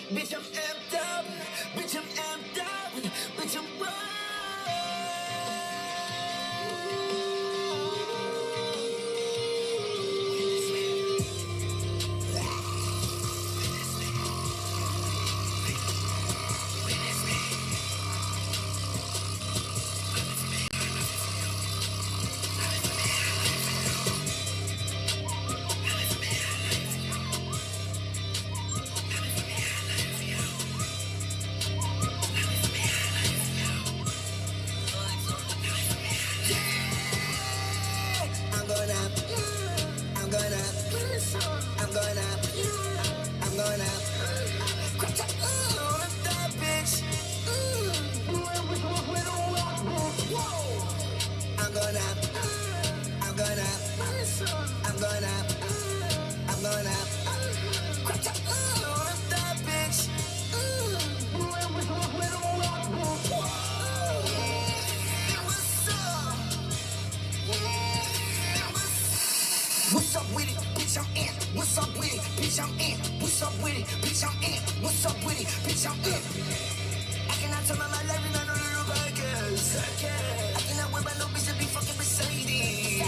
Bitch, I'm amped up. Bitch, I'm amped up. Bitch, I'm I'm going up. I'm going up. I'm going up. I'm going up. Crop top, on a thigh, bitch. Whoa. I'm going up. I'm going up. I'm going up. I'm going up. Crop top, on a thigh, bitch. What's up with it? Bitch, I'm in. What's up with it? Bitch, I'm in. What's up with it? Bitch, I'm in. What's up with it? Bitch, I'm in. I cannot turn my life in on a little podcast. I cannot wear my no bitch to be fucking Mercedes.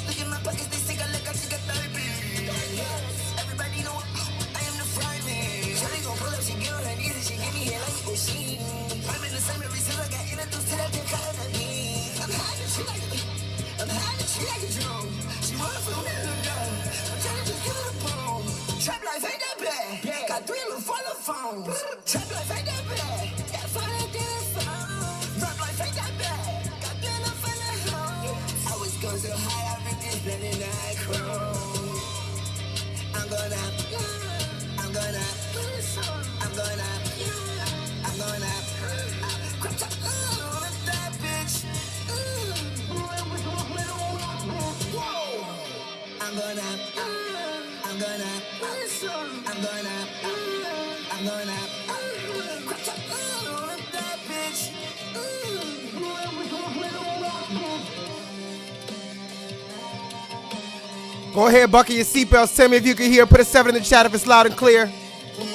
Look at my pockets, they think I look like a baby. Everybody know I am the fry man. Shawty gon' pull up, she get what I need, and she give me a like machine. I'm in the same every since I got introduced to that bitch kind of me. I'm high and she like it. I'm high and she like a drone. She wanna feel me in the gun. I'm trying to just give her a bone. Trap life ain't that bad. Got 3 little follow phones. Trap life ain't that bad. Got 4 phone. Rap life ain't that bad. Got good enough in the home. I was going so high, I ripped this blood and I chrome. I'm going up. I'm going up. I'm going up. I'm going up. Crop top on a thigh, bitch. Whoa. I'm going up. I'm going up. I'm going up. I'm going up. Crop top on a thigh, bitch. Go ahead, buckle your seatbelts. Tell me if you can hear. Put a 7 in the chat if it's loud and clear.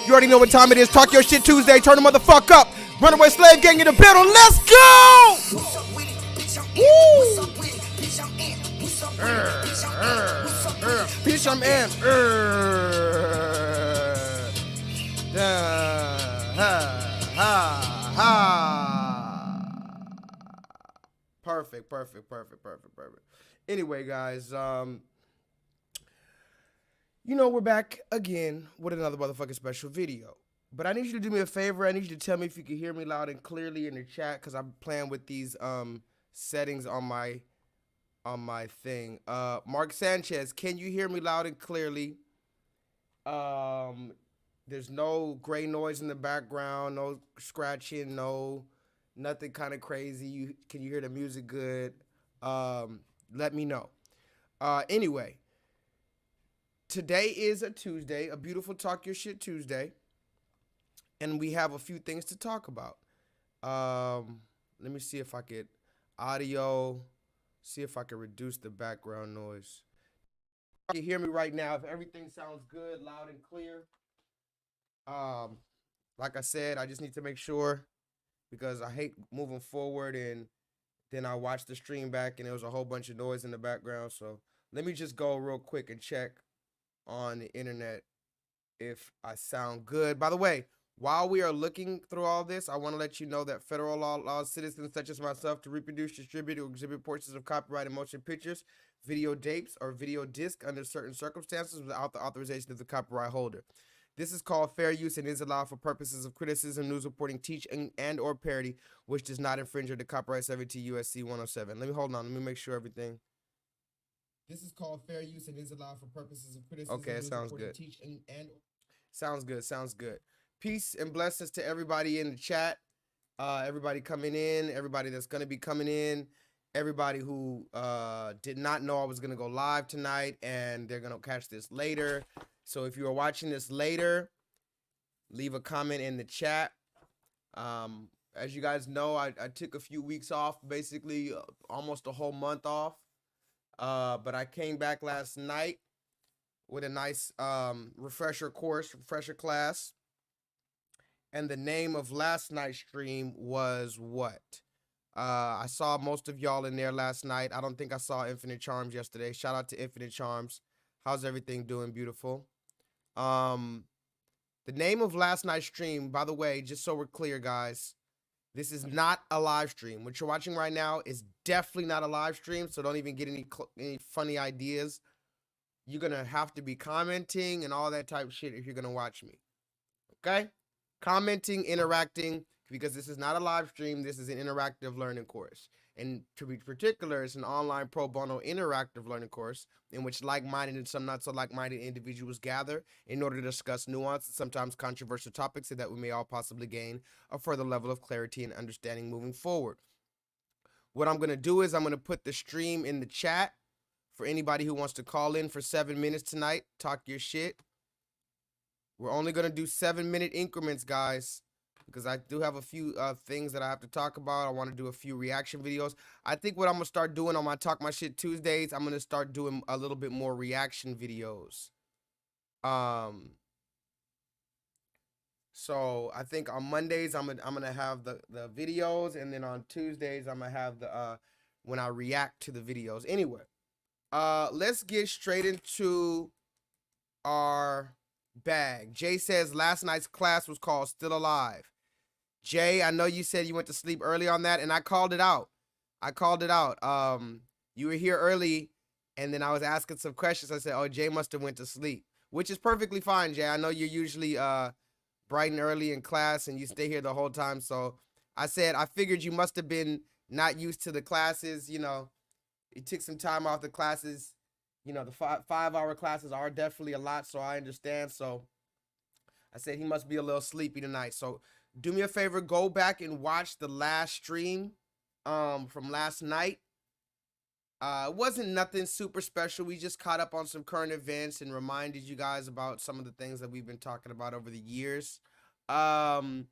You already know what time it is. Talk your shit Tuesday. Turn the motherfucker up. Runaway Slave Gang in the building. Let's go! What's up with it? Bitch, I'm in. What's up with it? Bitch, I'm in. What's up with it? Bitch, I'm in. What's up with it? Bitch, I'm in. Perfect. Anyway, guys, you know we're back again with another motherfucking special video. But I need you to do me a favor. I need you to tell me if you can hear me loud and clearly in the chat, because I'm playing with these settings on my thing. Mark Sanchez, can you hear me loud and clearly? There's no gray noise in the background, no scratching, nothing kind of crazy. Can you hear the music good? Let me know. Anyway, today is a Tuesday, a beautiful Talk Your Shit Tuesday, and we have a few things to talk about. Let me see if I could audio, see if I can reduce the background noise. You hear me right now? If everything sounds good, loud and clear. Like I said, I just need to make sure, because I hate moving forward and then I watched the stream back and there was a whole bunch of noise in the background. So let me just go real quick and check on the internet if I sound good. By the way, while we are looking through all this, I want to let you know that federal law allows citizens such as myself to reproduce, distribute, or exhibit portions of copyrighted motion pictures, video tapes, or video disc under certain circumstances without the authorization of the copyright holder. This is called fair use and is allowed for purposes of criticism, news reporting, teaching, and or parody, which does not infringe on the copyright 17 U.S.C. 107. Let me hold on. Let me make sure everything. This is called fair use and is allowed for purposes of criticism. Okay, it sounds good. Teaching and sounds good. Peace and blessings to everybody in the chat. Everybody coming in, everybody that's gonna be coming in, everybody who did not know I was gonna go live tonight and they're gonna catch this later. So if you are watching this later, leave a comment in the chat. As you guys know, I took a few weeks off, basically almost a whole month off. But I came back last night with a nice refresher class. And the name of last night's stream was what? I saw most of y'all in there last night. I don't think I saw Infinite Charms yesterday. Shout out to Infinite Charms. How's everything doing? Beautiful. Um, the name of last night's stream, by the way, just so we're clear, guys, this is not a live stream. What you're watching right now is definitely not a live stream, so don't even get any funny ideas. You're gonna have to be commenting and all that type of shit if you're gonna watch me. Okay? Commenting, interacting, because this is not a live stream. This is an interactive learning course. And to be particular, it's an online pro bono interactive learning course in which like-minded and some not so like-minded individuals gather in order to discuss nuanced and sometimes controversial topics so that we may all possibly gain a further level of clarity and understanding moving forward. What I'm going to do is I'm going to put the stream in the chat for anybody who wants to call in for 7 minutes tonight. Talk your shit. We're only going to do 7-minute increments, guys, because I do have a few things that I have to talk about. I want to do a few reaction videos. I think what I'm going to start doing on my Talk My Shit Tuesdays, I'm going to start doing a little bit more reaction videos. So I think on Mondays, I'm gonna have the videos, and then on Tuesdays, I'm gonna have the when I react to the videos. Anyway, let's get straight into our bag. Jay says last night's class was called Still Alive. Jay, I know you said you went to sleep early on that, and I called it out. You were here early, and then I was asking some questions. I said, oh, Jay must have went to sleep, which is perfectly fine, Jay. I know you're usually bright and early in class, and you stay here the whole time. So I said, I figured you must have been not used to the classes. You know, you took some time off the classes. You know, the 5-hour classes are definitely a lot, so I understand. So I said he must be a little sleepy tonight. So do me a favor, go back and watch the last stream from last night. It wasn't nothing super special. We just caught up on some current events and reminded you guys about some of the things that we've been talking about over the years. And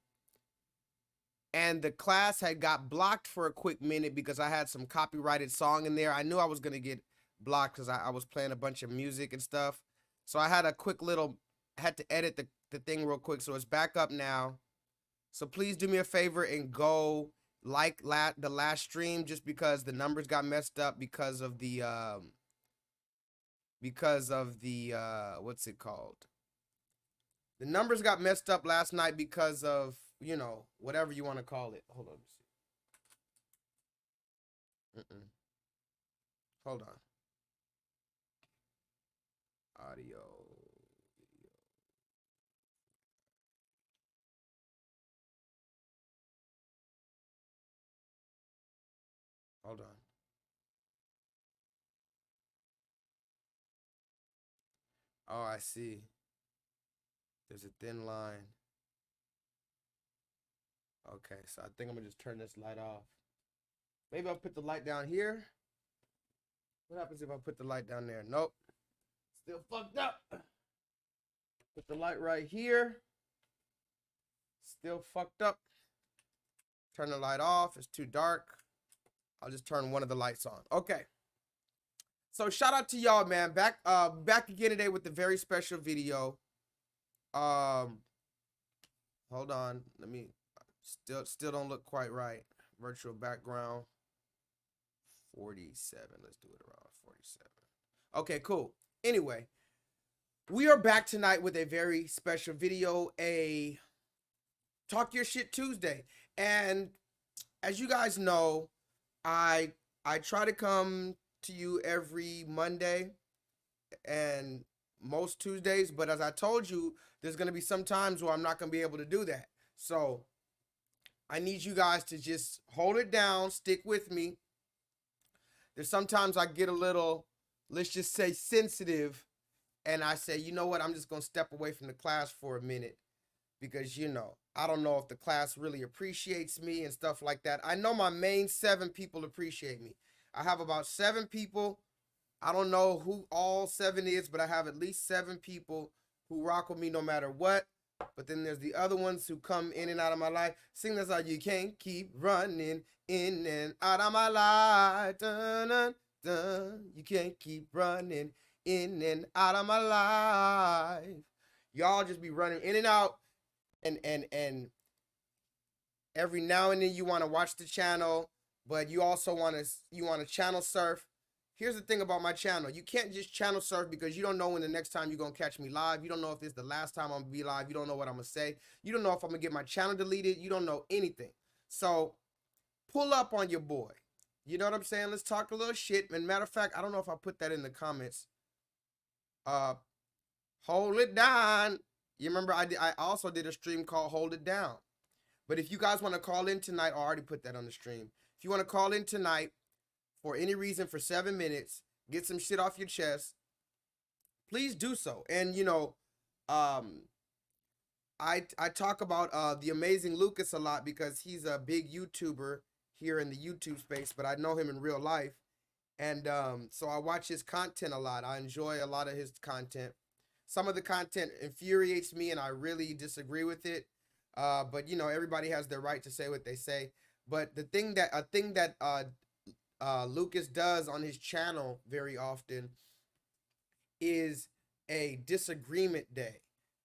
the class had got blocked for a quick minute because I had some copyrighted song in there. I knew I was going to get blocked because I was playing a bunch of music and stuff. So I had a quick little, had to edit the thing real quick. So it's back up now. So please do me a favor and go like the last stream, just because the numbers got messed up because of the what's it called? The numbers got messed up last night because of, you know, whatever you want to call it. Hold on. Hold on. Audio. Video. Hold on. Oh, I see. There's a thin line. Okay, so I think I'm gonna just turn this light off. Maybe I'll put the light down here. What happens if I put the light down there? Nope. Still fucked up. Put the light right here. Still fucked up. Turn the light off. It's too dark. I'll just turn one of the lights on. Okay. So shout out to y'all, man. Back again today with the very special video. Hold on. Let me still don't look quite right. Virtual background 47. Let's do it around 47. Okay, cool. Anyway, we are back tonight with a very special video, a Talk Your Shit Tuesday. And as you guys know, I try to come to you every Monday and most Tuesdays, but as I told you, there's going to be some times where I'm not going to be able to do that. So I need you guys to just hold it down, stick with me. There's sometimes I get a little, let's just say, sensitive, and I say, you know what, I'm just going to step away from the class for a minute because, you know, I don't know if the class really appreciates me and stuff like that. I know my main 7 people appreciate me. I have about 7 people. I don't know who all 7 is, but I have at least 7 people who rock with me no matter what. But then there's the other ones who come in and out of my life. Sing that song, you can't keep running in and out of my life. Dun, dun, dun. You can't keep running in and out of my life. Y'all just be running in and out. and every now and then you want to watch the channel, but you also want to channel surf. Here's the thing about my channel. You can't just channel surf because you don't know when the next time you're going to catch me live. You don't know if this is the last time I'm going to be live. You don't know what I'm going to say. You don't know if I'm going to get my channel deleted. You don't know anything. So pull up on your boy. You know what I'm saying? Let's talk a little shit. And matter of fact, I don't know if I put that in the comments. Hold it down. You remember I also did a stream called Hold It Down. But if you guys want to call in tonight, I already put that on the stream. If you want to call in tonight for any reason for 7 minutes, get some shit off your chest, please do so. And I talk about the amazing Lucas a lot because he's a big YouTuber here in the YouTube space, but I know him in real life. And so I watch his content a lot. I enjoy a lot of his content. Some of the content infuriates me and I really disagree with it. But everybody has their right to say what they say. But a thing that Lucas does on his channel very often is a disagreement day.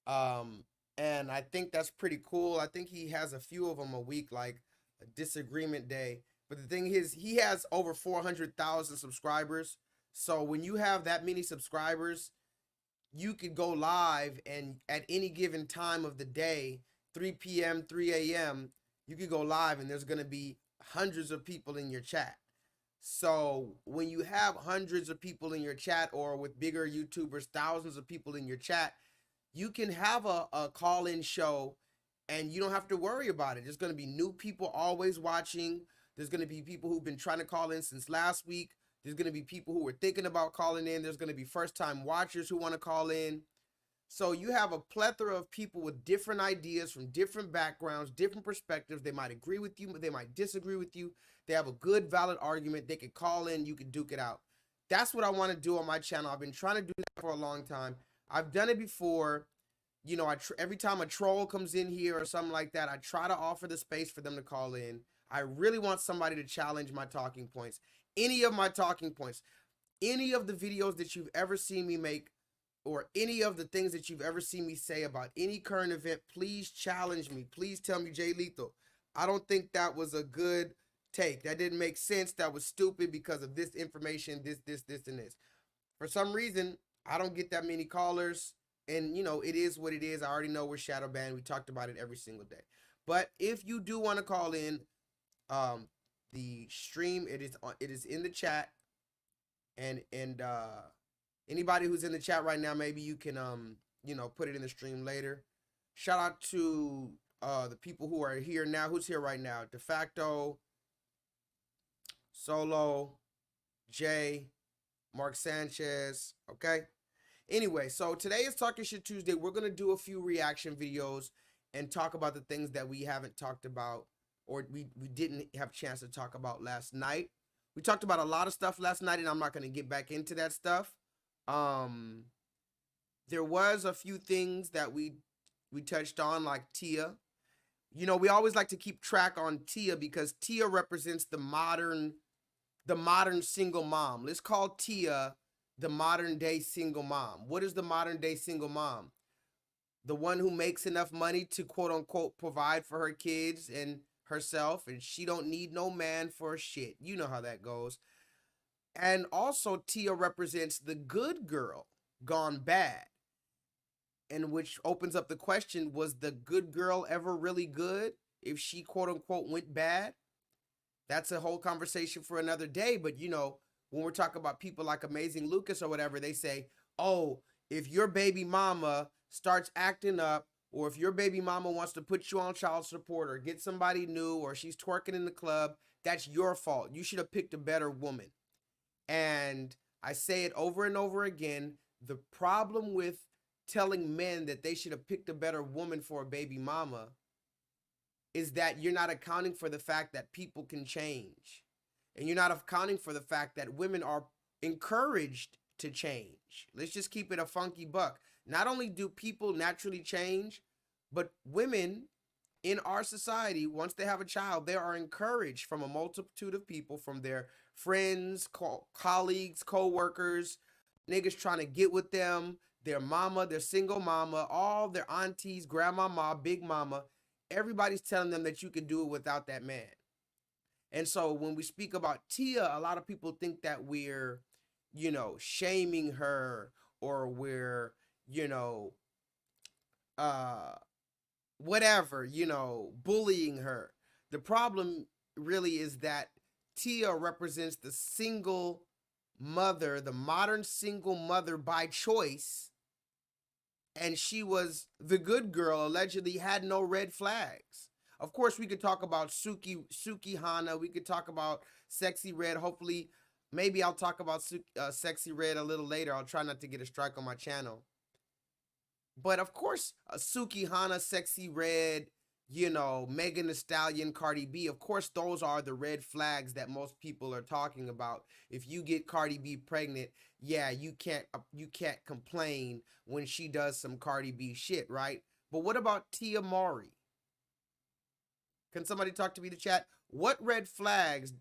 And I think that's pretty cool. I think he has a few of them a week, like a disagreement day. But the thing is, he has over 400,000 subscribers. So when you have that many subscribers, you could go live and at any given time of the day, 3 p.m., 3 a.m., you could go live and there's going to be hundreds of people in your chat. So when you have hundreds of people in your chat, or with bigger YouTubers, thousands of people in your chat, you can have a call-in show and you don't have to worry about it. There's going to be new people always watching. There's going to be people who've been trying to call in since last week. There's going to be people who were thinking about calling in. There's going to be first-time watchers who want to call in. So you have a plethora of people with different ideas from different backgrounds, different perspectives. They might agree with you, but they might disagree with you. They have a good, valid argument. They could call in. You could duke it out. That's what I want to do on my channel. I've been trying to do that for a long time. I've done it before. Every time a troll comes in here or something like that, I try to offer the space for them to call in. I really want somebody to challenge my talking points. Any of my talking points. Any of the videos that you've ever seen me make, or any of the things that you've ever seen me say about any current event, please challenge me. Please tell me, J-Lethal, I don't think that was a good take. That didn't make sense. That was stupid because of this information, this, and this. For some reason, I don't get that many callers. And, it is what it is. I already know we're shadow banned. We talked about it every single day. But if you do want to call in, the stream, it is in the chat. And anybody who's in the chat right now, maybe you can, put it in the stream later. Shout out to the people who are here now. Who's here right now? De facto, Solo, Jay, Mark Sanchez. Okay. Anyway, so today is Talking Shit Tuesday. We're going to do a few reaction videos and talk about the things that we haven't talked about, or we didn't have a chance to talk about last night. We talked about a lot of stuff last night, and I'm not going to get back into that stuff. There was a few things that we touched on, like Tia. We always like to keep track on Tia because Tia represents the modern single mom. Let's call Tia the modern day single mom. What is the modern day single mom? The one who makes enough money to quote unquote provide for her kids and herself, and she don't need no man for shit. You know how that goes. And also Tia represents the good girl gone bad, and which opens up the question, was the good girl ever really good if she quote unquote went bad? That's a whole conversation for another day. But when we're talking about people like Amazing Lucas or whatever, they say, oh, if your baby mama starts acting up, or if your baby mama wants to put you on child support or get somebody new, or she's twerking in the club, that's your fault. You should have picked a better woman. And I say it over and over again, the problem with telling men that they should have picked a better woman for a baby mama is that you're not accounting for the fact that people can change. And you're not accounting for the fact that women are encouraged to change. Let's just keep it a funky buck. Not only do people naturally change, but women in our society, once they have a child, they are encouraged from a multitude of people, from their friends, colleagues, co-workers, Niggas trying to get with them, their mama, their single mama, all their aunties, grandmama, big mama. Everybody's telling them that you can do it without that man. And so when we speak about Tia, a lot of people think that we're, shaming her, or we're, you know, uh, whatever, bullying her. The problem really is that Tia represents the single mother, the modern single mother by choice. And she was the good girl, allegedly had no red flags. Of course, we could talk about Suki Hana. We could talk about Sexy Red. Hopefully, maybe I'll talk about Sexy Red a little later. I'll try not to get a strike on my channel. But of course, Suki Hana, Sexy Red, Megan Thee Stallion, Cardi B, of course, those are the red flags that most people are talking about. If you get Cardi B pregnant, yeah, you can't complain when she does some Cardi B shit, right? But what about Tia Mowry? Can somebody talk to me in the chat? What red flags?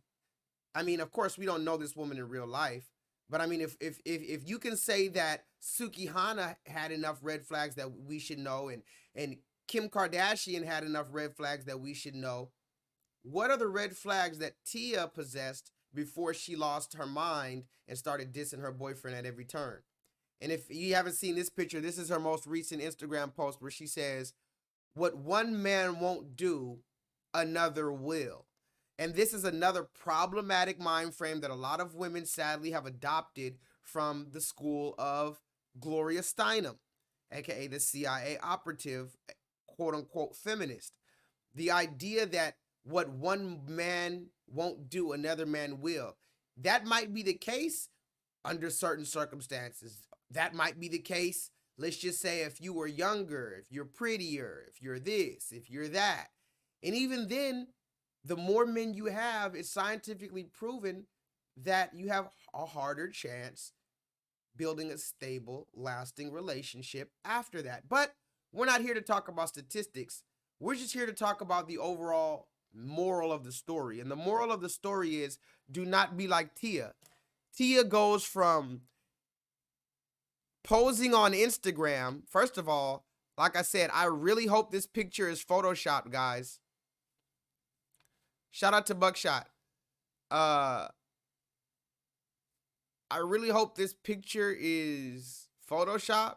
I mean, of course, we don't know this woman in real life, but I mean, if you can say that Suki Hana had enough red flags that we should know, and Kim Kardashian had enough red flags that we should know, what are the red flags that Tia possessed before she lost her mind and started dissing her boyfriend at every turn? And if you haven't seen this picture, this is her most recent Instagram post where she says, "What one man won't do, another will." And this is another problematic mind frame that a lot of women sadly have adopted from the school of Gloria Steinem, aka the CIA operative, quote unquote feminist. The idea that what one man won't do, another man will. That might be the case under certain circumstances. That might be the case, let's just say, if you were younger, if you're prettier, if you're this, if you're that. And even then, the more men you have, it's scientifically proven that you have a harder chance building a stable, lasting relationship after that. But we're not here to talk about statistics. We're just here to talk about the overall moral of the story. And the moral of the story is, do not be like Tia. Tia goes from posing on Instagram. First of all, like I said, I really hope this picture is Photoshopped, guys. Shout out to Buckshot. I really hope this picture is Photoshop.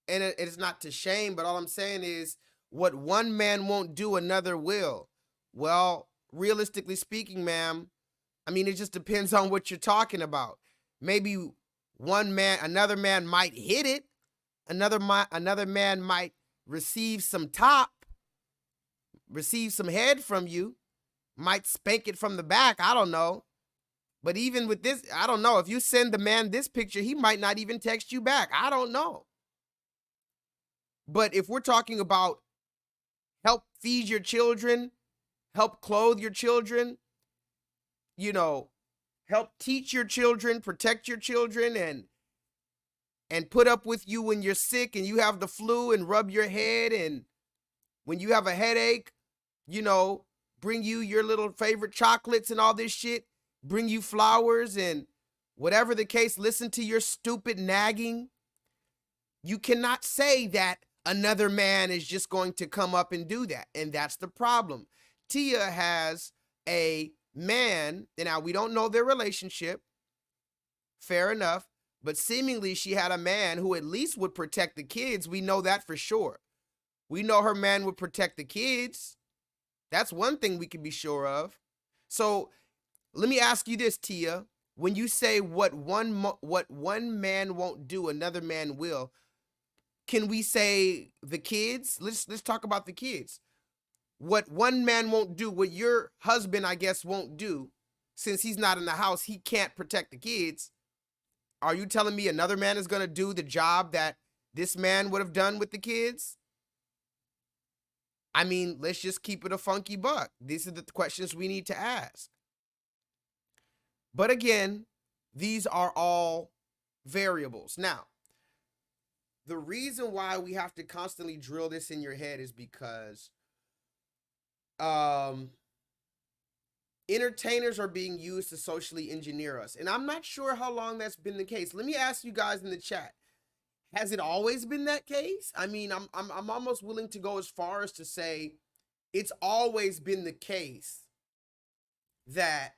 And it's not to shame, but all I'm saying is, what one man won't do, another will. Well, realistically speaking, ma'am, I mean, it just depends on what you're talking about. Maybe another man might hit it. Another man might receive some head from you, might spank it from the back. I don't know. But even with this, I don't know. If you send the man this picture, he might not even text you back. I don't know. But if we're talking about help feed your children, help clothe your children, help teach your children, protect your children, and put up with you when you're sick and you have the flu, and rub your head, and when you have a headache, bring you your little favorite chocolates and all this shit, bring you flowers, and whatever the case, listen to your stupid nagging. You cannot say that another man is just going to come up and do that. And that's the problem. Tia has a man, and now we don't know their relationship, fair enough, but seemingly she had a man who at least would protect the kids. We know that for sure. We know her man would protect the kids. That's one thing we can be sure of. So let me ask you this, Tia. When you say what one man won't do, another man will, can we say the kids? Let's talk about the kids. What one man won't do, what your husband, I guess, won't do, since he's not in the house, he can't protect the kids. Are you telling me another man is going to do the job that this man would have done with the kids? I mean, let's just keep it a funky buck. These are the questions we need to ask. But again, these are all variables. Now, the reason why we have to constantly drill this in your head is because entertainers are being used to socially engineer us. And I'm not sure how long that's been the case. Let me ask you guys in the chat. Has it always been that case? I mean, I'm almost willing to go as far as to say it's always been the case that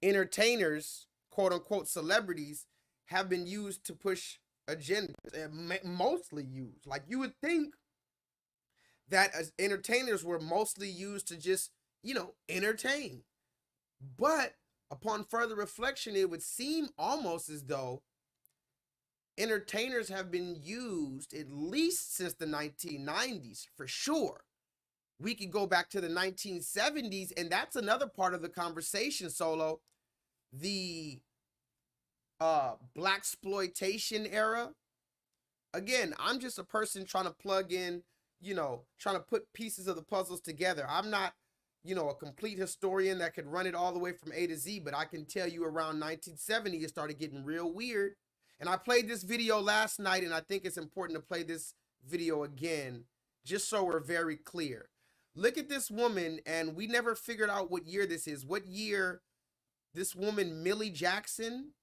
entertainers, quote unquote celebrities, have been used to push agendas, and mostly used. Like, you would think that as entertainers were mostly used to just, entertain. But upon further reflection, it would seem almost as though entertainers have been used at least since the 1990s, for sure. We could go back to the 1970s, and that's another part of the conversation, Solo. The blaxploitation era. Again, I'm just a person trying to plug in, trying to put pieces of the puzzles together. I'm not, a complete historian that could run it all the way from A to Z, but I can tell you around 1970, it started getting real weird. And I played this video last night, and I think it's important to play this video again, just so we're very clear. Look at this woman, and we never figured out what year this is. What year this woman, Millie Jackson,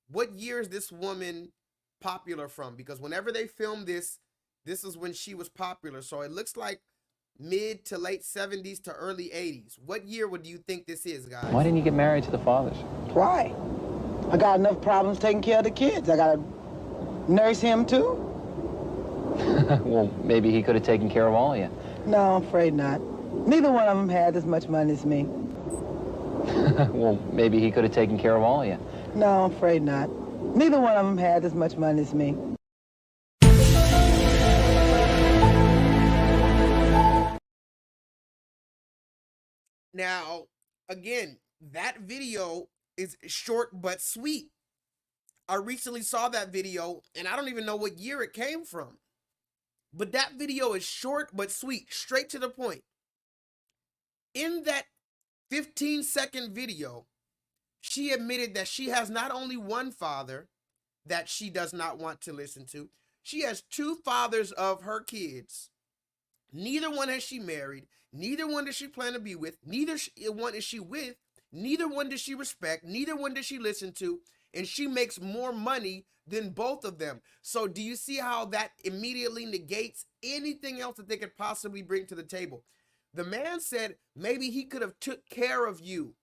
what year is this woman popular from? Because whenever they filmed this, this is when she was popular. So it looks like mid to late 70s to early 80s. What year would you think this is, guys? Why didn't you get married to the fathers? Why? I got enough problems taking care of the kids. I gotta nurse him too. Well, maybe he could have taken care of all of you. No, I'm afraid not. Neither one of them had as much money as me. Well, maybe he could have taken care of all of you. No, I'm afraid not. Neither one of them had as much money as me. Now, again, that video is short but sweet. I recently saw that video, and I don't even know what year it came from. But that video is short but sweet, straight to the point. In that 15-second video, she admitted that she has not only one father that she does not want to listen to, she has two fathers of her kids. Neither one has she married, neither one does she plan to be with, neither one is she with, neither one does she respect, neither one does she listen to, and she makes more money than both of them. So do you see how that immediately negates anything else that they could possibly bring to the table? The man said maybe he could have took care of you.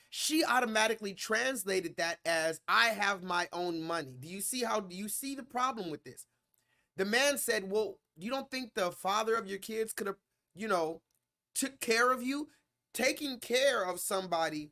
She automatically translated that as, I have my own money. Do you see the problem with this? The man said, well, you don't think the father of your kids could have, took care of you? Taking care of somebody,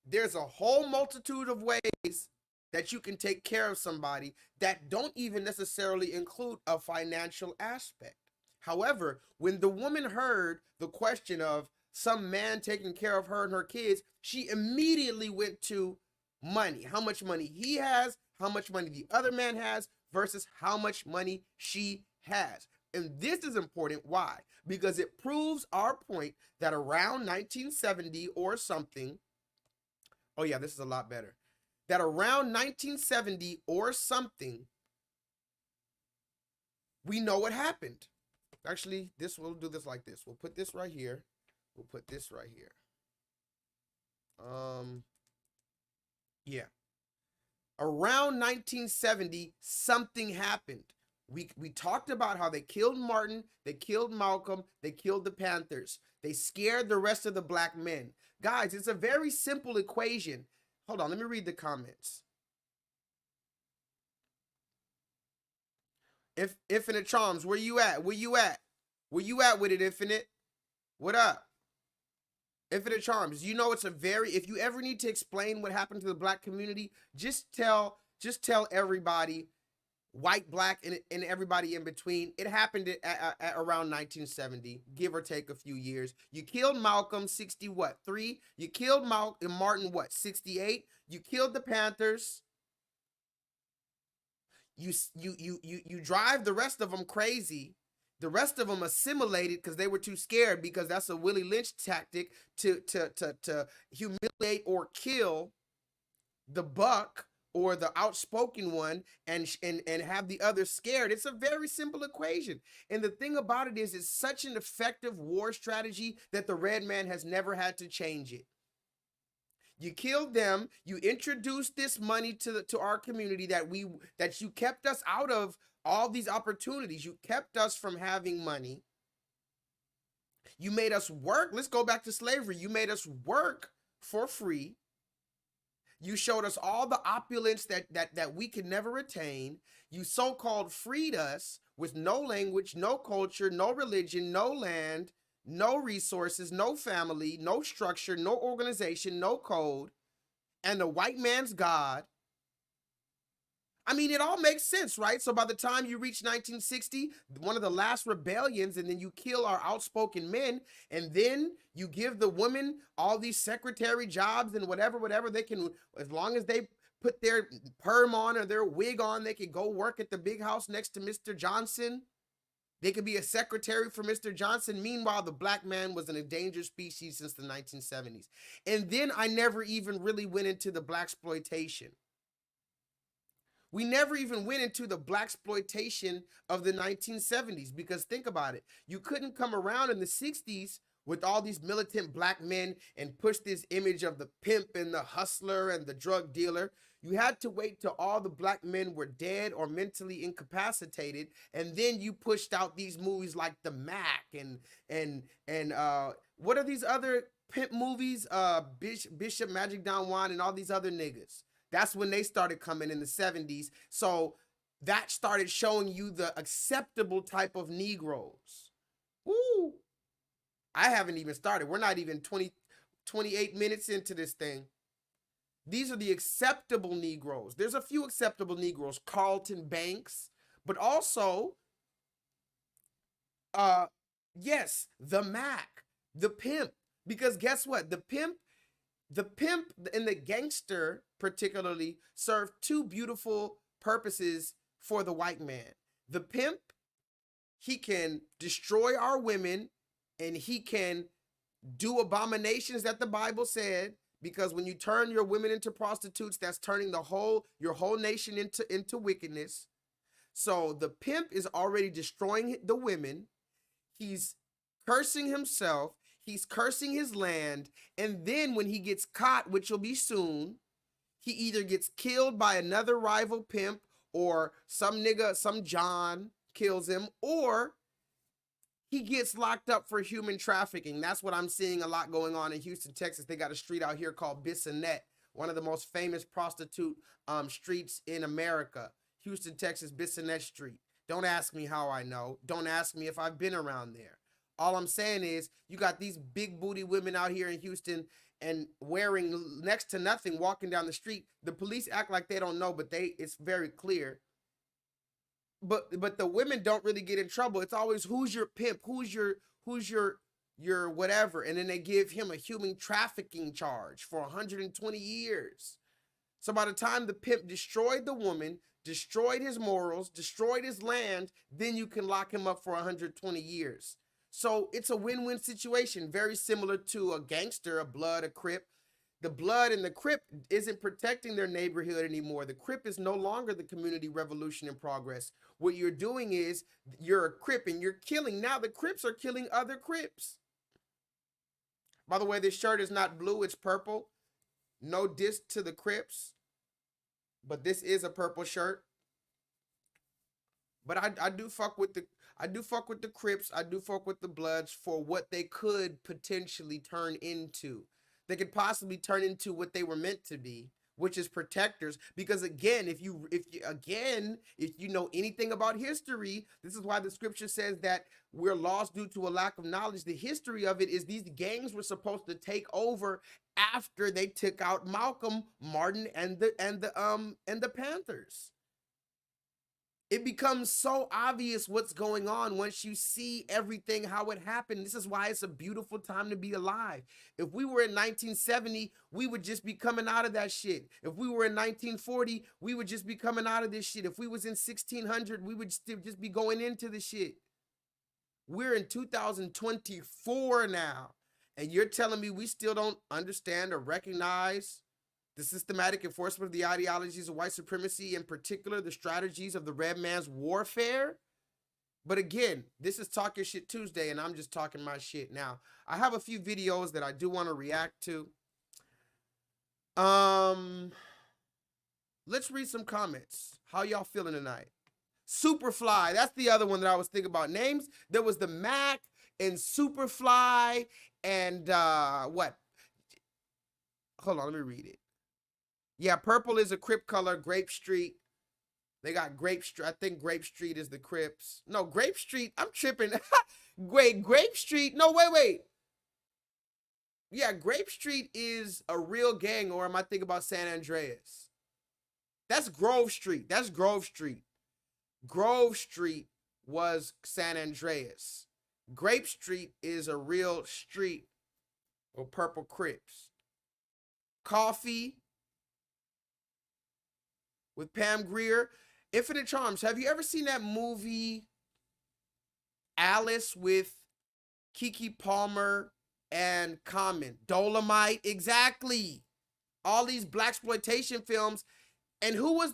there's a whole multitude of ways that you can take care of somebody that don't even necessarily include a financial aspect. However, when the woman heard the question of some man taking care of her and her kids, she immediately went to money. How much money he has, how much money the other man has, versus how much money she has. And this is important. Why? Because it proves our point that around 1970 or something, oh yeah, this is a lot better, that around 1970 or something, we know what happened. Actually, we'll do this like this. We'll put this right here. We'll put this right here. Yeah. Around 1970, something happened. We talked about how they killed Martin, they killed Malcolm, they killed the Panthers. They scared the rest of the black men. Guys, it's a very simple equation. Hold on, let me read the comments. Infinite Charms, where you at? Where you at? Where you at with it, Infinite? What up? Infinite Charms, you know, it's if you ever need to explain what happened to the black community, just tell everybody, white, black, and everybody in between. It happened at around 1970, give or take a few years. You killed Malcolm, 3. You killed Martin, 68. You killed the Panthers. You drive the rest of them crazy. The rest of them assimilated because they were too scared, because that's a Willie Lynch tactic to humiliate or kill the buck or the outspoken one and have the other scared. It's a very simple equation. And the thing about it is, it's such an effective war strategy that the red man has never had to change it. You killed them, you introduced this money to our community that you kept us out of all these opportunities. You kept us from having money. You made us work. Let's go back to slavery. You made us work for free. You showed us all the opulence that we could never attain. You so-called freed us with no language, no culture, no religion, no land, no resources, no family, no structure, no organization, no code, and the white man's God. I mean, it all makes sense, right? So by the time you reach 1960, one of the last rebellions, and then you kill our outspoken men, and then you give the women all these secretary jobs and whatever they can, as long as they put their perm on or their wig on, they can go work at the big house next to Mr. Johnson. They could be a secretary for Mr. Johnson. Meanwhile, the black man was an endangered species since the 1970s. And then I never even really went into the blaxploitation. We never even went into the blaxploitation of the 1970s, because think about it. You couldn't come around in the 60s with all these militant black men and push this image of the pimp and the hustler and the drug dealer. You had to wait till all the black men were dead or mentally incapacitated, and then you pushed out these movies like The Mac and what are these other pimp movies? Bishop Magic Don Juan and all these other niggas. That's when they started coming in the 70s. So that started showing you the acceptable type of Negroes. Woo! I haven't even started. We're not even 28 minutes into this thing. These are the acceptable Negroes. There's a few acceptable Negroes, Carlton Banks, but also, yes, the Mac, the pimp. Because guess what? The pimp and the gangster particularly serve two beautiful purposes for the white man. The pimp, he can destroy our women and he can do abominations that the Bible said, because when you turn your women into prostitutes, that's turning your whole nation into wickedness. So the pimp is already destroying the women. He's cursing himself. He's cursing his land. And then when he gets caught, which will be soon, he either gets killed by another rival pimp, or some nigga, some John kills him, or he gets locked up for human trafficking. That's what I'm seeing a lot going on in Houston, Texas. They got a street out here called Bissonnette, one of the most famous prostitute streets in America. Houston, Texas, Bissonnette Street. Don't ask me how I know. Don't ask me if I've been around there. All I'm saying is, you got these big booty women out here in Houston and wearing next to nothing, walking down the street. The police act like they don't know, but it's very clear. But the women don't really get in trouble. It's always, who's your pimp? Who's your whatever? And then they give him a human trafficking charge for 120 years. So by the time the pimp destroyed the woman, destroyed his morals, destroyed his land, then you can lock him up for 120 years. So it's a win-win situation, very similar to a gangster, a Blood, a Crip. The Blood and the Crip isn't protecting their neighborhood anymore. The Crip is no longer the community revolution in progress. What you're doing is, you're a Crip and you're killing. Now the Crips are killing other Crips. By the way, this shirt is not blue, it's purple. No diss to the Crips, but this is a purple shirt. But I do fuck with the Crips. I do fuck with the Bloods for what they could potentially turn into. They could possibly turn into what they were meant to be, which is protectors. Because again, if you know anything about history, this is why the scripture says that we're lost due to a lack of knowledge. The history of it is, these gangs were supposed to take over after they took out Malcolm, Martin, and the Panthers. It becomes so obvious what's going on once you see everything, how it happened. This is why it's a beautiful time to be alive. If we were in 1970, we would just be coming out of that shit. If we were in 1940, we would just be coming out of this shit. If we was in 1600, we would still just be going into the shit. We're in 2024 now, and you're telling me we still don't understand or recognize the systematic enforcement of the ideologies of white supremacy, in particular, the strategies of the red man's warfare. But again, this is Talking Shit Tuesday, and I'm just talking my shit. Now, I have a few videos that I do want to react to. Let's read some comments. How y'all feeling tonight? Superfly, that's the other one that I was thinking about. Names, there was the Mac and Superfly and what? Hold on, let me read it. Yeah, purple is a Crip color, Grape Street. They got Grape Street. I think Grape Street is the Crips. No, Grape Street, I'm tripping. Wait, Grape Street, no, wait. Yeah, Grape Street is a real gang, or am I thinking about San Andreas? That's Grove Street. That's Grove Street. Grove Street was San Andreas. Grape Street is a real street with purple Crips. Coffee with Pam Grier. Infinite Charms. Have you ever seen that movie Alice with Keke Palmer and Common? Dolomite, exactly. All these blaxploitation films. And who was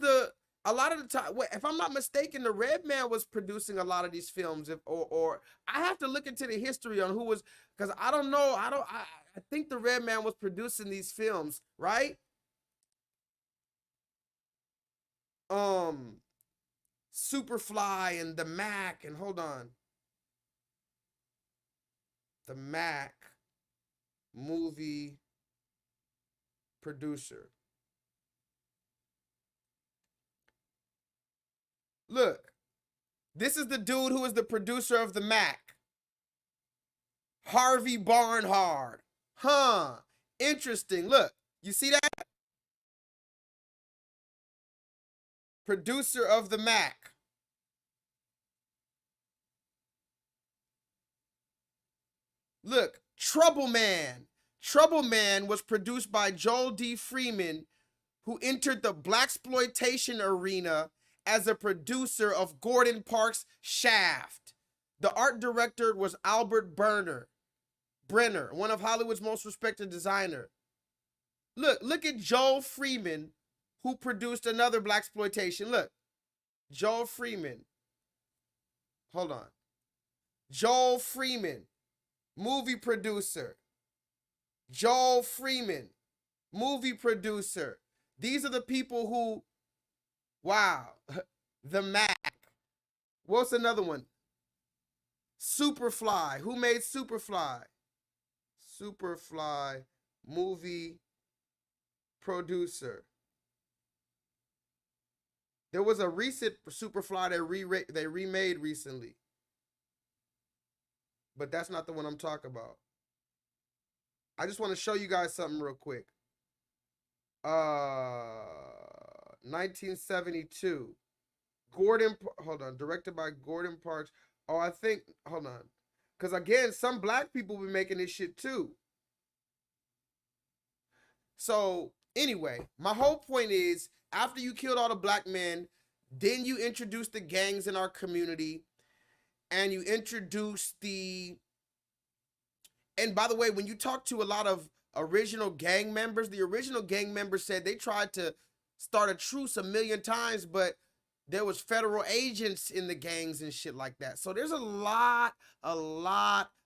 a lot of the time, if I'm not mistaken, the Red Man was producing a lot of these films. Or I have to look into the history on who was, because I don't know. I think the Red Man was producing these films, right? Superfly and the Mac, and hold on. The Mac movie producer. Look, this is the dude who is the producer of the Mac. Harvey Barnhard. Huh. Interesting. Look, you see that? Producer of the Mac. Look, Trouble Man. Trouble Man was produced by Joel D. Freeman, who entered the blaxploitation arena as a producer of Gordon Parks' Shaft. The art director was Albert Brenner, one of Hollywood's most respected designer. Look at Joel Freeman, who produced another blaxploitation. Look, Joel Freeman. Hold on. Joel Freeman, movie producer. Joel Freeman, movie producer. These are the people who, wow, the Mac. What's another one? Superfly. Who made Superfly? Superfly, movie producer. There was a recent Superfly that they remade recently. But that's not the one I'm talking about. I just want to show you guys something real quick. 1972. Hold on, directed by Gordon Parks. Oh, I think, hold on. Because again, some black people be making this shit too. So anyway, my whole point is, after you killed all the black men, then you introduced the gangs in our community, and you introduced and by the way, when you talk to a lot of original gang members, the original gang members said they tried to start a truce 1,000,000 times, but there was federal agents in the gangs and shit like that. So there's a lot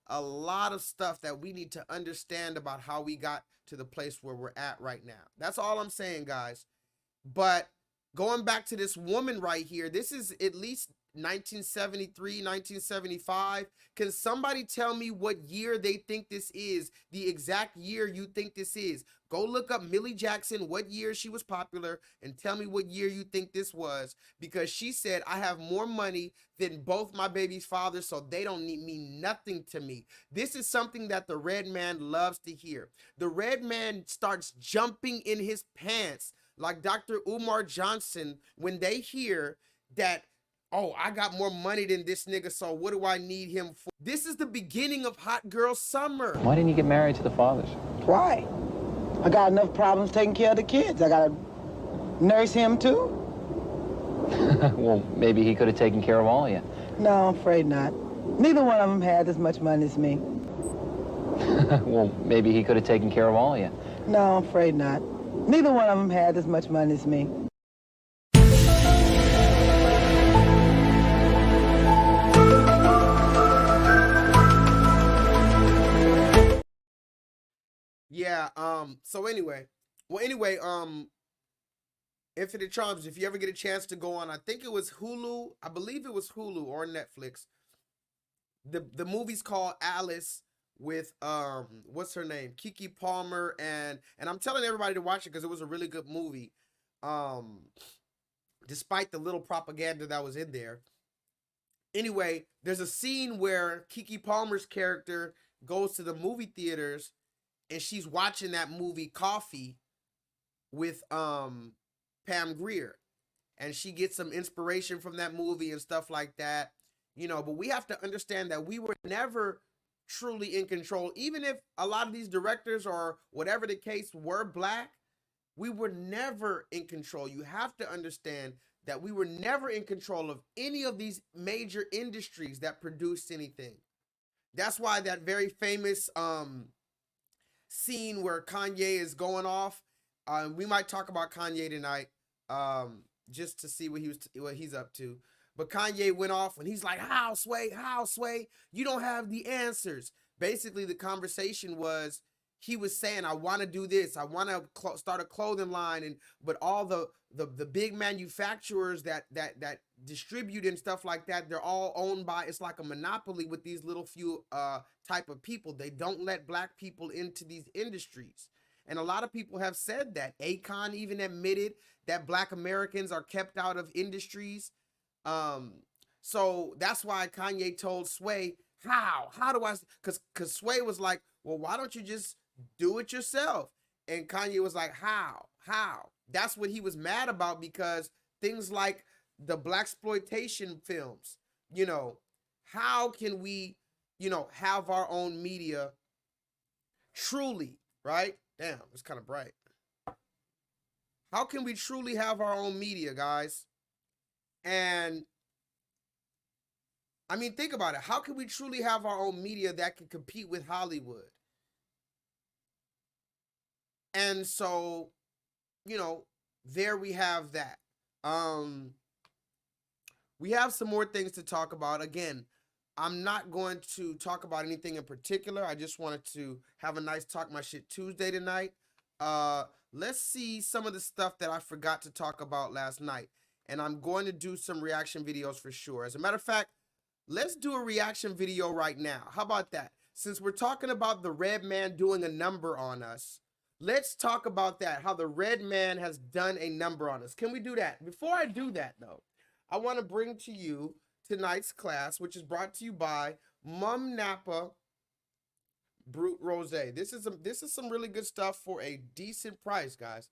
of stuff that we need to understand about how we got to the place where we're at right now. That's all I'm saying, guys. But going back to this woman right here, this is at least 1973, 1975. Can somebody tell me what year they think this is? The exact year you think this is. Go look up Millie Jackson, what year she was popular, and tell me what year you think this was. Because she said, I have more money than both my baby's fathers, so they don't mean nothing to me. This is something that the Red Man loves to hear. The Red Man starts jumping in his pants like Dr. Umar Johnson when they hear that, oh, I got more money than this nigga, so what do I need him for? This is the beginning of Hot Girl Summer. Why didn't you get married to the fathers? Why? I got enough problems taking care of the kids. I gotta nurse him too. Well, maybe he could have taken care of all of you. No, I'm afraid not. Neither one of them had as much money as me. Well, maybe he could have taken care of all of you. No, I'm afraid not. Neither one of them had as much money as me. Yeah, so anyway, Infinite Charms, if you ever get a chance to go on, I think it was Hulu, I believe it was Hulu or Netflix. The movie's called Alice with what's her name? Keke Palmer, and I'm telling everybody to watch it because it was a really good movie. Despite the little propaganda that was in there. Anyway, there's a scene where Keke Palmer's character goes to the movie theaters and she's watching that movie Coffee with Pam Grier, and she gets some inspiration from that movie and stuff like that, you know. But we have to understand that we were never truly in control. Even if a lot of these directors or whatever the case were black, we were never in control. You have to understand that we were never in control of any of these major industries that produced anything. That's why that very famous scene where Kanye is going off. We might talk about Kanye tonight, just to see what he's up to. But Kanye went off and he's like, "How, Sway? How, Sway? You don't have the answers." Basically, the conversation was he was saying, "I want to do this. I want to start a clothing line, but all the big manufacturers that distribute and stuff like that, they're all owned by, it's like a monopoly with these little few type of people. They don't let black people into these industries." And a lot of people have said that. Akon even admitted that black Americans are kept out of industries. So that's why Kanye told Sway, how do I, because Sway was like, "Well, why don't you just do it yourself?" And Kanye was like, how? That's what he was mad about, because things like the blaxploitation films, you know, how can we, you know, have our own media truly, right? Damn, it's kind of bright. How can we truly have our own media, guys? And I mean, think about it. How can we truly have our own media that can compete with Hollywood? And so, you know, there we have that. We have some more things to talk about. Again, I'm not going to talk about anything in particular. I just wanted to have a nice Talk My Shit Tuesday tonight. Let's see some of the stuff that I forgot to talk about last night. And I'm going to do some reaction videos for sure. As a matter of fact, let's do a reaction video right now. How about that? Since we're talking about the red man doing a number on us, let's talk about that, how the red man has done a number on us. Can we do that? Before I do that, though, I want to bring to you tonight's class, which is brought to you by Mum Napa Brut Rosé. This is some really good stuff for a decent price, guys.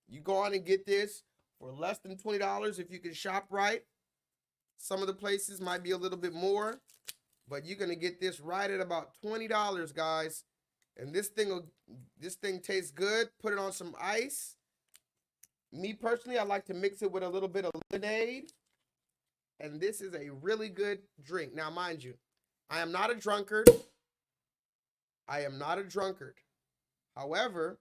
You go on and get this for less than $20 if you can shop right. Some of the places might be a little bit more, but you're gonna get this right at about $20, guys. And this thing tastes good. Put it on some ice. Me personally, I like to mix it with a little bit of lemonade. And this is a really good drink. Now, mind you, I am not a drunkard. However,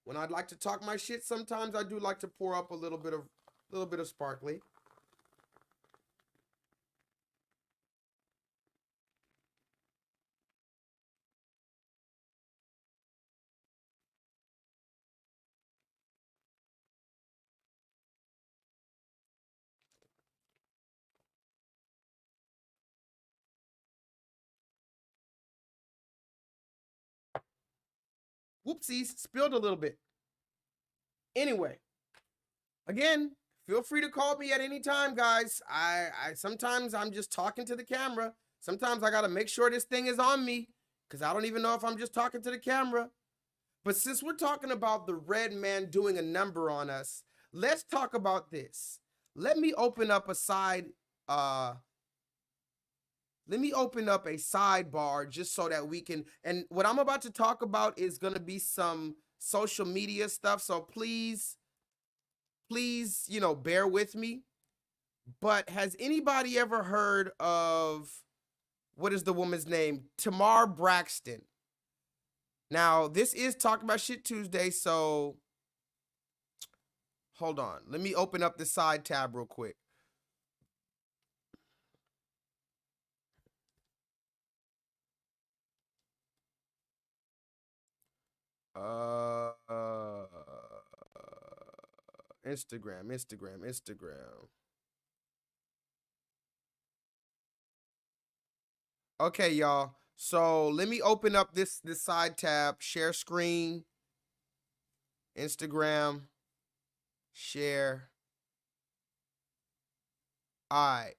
when I'd like to talk my shit, sometimes I do like to pour up a little bit of sparkly. Whoopsies, spilled a little bit. Anyway, again, feel free to call me at any time, guys. I sometimes I'm just talking to the camera. Sometimes I gotta make sure this thing is on me, because I don't even know if I'm just talking to the camera. But since we're talking about the red man doing a number on us, let's talk about this. Let me open up a sidebar just so that we can, and what I'm about to talk about is going to be some social media stuff. So please, you know, bear with me. But has anybody ever heard of, what is the woman's name? Tamar Braxton. Now, this is Talk About Shit Tuesday, so hold on. Let me open up the side tab real quick. Instagram. Okay, y'all. So let me open up this side tab, share screen, Instagram, share. All right.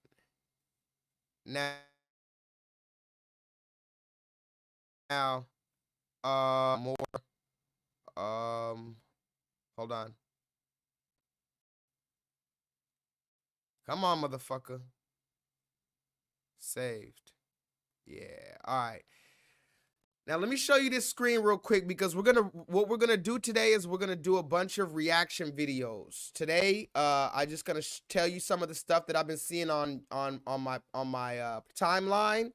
Now, more. Hold on. Come on, motherfucker. Saved. Yeah. All right. Now let me show you this screen real quick because what we're gonna do today is we're gonna do a bunch of reaction videos. Today, I just gonna tell you some of the stuff that I've been seeing on my timeline,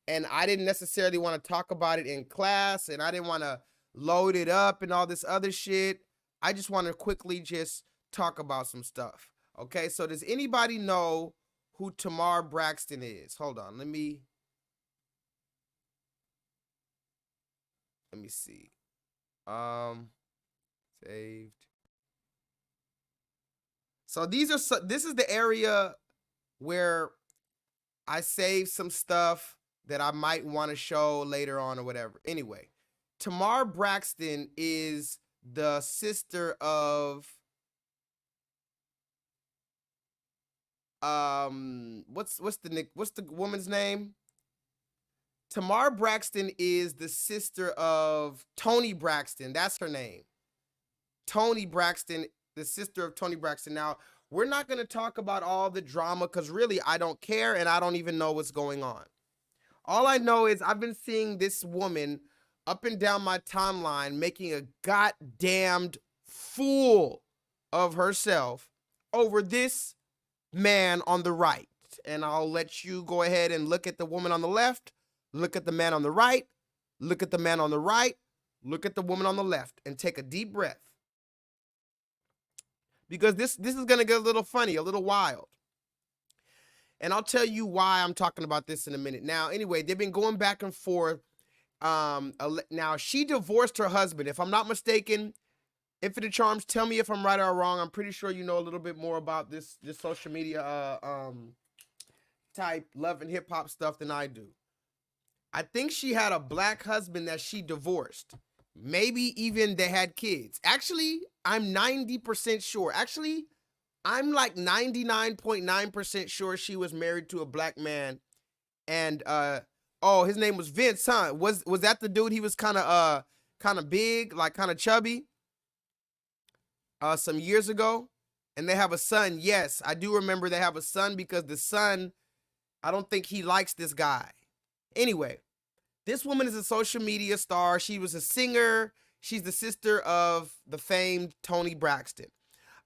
and I didn't necessarily want to talk about it in class, and I didn't want to load it up and all this other shit. I just want to quickly just talk about some stuff. Okay, so does anybody know who Tamar Braxton is? Hold on, let me see. Saved. So this is the area where I saved some stuff that I might want to show later on or whatever. Anyway, Tamar Braxton is the sister of what's the woman's name? Tamar Braxton is the sister of Toni Braxton. That's her name. Toni Braxton, the sister of Toni Braxton. Now, we're not going to talk about all the drama because really I don't care and I don't even know what's going on. All I know is I've been seeing this woman up and down my timeline making a goddamned fool of herself over this man on the right. And I'll let you go ahead and look at the woman on the left, look at the man on the right, look at the man on the right, look at the woman on the left, and take a deep breath. Because this is going to get a little funny, a little wild. And I'll tell you why I'm talking about this in a minute. Now, anyway, they've been going back and forth. Now, she divorced her husband. If I'm not mistaken, Infinite Charms, tell me if I'm right or wrong. I'm pretty sure you know a little bit more about this social media type love and hip hop stuff than I do. I think she had a black husband that she divorced. Maybe even they had kids. Actually, I'm 90% sure. Actually, I'm like 99.9% sure she was married to a black man. And oh, his name was Vince, huh? Was that the dude? He was kind of big, like kind of chubby. Some years ago, and they have a son. Yes, I do remember they have a son because the son, I don't think he likes this guy. Anyway, this woman is a social media star. She was a singer. She's the sister of the famed Toni Braxton.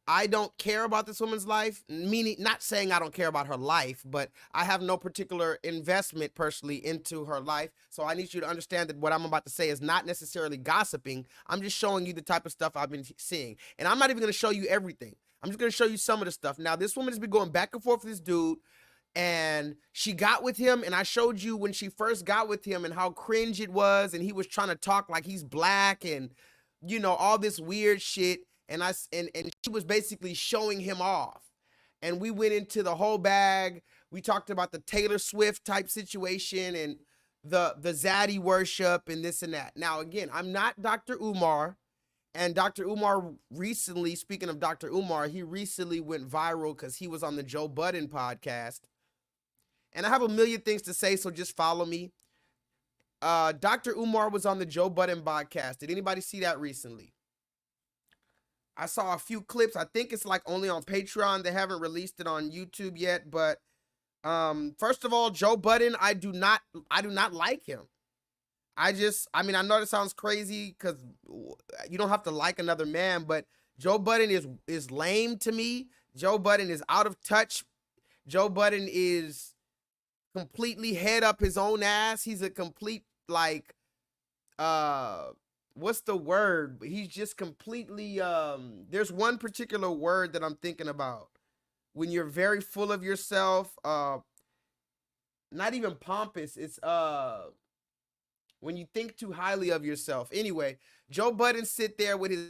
I don't care about this woman's life, meaning not saying I don't care about her life, but I have no particular investment personally into her life. So I need you to understand that what I'm about to say is not necessarily gossiping. I'm just showing you the type of stuff I've been seeing. And I'm not even going to show you everything. I'm just going to show you some of the stuff. Now, this woman has been going back and forth with this dude, and she got with him, and I showed you when she first got with him and how cringe it was, and he was trying to talk like he's black and, you know, all this weird shit. And she was basically showing him off. And we went into the whole bag. We talked about the Taylor Swift type situation and the Zaddy worship and this and that. Now, again, I'm not Dr. Umar. And Dr. Umar recently, speaking of Dr. Umar, he recently went viral because he was on the Joe Budden podcast. And I have a million things to say, so just follow me. Dr. Umar was on the Joe Budden podcast. Did anybody see that recently? I saw a few clips. I think it's like only on Patreon. They haven't released it on YouTube yet. But first of all, Joe Budden, I do not like him. I mean, I know it sounds crazy because you don't have to like another man, but Joe Budden is lame to me. Joe Budden is out of touch. Joe Budden is completely head up his own ass. He's a complete like what's the word? He's just completely there's one particular word that I'm thinking about. When you're very full of yourself, not even pompous, it's when you think too highly of yourself. Anyway, Joe Budden sit there with his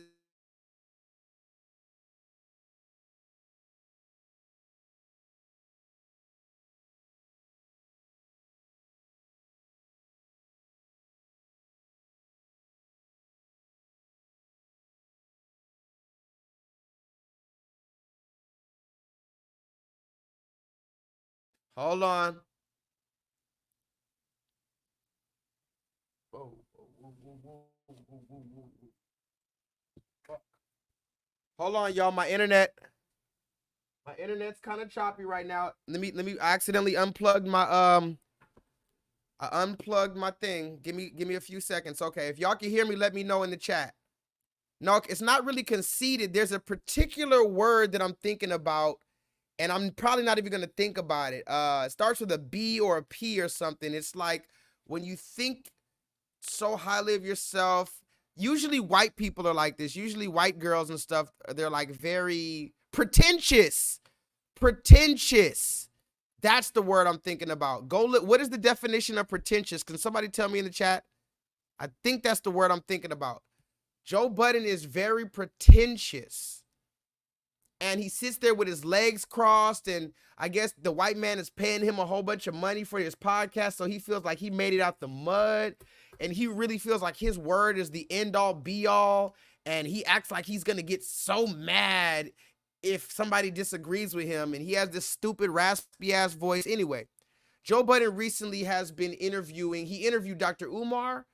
hold on. Whoa, whoa, whoa, whoa, whoa, whoa, whoa, whoa, whoa. Fuck. Hold on, y'all. My internet's kind of choppy right now. Let me I accidentally unplugged my I unplugged my thing. Give me a few seconds. Okay, if y'all can hear me, let me know in the chat. No, it's not really conceited. There's a particular word that I'm thinking about, and I'm probably not even gonna think about it. It starts with a B or a P or something. It's like when you think so highly of yourself. Usually white people are like this. Usually white girls and stuff, they're like very pretentious. Pretentious. That's the word I'm thinking about. Go look. What is the definition of pretentious? Can somebody tell me in the chat? I think that's the word I'm thinking about. Joe Budden is very pretentious. And he sits there with his legs crossed, and I guess the white man is paying him a whole bunch of money for his podcast, so he feels like he made it out the mud, and he really feels like his word is the end-all, be-all, and he acts like he's gonna get so mad if somebody disagrees with him, and he has this stupid, raspy-ass voice. Anyway, Joe Budden recently has been he interviewed Dr. Umar,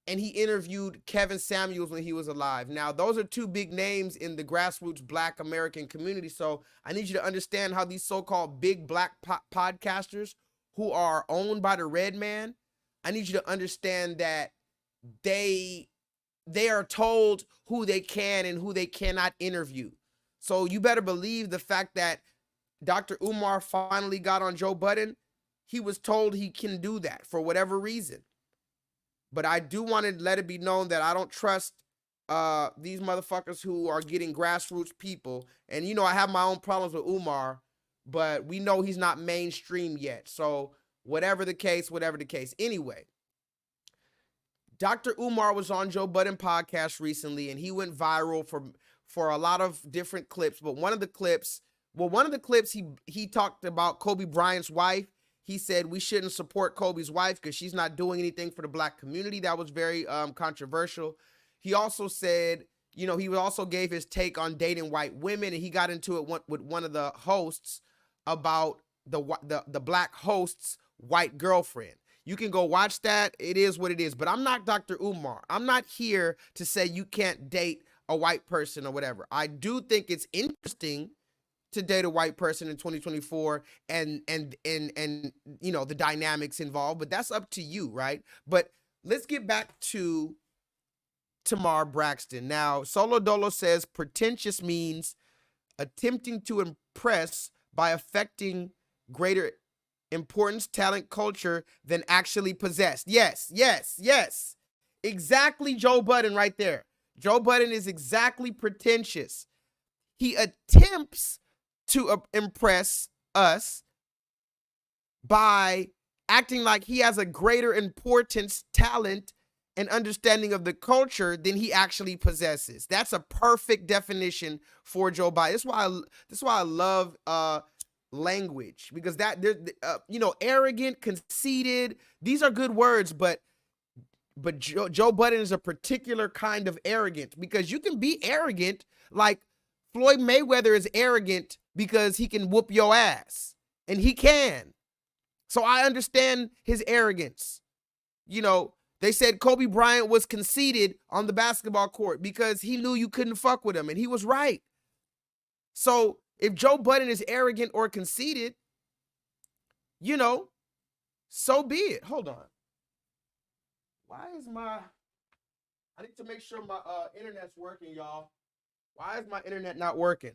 and he interviewed Kevin Samuels when he was alive. Now, those are two big names in the grassroots Black American community. So I need you to understand how these so-called big Black podcasters who are owned by the red man, I need you to understand that they are told who they can and who they cannot interview. So you better believe the fact that Dr. Umar finally got on Joe Budden, he was told he can do that for whatever reason. But I do want to let it be known that I don't trust these motherfuckers who are getting grassroots people. And, you know, I have my own problems with Umar, but we know he's not mainstream yet. So whatever the case. Anyway, Dr. Umar was on Joe Budden podcast recently, and he went viral for a lot of different clips. But one of the clips he talked about Kobe Bryant's wife. He said we shouldn't support Kobe's wife because she's not doing anything for the Black community. That was very controversial. He also said, you know, he also gave his take on dating white women, and he got into it with one of the hosts about the Black host's white girlfriend. You can go watch that. It is what it is. But I'm not Dr. Umar. I'm not here to say you can't date a white person or whatever. I do think it's interesting to date a white person in 2024 and you know the dynamics involved, but that's up to you, right? But let's get back to Tamar Braxton. Now, Solo Dolo says pretentious means attempting to impress by affecting greater importance, talent, culture than actually possessed. Yes. Exactly, Joe Budden right there. Joe Budden is exactly pretentious. He attempts to impress us by acting like he has a greater importance, talent, and understanding of the culture than he actually possesses. That's a perfect definition for Joe Biden. That's why I love language, because that you know, arrogant, conceited, these are good words, but Joe Budden is a particular kind of arrogant, because you can be arrogant like Floyd Mayweather is arrogant because he can whoop your ass, and he can. So I understand his arrogance. You know, they said Kobe Bryant was conceited on the basketball court because he knew you couldn't fuck with him, and he was right. So if Joe Budden is arrogant or conceited, you know, so be it. Hold on. Why is I need to make sure my internet's working, y'all. Why is my internet not working?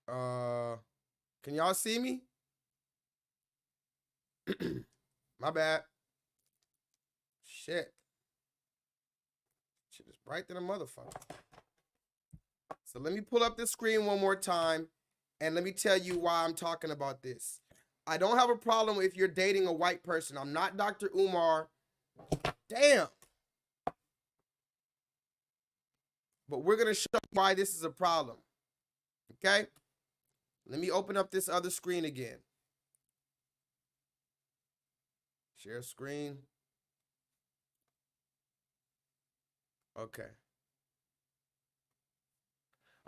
Can y'all see me? My bad. Shit. Shit is bright than a motherfucker. So let me pull up the screen one more time and let me tell you why I'm talking about this. I don't have a problem if you're dating a white person. I'm not Dr. Umar. Damn. But we're going to show you why this is a problem. Okay? Let me open up this other screen again. Share screen. Okay.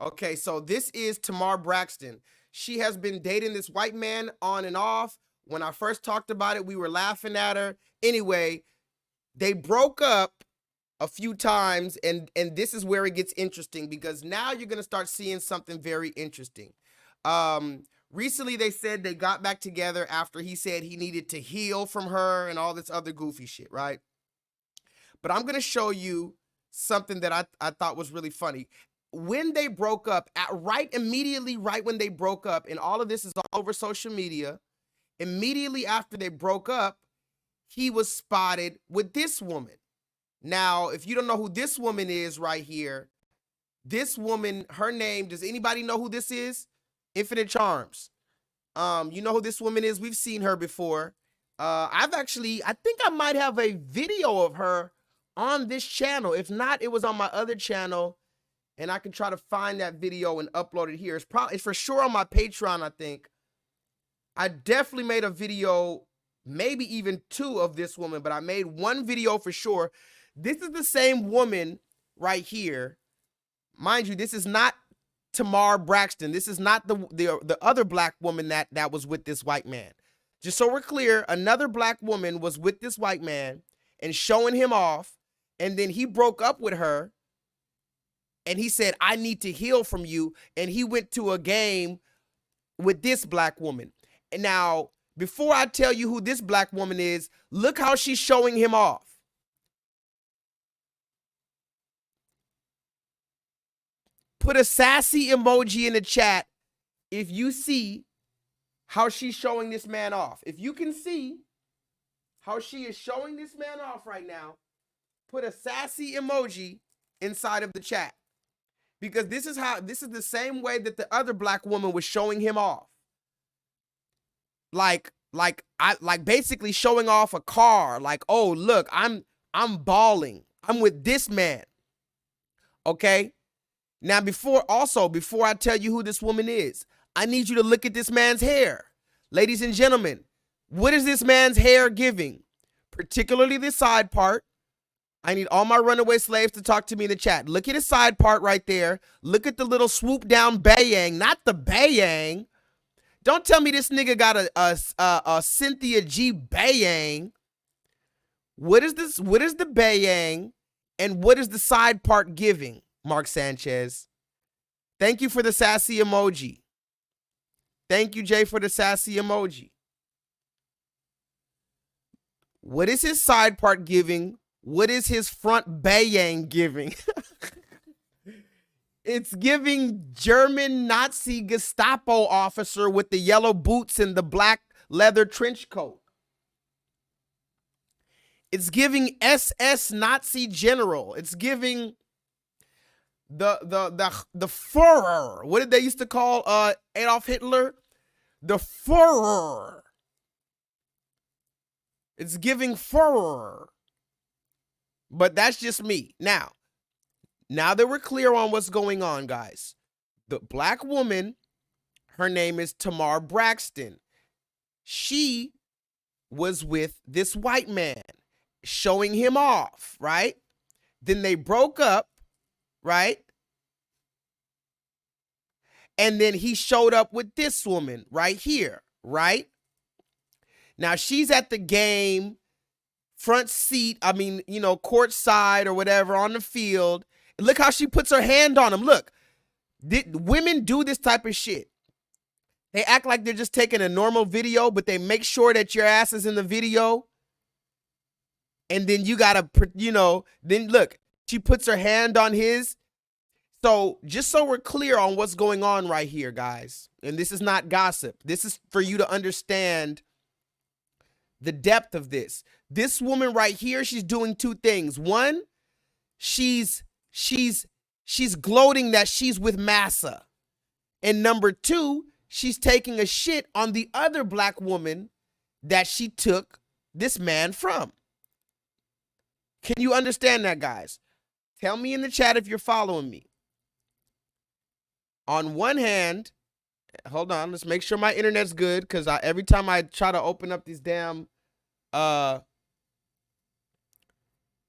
Okay, so this is Tamar Braxton. She has been dating this white man on and off. When I first talked about it, we were laughing at her. Anyway, they broke up a few times, and this is where it gets interesting, because now you're going to start seeing something very interesting. Recently, they said they got back together after he said he needed to heal from her and all this other goofy shit, right? But I'm going to show you something that I thought was really funny. When they broke up, immediately right when they broke up, and all of this is all over social media, immediately after they broke up, he was spotted with this woman. Now, if you don't know who this woman is right here, this woman, her name, does anybody know who this is? Infinite Charms. You know who this woman is? We've seen her before. I think I might have a video of her on this channel. If not, it was on my other channel, and I can try to find that video and upload it here. It's for sure on my Patreon, I think. I definitely made a video, maybe even two, of this woman, but I made one video for sure. This is the same woman right here. Mind you, this is not Tamar Braxton. This is not the other black woman that was with this white man. Just so we're clear, another black woman was with this white man and showing him off, and then he broke up with her, and he said, I need to heal from you, and he went to a game with this black woman. And now, before I tell you who this black woman is, look how she's showing him off. Put a sassy emoji in the chat if you see how she's showing this man off. If you can see how she is showing this man off right now, put a sassy emoji inside of the chat. Because this is the same way that the other black woman was showing him off. Like basically showing off a car. Like, oh, look, I'm balling. I'm with this man. Okay? Now, before I tell you who this woman is, I need you to look at this man's hair. Ladies and gentlemen, what is this man's hair giving? Particularly the side part. I need all my runaway slaves to talk to me in the chat. Look at his side part right there. Look at the little swoop down bayang, not the bayang. Don't tell me this nigga got a Cynthia G bayang. What is this? What is the bayang? And what is the side part giving? Mark Sanchez. Thank you for the sassy emoji. Thank you, Jay, for the sassy emoji. What is his side part giving? What is his front bayang giving? It's giving German Nazi Gestapo officer with the yellow boots and the black leather trench coat. It's giving SS Nazi general. It's giving the Führer. What did they used to call Adolf Hitler? The Führer. It's giving Führer. But that's just me. Now that we're clear on what's going on, guys, the black woman, her name is Tamar Braxton. She was with this white man, showing him off, right? Then they broke up, right? And then he showed up with this woman right here, right? Now she's at the game, front seat, court side or whatever on the field. Look how she puts her hand on him. Look, women do this type of shit. They act like they're just taking a normal video, but they make sure that your ass is in the video. And then you gotta, then look, she puts her hand on his. So just so we're clear on what's going on right here, guys, and this is not gossip. This is for you to understand the depth of this. This woman right here, she's doing two things. One, she's gloating that she's with massa. And number two, she's taking a shit on the other black woman that she took this man from. Can you understand that, guys? Tell me in the chat if you're following me. On one hand, hold on, let's make sure my internet's good, because every time I try to open up these damn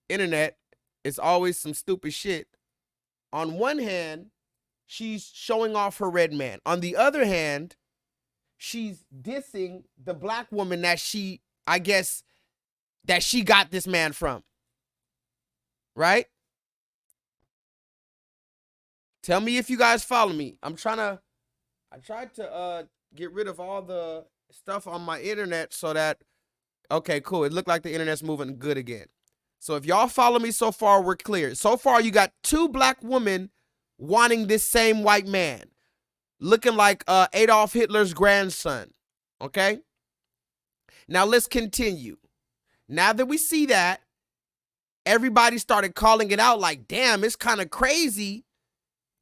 internet, it's always some stupid shit. On one hand, she's showing off her red man. On the other hand, she's dissing the black woman that she, I guess, that she got this man from. Right? Tell me if you guys follow me. I tried to get rid of all the stuff on my internet so that, okay, cool. It looked like the internet's moving good again. So if y'all follow me so far, we're clear. So far, you got two black women wanting this same white man, looking like Adolf Hitler's grandson. Okay? Now let's continue. Now that we see that, everybody started calling it out like, damn, it's kind of crazy.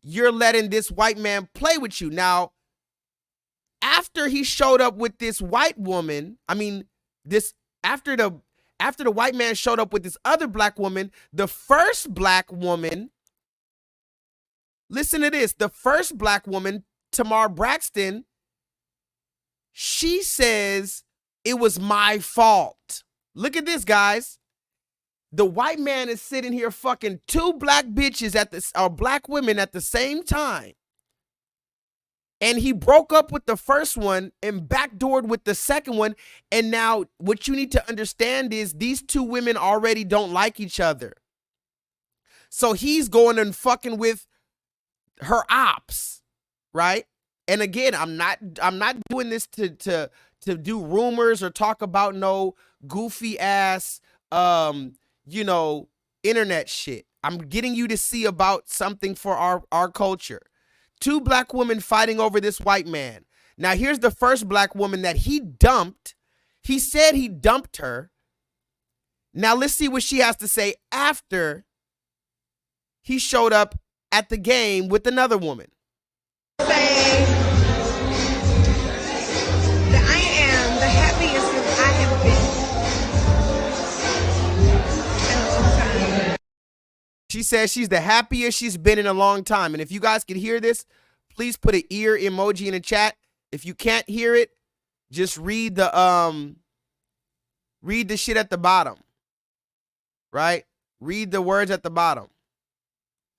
You're letting this white man play with you. Now, after he showed up with this white woman, after the white man showed up with this other black woman, the first black woman, listen to this, the first black woman, Tamar Braxton, she says it was my fault. Look at this, guys. The white man is sitting here fucking two black bitches black women at the same time. And he broke up with the first one and backdoored with the second one. And now what you need to understand is these two women already don't like each other. So he's going and fucking with her ops, right? And again, I'm not doing this to do rumors or talk about no goofy ass internet shit. I'm getting you to see about something for our culture. Two black women fighting over this white man. Now, here's the first black woman that he dumped. He said he dumped her. Now, let's see what she has to say after he showed up at the game with another woman. Say that I am the happiest that I have been in a long time. She says she's the happiest she's been in a long time. And if you guys can hear this, please put an ear emoji in the chat. If you can't hear it, just read the shit at the bottom. Right? Read the words at the bottom.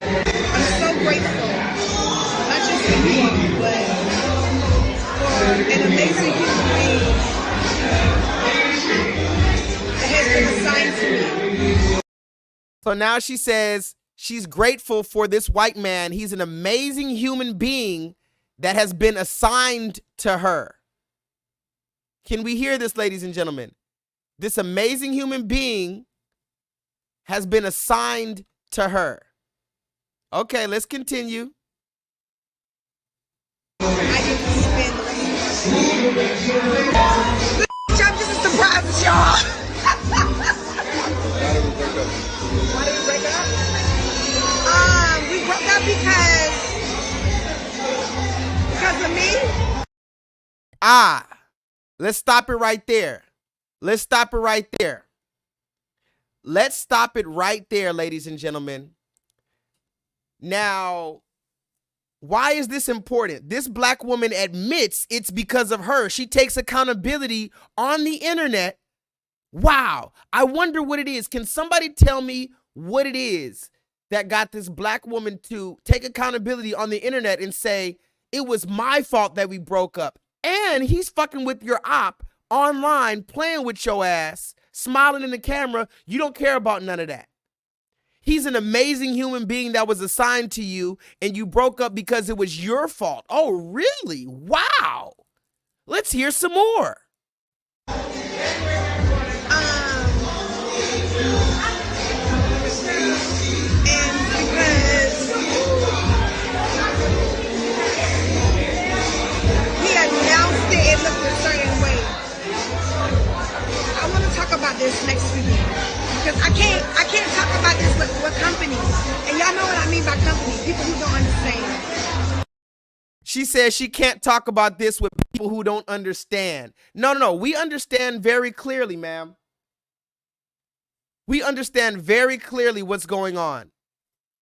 I'm so grateful, not just for you, but for an amazing human being that has been assigned to me. So now she says she's grateful for this white man. He's an amazing human being that has been assigned to her. Can we hear this, ladies and gentlemen? This amazing human being has been assigned to her. Okay, let's continue. I get to spend the rest of my life. I'm just as surprised as y'all. Why did we break up? We broke up because of me. Let's stop it right there. Let's stop it right there. Let's stop it right there, ladies and gentlemen. Now, why is this important? This black woman admits it's because of her. She takes accountability on the internet. Wow. I wonder what it is. Can somebody tell me what it is that got this black woman to take accountability on the internet and say, it was my fault that we broke up? And he's fucking with your op online, playing with your ass, smiling in the camera. You don't care about none of that. He's an amazing human being that was assigned to you, and you broke up because it was your fault. Oh, really? Wow. Let's hear some more. And because because I can't talk about this with companies. And y'all know what I mean by companies, people who don't understand. She says she can't talk about this with people who don't understand. No. We understand very clearly, ma'am. We understand very clearly what's going on.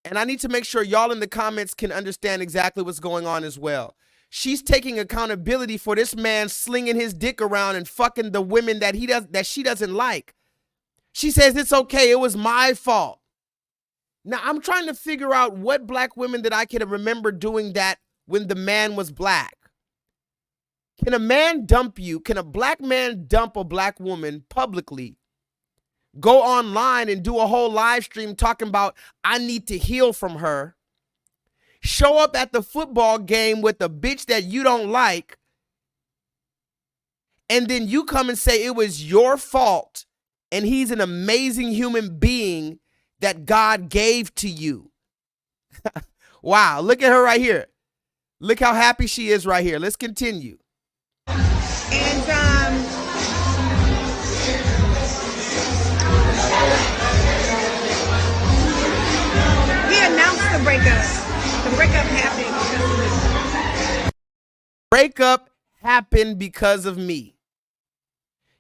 And I need to make sure y'all in the comments can understand exactly what's going on as well. She's taking accountability for this man slinging his dick around and fucking the women that she doesn't like. She says it's okay, it was my fault. Now, I'm trying to figure out what black women that I can remember doing that when the man was black. Can a man dump you? Can a black man dump a black woman publicly? Go online and do a whole live stream talking about, I need to heal from her. Show up at the football game with a bitch that you don't like. And then you come and say it was your fault. And he's an amazing human being that God gave to you. Wow, look at her right here. Look how happy she is right here. Let's continue. And he announced the breakup. The breakup happened because of me. Breakup happened because of me.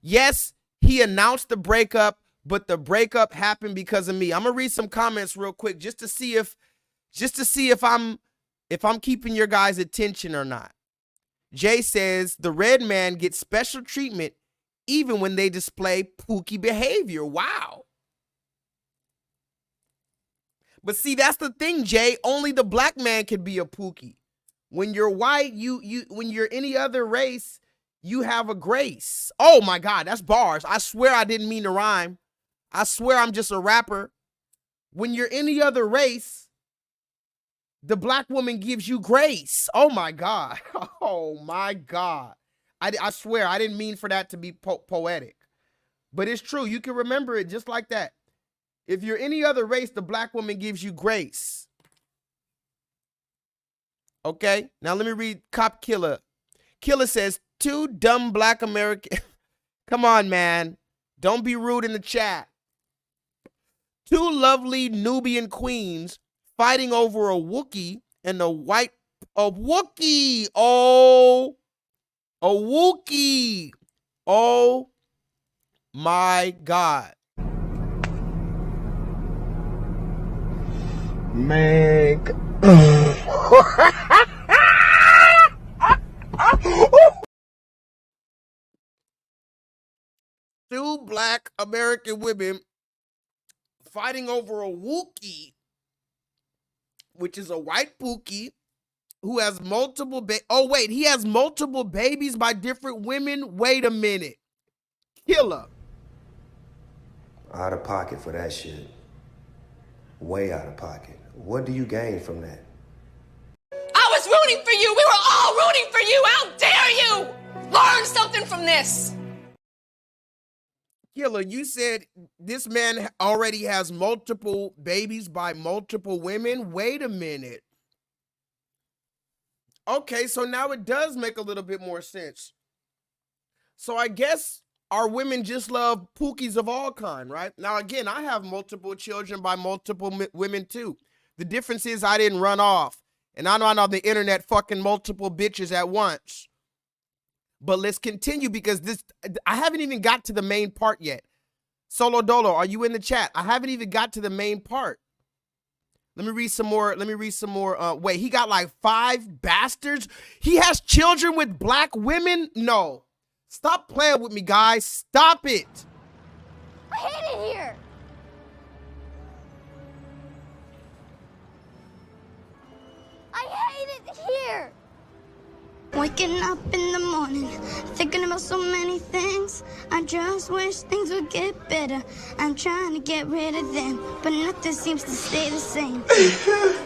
Yes, he announced the breakup, but the breakup happened because of me. I'm gonna read some comments real quick just to see if I'm keeping your guys' attention or not. Jay says the red man gets special treatment even when they display pookie behavior. Wow. But see, that's the thing, Jay. Only the black man can be a pookie. When you're white, when you're any other race, you have a grace. Oh my God, that's bars. I swear I didn't mean to rhyme. I swear I'm just a rapper. When you're any other race, the black woman gives you grace. Oh my God. Oh my God. I swear I didn't mean for that to be poetic. But it's true. You can remember it just like that. If you're any other race, the black woman gives you grace. Okay, now let me read Cop Killer. Killer says, two dumb black American. Come on, man. Don't be rude in the chat. Two lovely Nubian queens fighting over a Wookiee and a Wookiee. Oh, a Wookiee. Oh my God. Make Two black American women fighting over a Wookiee, which is a white Pookie who has multiple he has multiple babies by different women. Wait a minute. Killer. Out of pocket for that shit. Way out of pocket. What do you gain from that? I was rooting for you. We were all rooting for you. How dare you? Learn something from this. Killer, you said this man already has multiple babies by multiple women. Wait a minute. Okay, so now it does make a little bit more sense. So I guess our women just love pookies of all kind, right? Now, again, I have multiple children by multiple women too. The difference is I didn't run off. And I'm not on the internet fucking multiple bitches at once. But let's continue because I haven't even got to the main part yet. Solo Dolo, are you in the chat? I haven't even got to the main part. Let me read some more. Wait, he got like 5 bastards? He has children with black women? No. Stop playing with me, guys. Stop it. I hate it here. I hate it here. Waking up in the morning, thinking about so many things. I just wish things would get better. I'm trying to get rid of them, but nothing seems to stay the same.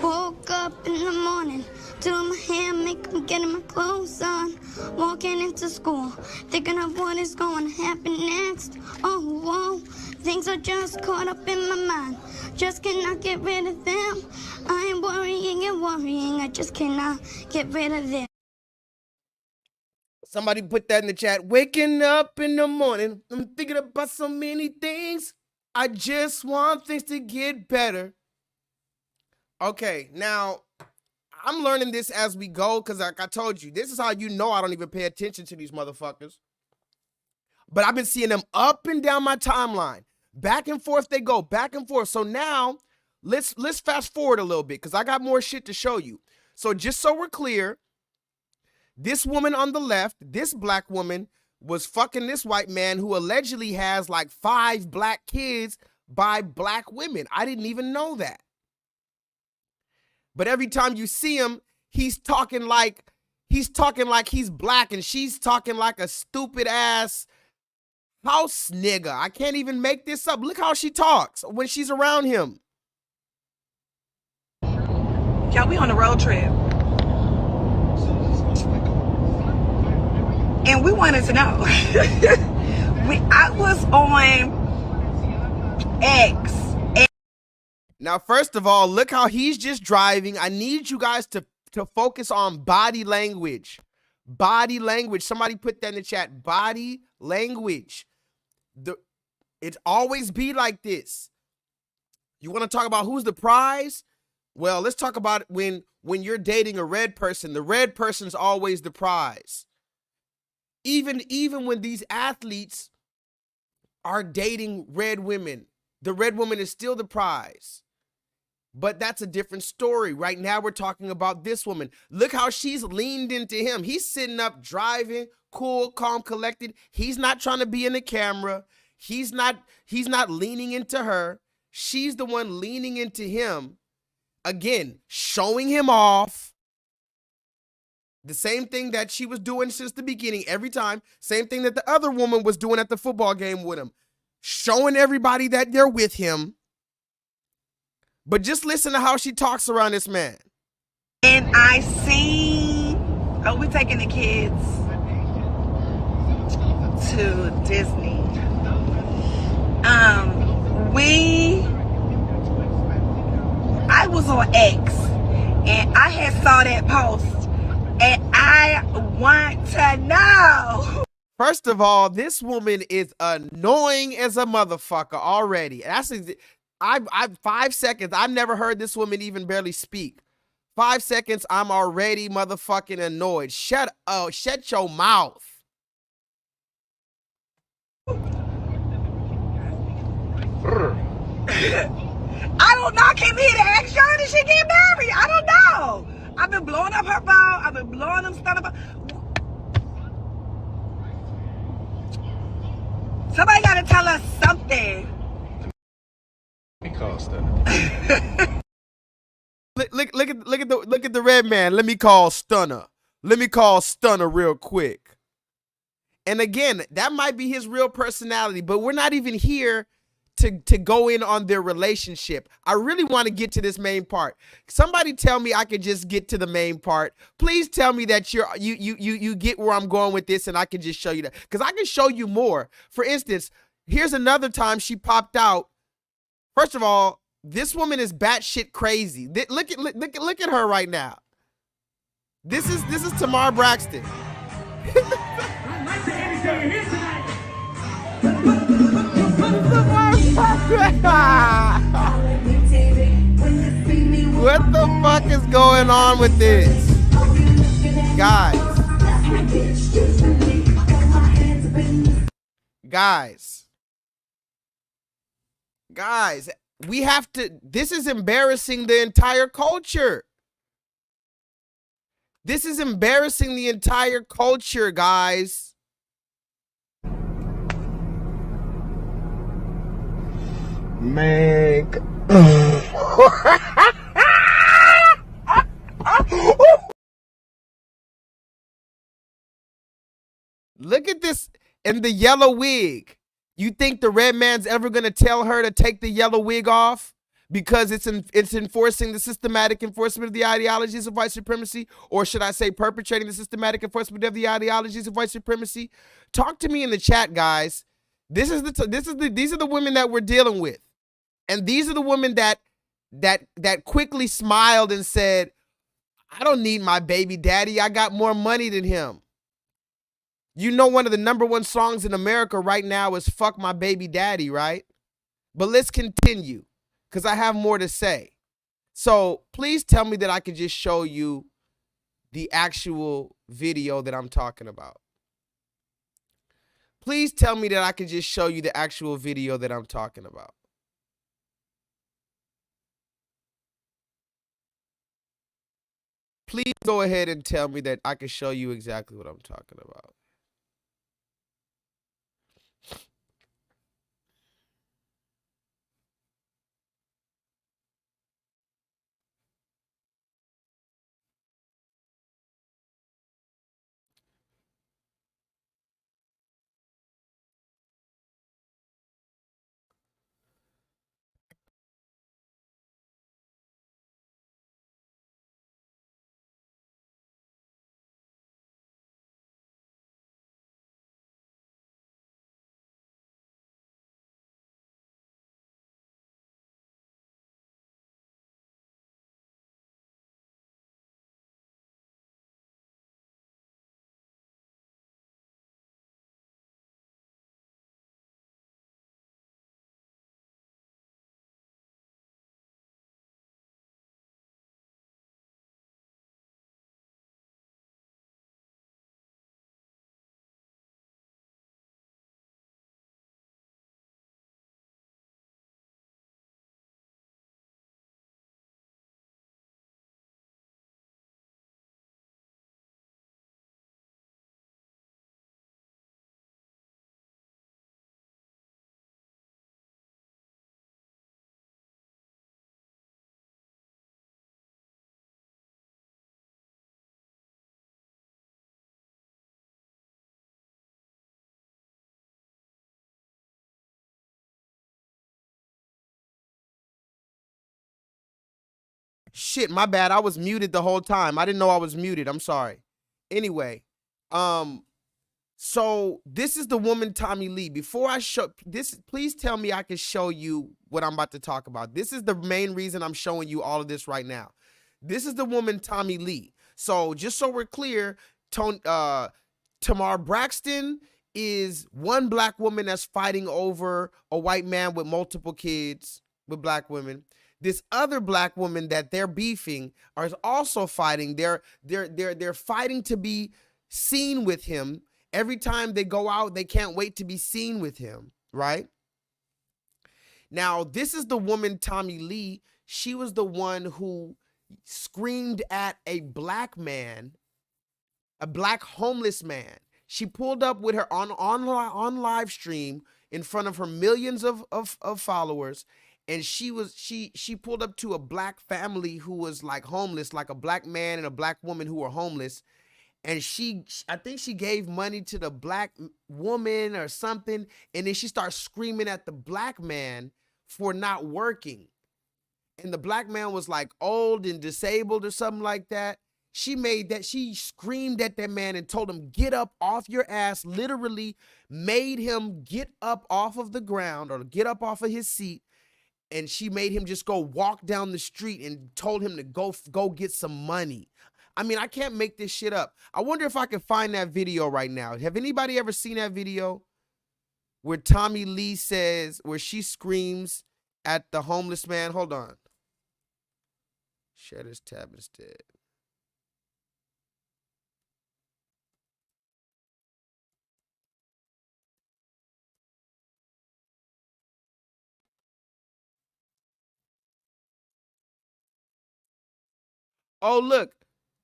Woke up in the morning, doing my hair, makeup, getting my clothes on. Walking into school, thinking of what is going to happen next. Oh, whoa, things are just caught up in my mind. Just cannot get rid of them. I am worrying and worrying, I just cannot get rid of them. Somebody put that in the chat. Waking up in the morning, I'm thinking about so many things. I just want things to get better. Okay, now I'm learning this as we go because like I told you, this is how you know I don't even pay attention to these motherfuckers. But I've been seeing them up and down my timeline. Back and forth they go, back and forth. So now let's fast forward a little bit because I got more shit to show you. So just so we're clear, this woman on the left, this black woman, was fucking this white man who allegedly has like 5 black kids by black women. I didn't even know that. But every time you see him, he's talking like he's black and she's talking like a stupid ass house nigga. I can't even make this up. Look how she talks when she's around him. Y'all, we on a road trip. And we wanted to know. I was on X. Now, first of all, look how he's just driving. I need you guys to focus on body language. Body language. Somebody put that in the chat. Body language. It always be like this. You want to talk about who's the prize? Well, let's talk about when you're dating a red person. The red person's always the prize. Even when these athletes are dating red women, the red woman is still the prize. But that's a different story. Right now, we're talking about this woman. Look how she's leaned into him. He's sitting up driving, cool, calm, collected. He's not trying to be in the camera. He's not leaning into her. She's the one leaning into him. Again, showing him off. The same thing that she was doing since the beginning, every time. Same thing that the other woman was doing at the football game with him. Showing everybody that they're with him. But just listen to how she talks around this man. And I seen, we're taking the kids to Disney. I was on X and I had saw that post and I want to know. First of all, this woman is annoying as a motherfucker already. I've 5 seconds. I've never heard this woman even barely speak. 5 seconds, I'm already motherfucking annoyed. Shut your mouth. I don't know. I came here to ask y'all, did she get married? I don't know. I've been blowing up her phone. I've been blowing them stuff up. Somebody got to tell us something. Let me call Stunner. Look at the red man. Let me call Stunner. Let me call Stunner real quick. And again, that might be his real personality, but we're not even here to go in on their relationship. I really want to get to this main part. Somebody tell me I could just get to the main part. Please tell me that you get where I'm going with this and I can just show you that. Because I can show you more. For instance, here's another time she popped out. First of all, this woman is batshit crazy. Look at her right now. This is Tamar Braxton. What the fuck is going on with this? Guys, we have to, this is embarrassing the entire culture. This is embarrassing the entire culture, guys. Man. Look at this in the yellow wig. You think the red man's ever going to tell her to take the yellow wig off because it's enforcing the systematic enforcement of the ideologies of white supremacy, or should I say perpetrating the systematic enforcement of the ideologies of white supremacy? Talk to me in the chat, guys. These are the women that we're dealing with. And these are the women that quickly smiled and said, I don't need my baby daddy. I got more money than him. You know, one of the #1 songs in America right now is Fuck My Baby Daddy, right? But let's continue because I have more to say. So please tell me that I can just show you the actual video that I'm talking about. Please tell me that I can just show you the actual video that I'm talking about. Please go ahead and tell me that I can show you exactly what I'm talking about. Shit, my bad. I was muted the whole time. I didn't know I was muted. I'm sorry. Anyway, so this is the woman Tommy Lee. Before I show this, please tell me I can show you what I'm about to talk about. This is the main reason I'm showing you all of this right now. This is the woman Tommy Lee. So just so we're clear, Tamar Braxton is one black woman that's fighting over a white man with multiple kids with black women. This other black woman that they're beefing is also fighting. They're fighting to be seen with him. Every time they go out, they can't wait to be seen with him, right? Now, this is the woman Tommy Lee. She was the one who screamed at a black man, a black homeless man. She pulled up with her on live stream in front of her millions of followers. And she pulled up to a black family who was like homeless, like a black man and a black woman who were homeless. And I think she gave money to the black woman or something. And then she starts screaming at the black man for not working. And the black man was like old and disabled or something like that. She screamed at that man and told him, get up off your ass, literally made him get up off of the ground or get up off of his seat. And she made him just go walk down the street and told him to go get some money. I mean, I can't make this shit up. I wonder if I can find that video right now. Have anybody ever seen that video where Tommy Lee says, where she screams at the homeless man? Hold on. Share this tab instead. Oh, look.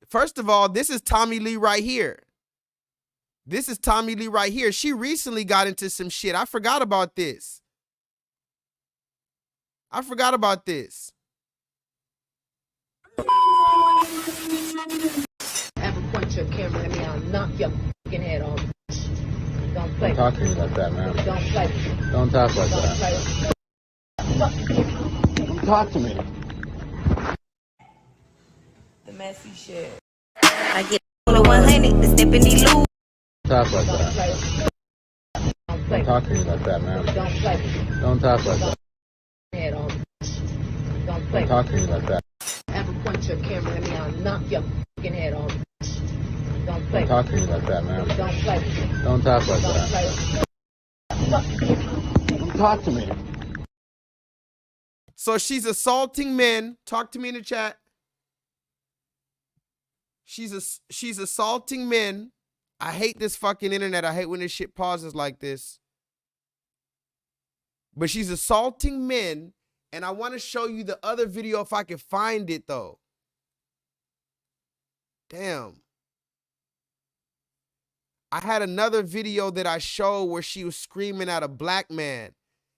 First of all, this is Tommy Lee right here. This is Tommy Lee right here. She recently got into some shit. I forgot about this. I forgot about this. Ever point your camera at me, I'll knock your fucking head off. Don't play. Don't talk to me like that, man. Don't play. Don't talk like that. Don't talk to me. The messy shit. I get on the 100 to step in the loop. Talk like that. Don't talk to me like that, man. Don't play. Don't talk like that. Head off. Don't play. Don't talk to me like that. Ever point your camera at me, I'll knock your fucking head off. Don't play. Don't talk to me like that, man. Don't play. Don't talk like Don't that. play. Don't talk to me. So she's assaulting men. Talk to me in the chat. She's assaulting men. I hate this fucking internet. I hate when this shit pauses like this. But she's assaulting men, and I want to show you the other video if I can find it, though. Damn. I had another video that I showed where she was screaming at a black man,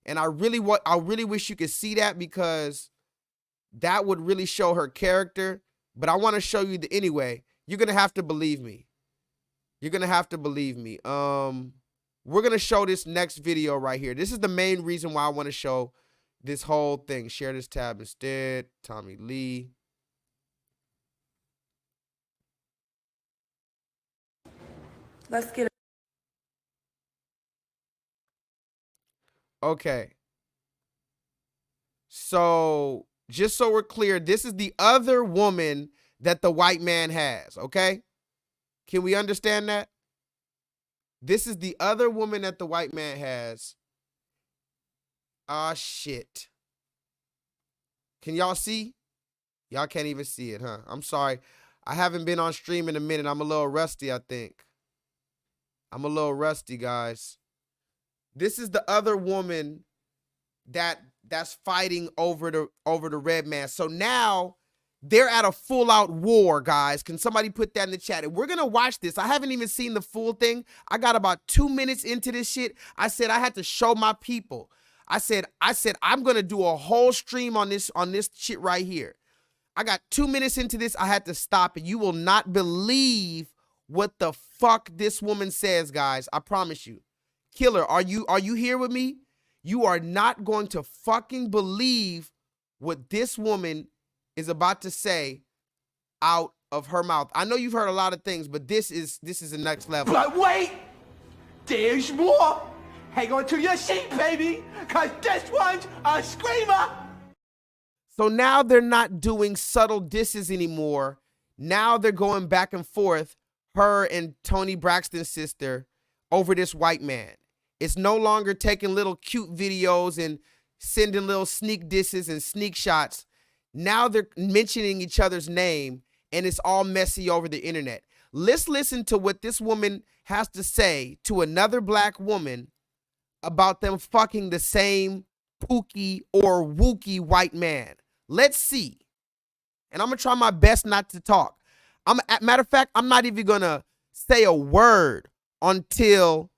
and I really wish you could see that because that would really show her character. But I want to show you anyway. You're gonna have to believe me. You're gonna have to believe me. We're gonna show this next video right here. This is the main reason why I want to show this whole thing. Share this tab instead. Tommy Lee. Let's get it. Okay. So, just so we're clear, this is the other woman that the white man has, okay? Can we understand that? This is the other woman that the white man has. Ah, shit. Can y'all see? Y'all can't even see it, huh? I'm sorry. I haven't been on stream in a minute. I'm a little rusty, I think. I'm a little rusty, guys. This is the other woman that's fighting over the red man. So now they're at a full-out war, guys. Can somebody put that in the chat? And we're going to watch this. I haven't even seen the full thing. I got about 2 minutes into this shit. I said I had to show my people. I said I'm going to do a whole stream on this shit right here. I got 2 minutes into this. I had to stop it. You will not believe what the fuck this woman says, guys. I promise you. Killer, are you here with me? You are not going to fucking believe what this woman is about to say out of her mouth. I know you've heard a lot of things, but this is the next level. But wait, there's more. Hang on to your seat, baby, cause this one's a screamer. So now they're not doing subtle disses anymore. Now they're going back and forth, her and Toni Braxton's sister, over this white man. It's no longer taking little cute videos and sending little sneak disses and sneak shots. Now they're mentioning each other's name, and it's all messy over the internet. Let's listen to what this woman has to say to another black woman about them fucking the same Pookie or Wookie white man. Let's see. And I'm going to try my best not to talk. Matter of fact, I'm not even going to say a word until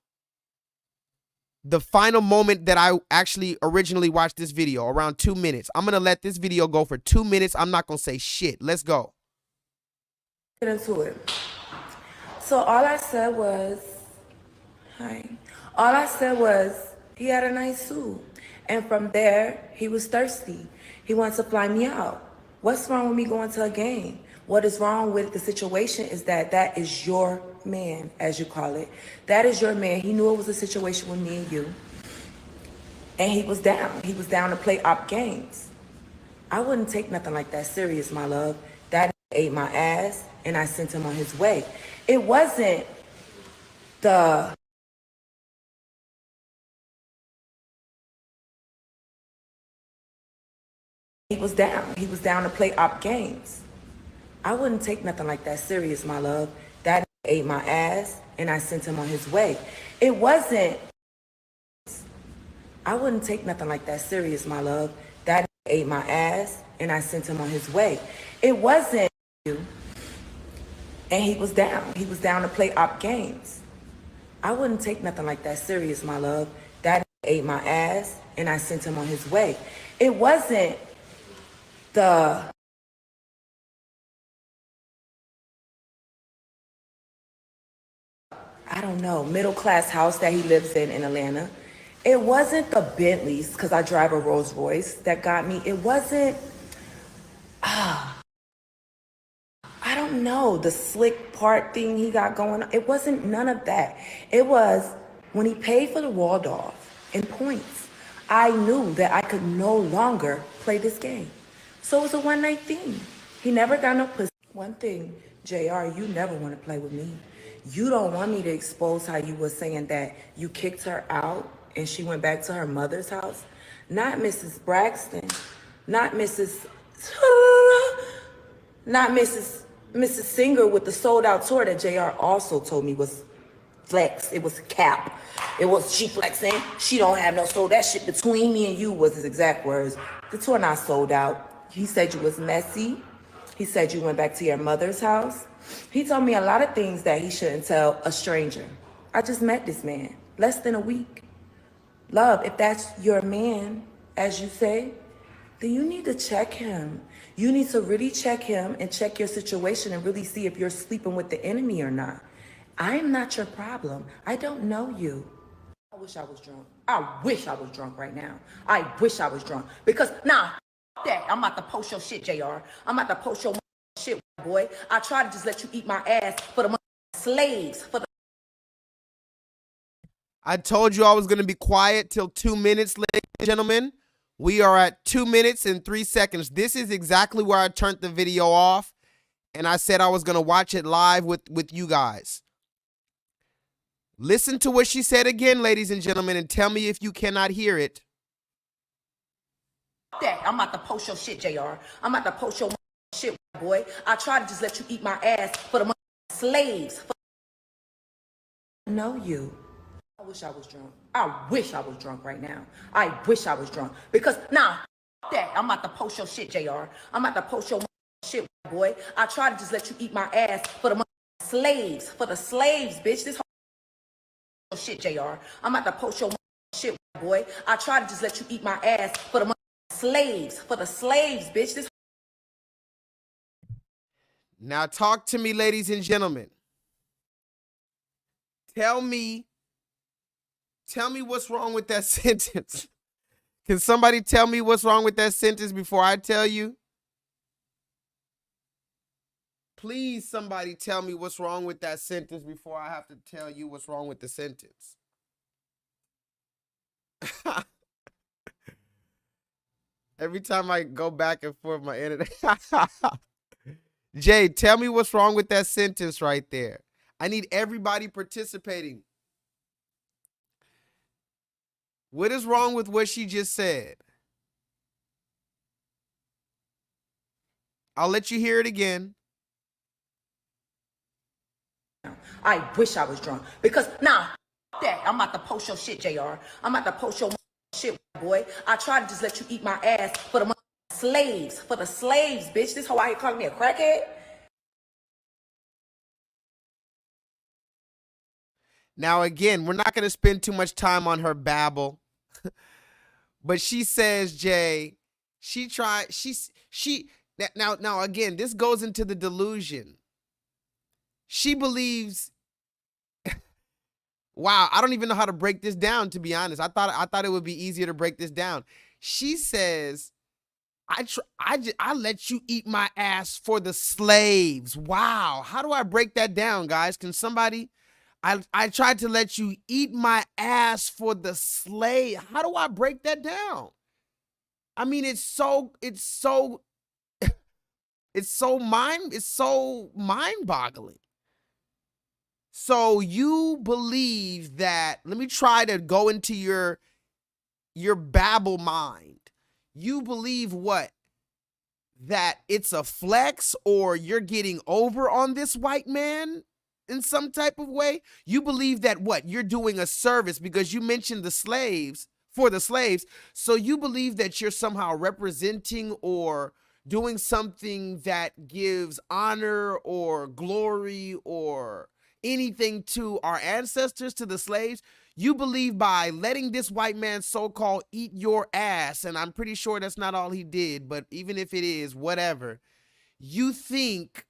the final moment that I actually originally watched this video, around 2 minutes. I'm going to let this video go for 2 minutes. I'm not going to say shit. Let's go. Get into it. So all I said was, hi. All I said was, he had a nice suit. And from there, he was thirsty. He wanted to fly me out. What's wrong with me going to a game? What is wrong with the situation is that is your man, as you call it. That is your man. He knew it was a situation with me and you. And he was down. He was down to play op games. I wouldn't take nothing like that serious, my love. That ate my ass, and I sent him on his way. It wasn't the... He was down. He was down to play op games. I wouldn't take nothing like that serious, my love. That ate my ass, and I sent him on his way. It wasn't... I wouldn't take nothing like that serious, my love. That ate my ass, and I sent him on his way. It wasn't you. And he was down. He was down to play op games. I wouldn't take nothing like that serious, my love. That ate my ass, and I sent him on his way. It wasn't the... I don't know, middle-class house that he lives in Atlanta. It wasn't the Bentleys, because I drive a Rolls Royce, that got me. It wasn't, I don't know, the slick part thing he got going on. It wasn't none of that. It was when he paid for the Waldorf in points, I knew that I could no longer play this game. So it was a one-night thing. He never got no pussy. One thing, JR, you never want to play with me. You don't want me to expose how you were saying that you kicked her out and she went back to her mother's house. Not Mrs. Braxton. Not Mrs. Not Mrs. Singer with the sold out tour that JR also told me was flex. It was cap. It was she flexing. She don't have no soul. That shit between me and you was his exact words. The tour not sold out. He said you was messy. He said you went back to your mother's house. He told me a lot of things that he shouldn't tell a stranger. I just met this man less than a week. Love, if that's your man, as you say, then you need to check him. You need to really check him and check your situation and really see if you're sleeping with the enemy or not. I am not your problem. I don't know you. I wish I was drunk. I wish I was drunk right now. I wish I was drunk. Because, that. I'm about to post your shit, JR. I'm about to post your shit, boy. I try to just let you eat my ass for the slaves. I told you I was going to be quiet till 2 minutes, ladies and gentlemen. We are at 2 minutes and 3 seconds. This is exactly where I turned the video off, and I said I was going to watch it live with you guys. Listen to what she said again, ladies and gentlemen, and tell me if you cannot hear it. That. I'm about to post your shit, JR. I'm about to post your shit, boy. I try to just let you eat my ass for the slaves. Know you. I wish I was drunk. I wish I was drunk right now. I wish I was drunk. Because, that. I'm about to post your shit, JR. I'm about to post your shit, boy. I try to just let you eat my ass for the slaves. For the slaves, bitch. This whole shit, JR. I'm about to post your shit, boy. I try to just let you eat my ass for the slaves. For the slaves, bitch. This. Now talk to me, ladies and gentlemen. Tell me what's wrong with that sentence. Can somebody tell me what's wrong with that sentence before I tell you? Please, somebody tell me what's wrong with that sentence before I have to tell you what's wrong with the sentence. Every time I go back and forth, my internet. Jay, tell me what's wrong with that sentence right there. I need everybody participating. What is wrong with what she just said? I'll let you hear it again. I wish I was drunk. Because, that. I'm about to post your shit, JR. I'm about to post your shit, boy. I try to just let you eat my ass for the slaves. For the slaves, bitch. This whole out here calling me a crackhead. Now, again, we're not going to spend too much time on her babble. But she says, Jay, now again, this goes into the delusion. She believes, wow, I don't even know how to break this down, to be honest. I thought it would be easier to break this down. She says, I let you eat my ass for the slaves. Wow. How do I break that down, guys? Can somebody, I tried to let you eat my ass for the slave. How do I break that down? I mean, it's so mind-boggling. So you believe that, let me try to go into your babble mind. You believe what? That it's a flex, or you're getting over on this white man in some type of way? You believe that what? You're doing a service because you mentioned the slaves, for the slaves. So you believe that you're somehow representing or doing something that gives honor or glory or anything to our ancestors, to the slaves. You believe by letting this white man so-called eat your ass, and I'm pretty sure that's not all he did, but even if it is, whatever, you think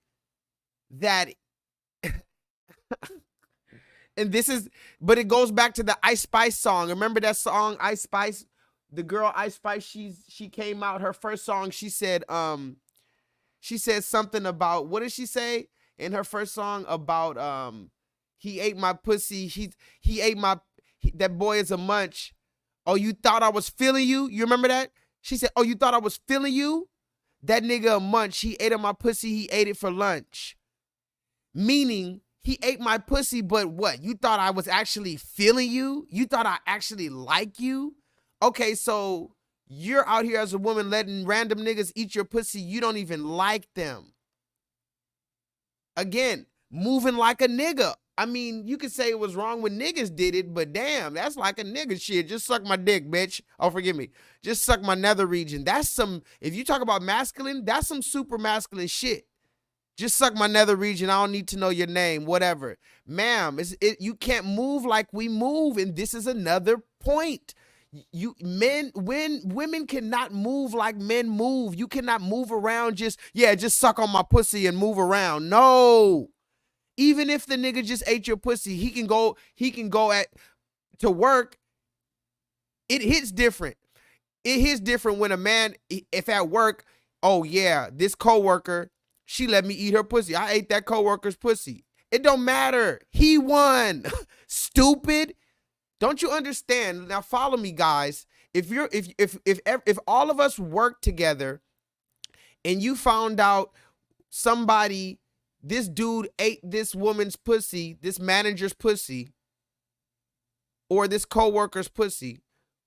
that, and this is, but it goes back to the Ice Spice song. Remember that song, Ice Spice? The girl Ice Spice, she came out, her first song, she said something about, what did she say in her first song about, he ate my pussy, he ate my, that boy is a munch. Oh, you thought I was feeling you? You remember that? She said, oh, you thought I was feeling you? That nigga a munch, he ate my pussy, he ate it for lunch. Meaning, he ate my pussy, but what? You thought I was actually feeling you? You thought I actually like you? Okay, so You're out here as a woman letting random niggas eat your pussy. You don't even like them. Again, moving like a nigga. I mean, you could say it was wrong when niggas did it, but damn, that's like a nigga shit. Just suck my dick, bitch. Oh, forgive me. Just suck my nether region. That's some, if you talk about masculine, that's some super masculine shit. Just suck my nether region. I don't need to know your name, whatever. Ma'am, you can't move like we move, and this is another point. Women cannot move like men move. You cannot move around just suck on my pussy and move around. No. Even if the nigga just ate your pussy, he can go to work. It hits different. It hits different when a man, if at work, oh yeah, this coworker, she let me eat her pussy. I ate that coworker's pussy. It don't matter. He won. Stupid. Don't you understand? Now follow me, guys. If all of us work together and you found out somebody, this dude ate this woman's pussy, this manager's pussy, or this coworker's pussy,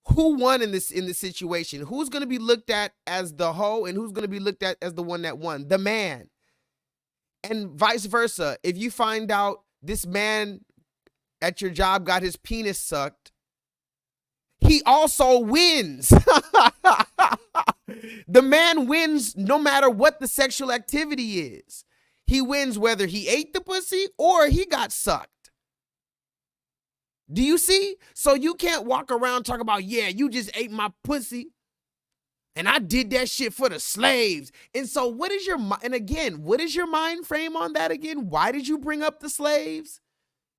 who won in this situation? Who's going to be looked at as the hoe and who's going to be looked at as the one that won? The man. And vice versa. If you find out this man at your job got his penis sucked, he also wins. The man wins no matter what the sexual activity is. He wins whether he ate the pussy or he got sucked. Do you see? So you can't walk around talking about, yeah, you just ate my pussy and I did that shit for the slaves. And so what is your mind frame on that again? Why did you bring up the slaves?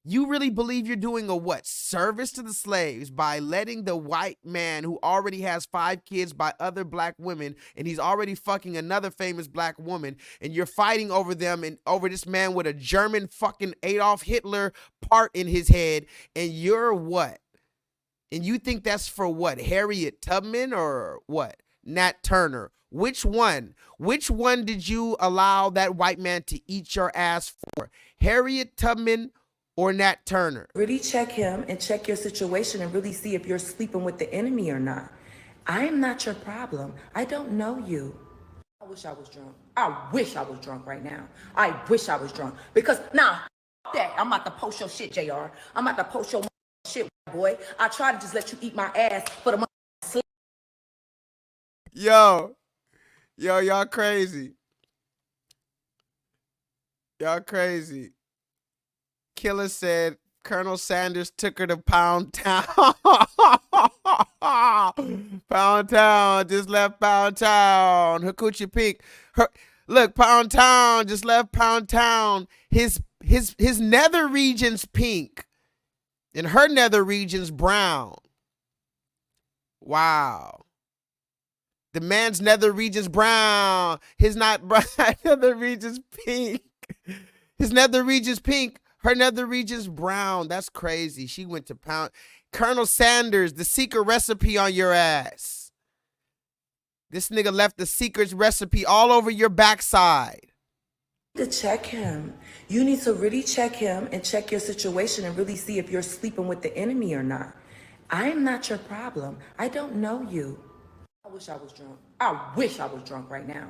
You really believe you're doing a what? Service to the slaves by letting the white man who already has 5 kids by other black women, and he's already fucking another famous black woman, and you're fighting over them and over this man with a German fucking Adolf Hitler part in his head, and you're what? And you think that's for what? Harriet Tubman or what? Nat Turner? Which one? Which one did you allow that white man to eat your ass for? Harriet Tubman or Nat Turner? Really check him and check your situation and really see if you're sleeping with the enemy or not. I am not your problem. I don't know you. I wish I was drunk. I wish I was drunk right now. I wish I was drunk. Because, that. I'm about to post your shit, JR. I'm about to post your shit, boy. I tried to just let you eat my ass for the slave. Yo, y'all crazy. Y'all crazy. Killer said Colonel Sanders took her to Pound Town. Pound Town just left Pound Town. Her coochie pink. Look, Pound Town just left Pound Town. His nether region's pink, and her nether region's brown. Wow. The man's nether region's brown. His not brown. Nether region's pink. His nether region's pink. Her nether region's brown. That's crazy. She went to Pound. Colonel Sanders, the secret recipe on your ass. This nigga left the secret recipe all over your backside. To check him. You need to really check him and check your situation and really see if you're sleeping with the enemy or not. I am not your problem. I don't know you. I wish I was drunk. I wish I was drunk right now.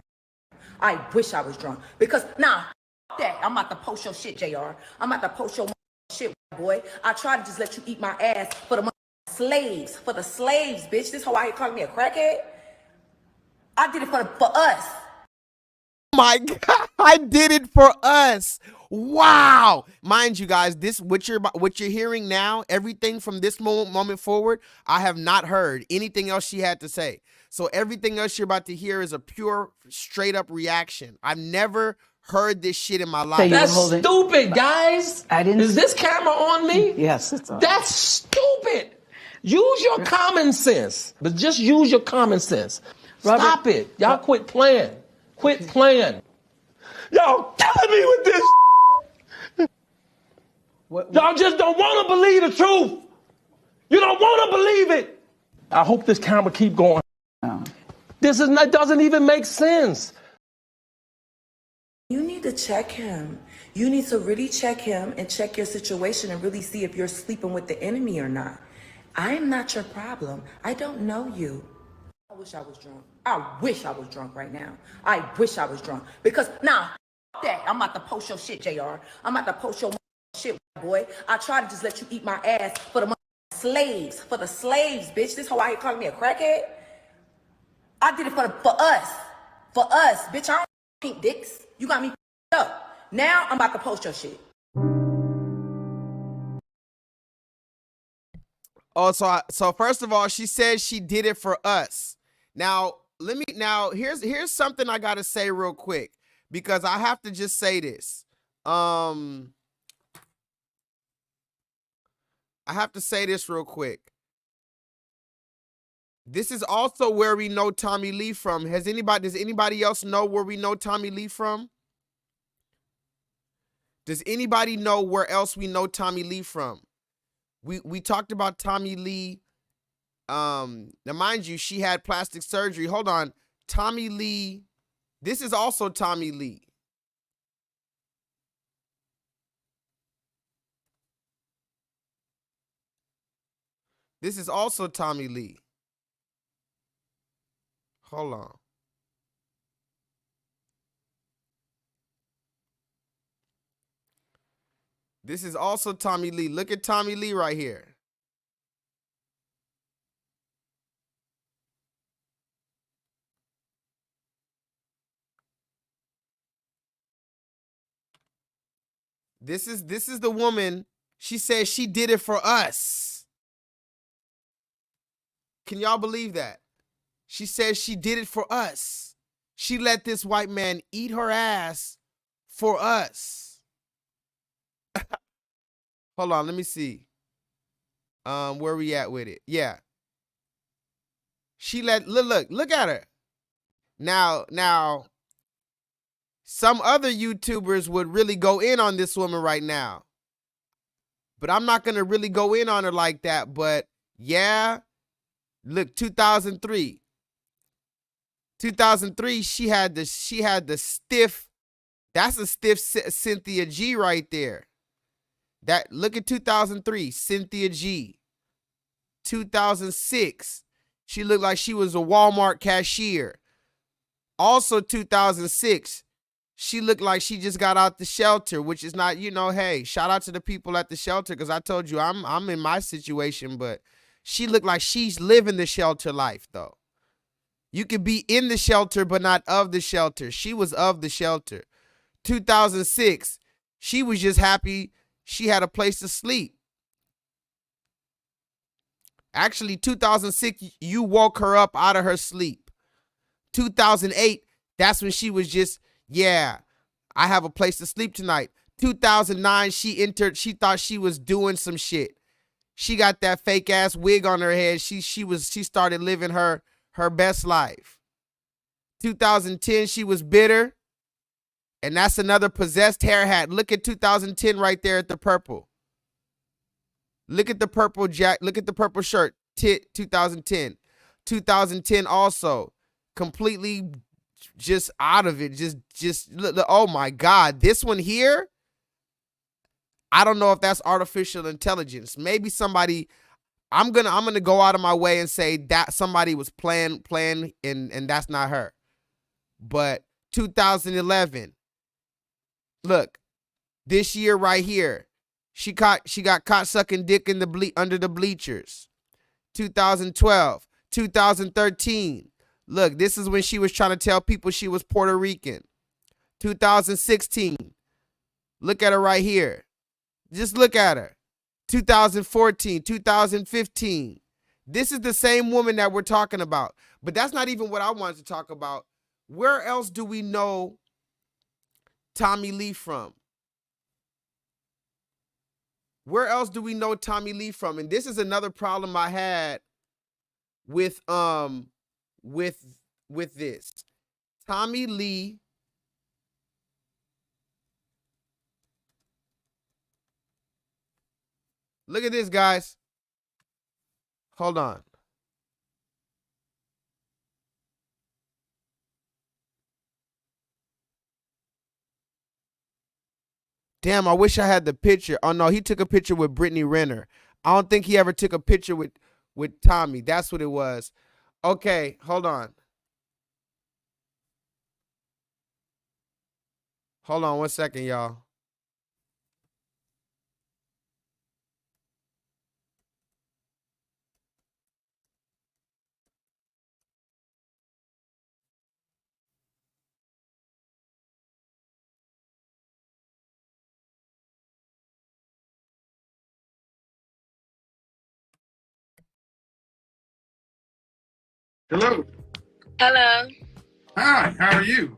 I wish I was drunk. Because, that. I'm about to post your shit, JR. I'm about to post your shit, boy. I tried to just let you eat my ass for the slaves. For the slaves, bitch. This whole out here calling me a crackhead. I did it for us. Oh my God, I did it for us. Wow. Mind you guys, what you're hearing now, everything from this moment forward, I have not heard anything else she had to say. So everything else you're about to hear is a pure, straight up reaction. I've never heard this shit in my life. That's stupid, guys. Is this camera on me? Yes, it's on. That's stupid. Use your common sense. But just use your common sense. Robert, stop it. Y'all quit playing. Quit playing. Y'all killing me with this. Y'all just don't want to believe the truth. You don't want to believe it. I hope this camera keep going. That doesn't even make sense. You need to check him. You need to really check him and check your situation and really see if you're sleeping with the enemy or not. I am not your problem. I don't know you. I wish I was drunk. I wish I was drunk right now. I wish I was drunk. Because, that. I'm about to post your shit, JR. I'm about to post your shit, boy. I try to just let you eat my ass for the slaves. For the slaves, bitch. This whole out here calling me a crackhead. I did it for us. For us. Bitch, I don't pink dicks. You got me up. Now I'm about to post your shit. Oh, so first of all, she said she did it for us. Now, here's something I gotta say real quick, because I have to just say this. I have to say this real quick. This is also where we know Tommy Lee from. Does anybody else know where we know Tommy Lee from? Does anybody know where else we know Tommy Lee from? We talked about Tommy Lee. Now mind you, she had plastic surgery. Hold on. Tommy Lee. This is also Tommy Lee. This is also Tommy Lee. Hold on. This is also Tommy Lee. Look at Tommy Lee right here. This is the woman. She says she did it for us. Can y'all believe that? She says she did it for us. She let this white man eat her ass for us. Hold on, let me see. Where we at with it? Yeah. She let look at her. Now, some other YouTubers would really go in on this woman right now. But I'm not going to really go in on her like that. But yeah, look, 2003. 2003, she had the stiff, that's a stiff Cynthia G right there. Look at 2003, Cynthia G. 2006, she looked like she was a Walmart cashier. Also 2006, she looked like she just got out the shelter, which is not, hey, shout out to the people at the shelter, because I told you I'm in my situation, but she looked like she's living the shelter life, though. You could be in the shelter, but not of the shelter. She was of the shelter. 2006, she was just happy she had a place to sleep. Actually, 2006, you woke her up out of her sleep. 2008, that's when she was just, yeah, I have a place to sleep tonight. 2009, she thought she was doing some shit. She got that fake ass wig on her head. She started living her best life. 2010, she was bitter. And that's another possessed hair hat. Look at 2010 right there at the purple. Look at the purple look at the purple shirt. 2010. 2010 also. Completely just out of it. Just look, oh my God. This one here, I don't know if that's artificial intelligence. Maybe somebody, I'm gonna go out of my way and say that somebody was playing and that's not her. But 2011, look, this year right here, she got caught sucking dick in under the bleachers. 2012, 2013. Look, this is when she was trying to tell people she was Puerto Rican. 2016. Look at her right here. Just look at her. 2014, 2015. This is the same woman that we're talking about. But that's not even what I wanted to talk about. Where else do we know Tommy Lee from? Where else do we know Tommy Lee from? And this is another problem I had with this. Tommy Lee look at this, guys. Hold on. Damn, I wish I had the picture. Oh, no, he took a picture with Brittany Renner. I don't think he ever took a picture with Tommy. That's what it was. Okay, hold on. Hold on 1 second, y'all. Hello. Hello. Hi, how are you?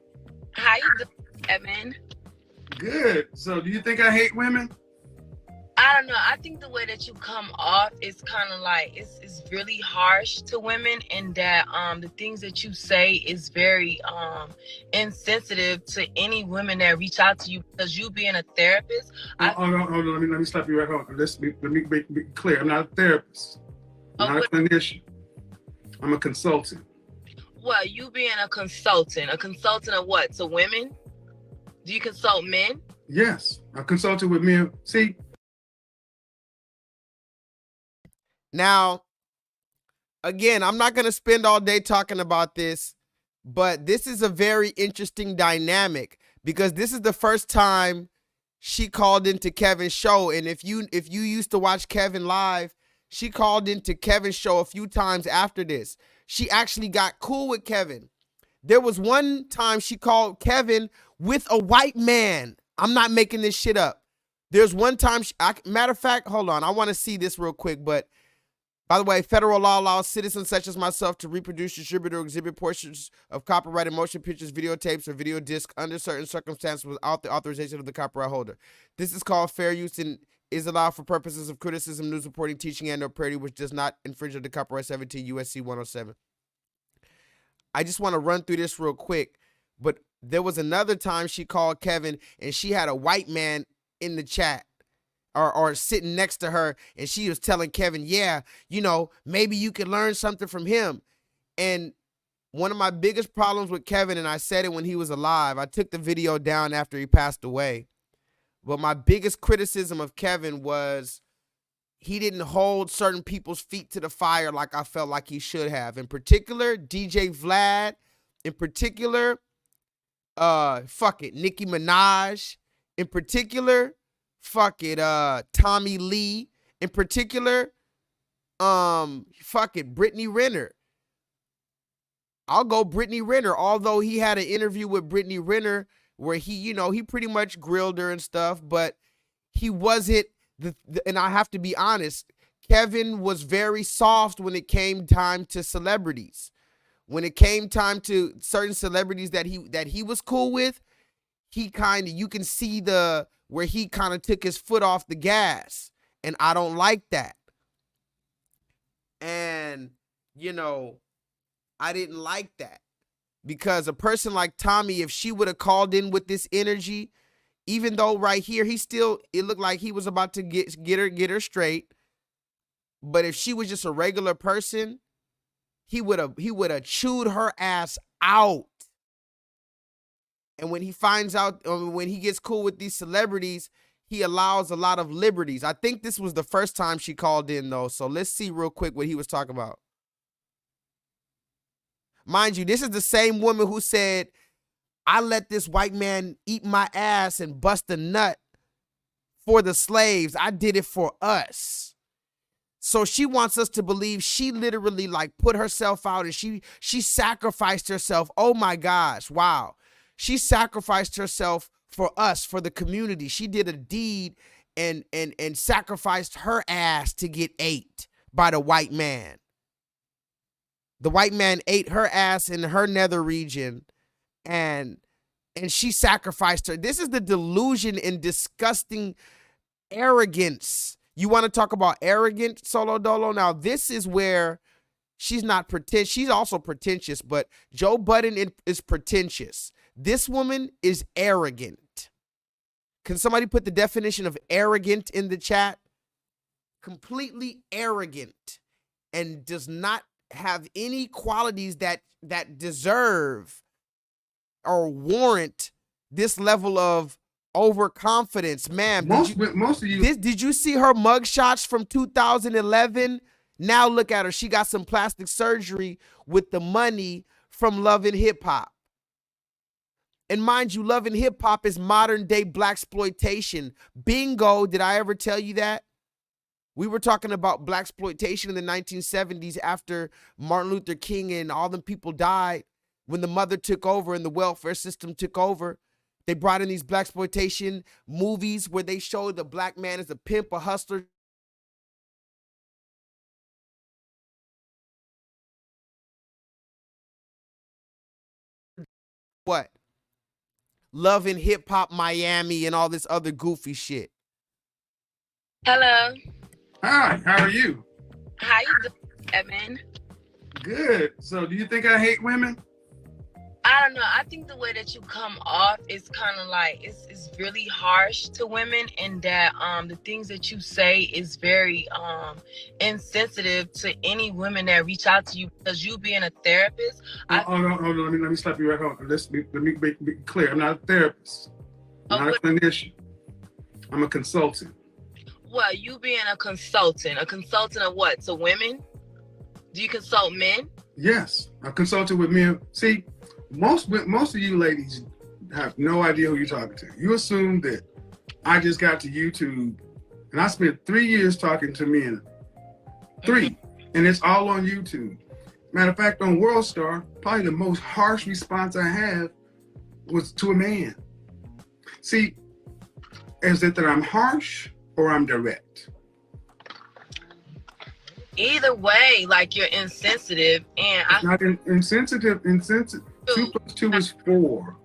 How you doing, Evan? Good. So do you think I hate women? I don't know. I think the way that you come off is kind of like it's really harsh to women, and that the things that you say is very insensitive to any women that reach out to you, because you being a therapist. Hold on. Let me stop you right on. Let me be clear. I'm not a therapist. I'm not a clinician. I'm a consultant. Well, you being a consultant of what? To women? Do you consult men? Yes, I consulted with men. See. Now, again, I'm not going to spend all day talking about this, but this is a very interesting dynamic because this is the first time she called into Kevin's show. And if you used to watch Kevin live, she called into Kevin's show a few times after this. She actually got cool with Kevin. There was one time she called Kevin with a white man. I'm not making this shit up. There's one time, matter of fact, hold on. I want to see this real quick, but by the way, federal law allows citizens such as myself to reproduce, distribute, or exhibit portions of copyrighted motion pictures, videotapes, or video discs under certain circumstances without the authorization of the copyright holder. This is called fair use and is allowed for purposes of criticism, news reporting, teaching, and or parody, which does not infringe on the copyright 17 USC 107. I just want to run through this real quick, but there was another time she called Kevin and she had a white man in the chat. Or sitting next to her, and she was telling Kevin, yeah, you know, maybe you could learn something from him. And one of my biggest problems with Kevin, and I said it when he was alive, I took the video down after he passed away, but my biggest criticism of Kevin was he didn't hold certain people's feet to the fire like I felt like he should have. In particular, DJ Vlad. In particular, Nicki Minaj. In particular, Tommy Lee. In particular, Brittany Renner. I'll go Brittany Renner, although he had an interview with Brittany Renner where he pretty much grilled her and stuff, but he wasn't, and I have to be honest, Kevin was very soft when it came time to celebrities. When it came time to certain celebrities that he was cool with, you can see where he kind of took his foot off the gas, and I don't like that. And, I didn't like that because a person like Tommy, if she would have called in with this energy, even though right here, it looked like he was about to get her straight. But if she was just a regular person, he would have chewed her ass out. And when he finds out, when he gets cool with these celebrities, he allows a lot of liberties. I think this was the first time she called in, though. So let's see real quick what he was talking about. Mind you, this is the same woman who said, I let this white man eat my ass and bust a nut for the slaves. I did it for us. So she wants us to believe she literally put herself out and she sacrificed herself. Oh my gosh. Wow. She sacrificed herself for us, for the community. She did a deed and sacrificed her ass to get ate by the white man. The white man ate her ass in her nether region, and she sacrificed her. This is the delusion and disgusting arrogance. You want to talk about arrogant, Solo Dolo? Now, this is where she's not pretentious. She's also pretentious, but Joe Budden is pretentious. This woman is arrogant. Can somebody put the definition of arrogant in the chat? Completely arrogant and does not have any qualities that deserve or warrant this level of overconfidence. Man, most of you, did you see her mugshots from 2011? Now look at her. She got some plastic surgery with the money from Love and Hip Hop. And mind you, Love and Hip Hop is modern day blaxploitation. Bingo, did I ever tell you that? We were talking about blaxploitation in the 1970s after Martin Luther King and all them people died. When the mother took over and the welfare system took over, they brought in these blaxploitation movies where they showed the black man as a pimp, a hustler. What? Love and Hip Hop Miami and all this other goofy shit. Hello. Hi, how are you? How you doing, Evan? Good. So do you think I hate women? I don't know. I think the way that you come off is kind of like it's really harsh to women, and that the things that you say is very insensitive to any women that reach out to you, because you being a therapist. Hold on. Let me stop you right home. Let me be clear. I'm not a therapist. I'm not a clinician. I'm a consultant. Well, you being a consultant of what? To women? Do you consult men? Yes, I consulted with men. See, most of you ladies have no idea who you're talking to. You assume that I just got to YouTube and I spent 3 years talking to men. 3, and it's all on YouTube. Matter of fact, on World Star, probably the most harsh response I have was to a man. See, is it that I'm harsh or I'm direct? Either way, like, you're insensitive, and It's not insensitive. 2 + 2 is 4.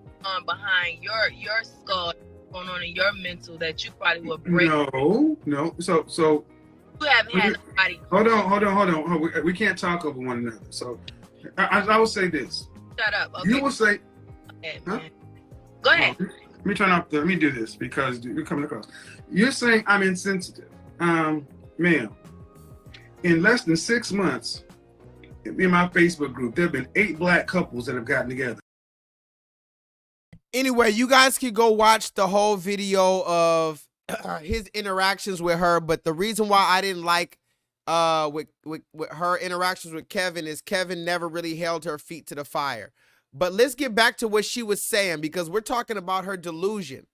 Behind your skull, going on in your mental, that you probably would break. No. So you haven't had nobody. Hold on. We can't talk over one another. So I will say this. Shut up. Okay. You will say. Okay, huh? Go ahead. Let me turn off. Let me do this because you're coming across. You're saying I'm insensitive, ma'am. In less than 6 months, in my Facebook group, there have been 8 black couples that have gotten together. Anyway, you guys can go watch the whole video of his interactions with her. But the reason why I didn't like with her interactions with Kevin is Kevin never really held her feet to the fire. But let's get back to what she was saying, because we're talking about her delusion.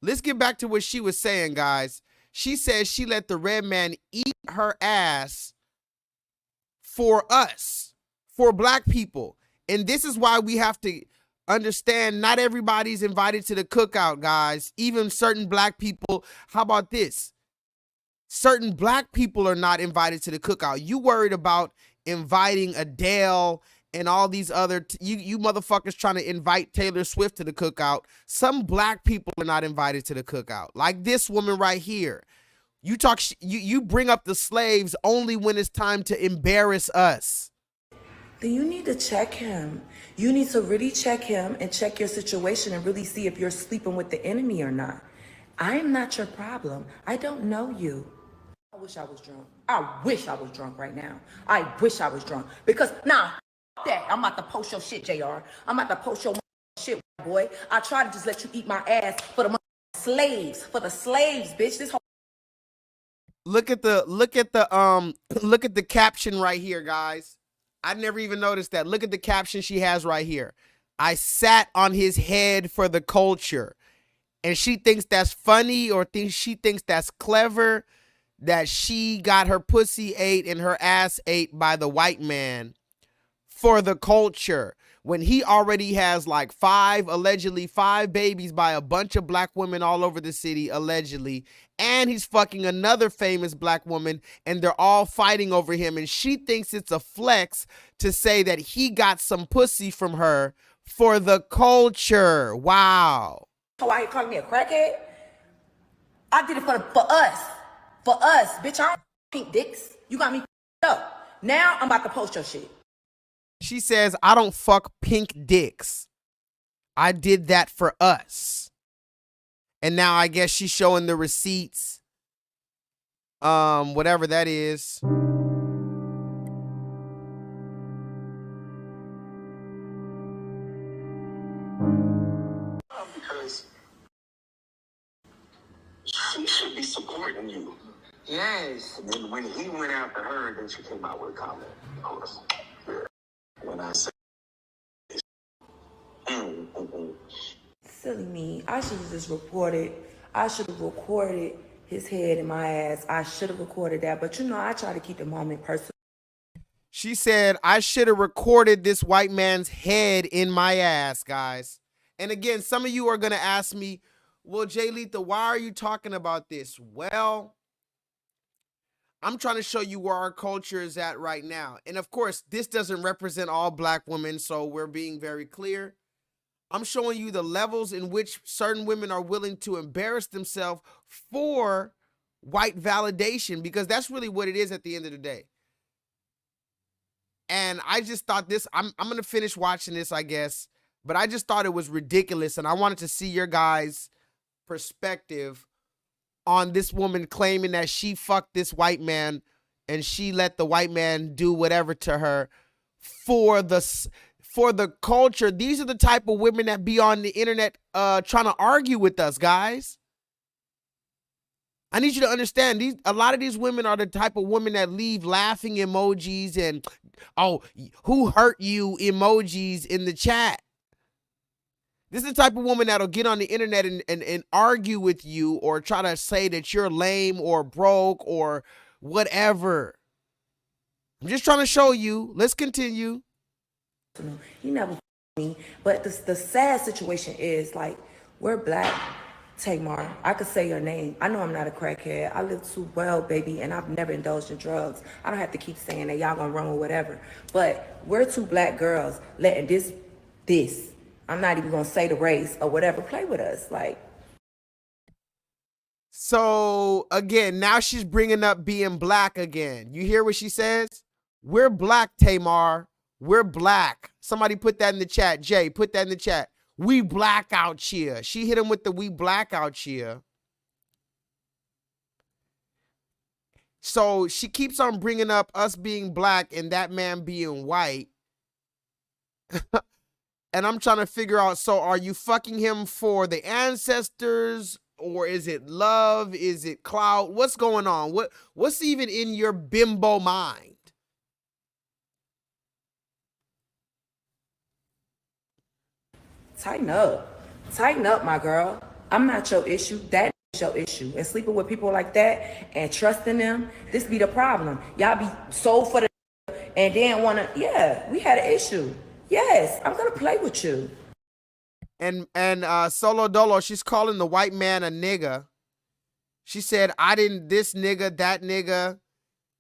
Let's get back to what she was saying, guys. She says she let the red man eat her ass for us, for black people. And this is why we have to understand not everybody's invited to the cookout, guys. Even certain black people. How about this? Certain black people are not invited to the cookout. You worried about inviting Adele and all these other, you motherfuckers trying to invite Taylor Swift to the cookout. Some black people are not invited to the cookout. Like this woman right here. You bring up the slaves only when it's time to embarrass us. Then you need to check him. You need to really check him and check your situation and really see if you're sleeping with the enemy or not. I am not your problem. I don't know you. I wish I was drunk. I wish I was drunk right now. I wish I was drunk. Because, that. I'm about to post your shit, JR. I'm about to post your shit, boy. I try to just let you eat my ass for the slaves. For the slaves, bitch. This whole look at the caption right here, guys. I never even noticed that. Look at the caption she has right here. I sat on his head for the culture. And she thinks that's funny, or she thinks that's clever, that she got her pussy ate and her ass ate by the white man for the culture, when he already has like allegedly five babies by a bunch of black women all over the city, allegedly, and he's fucking another famous black woman, and they're all fighting over him, and she thinks it's a flex to say that he got some pussy from her for the culture. Wow. Why you calling me a crackhead? I did it for us. For us, bitch. I don't pink dicks. You got me up. Now I'm about to post your shit. She says, I don't fuck pink dicks. I did that for us. And now I guess she's showing the receipts. Whatever that is. Because she should be supporting you. Yes. And then when he went after her, then she came out with a comment. Notice. When I say, Silly me. I should have just reported. I should have recorded his head in my ass. I should have recorded that. But you know, I try to keep the moment personal. She said, I should have recorded this white man's head in my ass, guys. And again, some of you are going to ask me, well, J-Lethal, why are you talking about this? Well, I'm trying to show you where our culture is at right now. And of course, this doesn't represent all black women, so we're being very clear. I'm showing you the levels in which certain women are willing to embarrass themselves for white validation, because that's really what it is at the end of the day. And I just thought this, I'm going to finish watching this, I guess, but I just thought it was ridiculous. And I wanted to see your guys' perspective on this woman claiming that she fucked this white man and she let the white man do whatever to her for the culture. These are the type of women that be on the internet trying to argue with us, guys. I need you to understand, a lot of these women are the type of women that leave laughing emojis and, oh, who hurt you emojis in the chat. This is the type of woman that'll get on the internet and argue with you or try to say that you're lame or broke or whatever. I'm just trying to show you. Let's continue. He never me, but the sad situation is, like, we're black. Tamar, I could say your name. I know I'm not a crackhead. I live too well, baby, and I've never indulged in drugs. I don't have to keep saying that y'all gonna run with whatever. But we're two black girls letting this, I'm not even gonna say the race or whatever, play with us. Like. So, again, now she's bringing up being black again. You hear what she says? We're black, Tamar. We're black. Somebody put that in the chat. Jay, put that in the chat. We black out here. She hit him with the we black out here. So she keeps on bringing up us being black and that man being white. And I'm trying to figure out, so are you fucking him for the ancestors, or is it love? Is it clout? What's going on? What's even in your bimbo mind? Tighten up, my girl. I'm not your issue. That is your issue. And sleeping with people like that and trusting them, this be the problem. Y'all be sold for the and then wanna, yeah, we had an issue. Yes, I'm gonna play with you. And Solo Dolo, she's calling the white man a nigga. She said, I didn't, this nigga, that nigga,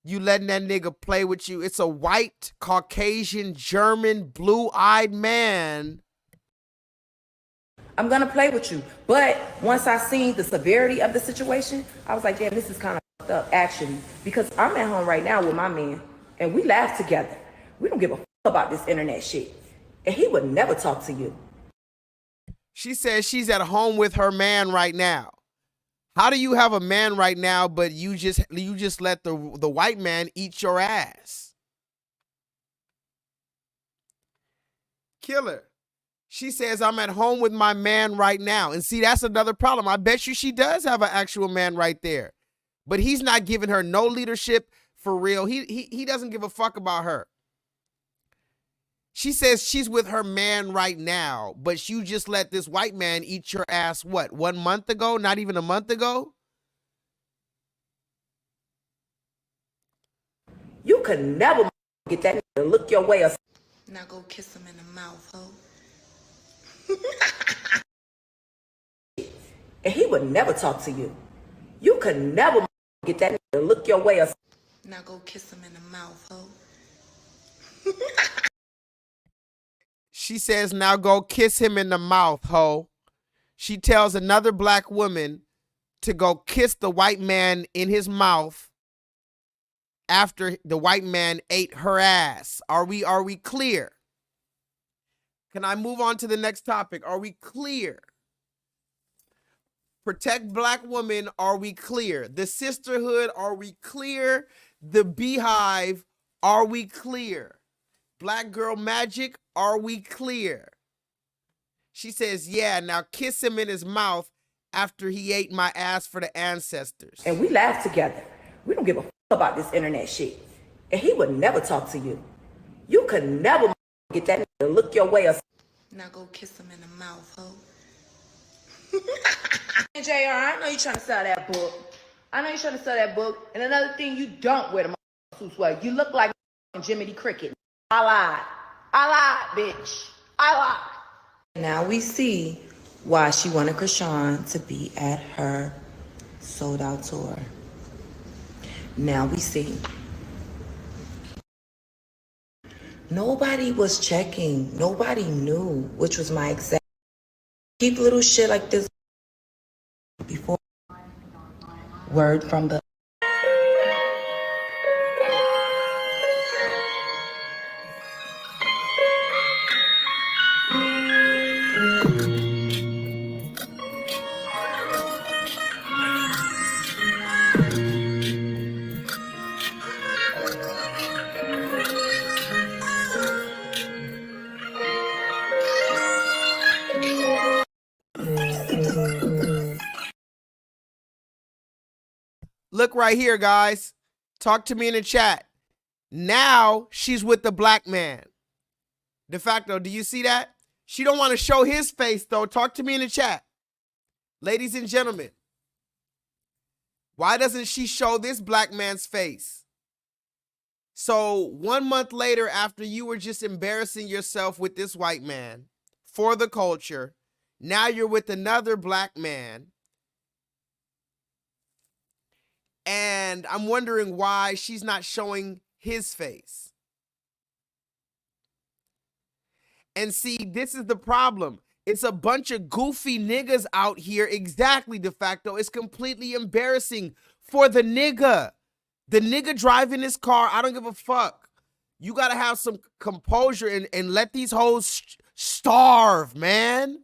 you letting that nigga play with you. It's a white, Caucasian, German, blue-eyed man. I'm gonna play with you. But once I seen the severity of the situation, I was like, damn, this is kind of fucked up, actually. Because I'm at home right now with my man, and we laugh together. We don't give a fuck about this internet shit. And he would never talk to you. She says she's at home with her man right now. How do you have a man right now, but you just let the white man eat your ass? Killer. She says, I'm at home with my man right now. And see, that's another problem. I bet you she does have an actual man right there. But he's not giving her no leadership for real. He doesn't give a fuck about her. She says she's with her man right now, but you just let this white man eat your ass, what, 1 month ago? Not even a month ago? You could never get that to look your way. Now go kiss him in the mouth, ho. And he would never talk to you. You could never get that to look your way. Now go kiss him in the mouth, ho. She says, now go kiss him in the mouth, ho. She tells another black woman to go kiss the white man in his mouth after the white man ate her ass. Are we clear? Can I move on to the next topic? Are we clear? Protect black women, are we clear? The sisterhood, are we clear? The beehive, are we clear? Black girl magic, are we clear? She says, yeah, now kiss him in his mouth after he ate my ass for the ancestors. And we laugh together. We don't give a fuck about this internet shit. And he would never talk to you. You could never get that nigga to look your way or now go kiss him in the mouth, ho. JR, I know you trying to sell that book. And another thing, you don't wear the suits well. You look like Jiminy Cricket. I lied, bitch. I lied. Now we see why she wanted Krishan to be at her sold out tour. Now we see. Nobody was checking. Nobody knew, which was my exact. Keep little shit like this before. Word from the. Look right here, guys. Talk to me in the chat. Now she's with the black man. De facto, do you see that? She don't want to show his face, though. Talk to me in the chat. Ladies and gentlemen, why doesn't she show this black man's face? So 1 month later, after you were just embarrassing yourself with this white man for the culture, now you're with another black man. And I'm wondering why she's not showing his face. And see, this is the problem. It's a bunch of goofy niggas out here. Exactly, de facto. It's completely embarrassing for the nigga. The nigga driving this car, I don't give a fuck. You got to have some composure and let these hoes starve, man.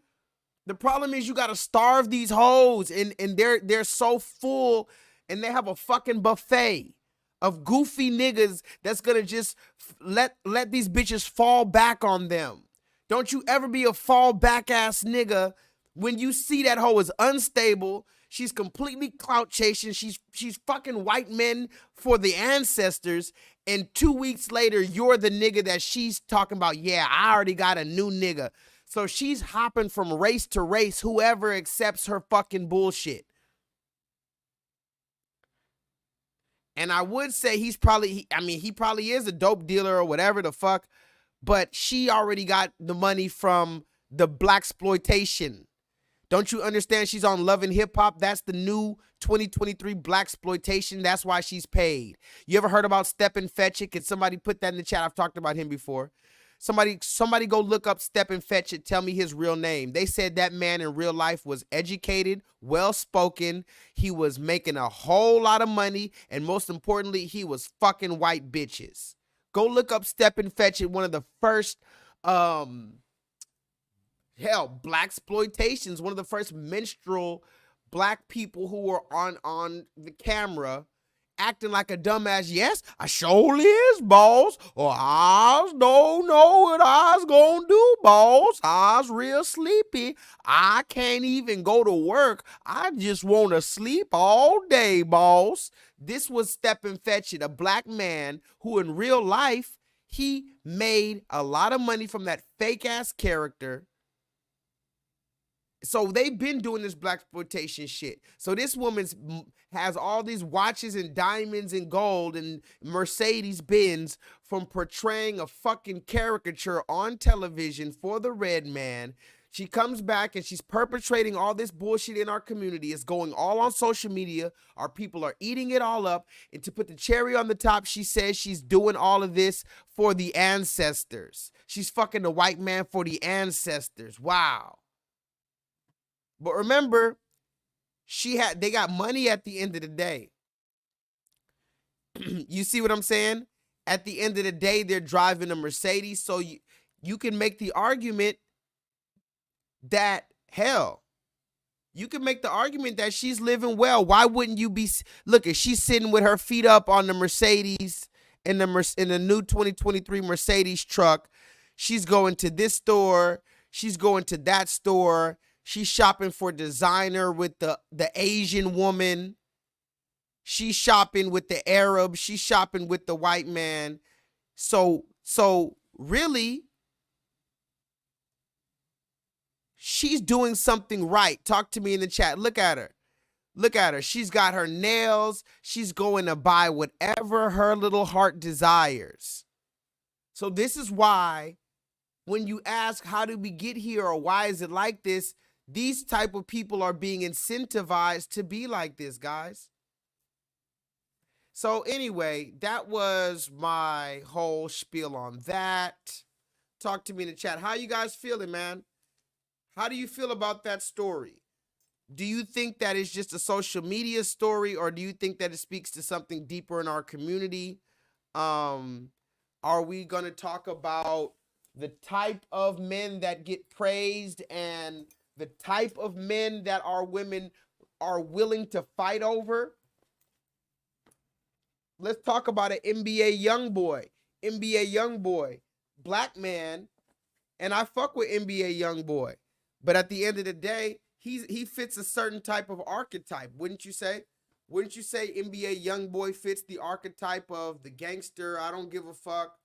The problem is you got to starve these hoes and they're so full. And they have a fucking buffet of goofy niggas that's gonna just let these bitches fall back on them. Don't you ever be a fall back ass nigga when you see that hoe is unstable. She's completely clout chasing. She's fucking white men for the ancestors. And 2 weeks later, you're the nigga that she's talking about. Yeah, I already got a new nigga. So she's hopping from race to race, whoever accepts her fucking bullshit. And I would say he probably is a dope dealer or whatever the fuck, but she already got the money from the blaxploitation. Don't you understand? She's on Love and Hip Hop. That's the new 2023 blaxploitation. That's why she's paid. You ever heard about Step and Fetch It? Can somebody put that in the chat? I've talked about him before. Somebody go look up Step and Fetch It. Tell me his real name. They said that man in real life was educated, well-spoken. He was making a whole lot of money. And most importantly, he was fucking white bitches. Go look up Step and Fetch It. One of the first, blaxploitations. One of the first minstrel black people who were on the camera acting like a dumbass. Yes, I surely is, boss. Or I don't know what I was gonna do, boss. I was real sleepy. I can't even go to work. I just want to sleep all day, boss. This was Step and Fetch It, a black man who in real life, he made a lot of money from that fake ass character. So they've been doing this blaxploitation shit. So this woman has all these watches and diamonds and gold and Mercedes Benz from portraying a fucking caricature on television for the red man. She comes back and she's perpetrating all this bullshit in our community. It's going all on social media. Our people are eating it all up. And to put the cherry on the top, she says she's doing all of this for the ancestors. She's fucking the white man for the ancestors. Wow. But remember, they got money at the end of the day. You see what I'm saying? At the end of the day, they're driving a Mercedes. So you can make the argument that, hell, you can make the argument that she's living well. Why wouldn't you be? Look, if she's sitting with her feet up on the Mercedes in the new 2023 Mercedes truck, she's going to this store. She's going to that store. She's shopping for designer with the Asian woman. She's shopping with the Arab. She's shopping with the white man. So really, she's doing something right. Talk to me in the chat. Look at her. Look at her. She's got her nails. She's going to buy whatever her little heart desires. So this is why when you ask, how did we get here, or why is it like this, these type of people are being incentivized to be like this, guys. So anyway, that was my whole spiel on that. Talk to me in the chat. How you guys feeling, man? How do you feel about that story? Do you think that it's just a social media story, or do you think that it speaks to something deeper in our community? Are we going to talk about the type of men that get praised and the type of men that our women are willing to fight over? Let's talk about an NBA young boy. NBA young boy, black man, and I fuck with NBA young boy. But at the end of the day, he fits a certain type of archetype, wouldn't you say? Wouldn't you say NBA young boy fits the archetype of the gangster, I don't give a fuck?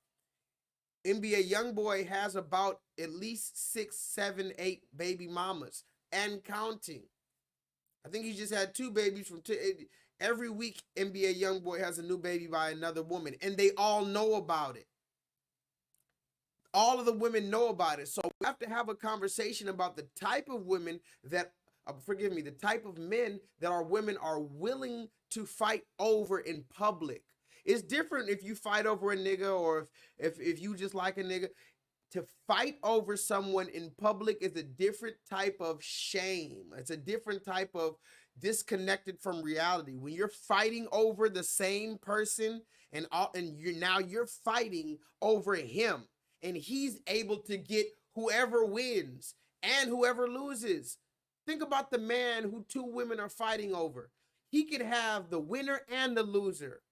NBA young boy has about at least 6, 7, 8 baby mamas and counting. I think he just had 2 babies from every week. NBA young boy has a new baby by another woman, and they all know about it. All of the women know about it. So we have to have a conversation about the type of women that, the type of men that our women are willing to fight over in public. It's different if you fight over a nigga, or if you just like a nigga. To fight over someone in public is a different type of shame. It's a different type of disconnected from reality. When you're fighting over the same person, and you're fighting over him, and he's able to get whoever wins and whoever loses. Think about the man who 2 women are fighting over. He could have the winner and the loser.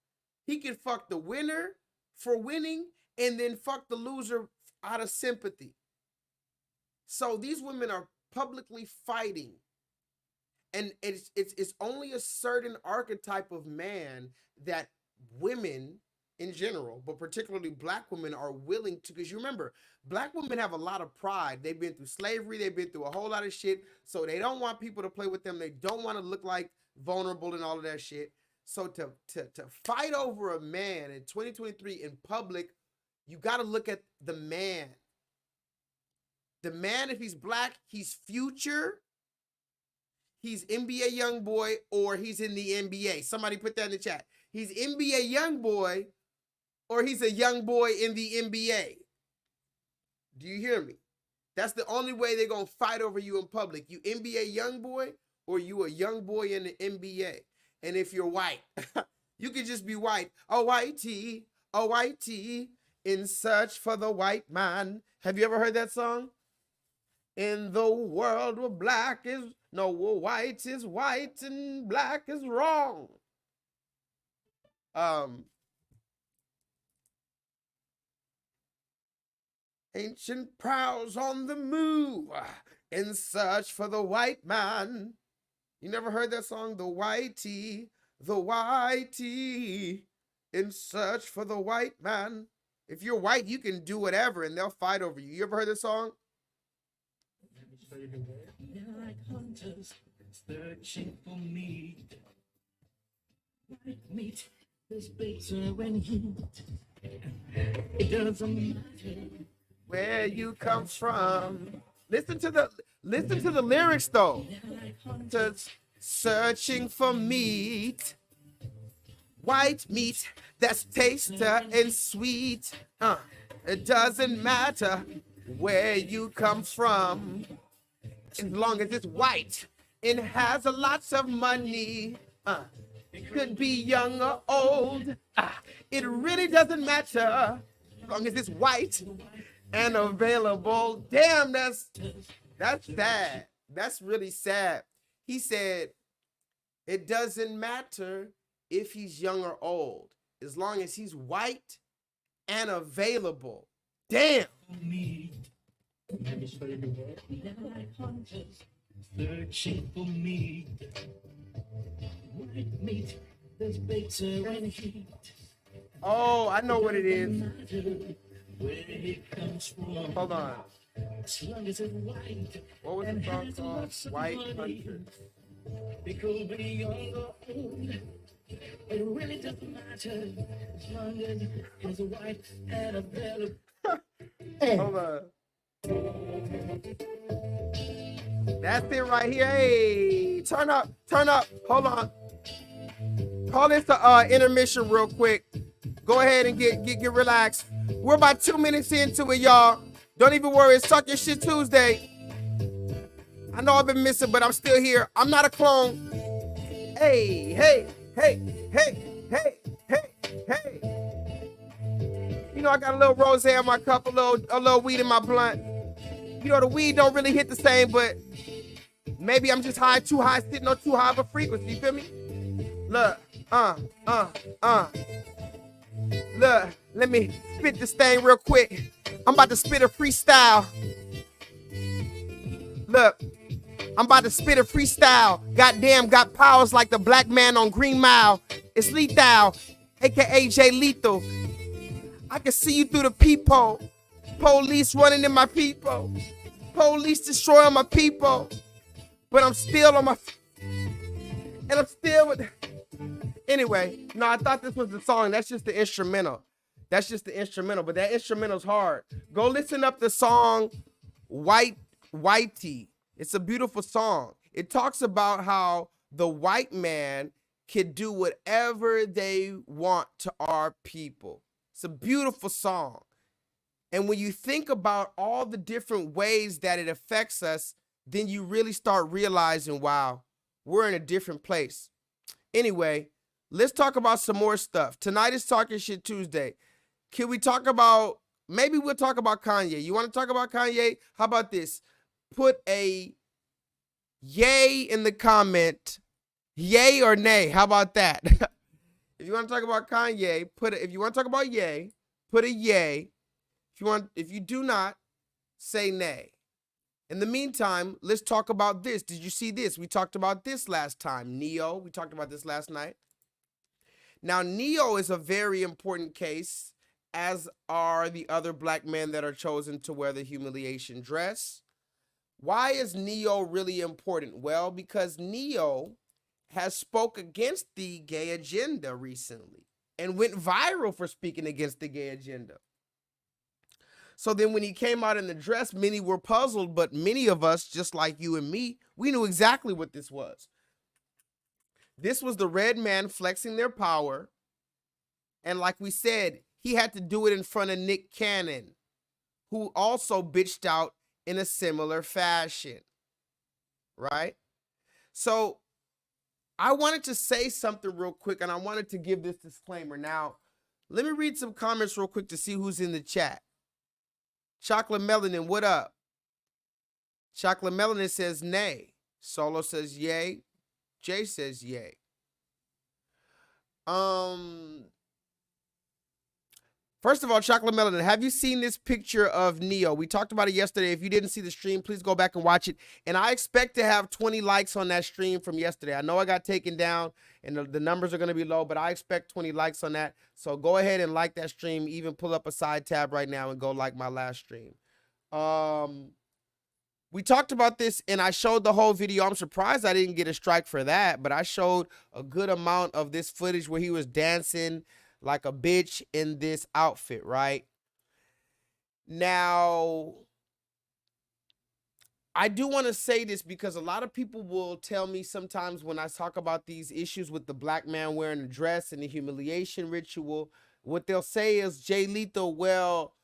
He could fuck the winner for winning and then fuck the loser out of sympathy. So these women are publicly fighting. And it's only a certain archetype of man that women in general, but particularly black women, are willing to, because you remember, black women have a lot of pride. They've been through slavery. They've been through a whole lot of shit. So they don't want people to play with them. They don't want to look like vulnerable and all of that shit. So to fight over a man in 2023 in public, you got to look at the man. The man, if he's black, he's Future, he's NBA young boy, or he's in the NBA. Somebody put that in the chat. He's NBA young boy, or he's a young boy in the NBA. Do you hear me? That's the only way they're going to fight over you in public. You NBA young boy, or you a young boy in the NBA. And if you're white, you could just be white. A whitey, in search for the white man. Have you ever heard that song? In the world where white is white and black is wrong. Ancient prowls on the move in search for the white man. You never heard that song? The whitey, in search for the white man. If you're white, you can do whatever and they'll fight over you. You ever heard this song? Like hunters searching for meat. White meat is bitter when heat. It doesn't matter where you come from. Listen to the lyrics though. Searching for meat. White meat that's tastier and sweet. It doesn't matter where you come from, as long as it's white and has lots of money. Could be young or old. It really doesn't matter, as long as it's white and available. Damn, that's sad. That's really sad. He said, it doesn't matter if he's young or old, as long as he's white and available. Damn. like hunters searching for meat. White meat Oh, I know what it is. Hold on. What was the song called? White Hunter. It really doesn't matter as long as it's a white and a belly. Hold on. That's it right here. Hey, turn up, turn up. Hold on. Call this the intermission real quick. Go ahead and get relaxed. We're about 2 minutes into it, y'all. Don't even worry. It's Talk Your Shit Tuesday. I know I've been missing, but I'm still here. I'm not a clone. Hey, hey, hey, hey, hey, hey, hey. You know, I got a little rosé in my cup, a little weed in my blunt. You know, the weed don't really hit the same, but maybe I'm just high, too high, sitting on too high of a frequency. You feel me? Look, Look, let me spit this thing real quick. I'm about to spit a freestyle. Look, I'm about to spit a freestyle. Goddamn, got powers like the black man on Green Mile. It's Lethal, aka J-Lethal. I can see you through the peephole. Police running in my people. Police destroying my people. But I'm still on my... And I'm still with... Anyway, no, I thought this was the song. That's just the instrumental. That's just the instrumental. But that instrumental's hard. Go listen up the song Whitey. It's a beautiful song. It talks about how the white man can do whatever they want to our people. It's a beautiful song. And when you think about all the different ways that it affects us, then you really start realizing, wow, we're in a different place. Anyway, let's talk about some more stuff. Tonight is Talking Shit Tuesday. Can we talk about, maybe we'll talk about Kanye. You want to talk about Kanye? How about this? Put a yay in the comment. Yay or nay? How about that? If you want to talk about Kanye, if you want to talk about yay, put a yay. If you do not, say nay. In the meantime, let's talk about this. Did you see this? We talked about this last time. Neo, we talked about this last night. Now, Neo is a very important case, as are the other black men that are chosen to wear the humiliation dress. Why is Neo really important? Well, because Neo has spoke against the gay agenda recently and went viral for speaking against the gay agenda. So then when he came out in the dress, many were puzzled, but many of us, just like you and me, we knew exactly what this was. This was the red man flexing their power. And like we said, he had to do it in front of Nick Cannon, who also bitched out in a similar fashion, right? So I wanted to say something real quick, and I wanted to give this disclaimer. Now, let me read some comments real quick to see who's in the chat. Chocolate Melanin, what up? Chocolate Melanin says nay. Solo says yay. Jay says yay. First of all, Chocolate Melanin, have you seen this picture of Neo? We talked about it yesterday. If you didn't see the stream, please go back and watch it. And I expect to have 20 likes on that stream from yesterday. I know I got taken down and the numbers are going to be low, but I expect 20 likes on that. So go ahead and like that stream. Even pull up a side tab right now and go like my last stream. We talked about this and I showed the whole video. I'm surprised I didn't get a strike for that, but I showed a good amount of this footage where he was dancing like a bitch in this outfit, right? Now, I do want to say this because a lot of people will tell me sometimes when I talk about these issues with the black man wearing a dress and the humiliation ritual, what they'll say is, J-Lethal, well,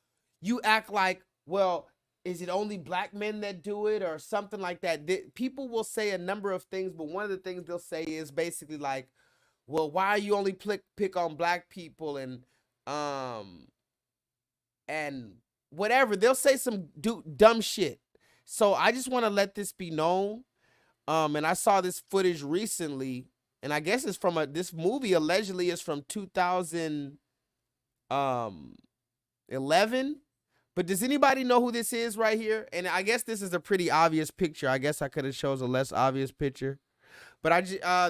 you act like, well, is it only black men that do it or something like that? People will say a number of things, but one of the things they'll say is basically like, well, why you only pick on black people and whatever. They'll say some dumb shit. So I just want to let this be known. And I saw this footage recently, and I guess it's from this movie allegedly is from 2011. But does anybody know who this is right here? And I guess this is a pretty obvious picture. I guess I could have chosen a less obvious picture. But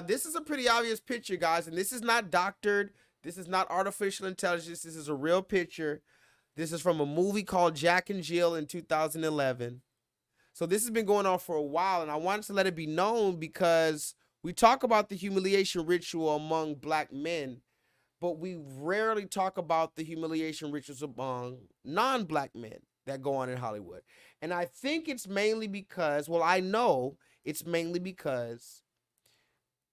this is a pretty obvious picture, guys, and this is not doctored. This is not artificial intelligence. This is a real picture. This is from a movie called Jack and Jill in 2011. So this has been going on for a while, and I wanted to let it be known because we talk about the humiliation ritual among black men, but we rarely talk about the humiliation rituals among non-black men that go on in Hollywood. And I think it's mainly because, well, I know it's mainly because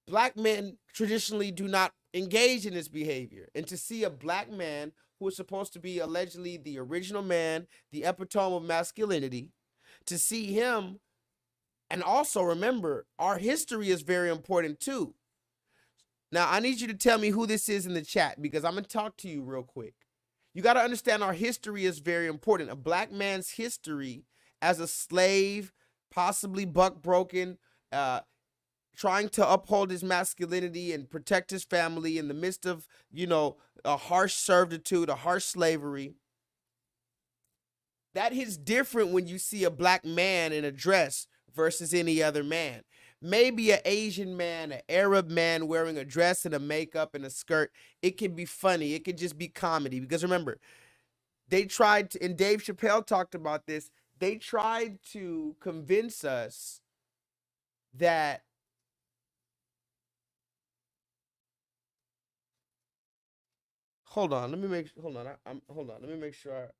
black men traditionally do not engage in this behavior. And to see a black man who is supposed to be allegedly the original man, the epitome of masculinity, to see him, and also remember, our history is very important too. Now, I need you to tell me who this is in the chat because I'm going to talk to you real quick. You got to understand our history is very important. A black man's history as a slave, possibly buck broken, trying to uphold his masculinity and protect his family in the midst of, you know, a harsh servitude, a harsh slavery. That hits different when you see a black man in a dress versus any other man. Maybe an Asian man, an Arab man wearing a dress and a makeup and a skirt, it can be funny. It can just be comedy. Because remember, they tried to, and Dave Chappelle talked about this, they tried to convince us that hold on, let me make sure.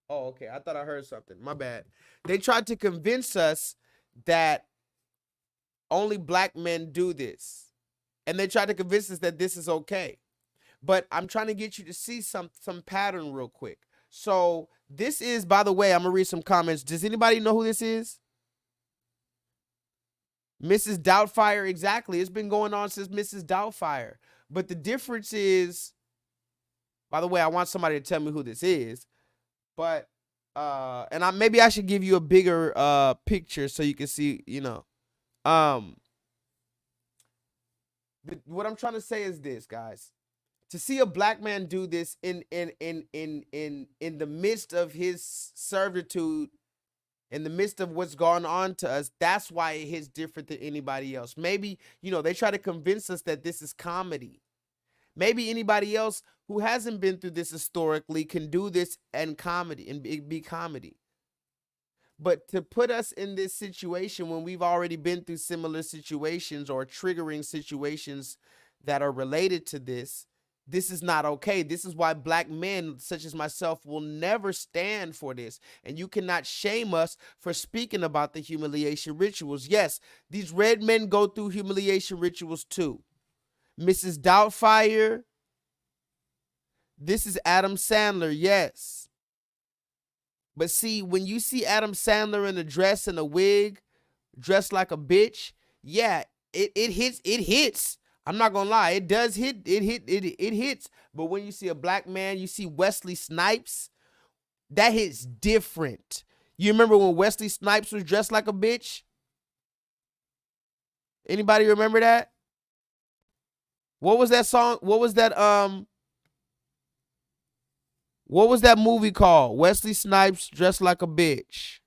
Oh, okay. I thought I heard something. My bad. They tried to convince us that only black men do this. And they tried to convince us that this is okay. But I'm trying to get you to see some pattern real quick. So this is, by the way, I'm going to read some comments. Does anybody know who this is? Mrs. Doubtfire, exactly. It's been going on since Mrs. Doubtfire. But the difference is, by the way, I want somebody to tell me who this is. But, and maybe I should give you a bigger picture so you can see, you know. What I'm trying to say is this, guys. To see a black man do this in the midst of his servitude, in the midst of what's going on to us, that's why it hits different than anybody else. Maybe, you know, they try to convince us that this is comedy. Maybe anybody else who hasn't been through this historically can do this and comedy and be comedy. But to put us in this situation when we've already been through similar situations or triggering situations that are related to this, this is not okay. This is why black men such as myself will never stand for this. And you cannot shame us for speaking about the humiliation rituals. Yes, these red men go through humiliation rituals too. Mrs. Doubtfire. This is Adam Sandler, yes. But see, when you see Adam Sandler in a dress and a wig, dressed like a bitch, yeah, it hits. I'm not gonna lie, it does hit, it hits. But when you see a black man, you see Wesley Snipes, that hits different. You remember when Wesley Snipes was dressed like a bitch? Anybody remember that? What was that song? What was that movie called? Wesley Snipes dressed like a bitch.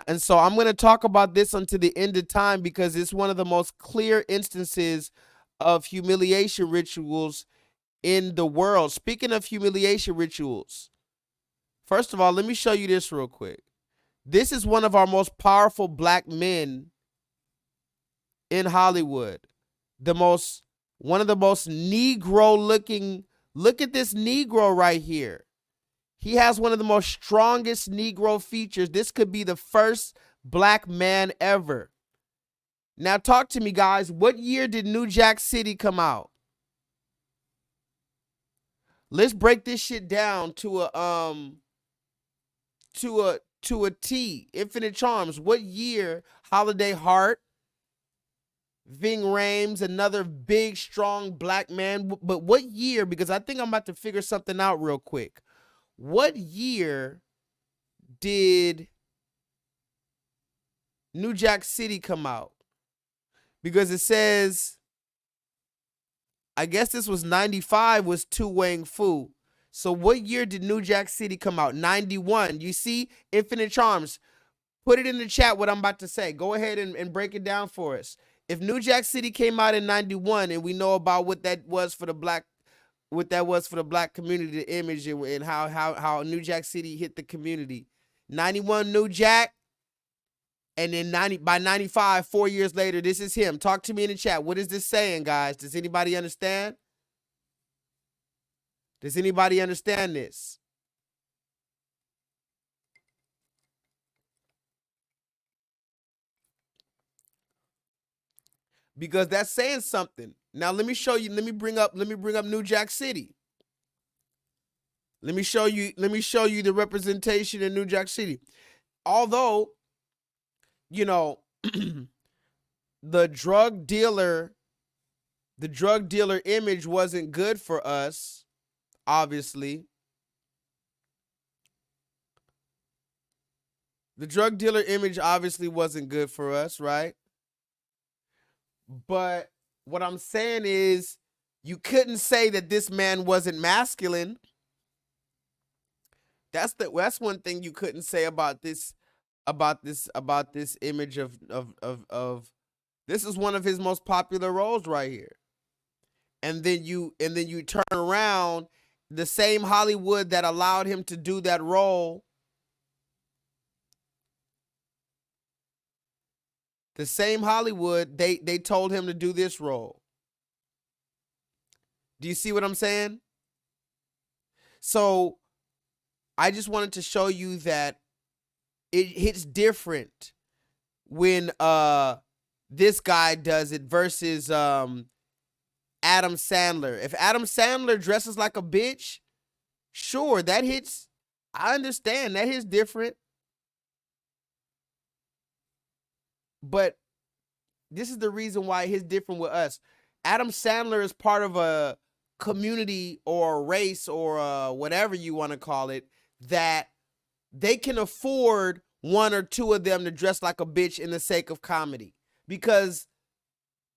And so I'm going to talk about this until the end of time because it's one of the most clear instances of humiliation rituals in the world. Speaking of humiliation rituals, first of all, let me show you this real quick. This is one of our most powerful black men in Hollywood. One of the most Negro looking. Look at this Negro right here. He has one of the most strongest Negro features. This could be the first black man ever. Now talk to me, guys. What year did New Jack City come out? Let's break this shit down to a T. Infinite Charms. What year? Holiday Heart, Ving Rhames, another big, strong black man. But what year? Because I think I'm about to figure something out real quick. What year did New Jack City come out? Because it says, I guess this was 95 was Tu Wang Fu. So what year did New Jack City come out? 91. You see, Infinite Charms. Put it in the chat what I'm about to say. Go ahead and break it down for us. If New Jack City came out in 91 and we know about what that was for the black community, the image and how New Jack City hit the community. 91 New Jack, and then by 95, 4 years later, this is him. Talk to me in the chat. What is this saying, guys? Does anybody understand? Does anybody understand this? Because that's saying something. Now let me show you. Let me bring up New Jack City. Let me show you the representation in New Jack City. Although, you know, the drug dealer image wasn't good for us, obviously. The drug dealer image obviously wasn't good for us, right? But what I'm saying is, you couldn't say that this man wasn't masculine. That's one thing you couldn't say about this image of this is one of his most popular roles right here. And then you turn around, the same Hollywood that allowed him to do that role, the same Hollywood, they told him to do this role. Do you see what I'm saying? So I just wanted to show you that it hits different when this guy does it versus Adam Sandler. If Adam Sandler dresses like a bitch, sure, that hits. I understand that hits different. But this is the reason why it hits different with us. Adam Sandler is part of a community or a race or whatever you want to call it, that they can afford one or two of them to dress like a bitch in the sake of comedy, because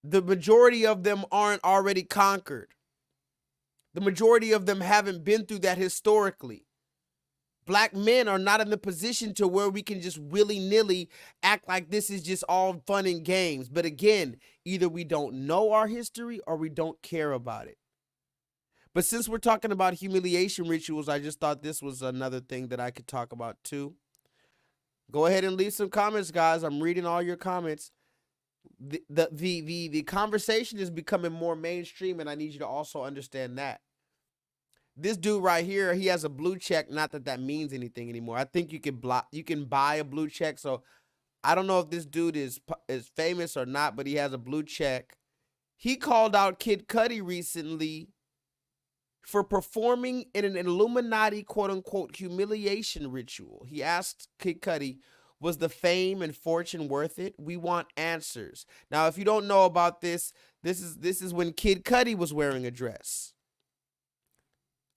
the majority of them aren't already conquered. The majority of them haven't been through that historically. Black men are not in the position to where we can just willy-nilly act like this is just all fun and games. But again, either we don't know our history or we don't care about it. But since we're talking about humiliation rituals, I just thought this was another thing that I could talk about too. Go ahead and leave some comments, guys. I'm reading all your comments. The conversation is becoming more mainstream, and I need you to also understand that. This dude right here, he has a blue check. Not that that means anything anymore. I think you can buy a blue check. So I don't know if this dude is famous or not, but he has a blue check. He called out Kid Cudi recently for performing in an Illuminati quote-unquote humiliation ritual. He asked Kid Cudi, was the fame and fortune worth it? We want answers. Now, if you don't know about this, this is when Kid Cudi was wearing a dress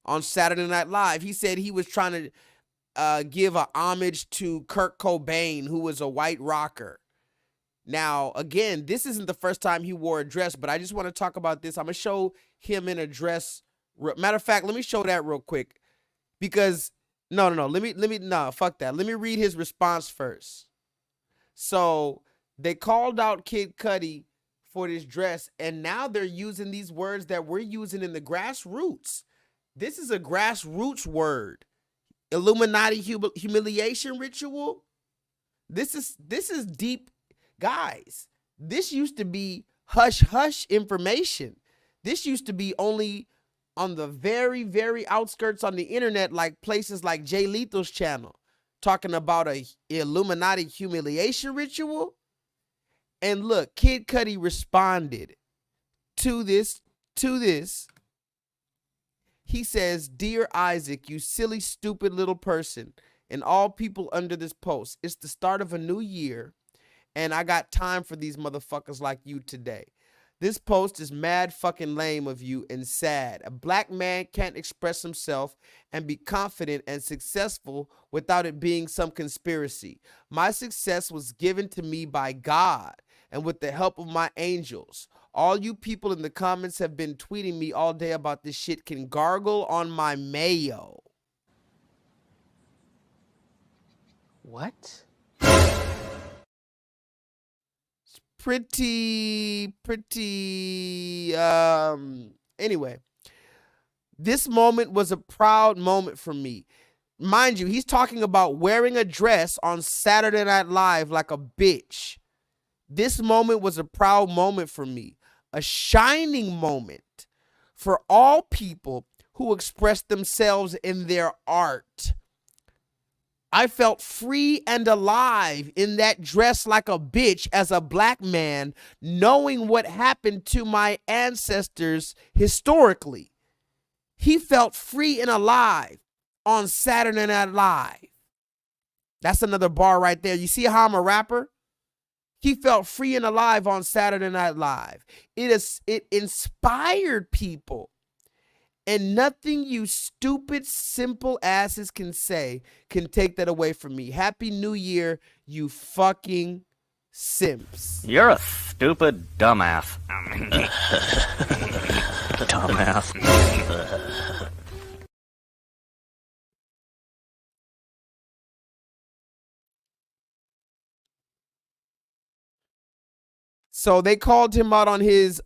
on Saturday Night Live. He said he was trying to give a homage to Kurt Cobain, who was a white rocker. Now, again, this isn't the first time he wore a dress, but I just want to talk about this. I'm going to show him in a dress. Matter of fact, let me show that real quick, because no, fuck that. Let me read his response first. So they called out Kid Cudi for this dress, and now they're using these words that we're using in the grassroots. This is a grassroots word. Illuminati humiliation ritual. This is deep, guys. This used to be hush hush information. This used to be only on the very, very outskirts on the internet, like places like J-LEETHAL's channel, talking about a Illuminati humiliation ritual. And look, Kid Cudi responded to this. He says, "Dear Isaac, you silly, stupid little person, and all people under this post, it's the start of a new year, and I got time for these motherfuckers like you today. This post is mad fucking lame of you and sad. A black man can't express himself and be confident and successful without it being some conspiracy. My success was given to me by God and with the help of my angels. All you people in the comments have been tweeting me all day about this shit can gargle on my mayo. What? Pretty, anyway, this moment was a proud moment for me. Mind you, he's talking about wearing a dress on Saturday Night Live like a bitch. This moment was a proud moment for me, a shining moment for all people who express themselves in their art. I felt free and alive in that dress like a bitch as a black man, knowing what happened to my ancestors historically. He felt free and alive on Saturday Night Live. That's another bar right there. You see how I'm a rapper? He felt free and alive on Saturday Night Live. It inspired people. And nothing you stupid, simple asses can say can take that away from me. Happy New Year, you fucking simps. You're a stupid dumbass. Dumbass. So they called him out on his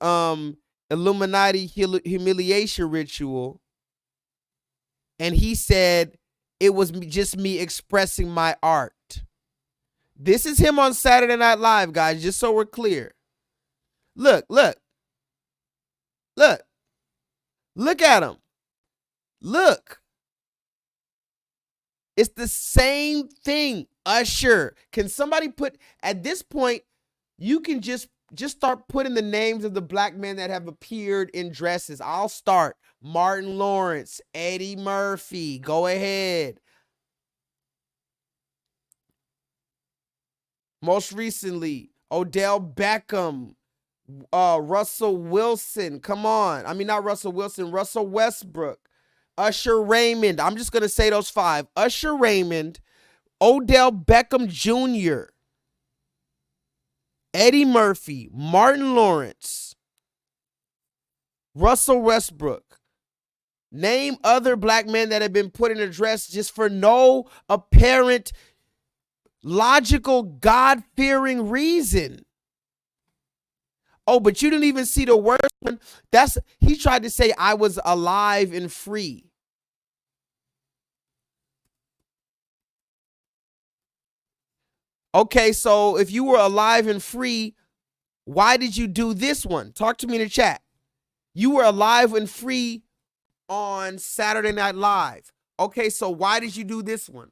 Illuminati humiliation ritual, and he said it was just me expressing my art. This is him on Saturday Night Live, guys, just so we're clear. Look at him. Look. It's the same thing. Usher. Can somebody put, at this point, you can just start putting the names of the black men that have appeared in dresses. I'll start. Martin Lawrence, Eddie Murphy. Go ahead. Most recently, Odell Beckham, Russell Wilson. Come on. I mean, not Russell Wilson, Russell Westbrook, Usher Raymond. I'm just going to say those 5. Usher Raymond, Odell Beckham Jr., Eddie Murphy, Martin Lawrence, Russell Westbrook. Name other black men that have been put in a dress just for no apparent, logical, God-fearing reason. Oh, but you didn't even see the worst one. He tried to say I was alive and free. Okay, so if you were alive and free, why did you do this one? Talk to me in the chat. You were alive and free on Saturday Night Live. Okay, so why did you do this one?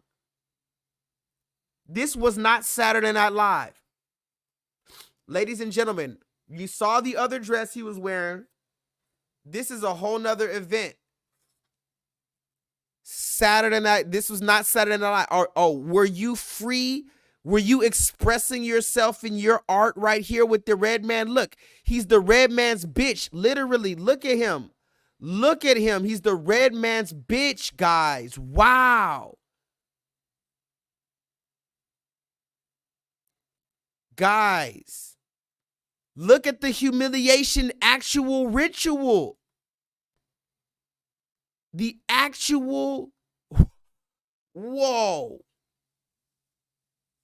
This was not Saturday Night Live. Ladies and gentlemen, you saw the other dress he was wearing. This is a whole nother event. Saturday night, this was not Saturday Night Live. Were you free? Were you expressing yourself in your art right here with the red man? Look, he's the red man's bitch. Literally, look at him. Look at him. He's the red man's bitch, guys. Wow. Guys, look at the humiliation actual ritual. The actual, whoa.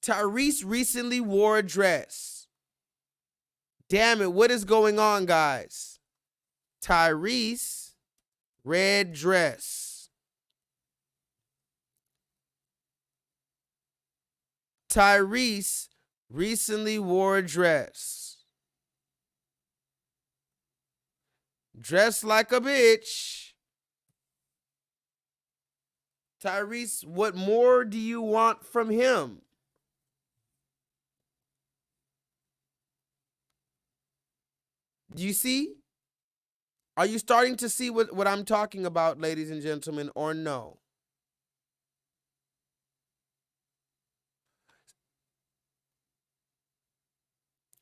Tyrese recently wore a dress. Damn it, what is going on, guys? Tyrese, red dress. Tyrese recently wore a dress. Dressed like a bitch. Tyrese, what more do you want from him? Do you see? Are you starting to see what I'm talking about, ladies and gentlemen, or no?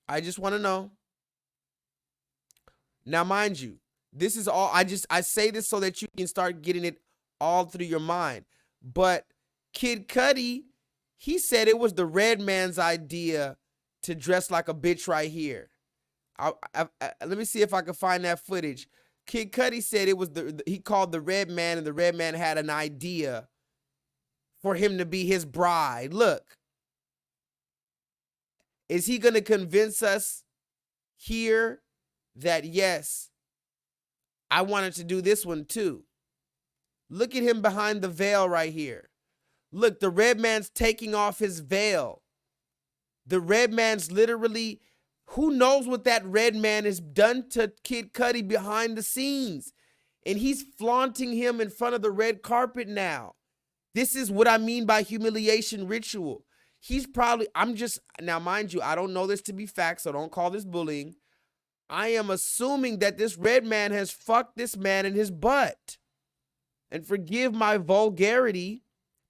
I just want to know. Now, mind you, this is all, I say this so that you can start getting it all through your mind. But Kid Cudi, he said it was the red man's idea to dress like a bitch right here. Let me see if I can find that footage. Kid Cudi said it was he called the red man, and the red man had an idea for him to be his bride. Look. Is he going to convince us here that, yes, I wanted to do this one too? Look at him behind the veil right here. Look, the red man's taking off his veil. The red man's literally, who knows what that red man has done to Kid Cudi behind the scenes. And he's flaunting him in front of the red carpet now. This is what I mean by humiliation ritual. He's probably, now mind you, I don't know this to be fact, so don't call this bullying. I am assuming that this red man has fucked this man in his butt. And forgive my vulgarity,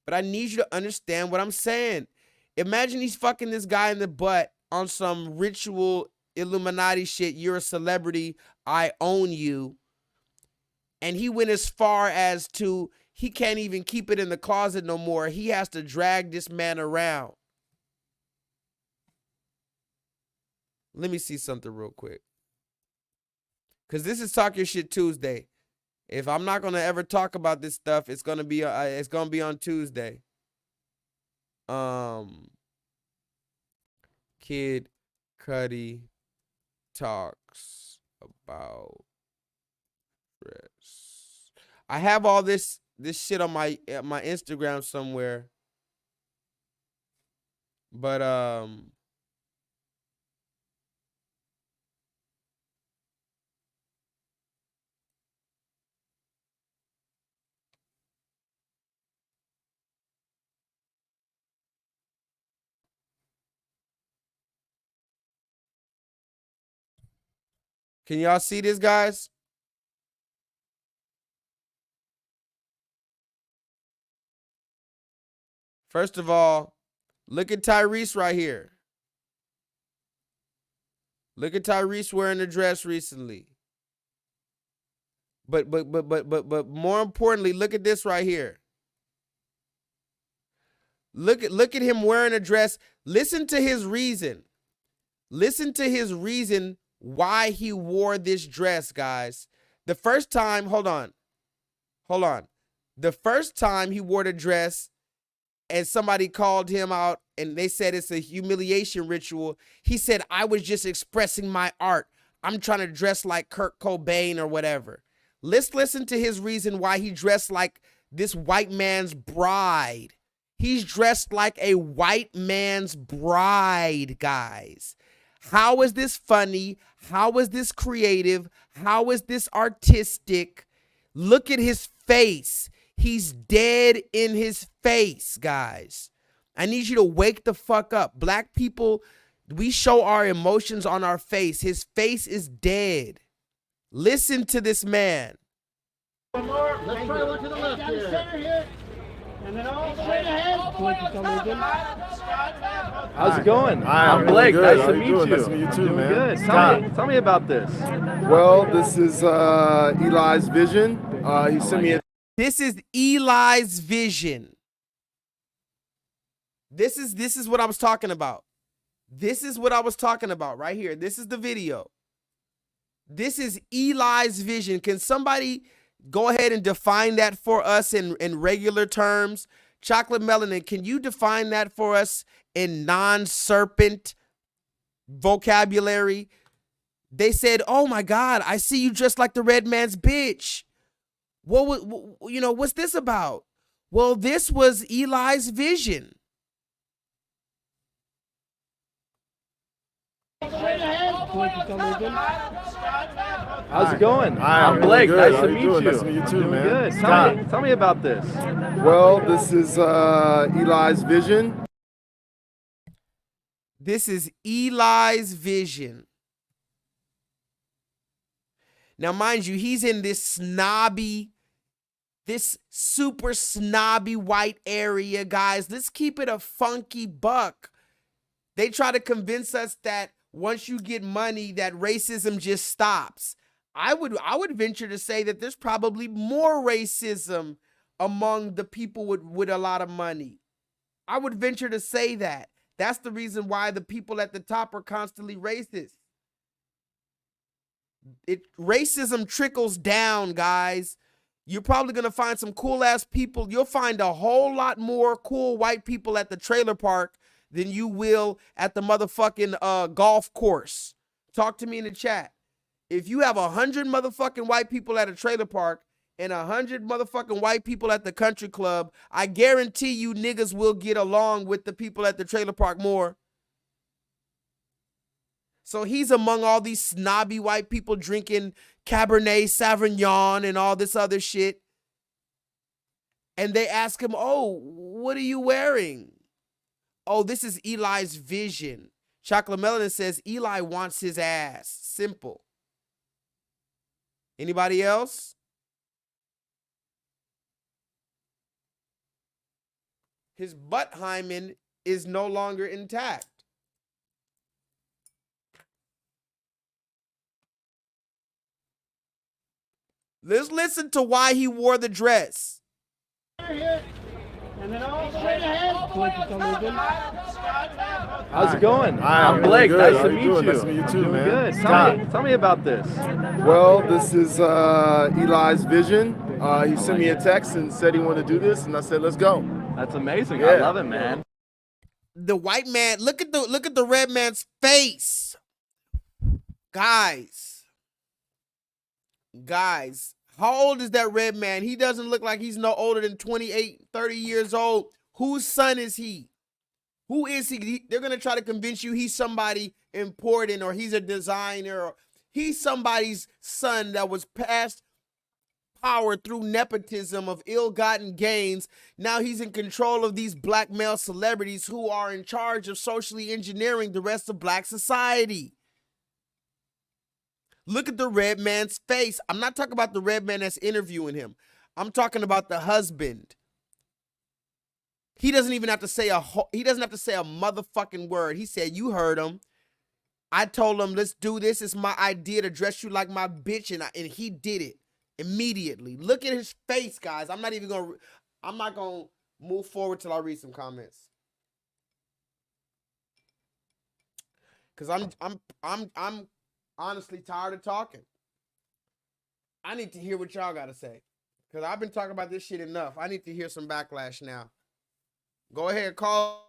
but I need you to understand what I'm saying. Imagine he's fucking this guy in the butt on some ritual Illuminati shit. You're a celebrity, I own you. And he went as far as to, he can't even keep it in the closet no more. He has to drag this man around. Let me see something real quick. Because this is Talk Your Shit Tuesday. If I'm not going to ever talk about this stuff, it's going to be on Tuesday. Kid Cudi talks about dress. I have all this shit on my Instagram somewhere. But can y'all see this, guys? First of all, look at Tyrese right here. Look at Tyrese wearing a dress recently. But more importantly, look at this right here. Look at him wearing a dress. Listen to his reason. Listen to his reason why he wore this dress, guys. The first time, hold on. The first time he wore the dress and somebody called him out and they said it's a humiliation ritual, he said, I was just expressing my art. I'm trying to dress like Kurt Cobain or whatever. Let's listen to his reason why he dressed like this white man's bride. He's dressed like a white man's bride, guys. How is this funny? How is this creative? How is this artistic? Look at his face. He's dead in his face, guys. I need you to wake the fuck up. Black people, we show our emotions on our face. His face is dead. Listen to this man. Let's try one to the left here. And then all straight ahead. How's it going? Hi, I'm Blake. Good. Nice to meet you. Nice to meet you too, man. Good. Tell me about this. Well, this is Eli's vision. He sent me a This is Eli's vision. This is what I was talking about. This is what I was talking about right here. This is the video. This is Eli's vision. Can somebody go ahead and define that for us in regular terms? Chocolate Melanin, can you define that for us in non-serpent vocabulary? They said, oh my God, I see you dressed like the red man's bitch. What's this about? Well, this was Eli's vision. How's it going? Hi, I'm Blake. Good. Nice to meet you. Nice to meet you too, man. Good. Tell me about this. Well, this is Eli's vision. This is Eli's vision. Now, mind you, he's in this super snobby white area, guys. Let's keep it a funky buck. They try to convince us that once you get money, that racism just stops. I would venture to say that there's probably more racism among the people with a lot of money. I would venture to say that. That's the reason why the people at the top are constantly racist. Racism trickles down, guys. You're probably going to find some cool ass people. You'll find a whole lot more cool white people at the trailer park than you will at the motherfucking golf course. Talk to me in the chat. If you have 100 motherfucking white people at a trailer park and 100 motherfucking white people at the country club, I guarantee you niggas will get along with the people at the trailer park more. So he's among all these snobby white people drinking Cabernet Sauvignon and all this other shit. And they ask him, oh, what are you wearing? Oh, this is Eli's vision. Chocolate Melanin says Eli wants his ass. Simple. Anybody else? His butt hymen is no longer intact. Let's listen to why he wore the dress. And then all the way ahead. How's it going? Hi, I'm Blake. Good. Nice to meet you. Nice to meet you too, Doing man. good. Tell me about this. Well, this is Eli's vision. He sent me a text and said he wanted to do this, and I said, let's go. That's amazing. Yeah. I love it, man. The white man, look at the red man's face. Guys, how old is that red man? He doesn't look like he's no older than 28, 30 years old. Whose son is he? Who is he? They're going to try to convince you he's somebody important or he's a designer or he's somebody's son that was passed power through nepotism of ill-gotten gains. Now he's in control of these black male celebrities who are in charge of socially engineering the rest of black society. Look at the red man's face. I'm not talking about the red man that's interviewing him. I'm talking about the husband. He doesn't even have to say a motherfucking word. He said, you heard him. I told him, let's do this. It's my idea to dress you like my bitch, and he did it immediately. Look at his face, guys. I'm not gonna move forward till I read some comments. Cause I'm honestly tired of talking. I need to hear what y'all gotta say. Cause I've been talking about this shit enough. I need to hear some backlash now. Go ahead, call.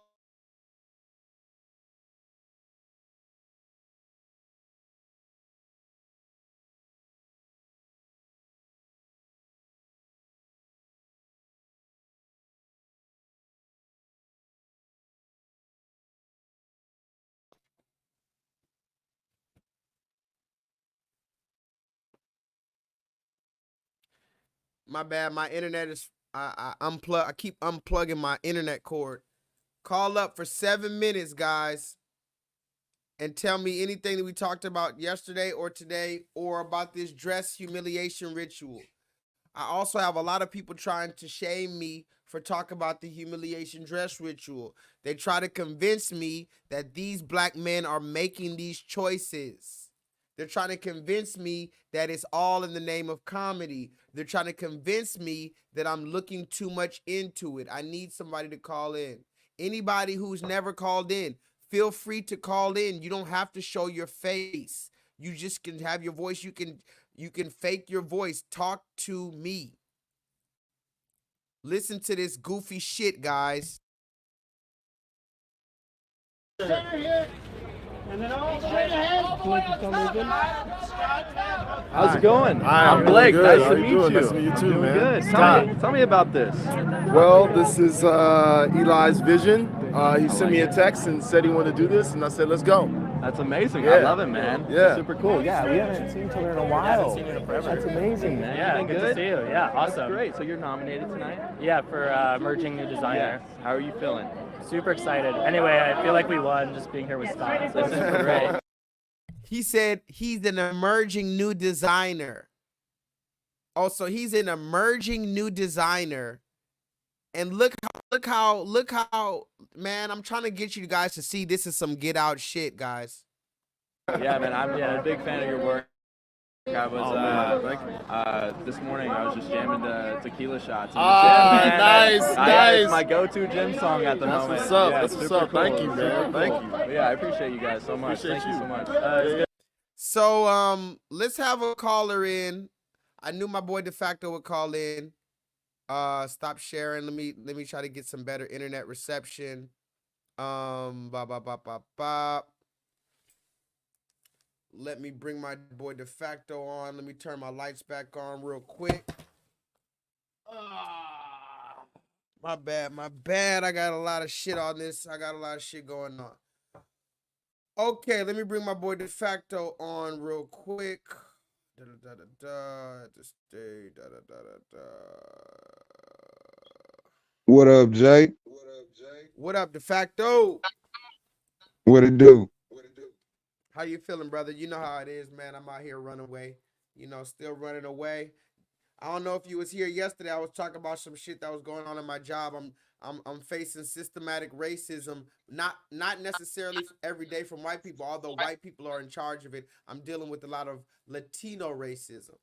My bad. My internet is I keep unplugging my internet cord. Call up for 7 minutes, guys, and tell me anything that we talked about yesterday or today or about this dress humiliation ritual. I also have a lot of people trying to shame me for talking about the humiliation dress ritual. They try to convince me that these black men are making these choices. They're trying to convince me that it's all in the name of comedy. They're trying to convince me that I'm looking too much into it. I need somebody to call in. Anybody who's never called in, feel free to call in. You don't have to show your face. You just can have your voice. You can fake your voice. Talk to me. Listen to this goofy shit, guys. Center here. And then all the way ahead. How's it going? Hi, I'm Blake. Good. Nice How to you meet doing? you. Nice to meet you too, Doing man. good. Tell me about this. Well, this is Eli's vision. He sent me a text and said he wanted to do this, and I said, let's go. That's amazing. Yeah. I love it, man. Yeah. Super cool. Yeah, we haven't seen each other in a while. I haven't seen you in forever. That's amazing, man. Yeah, You been good to see you. Yeah, awesome. That's great. So you're nominated tonight? Yeah, for Emerging New Designer. Yeah. How are you feeling? Super excited. Anyway, I feel like we won just being here with Scott. So this is great. He said he's an emerging new designer. Oh, so he's an emerging new designer. And look how, man, I'm trying to get you guys to see this is some get out shit, guys. Yeah, man, I'm a big fan of your work. I was this morning I was just jamming to tequila shots. Nice, It's nice. my go-to gym song at the moment. That's what's up. Yeah, That's what's super up. Thank cool. you, Super man. Thank cool. you. But yeah, I appreciate you guys so much. Appreciate Thank you you. so much. So let's have a caller in. I knew my boy De Facto would call in. Stop sharing. Let me try to get some better internet reception. Bop, bop, bop, bop, bop. Let me bring my boy De Facto on. Let me turn my lights back on real quick. My bad. I got a lot of shit on this. I got a lot of shit going on. Okay, let me bring my boy De Facto on real quick. This day, What up, Jay? What up, De Facto? What it do? How you feeling, brother? You know how it is, man. I'm out here running away. Still running away. I don't know if you was here yesterday. I was talking about some shit that was going on in my job. I'm facing systematic racism, not necessarily every day from white people, although white people are in charge of it. I'm dealing with a lot of Latino racism.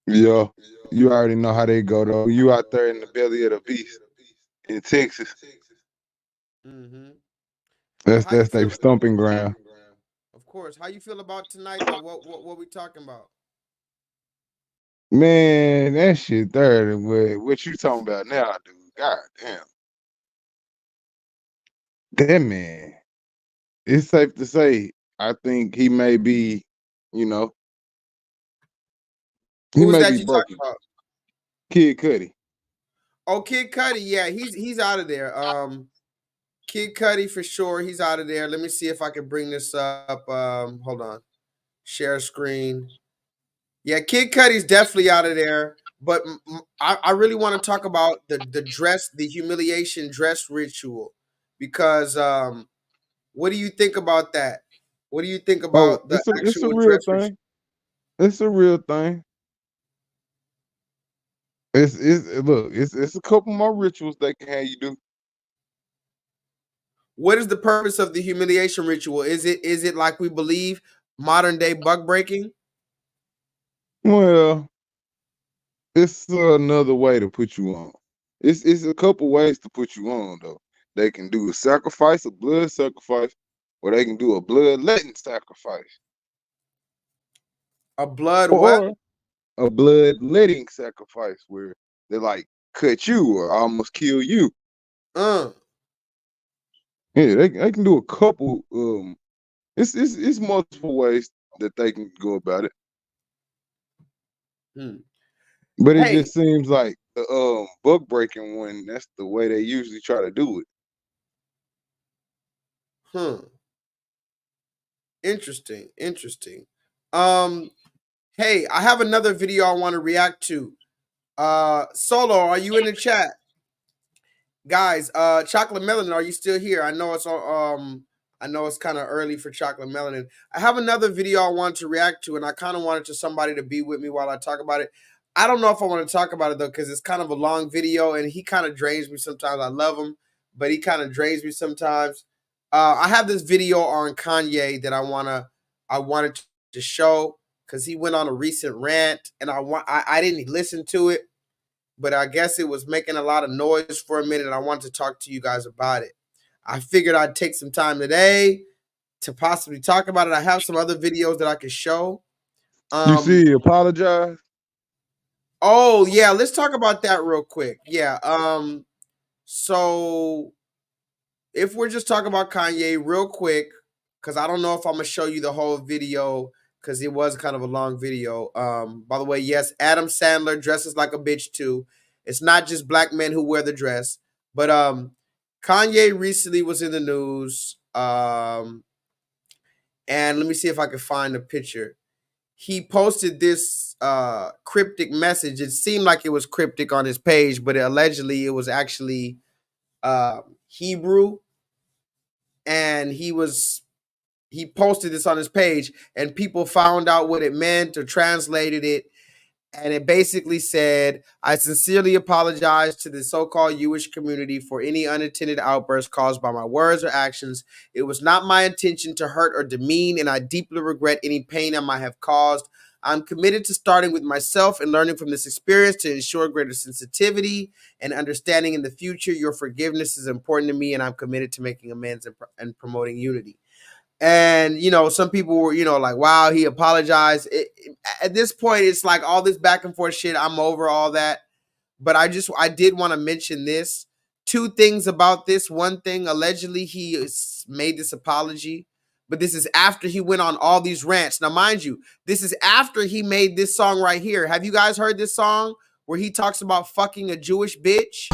Yeah, you already know how they go though. You out there in the belly of the beast in Texas. Mm-hmm. That's their stomping ground. Of course. How you feel about tonight though? What we talking about? Man, that shit there. What you talking about now, dude? God damn. That man. It's safe to say, I think he may be, he Who's may that be you talking broken. about? Kid Cudi. Oh, Kid Cudi. Yeah, he's out of there. Kid Cudi for sure. He's out of there. Let me see if I can bring this up. Hold on. Share screen. Yeah, Kid Cudi's definitely out of there. But I really want to talk about the humiliation dress ritual, because what do you think about that? What do you think Oh, about the it's a actual real dress ritual? thing. It's a real thing. It's a couple more rituals they can have you do. What is the purpose of the humiliation ritual? Is it like we believe, modern day bug breaking? Well, it's another way to put you on. It's a couple ways to put you on though. They can do a blood sacrifice, or they can do a bloodletting sacrifice, A blood what? or a bloodletting sacrifice where they like cut you or almost kill you. Yeah, they can do a couple. It's multiple ways that they can go about it. But it Hey, just seems like the book breaking one, that's the way they usually try to do it. Interesting. Hey, I have another video I want to react to. Solo, are you in the chat? Guys, Chocolate Melanin, are you still here? I know it's kind of early for Chocolate Melanin. I have another video I want to react to, and I kind of wanted somebody to be with me while I talk about it. I don't know if I want to talk about it though, because it's kind of a long video, and he kind of drains me sometimes. I love him, but he kind of drains me sometimes. I have this video on Kanye that I wanted to show, because he went on a recent rant, and I didn't listen to it, but I guess it was making a lot of noise for a minute, and I wanted to talk to you guys about it. I figured I'd take some time today to possibly talk about it. I have some other videos that I could show. You see, he apologized. Oh yeah, let's talk about that real quick. Yeah. So if we're just talking about Kanye real quick, because I don't know if I'm gonna show you the whole video, because it was kind of a long video. By the way, yes, Adam Sandler dresses like a bitch too. It's not just black men who wear the dress, but Kanye recently was in the news. And let me see if I can find a picture. He posted this cryptic message. It seemed like it was cryptic on his page, but allegedly it was actually Hebrew. And he posted this on his page, and people found out what it meant or translated it. And it basically said, I sincerely apologize to the so-called Jewish community for any unintended outbursts caused by my words or actions. It was not my intention to hurt or demean, and I deeply regret any pain I might have caused. I'm committed to starting with myself and learning from this experience to ensure greater sensitivity and understanding in the future. Your forgiveness is important to me, and I'm committed to making amends and promoting unity. And, some people were, like, wow, he apologized. At this point, it's like all this back and forth shit. I'm over all that. But I did want to mention this. Two things about this. One thing, allegedly, he made this apology. But this is after he went on all these rants. Now, mind you, this is after he made this song right here. Have you guys heard this song where he talks about fucking a Jewish bitch?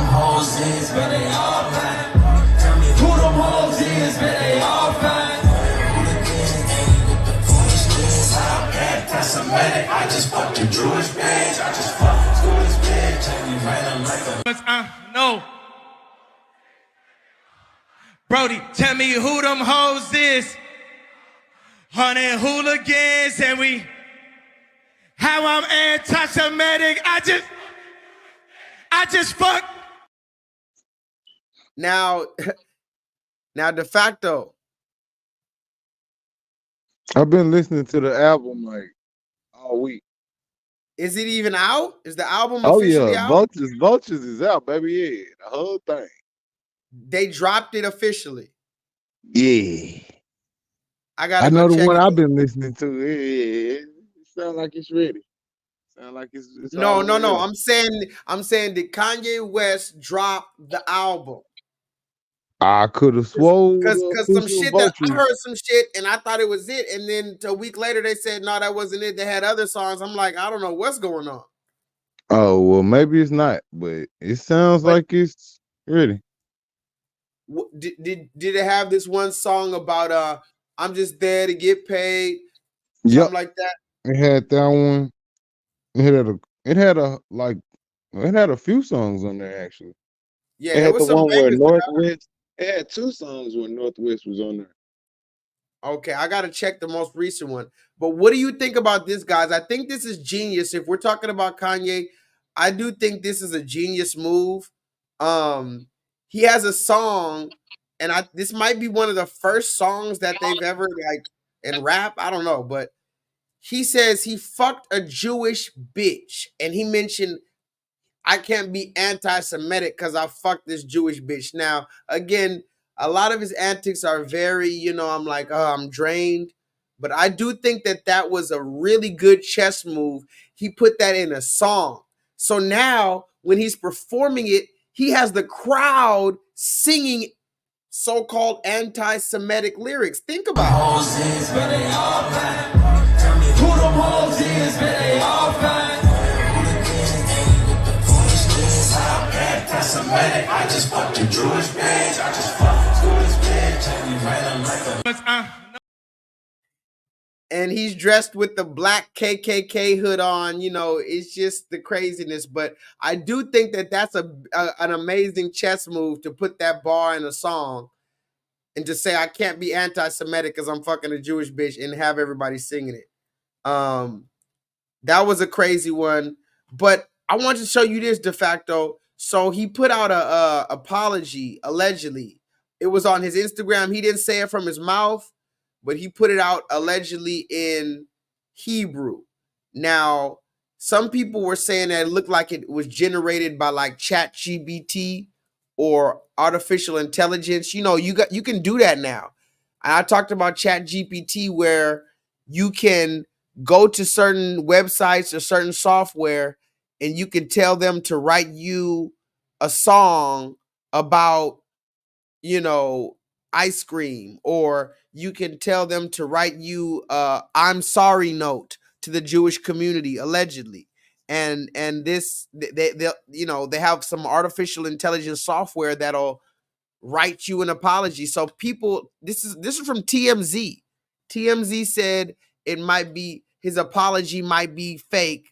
I just fucked a Jewish bitch. I just fucked a Jewish bitch. And you ran like a... No. Brody, tell me who them hoes is. 100 hooligans and we... How I'm anti-Semitic. I just fuck. Now, de facto. I've been listening to the album like all week. Is it even out? Is the album Oh officially yeah, out? Vultures is out, baby. Yeah, the whole thing. They dropped it officially. Yeah. I know go the check one it. I've been listening to. Yeah, it sounds like it's ready. Sound like it's No. all ready. I'm saying did Kanye West drop the album? I could have swore Because the some official shit that I Vultures. heard some shit and I thought it was it, and then a week later they said no, that wasn't it. They had other songs. I'm like, I don't know what's going on. Oh well, maybe it's not, but it sounds like it's ready. Did it have this one song about I'm just there to get paid? Yep. Something like that. It had that one. It had a few songs on there actually. Yeah, It there had was the some one where bangers. Northwest. It had two songs where Northwest was on there. Okay, I gotta check the most recent one. But what do you think about this, guys? I think this is genius. If we're talking about Kanye, I do think this is a genius move. He has a song, and this might be one of the first songs that they've ever like in rap. I don't know, but he says he fucked a Jewish bitch, and he mentioned I can't be anti-Semitic because I fucked this Jewish bitch. Now, again, a lot of his antics are very, I'm like, oh, I'm drained. But I do think that was a really good chess move. He put that in a song. So now when he's performing it, he has the crowd singing so-called anti-Semitic lyrics. Think about I just fucked a Jewish bitch. I just fucked a Jewish bitch. And you ran like a... And he's dressed with the black KKK hood on. It's just the craziness. But I do think that's an amazing chess move to put that bar in a song and to say I can't be anti-Semitic because I'm fucking a Jewish bitch and have everybody singing it. That was a crazy one. But I want to show you this de facto. So he put out a apology, allegedly. It was on his Instagram. He didn't say it from his mouth, but he put it out allegedly in Hebrew. Now, some people were saying that it looked like it was generated by like ChatGPT or artificial intelligence. You can do that now. I talked about ChatGPT where you can go to certain websites or certain software and you can tell them to write you a song about, ice cream, or you can tell them to write you I'm sorry note to the Jewish community, allegedly. And this they have some artificial intelligence software that'll write you an apology. So people, this is from TMZ. TMZ said his apology might be fake.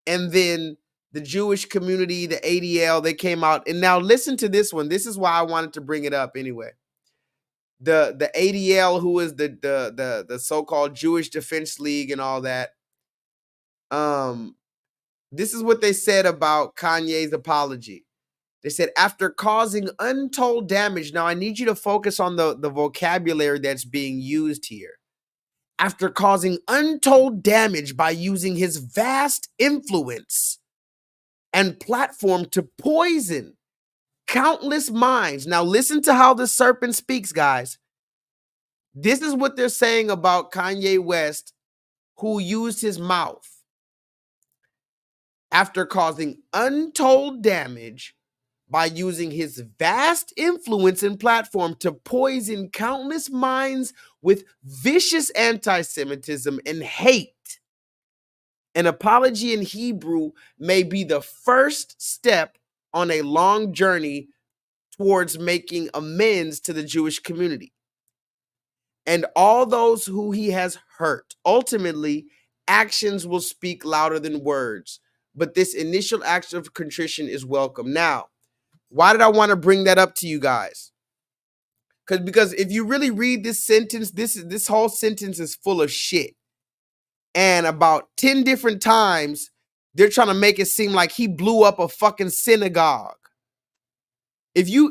And then the Jewish community, the ADL, they came out. And now listen to this one. This is why I wanted to bring it up anyway. The ADL, who is the so-called Jewish Defense League and all that, This is what they said about Kanye's apology. They said, after causing untold damage. Now, I need you to focus on the vocabulary that's being used here. After causing untold damage by using his vast influence and platform to poison countless minds. Now, listen to how the serpent speaks, guys. This is what they're saying about Kanye West, who used his mouth. After causing untold damage by using his vast influence and platform to poison countless minds with vicious anti-Semitism and hate. An apology in Hebrew may be the first step on a long journey towards making amends to the Jewish community and all those who he has hurt. Ultimately, actions will speak louder than words, but this initial act of contrition is welcome. Now, why did I want to bring that up to you guys? Because if you really read this sentence, this whole sentence is full of shit. And about 10 different times, they're trying to make it seem like he blew up a fucking synagogue. If you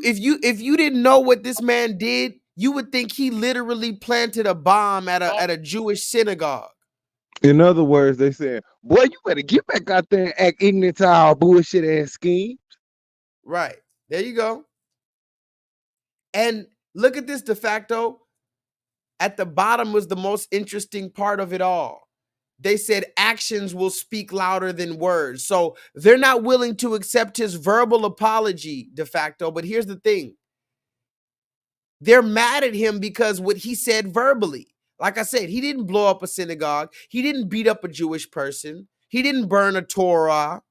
didn't know what this man did, you would think he literally planted a bomb at a Jewish synagogue. In other words, they said, boy, you better get back out there and act ignorant to our bullshit ass scheme. Right. There you go. And look at this de facto. At the bottom was the most interesting part of it all. They said actions will speak louder than words. So they're not willing to accept his verbal apology de facto. But here's the thing. They're mad at him because what he said verbally. Like I said, he didn't blow up a synagogue. He didn't beat up a Jewish person. He didn't burn a Torah.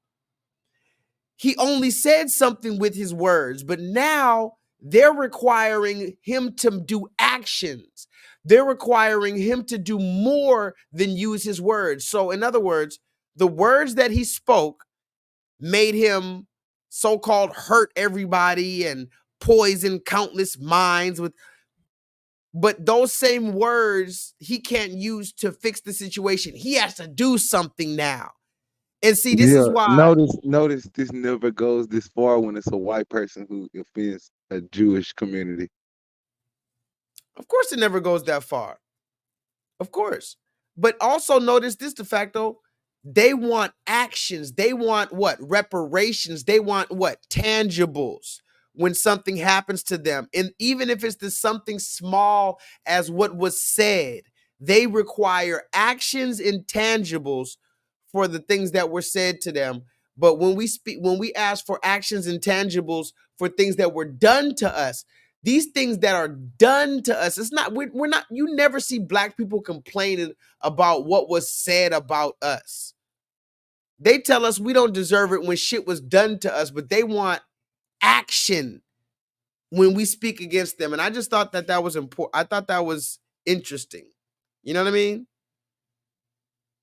He only said something with his words. But now they're requiring him to do actions. They're requiring him to do more than use his words. So in other words, the words that he spoke made him so-called hurt everybody and poison countless minds with, but those same words he can't use to fix the situation. He has to do something now. And see, this is why. Notice this never goes this far when it's a white person who offends a Jewish community. Of course it never goes that far. Of course. But also notice this de facto. They want actions. They want what? Reparations. They want what? Tangibles when something happens to them. And even if it's this something small as what was said, they require actions and tangibles for the things that were said to them. But when we ask for actions and tangibles for things that were done to us, these things that are done to us, it's not, we're not, you never see black people complaining about what was said about us. They tell us we don't deserve it when shit was done to us, but they want action when we speak against them. And I just thought that was important. I thought that was interesting. You know what I mean?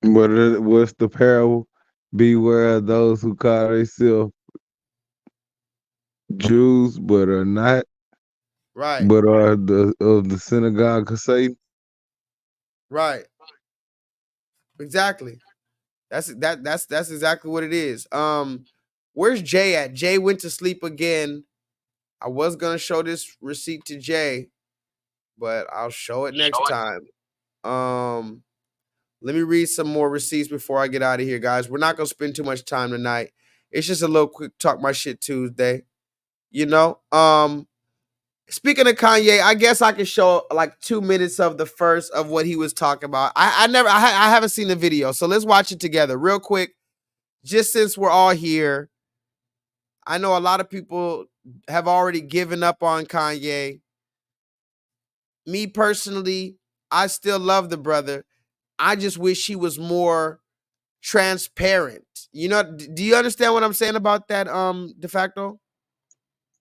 What's the parable? Beware of those who call themselves Jews but are not. Right. But are of the synagogue of Satan. Right. Exactly. That's exactly what it is. Where's Jay at? Jay went to sleep again. I was gonna show this receipt to Jay, but I'll show it next time. Let me read some more receipts before I get out of here, guys. We're not gonna spend too much time tonight. It's just a little quick talk my shit Tuesday. You know? Speaking of Kanye, I guess I could show like 2 minutes of the first of what he was talking about. I haven't seen the video, so let's watch it together real quick. Just since we're all here, I know a lot of people have already given up on Kanye. Me personally, I still love the brother. I just wish he was more transparent. You know, do you understand what I'm saying about that, de facto?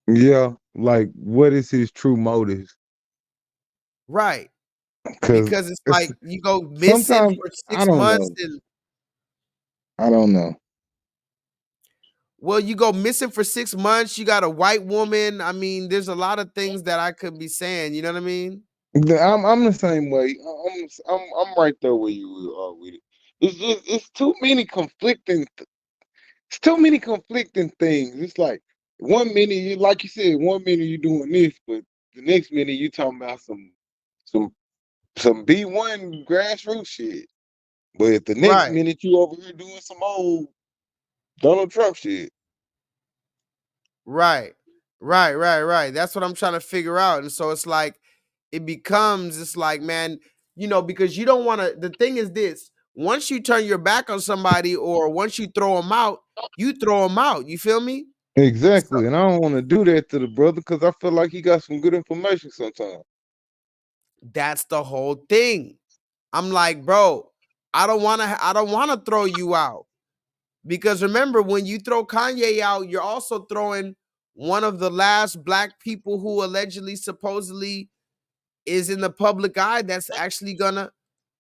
Yeah, like what is his true motives? Right. Because it's like you go missing for 6 months and I don't know. Well, you go missing for 6 months. You got a white woman. I mean, there's a lot of things that I could be saying. You know what I mean? I'm the same way. I'm right there where you are with it. It's too many conflicting It's too many conflicting things. It's like 1 minute you, like you said, 1 minute you doing this, but the next minute you talking about some some B1 grassroots shit. But the next Right. minute you over here doing some old Donald Trump shit. Right. Right. That's what I'm trying to figure out. And so it's like it's like, man, because you don't want to. The thing is this: once you turn your back on somebody or once you throw them out, you throw them out. You feel me? So Exactly. And I don't want to do that to the brother because I feel like he got some good information sometimes. that's the whole thing. I'm like, bro, I don't want to throw you out. Because remember, when you throw Kanye out, you're also throwing one of the last black people who allegedly, supposedly is in the public eye that's actually gonna.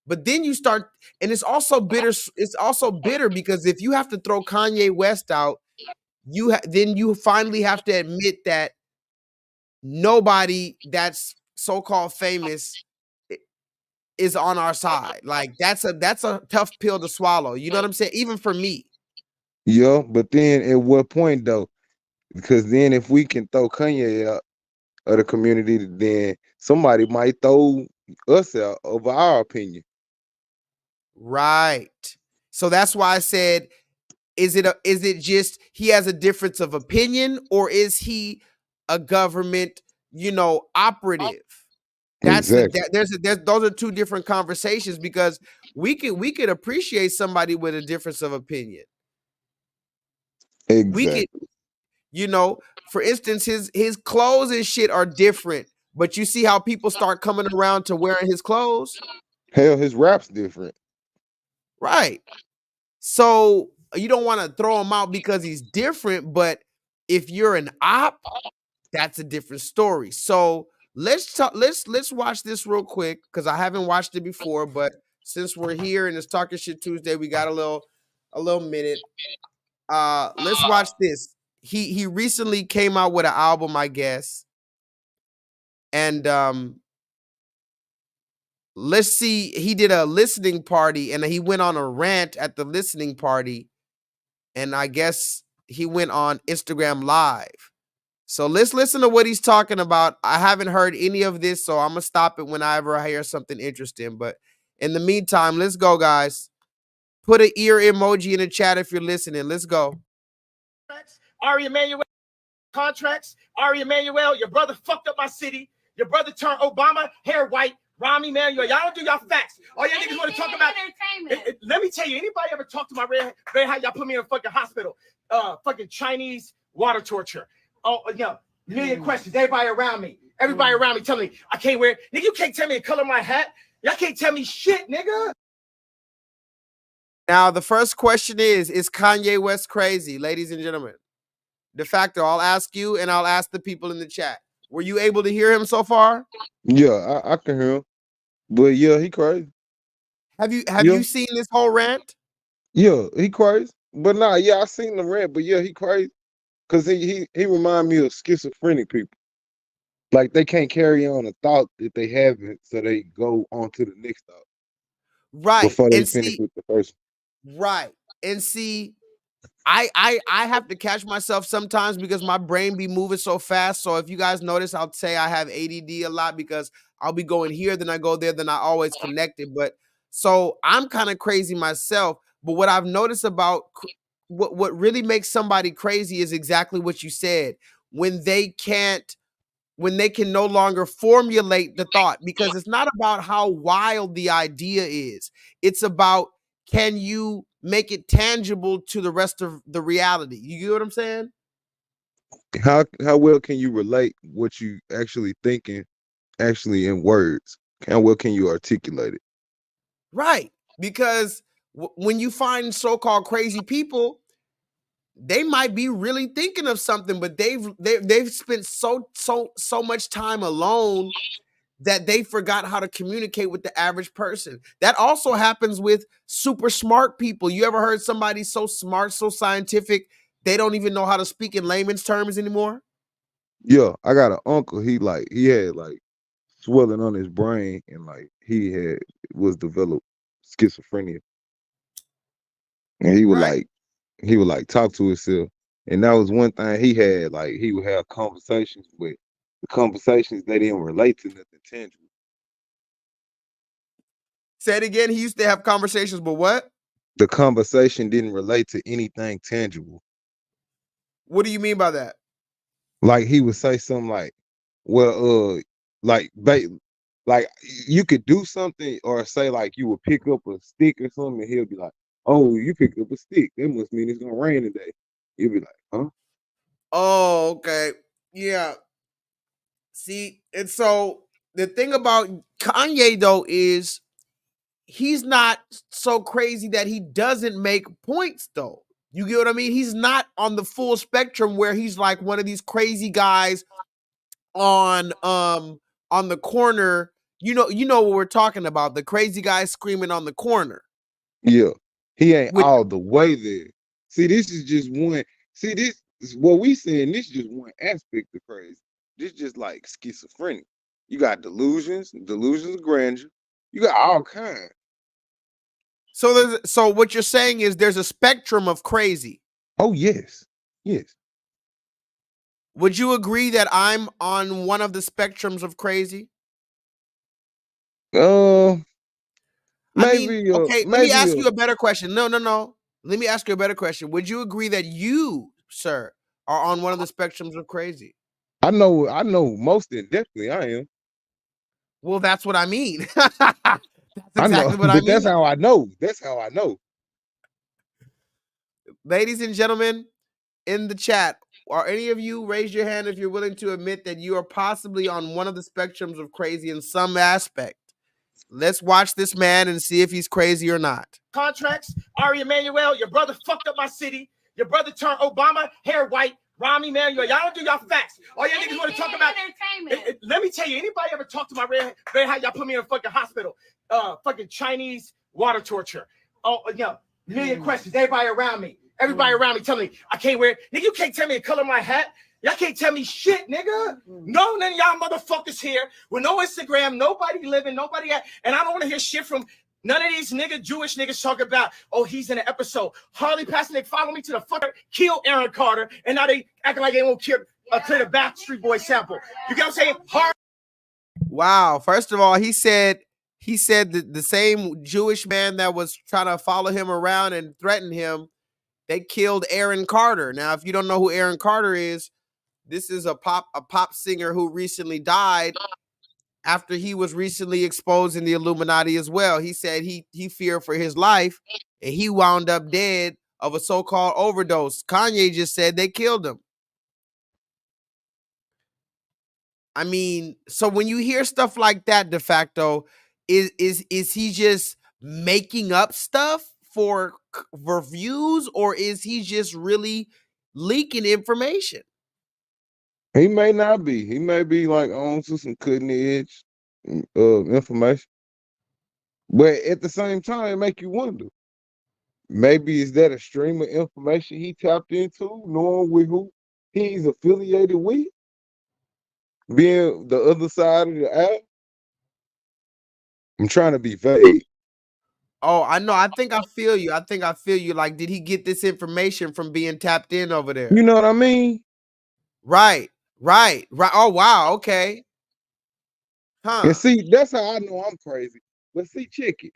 But then you start, and it's also bitter. It's also bitter because if you have to throw Kanye West out, then you finally have to admit that nobody that's so-called famous is on our side. Like that's a tough pill to swallow. You know what I'm saying? Even for me. Yeah, but then at what point though? Because then if we can throw Kanye out of the community, then somebody might throw us out over our opinion. Right. So that's why I said, is it just he has a difference of opinion, or is he a government, operative? That's Exactly. those are two different conversations because we could appreciate somebody with a difference of opinion. We could, Exactly. for instance, his clothes and shit are different, but you see how people start coming around to wearing his clothes? Hell, his rap's different. Right. So you don't want to throw him out because he's different, but if you're an op, that's a different story. So let's talk. Let's watch this real quick because I haven't watched it before. But since we're here and it's Talking Shit Tuesday, we got a little minute. Let's watch this. He recently came out with an album, I guess, and let's see. He did a listening party and he went on a rant at the listening party. And I guess he went on Instagram Live. So let's listen to what he's talking about. I haven't heard any of this, so I'm going to stop it whenever I hear something interesting. But in the meantime, let's go, guys. Put an ear emoji in the chat if you're listening. Let's go. Ari Emanuel contracts. Ari Emanuel, your brother fucked up my city. Your brother turned Obama hair white. Rahm Emanuel, y'all don't do y'all facts. All y'all niggas want to talk about. Let me tell you, anybody ever talk to my red hat? Y'all put me in a fucking hospital. Fucking Chinese water torture. Oh, million questions. Everybody around me telling me I can't wear it. Nigga, you can't tell me the color of my hat. Y'all can't tell me shit, nigga. Now, the first question is Kanye West crazy, ladies and gentlemen? De facto, I'll ask you and I'll ask the people in the chat. Were you able to hear him so far? Yeah, I can hear him. But yeah, he crazy. Have you seen this whole rant? Yeah, he crazy. But nah, yeah, I seen the rant, but yeah, he crazy. Cause he remind me of schizophrenic people. Like they can't carry on a thought that they haven't, so they go on to the next thought. Right. Before they And finish see, with the first. right. And see, I have to catch myself sometimes because my brain be moving so fast. So if you guys notice, I'll say I have ADD a lot because I'll be going here, then I go there, then I always connect it. But so I'm kind of crazy myself. But what I've noticed about what really makes somebody crazy is exactly what you said. When they can no longer formulate the thought, because it's not about how wild the idea is. It's about, can you make it tangible to the rest of the reality? You get what I'm saying? How well can you relate what you actually thinking actually in words? How well can you articulate it? Right. Because when you find so-called crazy people, they might be really thinking of something, but they've spent so much time alone that they forgot how to communicate with the average person. That also happens with super smart people. You ever heard somebody so smart, so scientific, they don't even know how to speak in layman's terms anymore? Yeah, I got an uncle. He had like swelling on his brain, and like he was developed schizophrenia, and he was Right. like he would like talk to himself. And that was one thing he had. Like he would have conversations with the conversations they didn't relate to nothing tangible. Say it again. He used to have conversations, but what? The conversation didn't relate to anything tangible. What do you mean by that? Like he would say something like, well, like like you could do something or say like you would pick up a stick or something, and he'll be like, oh, you picked up a stick. That must mean it's gonna rain today. You'll be like, huh? Oh, okay. Yeah. See, and so the thing about Kanye though is he's not so crazy that he doesn't make points though. You get what I mean? He's not on the full spectrum where he's like one of these crazy guys on the corner. You know what we're talking about. The crazy guy screaming on the corner. Yeah. He ain't With, all the way there. See, this is just one. See, this is what we saying. This is just one aspect of crazy. This just like schizophrenic. You got delusions of grandeur. You got all kinds. so what you're saying is there's a spectrum of crazy. Oh, yes. Yes. Would you agree that I'm on one of the spectrums of crazy? Maybe. Okay, let me Maybe. ask you a better question. No. Let me ask you a better question. Would you agree that you, sir, are on one of the spectrums of crazy? I know. Most definitely, I am. Well, that's what I mean. That's exactly what I but mean. that's how I know. That's how I know. Ladies and gentlemen, in the chat, are any of you raise your hand if you're willing to admit that you are possibly on one of the spectrums of crazy in some aspect? Let's watch this man and see if he's crazy or not. Contracts, Ari Emanuel, your brother fucked up my city. Your brother turned Obama hair white. Rahm Emanuel, y'all don't do y'all facts. All y'all niggas want to talk about. Let me tell you, anybody ever talk to my red hat? Y'all put me in a fucking hospital. Fucking Chinese water torture. Oh, million questions. Everybody around me telling me I can't wear. Nigga, you can't tell me the color of my hat. Y'all can't tell me shit, nigga. No, none of y'all motherfuckers here with no Instagram, nobody living, nobody at, and I don't want to hear shit from none of these Jewish niggas talking about, oh, he's in an episode. Harley Pasnick follow me to the fucker, kill Aaron Carter, and now they acting like they won't clear the Backstreet Boy sample. You get what I'm saying? Wow. First of all, he said that the same Jewish man that was trying to follow him around and threaten him, they killed Aaron Carter. Now, if you don't know who Aaron Carter is, this is a pop singer who recently died after he was recently exposed in the Illuminati as well. He said he feared for his life and he wound up dead of a so-called overdose. Kanye just said they killed him. I mean, so when you hear stuff like that, de facto, is he just making up stuff for views, or is he just really leaking information? He may not be. He may be like on to some cutting edge information. But at the same time, it make you wonder. Maybe is that a stream of information he tapped into, knowing with who he's affiliated with, being the other side of the aisle? I'm trying to be vague. Oh, I know. I think I feel you. Like, did he get this information from being tapped in over there? You know what I mean? Right. Oh, wow. Okay. Huh. And see, that's how I know I'm crazy. But see, check it.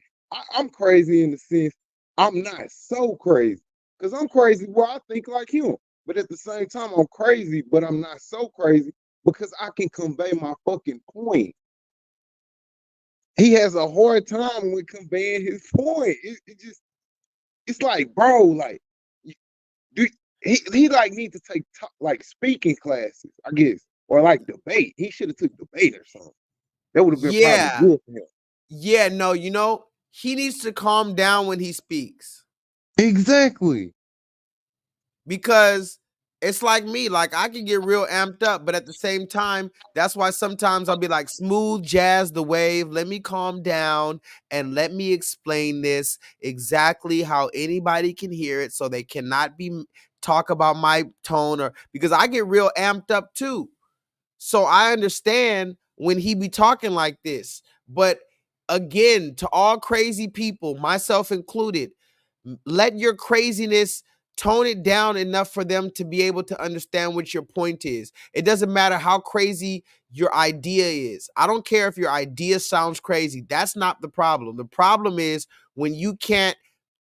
I'm crazy in the sense I'm not so crazy. Because I'm crazy where I think like him. But at the same time, I'm crazy, but I'm not so crazy because I can convey my fucking point. He has a hard time with conveying his point. It's like, bro, like, he like need to take like speaking classes, I guess, or like debate. He should have took debate or something. That would have been probably good for him. Yeah, no, he needs to calm down when he speaks. Exactly. Because it's like me, like I can get real amped up, but at the same time, that's why sometimes I'll be like, smooth jazz the wave. Let me calm down and let me explain this exactly how anybody can hear it, so they cannot talk about my tone, or because I get real amped up too. So I understand when he be talking like this. But again, to all crazy people, myself included, let your craziness tone it down enough for them to be able to understand what your point is. It doesn't matter how crazy your idea is. I don't care if your idea sounds crazy. That's not the problem. The problem is when you can't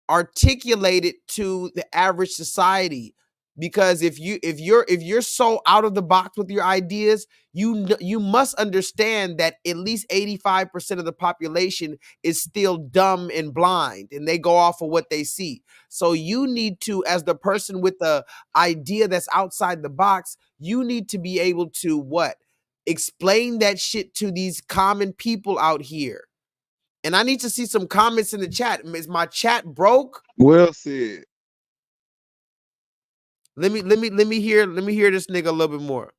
articulate it to the average society. Because if you're so out of the box with your ideas, you must understand that at least 85% of the population is still dumb and blind, and they go off of what they see. So you need to, as the person with the idea that's outside the box, you need to be able to what? Explain that shit to these common people out here. And I need to see some comments in the chat. Is my chat broke? Well said. Let me hear this nigga a little bit more.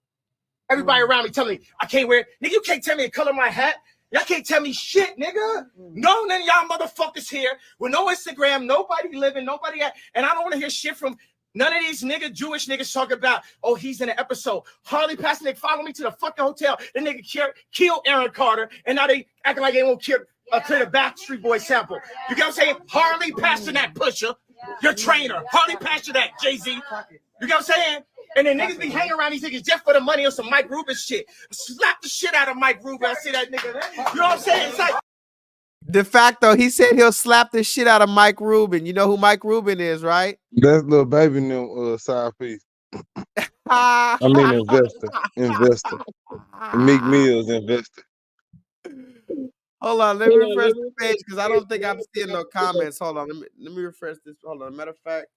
Everybody around me telling me I can't wear. Nigga, you can't tell me the color of my hat. Y'all can't tell me shit, nigga. No, none of y'all motherfuckers here with no Instagram, nobody living, nobody at, and I don't want to hear shit from none of these Jewish niggas talking about, oh, he's in an episode. Harley Pasternak follow me to the fucking hotel. The nigga killed Aaron Carter, and now they acting like they won't clear the Backstreet Boy sample. You get what I'm saying? Harley Pasternak pusher, your trainer. Harley Pasternak, Jay-Z. You get what I'm saying? And then niggas be hanging around these niggas just for the money or some Mike Rubin shit. Slap the shit out of Mike Rubin. I see that nigga. You know what I'm saying? It's like de facto, he said he'll slap the shit out of Mike Rubin. You know who Mike Rubin is, right? That's little baby new side piece. I mean investor. Meek Mill's investor. Hold on, let me refresh the page because I don't think I'm seeing no comments. Hold on, let me refresh this. Hold on. Matter of fact,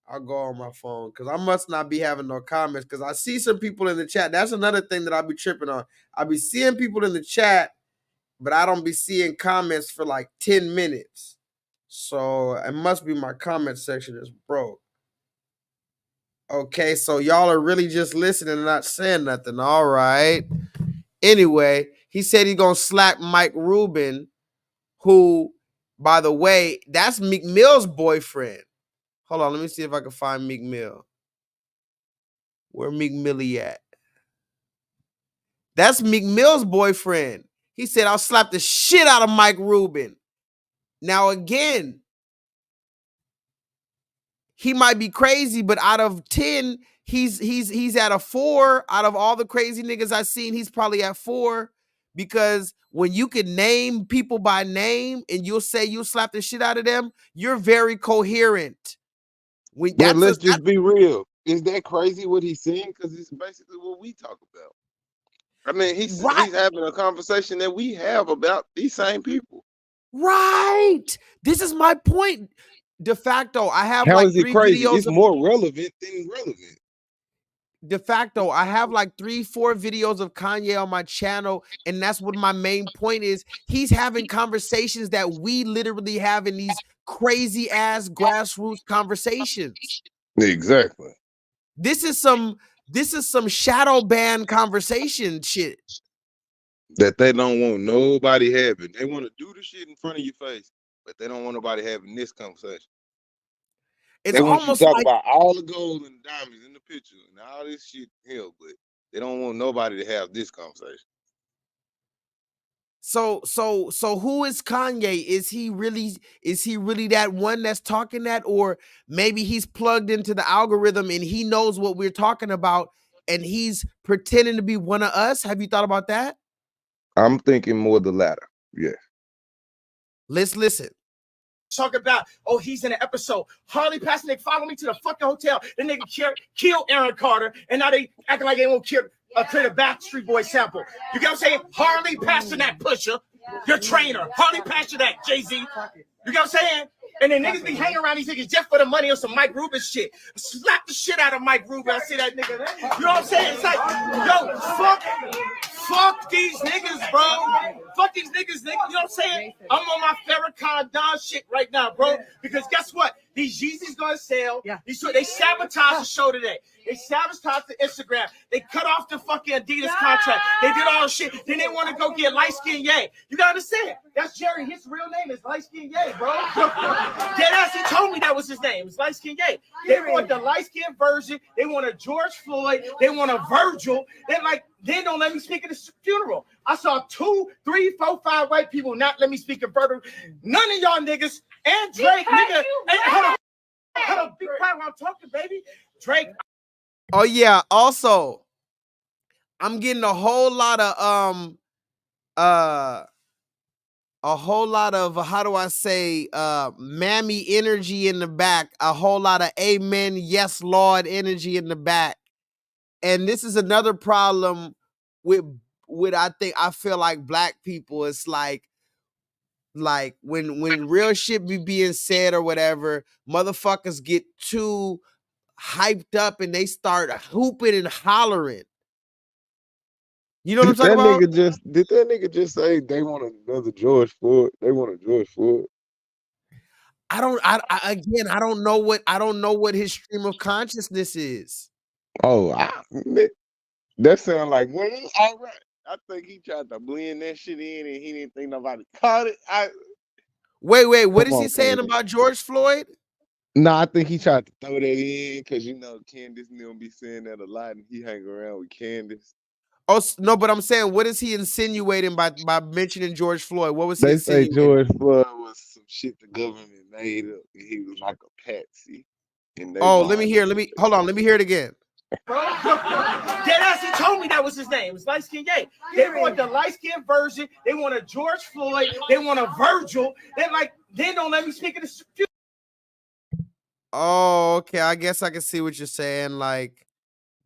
I'll go on my phone because I must not be having no comments because I see some people in the chat. That's another thing that I'll be tripping on. I'll be seeing people in the chat, but I don't be seeing comments for like 10 minutes. So it must be my comment section is broke. Okay, so y'all are really just listening and not saying nothing. All right. Anyway, he said he's going to slap Mike Rubin, who, by the way, that's Meek Mill's boyfriend. Hold on, let me see if I can find Meek Mill. Where Meek Millie at? That's Meek Mill's boyfriend. He said, I'll slap the shit out of Mike Rubin. Now, again, he might be crazy, but out of 10, he's at a 4. Out of all the crazy niggas I've seen, he's probably at 4. Because when you can name people by name and you'll say you'll slap the shit out of them, you're very coherent. But let's just be real. Is that crazy what he's saying? Because it's basically what we talk about. I mean, he's having a conversation that we have about these same people. Right. This is my point. De facto, I have How like is it 3 crazy? videos. It's more relevant than relevant. De facto, I have like 3-4 videos of Kanye on my channel, and that's what my main point is. He's having conversations that we literally have in these crazy ass grassroots conversations. Exactly. This is some shadow ban conversation shit that they don't want nobody having. They want to do the shit in front of your face, but they don't want nobody having this conversation. They want you to talk about all the gold and diamonds in the picture and all this shit here, but they don't want nobody to have this conversation. So who is Kanye? Is he really that one that's talking that, or maybe he's plugged into the algorithm and he knows what we're talking about and he's pretending to be one of us? Have you thought about that? I'm thinking more the latter. Yeah. Let's listen. Talk about, oh, he's in an episode. Harley Pasternak follow me to the fucking hotel. The nigga killed Aaron Carter, and now they acting like they won't clear the Backstreet Boy sample. You get what I'm saying? Harley Pasternak pusher, your trainer. Harley Pasternak, Jay-Z. You get what I'm saying? And then niggas be hanging around these niggas just for the money or some Mike Rubin shit. Slap the shit out of Mike Rubin. I see that nigga. You know what I'm saying? It's like, yo, fuck these niggas, bro. Fuck these niggas, nigga. You know what I'm saying? I'm on my Farrakhan Don shit right now, bro. Because guess what? These Yeezys gonna sell. They sabotaged the show today. They sabotaged the Instagram. They cut off the fucking Adidas contract. They did all the shit. Then they want to go get Light Skin Ye. You gotta understand. That's Jerry. His real name is Light Skin Ye, bro. Deadass, he told me that was his name. It's Light Skin Ye. They want the light skin version. They want a George Floyd. They want a Virgil. They don't let me speak at the funeral. I saw 2, 3, 4, 5 white people not let me speak at funeral. None of y'all niggas and Drake, nigga. Hold on. Hold on, be quiet while I'm talking, baby. Drake. Oh yeah. Also, I'm getting a whole lot of how do I say mammy energy in the back, a whole lot of amen, yes Lord energy in the back. And this is another problem with I feel like black people. It's like when real shit be being said or whatever, motherfuckers get too hyped up and they start hooping and hollering. You know what I'm talking about? Did that nigga just say they want another George Floyd? They want a George Floyd. I don't know what his stream of consciousness is. Oh, that sound like, well, all right. I think he tried to blend that shit in and he didn't think nobody caught it. Wait, what Come is he on, saying Candace. about George Floyd? No, I think he tried to throw that in because Candace and them be saying that a lot, and he hang around with Candace. Oh no, but I'm saying, what is he insinuating by mentioning George Floyd? What was he They say insinuating? George Floyd was some shit the government made up, and he was like a patsy. And they Oh, let me hear it again. Deadass, he told me that was his name. It's light skin Ye. They want the light skin version. They want a George Floyd. They want a Virgil. They don't let me speak in the. Oh, okay. I guess I can see what you're saying. Like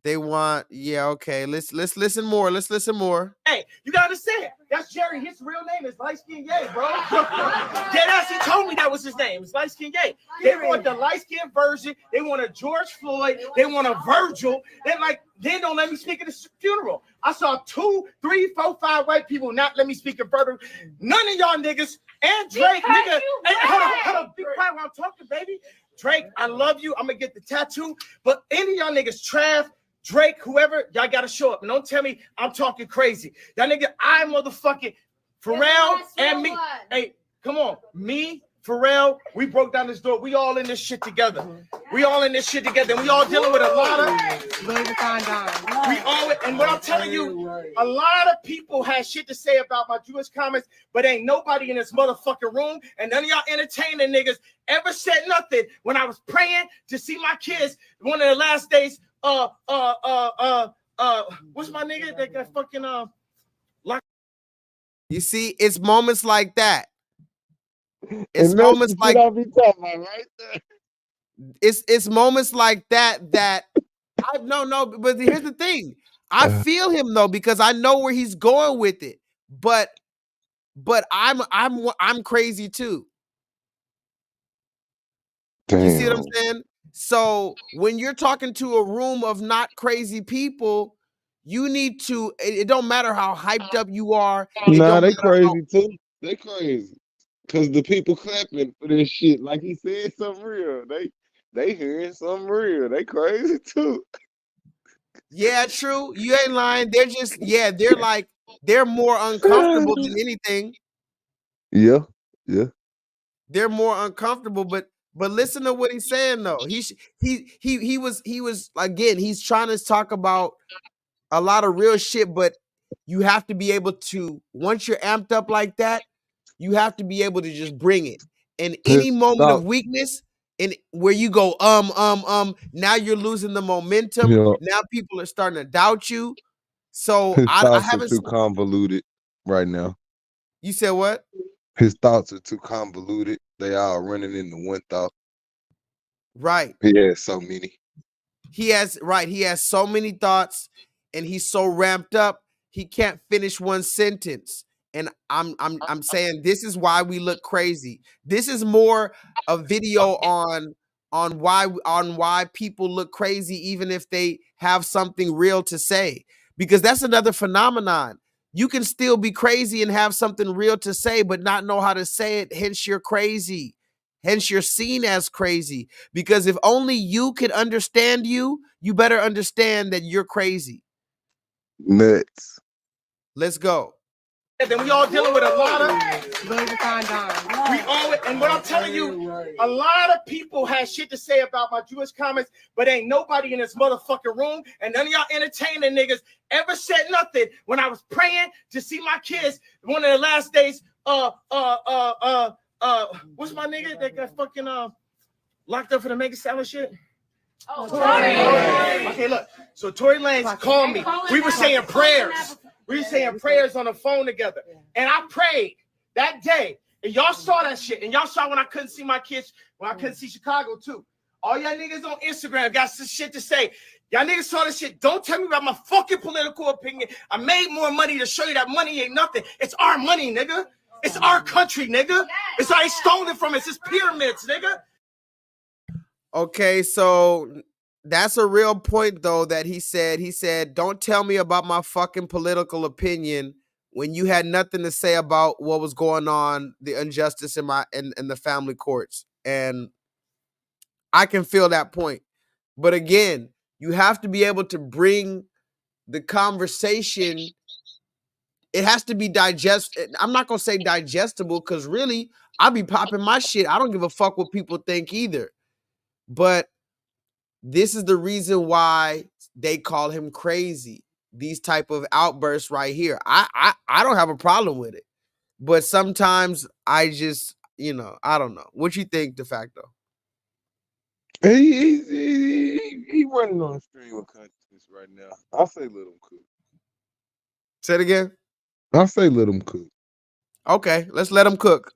they want, yeah, okay. Let's listen more. Let's listen more. Hey, you gotta understand. That's Jerry. His real name is light skin Ye, bro. Deadass, he told me that was his name. It's light skin Ye. They want the light skin version. They want a George Floyd. They want a Virgil. They don't let me speak at the funeral. I saw 2, 3, 4, 5 white people not let me speak in further. None of y'all niggas and Drake, nigga. Hey, hold on. Be quiet while I'm talking, baby. Drake, I love you. I'm gonna get the tattoo. But any of y'all niggas, Trav, Drake, whoever, y'all gotta show up. And don't tell me I'm talking crazy. Y'all nigga, I motherfucking Pharrell and me. Hey, come on. Me, Pharrell, we broke down this door. We all in this shit together. We all in this shit together. And we all dealing with a lot of and what I'm telling you, a lot of people had shit to say about my Jewish comments, but ain't nobody in this motherfucking room, and none of y'all entertaining niggas ever said nothing when I was praying to see my kids one of the last days. What's my nigga that got fucking locked? You see, it's moments like that. It's moments like I be talking about right there. It's moments like that but here's the thing. I feel him though, because I know where he's going with it. But I'm crazy too. Damn. You see what I'm saying? So when you're talking to a room of not crazy people, you need to, it don't matter how hyped up you are. Nah, they crazy too. They crazy. Cause the people clapping for this shit, like he said, something real. They hearing something real. They crazy too. Yeah, true. You ain't lying. They're just, they're more uncomfortable than anything. Yeah. They're more uncomfortable, but listen to what he's saying though. He was again, he's trying to talk about a lot of real shit, but you have to be able to, once you're amped up like that, you have to be able to just bring it. And any moment of weakness, and where you go, now you're losing the momentum. Yeah. Now people are starting to doubt you. So His I thoughts haven't. are too convoluted right now. You said what? His thoughts are too convoluted. They all running into one thought. Right. He has so many. He has so many thoughts, and he's so ramped up, he can't finish one sentence. And I'm saying this is why we look crazy. This is more a video on why people look crazy even if they have something real to say. Because that's another phenomenon. You can still be crazy and have something real to say, but not know how to say it. Hence, you're crazy. Hence, you're seen as crazy. Because if only you could understand you better understand that you're crazy. Nuts. Let's go. And then we all dealing with a lot of and what I'm telling you, a lot of people had shit to say about my Jewish comments, but ain't nobody in this motherfucking room, and none of y'all entertaining niggas ever said nothing when I was praying to see my kids one of the last days. What's my nigga that got fucking locked up for the Megan Salad shit? Oh, Okay, look. So Tory Lanez called me. We were saying prayers. We were saying prayers on the phone together. And I prayed that day. And y'all saw that shit. And y'all saw when I couldn't see my kids, when I couldn't see Chicago too. All y'all niggas on Instagram got some shit to say. Y'all niggas saw this shit. Don't tell me about my fucking political opinion. I made more money to show you that money ain't nothing. It's our money, nigga. It's our country, nigga. It's how they stole it from us. It's pyramids, nigga. Okay, so that's a real point though that he said. He said, "Don't tell me about my fucking political opinion when you had nothing to say about what was going on, the injustice in the family courts." And I can feel that point. But again, you have to be able to bring the conversation. It has to be I'm not going to say digestible because really, I'll be popping my shit. I don't give a fuck what people think either. But this is the reason why they call him crazy. These type of outbursts right here. I don't have a problem with it. But sometimes I just, I don't know. What you think, de facto? He running on a stream of consciousness right now. I say let him cook. Say it again. I say let him cook. Okay, let's let him cook.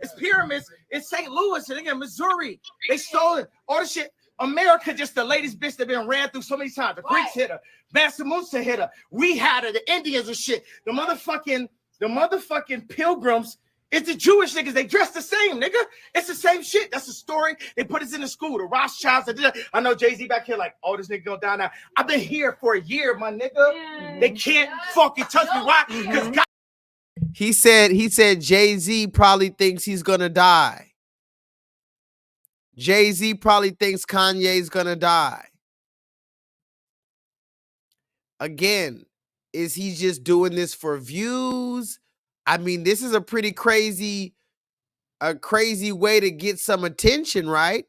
It's pyramids in St. Louis and again Missouri. They stole it. All the shit. America just the latest bitch that been ran through so many times. The Greeks hit her. Mansa Musa hit her. We had her. The Indians and shit. The motherfucking pilgrims. It's the Jewish niggas. They dress the same, nigga. It's the same shit. That's the story. They put us in the school. The Rothschilds. I know Jay-Z back here like, oh, this nigga gonna die now. I've been here for a year, my nigga. Yeah. They can't fucking touch me. Why? Because God. He said Jay-Z probably thinks he's gonna die. Jay-Z probably thinks Kanye's gonna die. Again, is he just doing this for views? I mean, this is a pretty crazy way to get some attention, right?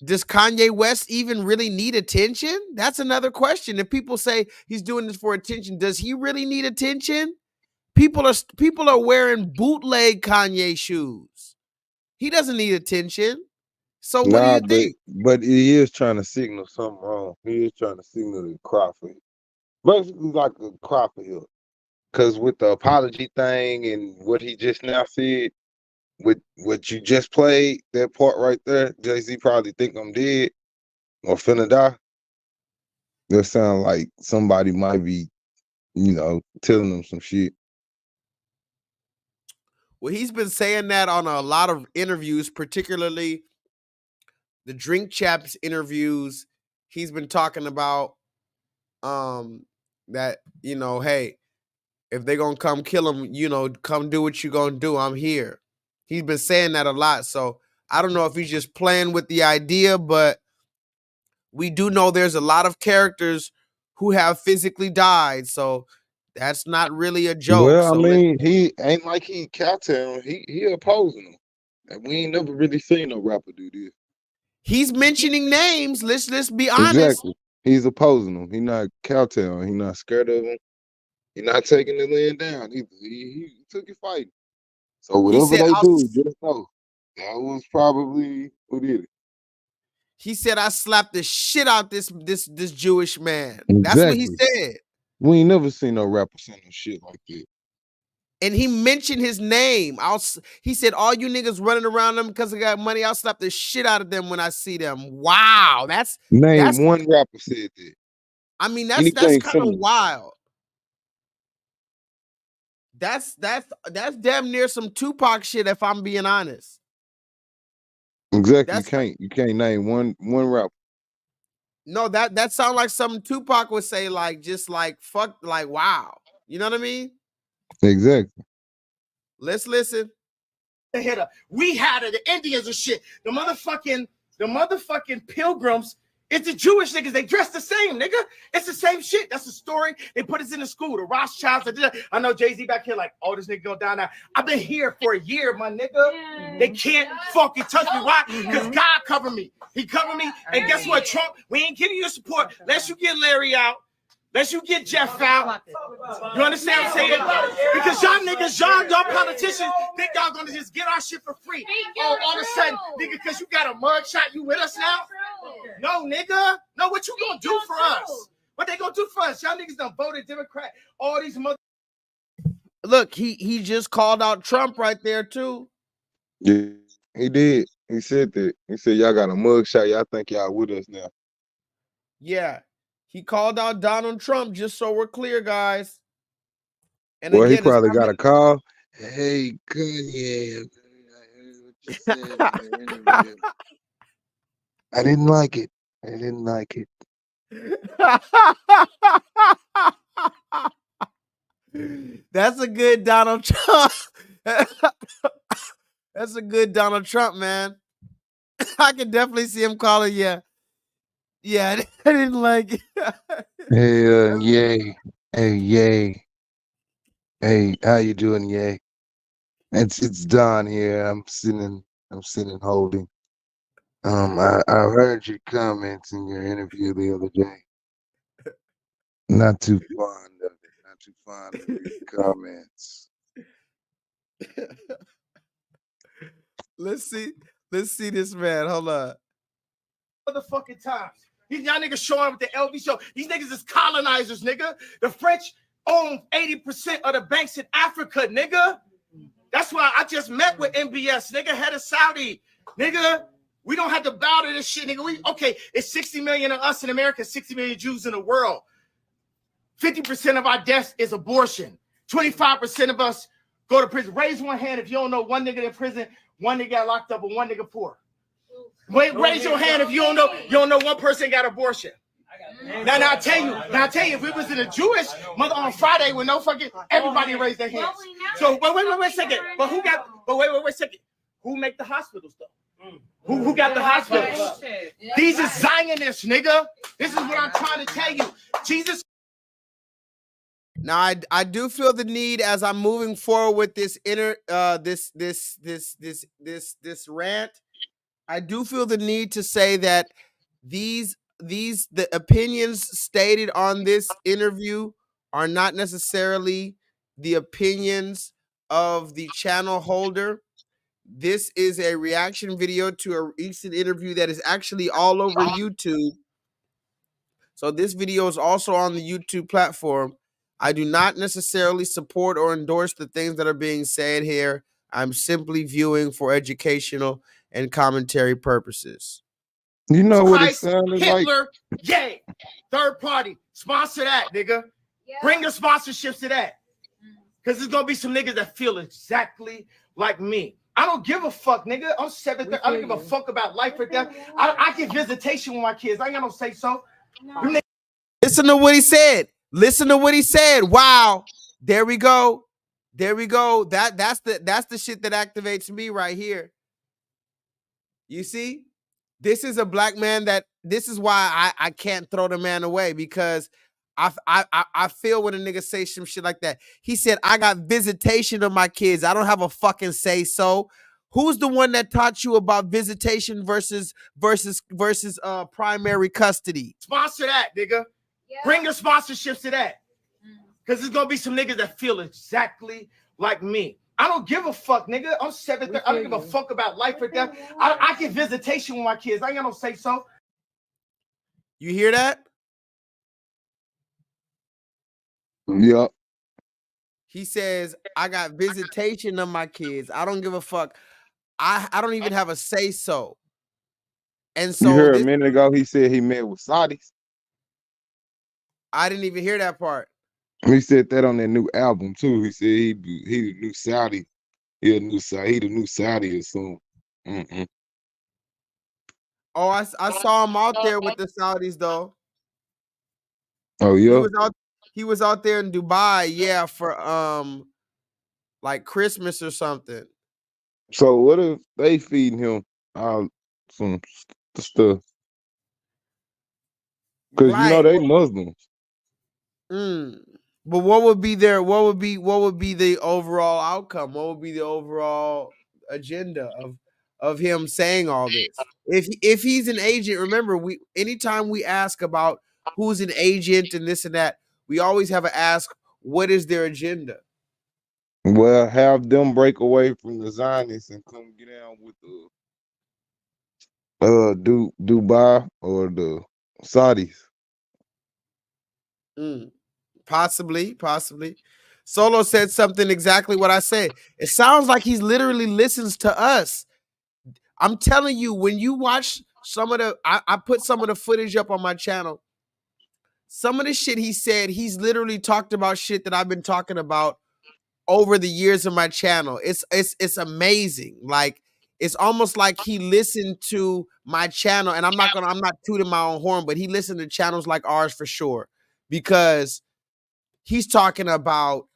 Does Kanye West even really need attention? That's another question. If people say he's doing this for attention, does he really need attention? People are wearing bootleg Kanye shoes. He doesn't need attention. So what do you think? But he is trying to signal something wrong. He is trying to signal the Crawford. Basically like a Crawford hill. Because with the apology thing and what he just now said, with what you just played, that part right there, Jay-Z probably think I'm dead or finna die. That sound like somebody might be, telling him some shit. Well, he's been saying that on a lot of interviews, particularly the Drink Champs interviews. He's been talking about that, hey, if they're going to come kill him, come do what you're going to do. I'm here. He's been saying that a lot. So I don't know if he's just playing with the idea, but we do know there's a lot of characters who have physically died. So that's not really a joke. Well, so I mean, he ain't like he kowtowing. He opposing him. And we ain't never really seen no rapper do this. He's mentioning names. Let's be honest. Exactly. He's opposing him. He's not kowtowing. He's not scared of him. He's not taking the land down either. He took it fighting. So whatever they do, just know that was probably who did it. He said, "I slapped the shit out this Jewish man." Exactly. That's what he said. We ain't never seen no rapper say no shit like that. And he mentioned his name. He said, "All you niggas running around them because I got money, I'll slap the shit out of them when I see them." Wow, that's one rapper said that. I mean, that's kind of wild. That's damn near some Tupac shit, if I'm being honest. Exactly. You can't name one rapper. No, that sounds like something Tupac would say, like just like fuck, like wow. You know what I mean? Exactly. Let's listen. We had her. The Indians and shit. The motherfucking pilgrims. It's the Jewish niggas. They dress the same, nigga. It's the same shit. That's the story. They put us in the school. The Rothschilds. I know Jay-Z back here like, oh, this nigga gonna die now. I've been here for a year, my nigga. Yeah. They can't fucking touch me. Why? Because God covered me. He covered me. And guess what, Trump? We ain't giving you support unless you get Larry out. Unless you get Jeff out. You understand what I'm saying? Because y'all niggas, y'all politicians think y'all gonna just get our shit for free. Oh, all of a sudden, nigga, because you got a mugshot, you with us now? No, nigga. No, what you gonna do for us? What they gonna do for us? Y'all niggas done voted Democrat. All these mother. Look, he just called out Trump right there too. Yeah, he did. He said that. He said y'all got a mugshot. Y'all think y'all with us now. Yeah. He called out Donald Trump, just so we're clear, guys. And Well, he again, probably got a call. Hey, Kanye, I heard what you said in the interview. I didn't like it. I didn't like it. That's a good Donald Trump. That's a good Donald Trump, man. I can definitely see him calling you. Yeah, I didn't like it. Hey, yay. Hey, yay. Hey, how you doing, yay? It's Don here. I'm sitting holding. I heard your comments in your interview the other day. Not too fond of it. Not too fond of your comments. Let's see this man. Hold on. Motherfucking times. These y'all niggas showing up with the LV show. These niggas is colonizers, nigga. The French own 80% of the banks in Africa, nigga. That's why I just met with MBS, nigga, head of Saudi. Nigga, we don't have to bow to this shit, nigga. Okay, it's 60 million of us in America, 60 million Jews in the world. 50% of our deaths is abortion. 25% of us go to prison. Raise one hand if you don't know one nigga in prison, one nigga got locked up, and one nigga poor. Raise your hand if you don't know one person got abortion. Now I tell you, if we was in a Jewish mother on Friday with no fucking everybody raised their hands. So wait a second. But wait a second. Who make the hospitals though? Who got the hospitals? These are Zionists, nigga. This is what I'm trying to tell you. Jesus. Now I do feel the need as I'm moving forward with this this rant. I do feel the need to say that the opinions stated on this interview are not necessarily the opinions of the channel holder. This is a reaction video to a recent interview that is actually all over YouTube. So this video is also on the YouTube platform. I do not necessarily support or endorse the things that are being said here. I'm simply viewing for educational and commentary purposes. You know what it Christ, sounded Hitler, yay. Third party, sponsor that, nigga. Yeah. Bring the sponsorships to that. Because there's going to be some niggas that feel exactly like me. I don't give a fuck, nigga. I'm 7. I don't give a fuck about life or death. I get visitation with my kids. I ain't got no say so. No. Listen to what he said. Listen to what he said. Wow. There we go. There we go. That's the shit that activates me right here. You see? This is a black man this is why I can't throw the man away, because I feel when a nigga say some shit like that. He said, I got visitation of my kids. I don't have a fucking say so. Who's the one that taught you about visitation versus primary custody? Sponsor that, nigga. Yeah. Bring your sponsorships to that. Because there's going to be some niggas that feel exactly like me. I don't give a fuck, nigga. I'm 7. I don't give a fuck about life or death. I get visitation with my kids. I ain't got no say so. You hear that? Yep. He says, I got visitation of my kids. I don't give a fuck. I don't even have a say so. And so you heard a minute ago he said he met with Saudis. I didn't even hear that part. He said that on that new album too. He said he the new Saudi. He the new Saudi or something. Oh, I saw him out there with the Saudis though. Oh yeah. He was out there in Dubai, yeah, for like Christmas or something. So what if they feeding him some stuff? Because you know they Muslims. But what would be the overall outcome? What would be the overall agenda of him saying all this? If he's an agent, remember, anytime we ask about who's an agent and this and that, we always have to ask, what is their agenda? Well, have them break away from the Zionists and come get down with the Dubai or the Saudis. Possibly. Solo said something exactly what I said. It sounds like he's literally listens to us. I'm telling you, when you watch some of the, I put some of the footage up on my channel. Some of the shit he said, he's literally talked about shit that I've been talking about over the years of my channel. It's amazing. Like, it's almost like he listened to my channel, and I'm not tooting my own horn, but he listened to channels like ours for sure, because he's talking about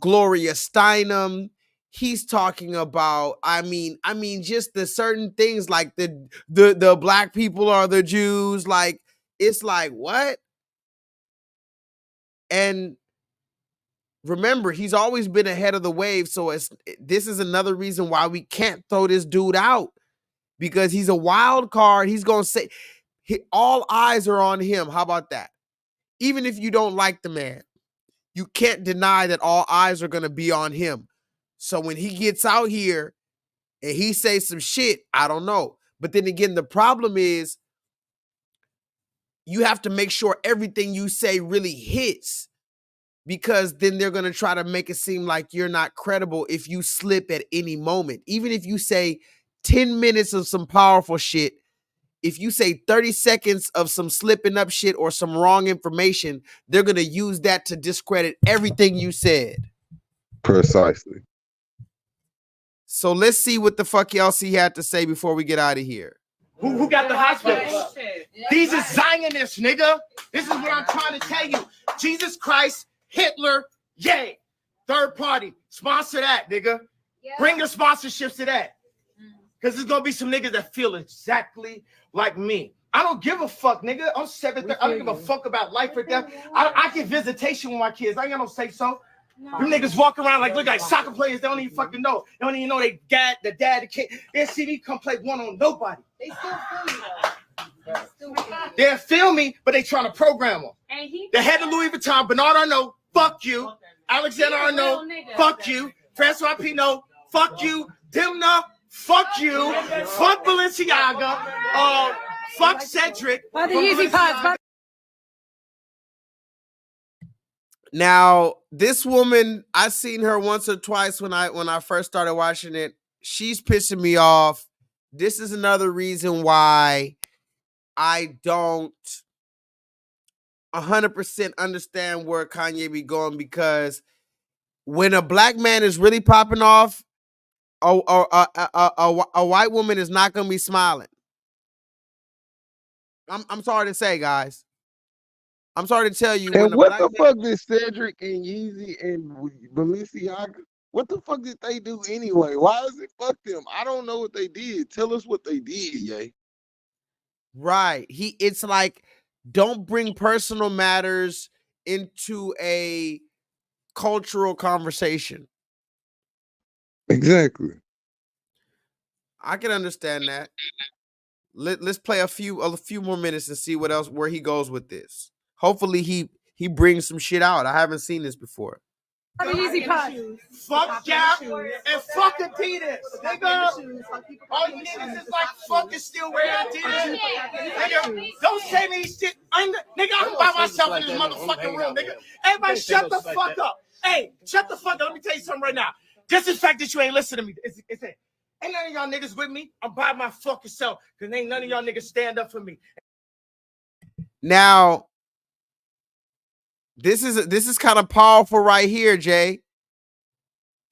Gloria Steinem. He's talking about, I mean, just the certain things like the black people are the Jews. Like, it's like, what? And remember, he's always been ahead of the wave. So this is another reason why we can't throw this dude out, because he's a wild card. He's going to say, all eyes are on him. How about that? Even if you don't like the man, you can't deny that all eyes are going to be on him. So when he gets out here and he says some shit, I don't know. But then again, the problem is you have to make sure everything you say really hits, because then they're going to try to make it seem like you're not credible if you slip at any moment. Even if you say 10 minutes of some powerful shit, if you say 30 seconds of some slipping up shit or some wrong information, they're going to use that to discredit everything you said. Precisely. So let's see what the fuck else he had to say before we get out of here. Who got the hospitals? These are Zionists, nigga. This is what I'm trying to tell you. Jesus Christ, Hitler, yay. Third party, sponsor that, nigga. Bring your sponsorships to that. Because there's going to be some niggas that feel exactly like me. I don't give a fuck, nigga. I'm 7. I don't give a fuck about life or death. I get visitation with my kids. I ain't got no say so. Them niggas walk around like, look like soccer players. They don't even fucking know. They don't even know they dad, the kid. They see me come play one on nobody. They still feel me. They'll feel me, but they trying to program them. The head of Louis Vuitton, Bernard Arnault, fuck you. Alexander Arnault, fuck you. Francois Pinault, fuck you. Dimna, fuck you. Fuck Balenciaga. Fuck Cedric. Now, this woman, I seen her once or twice when I first started watching it. She's pissing me off. This is another reason why I don't 100% understand where Kanye be going, because when a black man is really popping off, a white woman is not going to be smiling. I'm sorry to say, guys. I'm sorry to tell you. And what the fuck did Cedric and Yeezy and Balenciaga, what the fuck did they do anyway? Why is it fuck them? I don't know what they did. Tell us what they did, yay. Right. It's like, don't bring personal matters into a cultural conversation. Exactly. I can understand that. Let's play a few more minutes and see what else, where he goes with this. Hopefully he brings some shit out. I haven't seen this before. Fuck Gap and fuck Adidas, nigga. All you niggas is like fucking still wearing Adidas. Nigga, don't say me shit. Nigga, I'm by myself in this motherfucking room, nigga. Everybody shut the fuck up. Hey, shut the fuck up. Let me tell you something right now. Just the fact that you ain't listening to me, it's it. Ain't none of y'all niggas with me. I'm by my fucking self, because ain't none of y'all niggas stand up for me. Now, this is kind of powerful right here, Jay.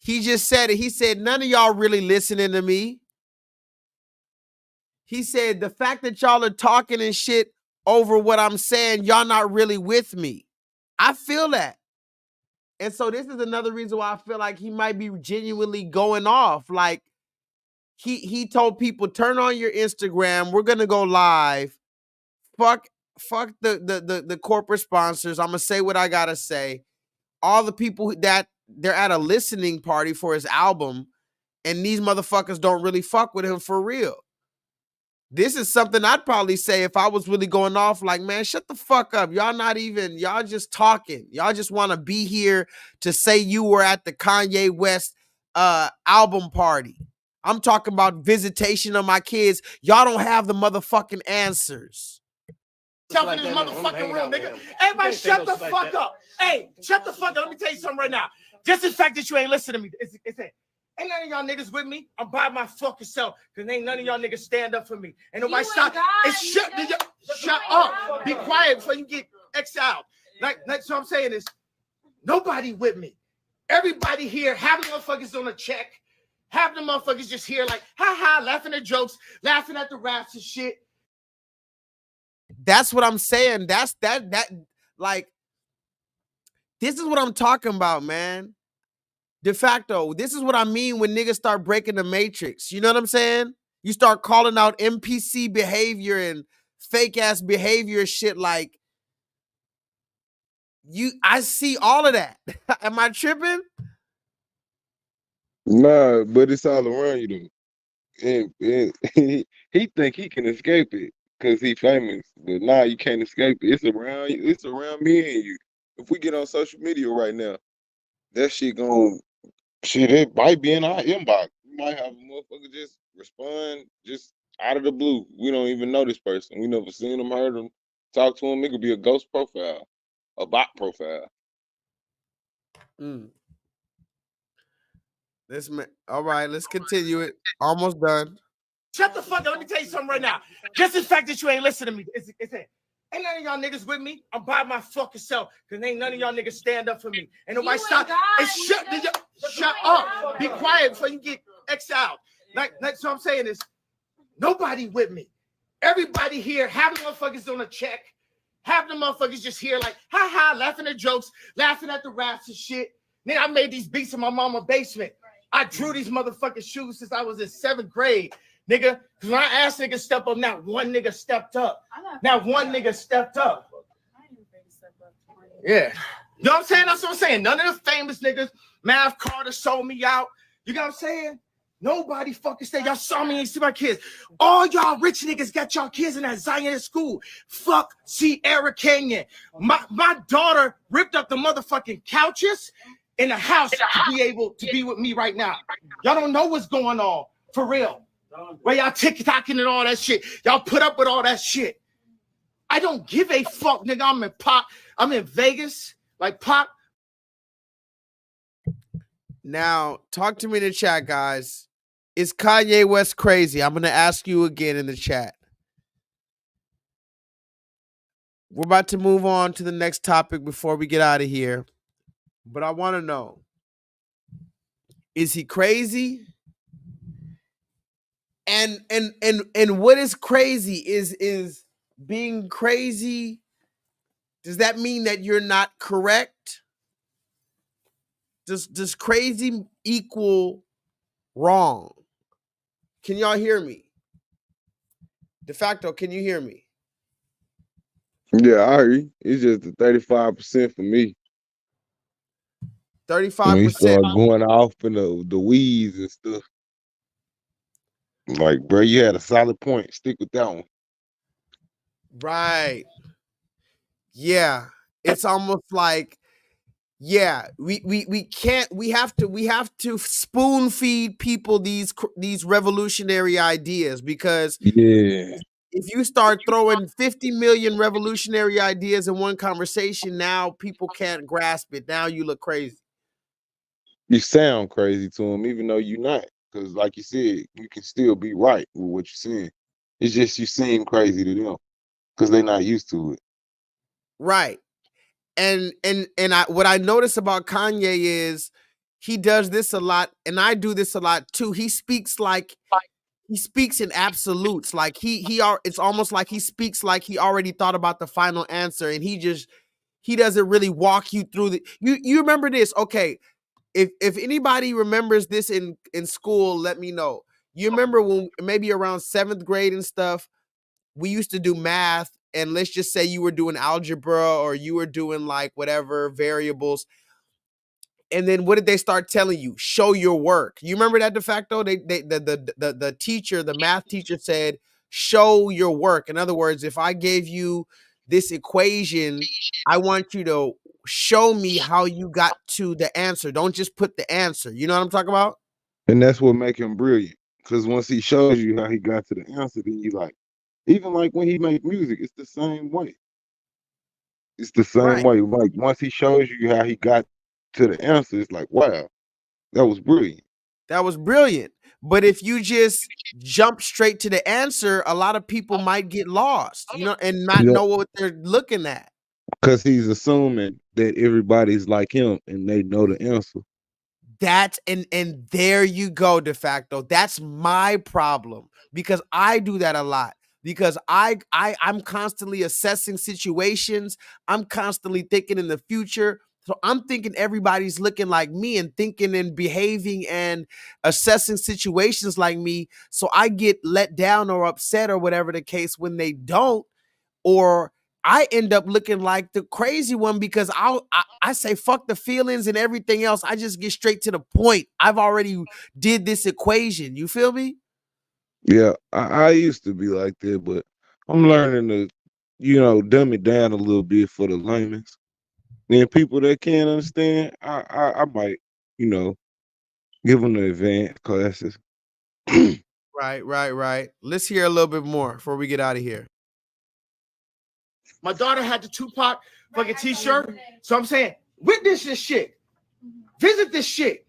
He just said it. He said, none of y'all really listening to me. He said, the fact that y'all are talking and shit over what I'm saying, y'all not really with me. I feel that. And so this is another reason why I feel like he might be genuinely going off. Like, he told people, turn on your Instagram. We're going to go live. Fuck the corporate sponsors. I'm going to say what I got to say. All the people that they're at a listening party for his album, and these motherfuckers don't really fuck with him for real. This is something I'd probably say if I was really going off, like, man, shut the fuck up. Y'all just talking. Y'all just want to be here to say you were at the Kanye West album party. I'm talking about visitation of my kids. Y'all don't have the motherfucking answers. Yourself in this motherfucking room, nigga. Everybody shut the fuck up. Hey, shut the fuck up. Let me tell you something right now. Just the fact that you ain't listening to me, it's ain't none of y'all niggas with me. I'm by my fucking self. Because ain't none of y'all niggas stand up for me. Ain't nobody stop. Shut up. Be quiet before you get exiled. Like so I'm saying is, nobody with me. Everybody here, half the motherfuckers on a check. Half the motherfuckers just here like, ha ha, laughing at jokes, laughing at the raps and shit. That's what I'm saying. Like, this is what I'm talking about, man. De facto, this is what I mean when niggas start breaking the matrix. You know what I'm saying? You start calling out NPC behavior and fake ass behavior shit. Like, I see all of that. Am I tripping? Nah, but it's all around you though. And he think he can escape it because he famous, but nah, you can't escape it. It's around you. It's around me and you. If we get on social media right now, that shit, it might be in our inbox. We might have a motherfucker just respond just out of the blue. We don't even know this person. We never seen him, heard him, talk to him. It could be a ghost profile, a bot profile. All right, let's continue it. Almost done. Shut the fuck up. Let me tell you something right now. Just the fact that you ain't listening to me, ain't none of y'all niggas with me. I'm by my fucking self. Because ain't none of y'all niggas stand up for me. Ain't nobody stop. Shut up. Be quiet before you get exiled. Like so I'm saying is, nobody with me. Everybody here, half the motherfuckers on a check. Half the motherfuckers just here like, ha ha, laughing at jokes, laughing at the raps and shit. Then I made these beats in my mama's basement. I drew these motherfucking shoes since I was in 7th grade. Nigga, because when I asked niggas step up, not one nigga stepped up. Not one nigga stepped up. Yeah. You know what I'm saying? That's what I'm saying. None of the famous niggas, Mav Carter sold me out. You know what I'm saying? Nobody fucking said y'all saw me and see my kids. All y'all rich niggas got y'all kids in that Zionist school. Fuck Sierra Canyon. My daughter ripped up the motherfucking couches in the house to be able to be with me right now. Y'all don't know what's going on. For real. Where y'all TikToking and all that shit. Y'all put up with all that shit. I don't give a fuck, nigga. I'm in Pop. I'm in Vegas. Like Pop. Now, talk to me in the chat, guys. Is Kanye West crazy? I'm going to ask you again in the chat. We're about to move on to the next topic before we get out of here. But I want to know, is he crazy? And what is crazy is being crazy. Does that mean that you're not correct? Does crazy equal wrong? Can y'all hear me? De facto, can you hear me? Yeah, I hear you. It's just the 35% for me. 35%. When he started going off in the weeds and stuff. Like, bro, you had a solid point. Stick with that one. Right. Yeah. It's almost like, yeah, we can't, we have to spoon feed people these revolutionary ideas, because if you start throwing 50 million revolutionary ideas in one conversation, now people can't grasp it. Now you look crazy. You sound crazy to them, even though you're not. Because, like you said, you can still be right with what you're saying. It's just you seem crazy to them because they're not used to it. Right. And what I notice about Kanye is he does this a lot, and I do this a lot too. He speaks in absolutes. Like it's almost like he speaks like he already thought about the final answer, and he doesn't really walk you through you remember this. Okay, if anybody remembers this in school, let me know. You remember when maybe around 7th grade and stuff, we used to do math, and let's just say you were doing algebra or you were doing like whatever variables. And then what did they start telling you? Show your work. You remember that de facto? The teacher, the math teacher said, show your work. In other words, if I gave you this equation, I want you to show me how you got to the answer. Don't just put the answer. You know what I'm talking about? And that's what make him brilliant. Because once he shows you how he got to the answer, then you like, even like when he make music, it's the same way. It's the same way. Like once he shows you how he got to the answer, it's like, wow, that was brilliant. That was brilliant. But if you just jump straight to the answer, a lot of people might get lost, you know, and not know what they're looking at. Because he's assuming that everybody's like him and they know the answer. That's and there you go, de facto. That's my problem because I do that a lot. Because I'm constantly assessing situations. I'm constantly thinking in the future. So I'm thinking everybody's looking like me and thinking and behaving and assessing situations like me. So I get let down or upset or whatever the case when they don't, or I end up looking like the crazy one because I say fuck the feelings and everything else. I just get straight to the point. I've already did this equation. You feel me? Yeah, I used to be like that, but I'm learning to, dumb it down a little bit for the laymen. Then people that can't understand, I might, give them the advanced classes. Right. Let's hear a little bit more before we get out of here. My daughter had the Tupac fucking t-shirt. So I'm saying, witness this shit. Visit this shit.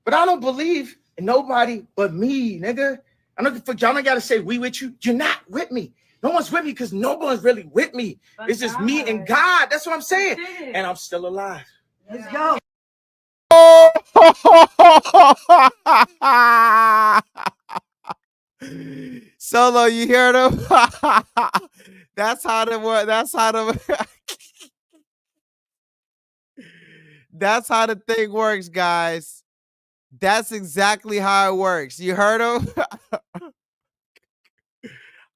But I don't believe in nobody but me, nigga. I know for y'all, I gotta say we with you. You're not with me. No one's with me because no one's really with me. It's just me and God. That's what I'm saying. And I'm still alive. Let's go. Solo, you hear them? That's how the work. That's how the thing works, guys. That's exactly how it works. You heard him?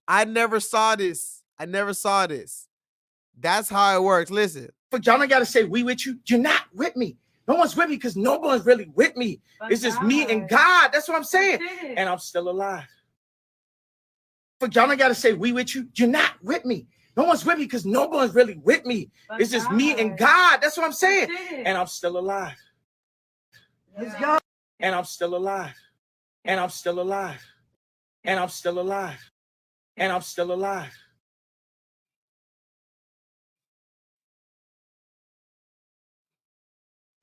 I never saw this. That's how it works. Listen. For y'all, I gotta say we with you. You're not with me. No one's with me because no one's really with me. It's just me and God. That's what I'm saying. And I'm still alive. For y'all, I gotta say we with you. You're not with me. No one's with me because no one's really with me. It's just me and God. That's what I'm saying. And I'm still alive. Let's go. And I'm still alive. And I'm still alive. And I'm still alive. And I'm still alive.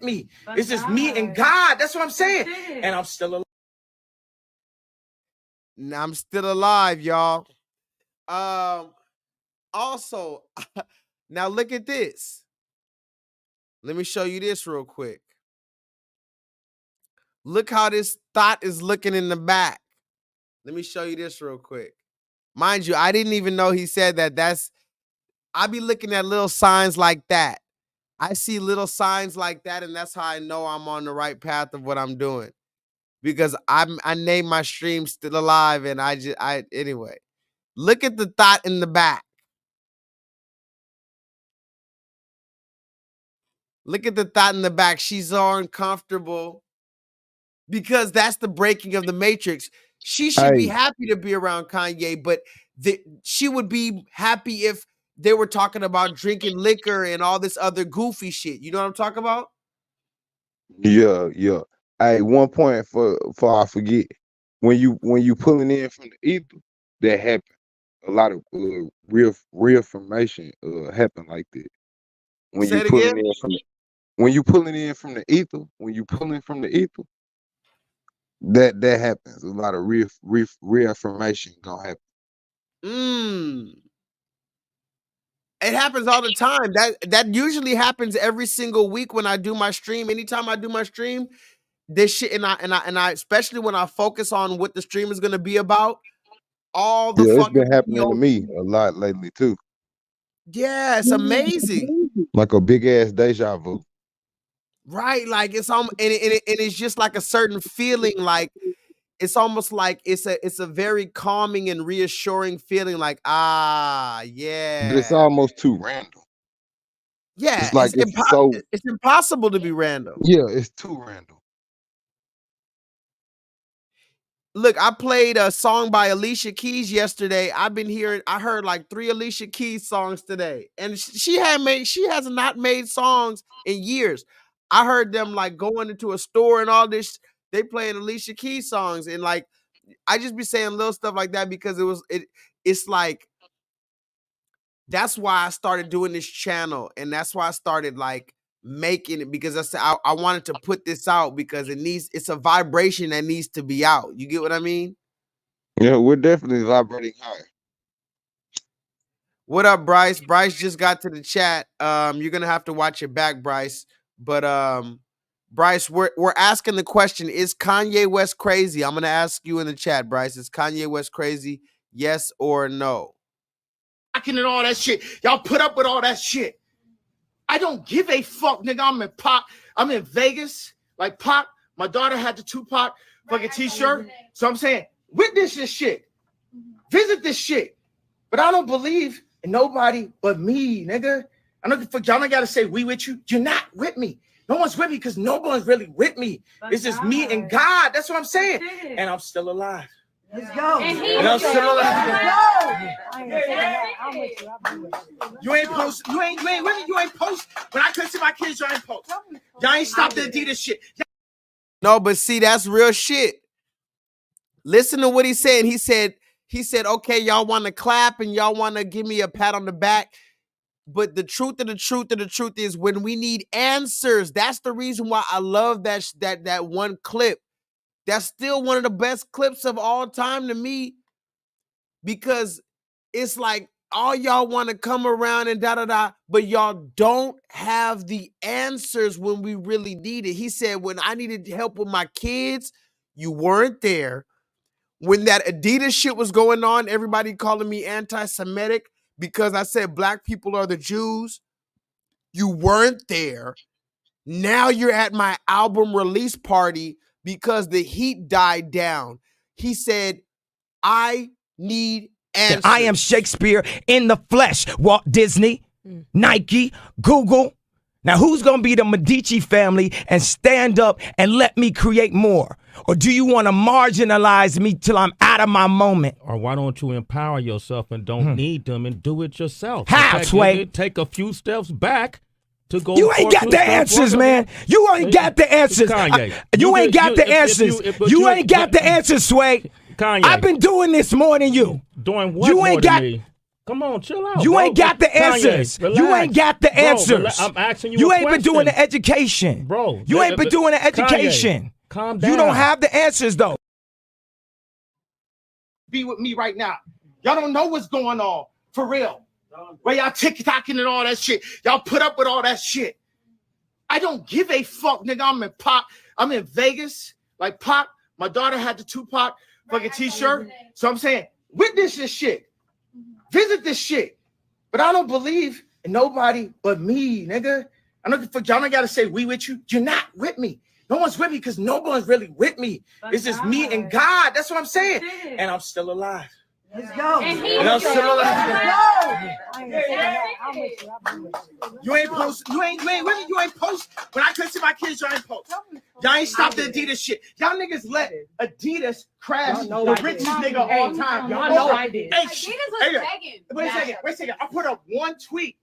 Me. It's just me and God. That's what I'm saying. And I'm still alive. I'm still alive, y'all. Also, now look at this. Let me show you this real quick. Look how this thought is looking in the back. Let me show you this real quick. Mind you, I didn't even know he said that. I be looking at little signs like that. I see little signs like that, and that's how I know I'm on the right path of what I'm doing. Because I named my stream Still Alive, and anyway. Look at the thought in the back. Look at the thought in the back. She's so uncomfortable because that's the breaking of the matrix. She should be happy to be around Kanye, but she would be happy if they were talking about drinking liquor and all this other goofy shit. You know what I'm talking about? Yeah. Hey, one point for I forget. When you pulling in from the ether, that happened. A lot of reaffirmation happen like that. When you pulling in from the ether, that happens. A lot of reaffirmation gonna happen. It happens all the time. That usually happens every single week when I do my stream. Anytime I do my stream, this shit and I especially when I focus on what the stream is gonna be about, all the it's fucking been happening to me a lot lately too. Yeah, it's amazing. Like a big ass deja vu. Right, like it's and it's just like a certain feeling, like it's almost like it's a very calming and reassuring feeling, like yeah. But it's almost too random. Yeah, it's like it's impossible to be random. Yeah, it's too random. Look, I played a song by Alicia Keys yesterday. I heard like 3 Alicia Keys songs today. And she has not made songs in years. I heard them like going into a store and all this. They playing Alicia Keys songs. And like, I just be saying little stuff like that because it's like, that's why I started doing this channel. And that's why I started like making it, because I wanted to put this out because it's a vibration that needs to be out. You get what I mean? Yeah, we're definitely vibrating high. What up, Bryce? Bryce just got to the chat. You're gonna have to watch it back, Bryce. But Bryce, we're asking the question: is Kanye West crazy? I'm gonna ask you in the chat, Bryce. Is Kanye West crazy? Yes or no? And all that shit. Y'all put up with all that shit. I don't give a fuck, nigga. I'm in Vegas. Like Pac, my daughter had the Tupac fucking t-shirt. So I'm saying, witness this shit. Visit this shit. But I don't believe in nobody but me, nigga. I don't fuck y'all. I gotta say we with you. You're not with me. No one's with me because no one's really with me. It's just me and God. That's what I'm saying. And I'm still alive. Let's go. And I'm still alive. You ain't post. You ain't with me. You ain't post. When I couldn't see my kids, y'all ain't post. Y'all ain't stopped the Adidas shit. No, but see, that's real shit. Listen to what he said. He said, okay, y'all want to clap and y'all want to give me a pat on the back. But the truth of the truth is when we need answers, that's the reason why I love that one clip. That's still one of the best clips of all time to me, because it's like all y'all want to come around and da-da-da, but y'all don't have the answers when we really need it. He said, when I needed help with my kids, you weren't there. When that Adidas shit was going on, everybody calling me anti-Semitic because I said black people are the Jews. You weren't there. Now you're at my album release party because the heat died down. He said, I need answers. I am Shakespeare in the flesh. Walt Disney, Nike, Google. Now, who's going to be the Medici family and stand up and let me create more? Or do you want to marginalize me till I'm out of my moment? Or why don't you empower yourself and don't need them and do it yourself? How, Sway? Take a few steps back to go. You ain't got the answers, man. You ain't got the answers. You ain't got the answers. You ain't got the answers, Sway. Kanye. I've been doing this more than you. Doing what you ain't got. Me? Come on, chill out. You bro. ain't got the answers. Kanye, you ain't got the answers. I'm asking you. You a ain't question. been doing the education, bro. You ain't been doing the education. Kanye, calm down. You don't have the answers though. Be with me right now. Y'all don't know what's going on for real. Where y'all TikToking and all that shit. Y'all put up with all that shit. I don't give a fuck, nigga. I'm in Vegas. Like Pac, my daughter had the Tupac fucking t-shirt. So I'm saying, witness this shit. Visit this shit. But I don't believe in nobody but me, nigga. I don't fuck y'all. I gotta say we with you. You're not with me. No one's with me because no one's really with me. It's just me and God. That's what I'm saying. And I'm still alive. Let's go. And I'm still alive. You ain't post. You ain't with me. You ain't post. When I couldn't see my kids, y'all ain't post. Y'all ain't stopped the Adidas shit. Y'all niggas let Adidas crash the richest nigga of all time. Y'all know I did. Wait a second. I put up one tweet,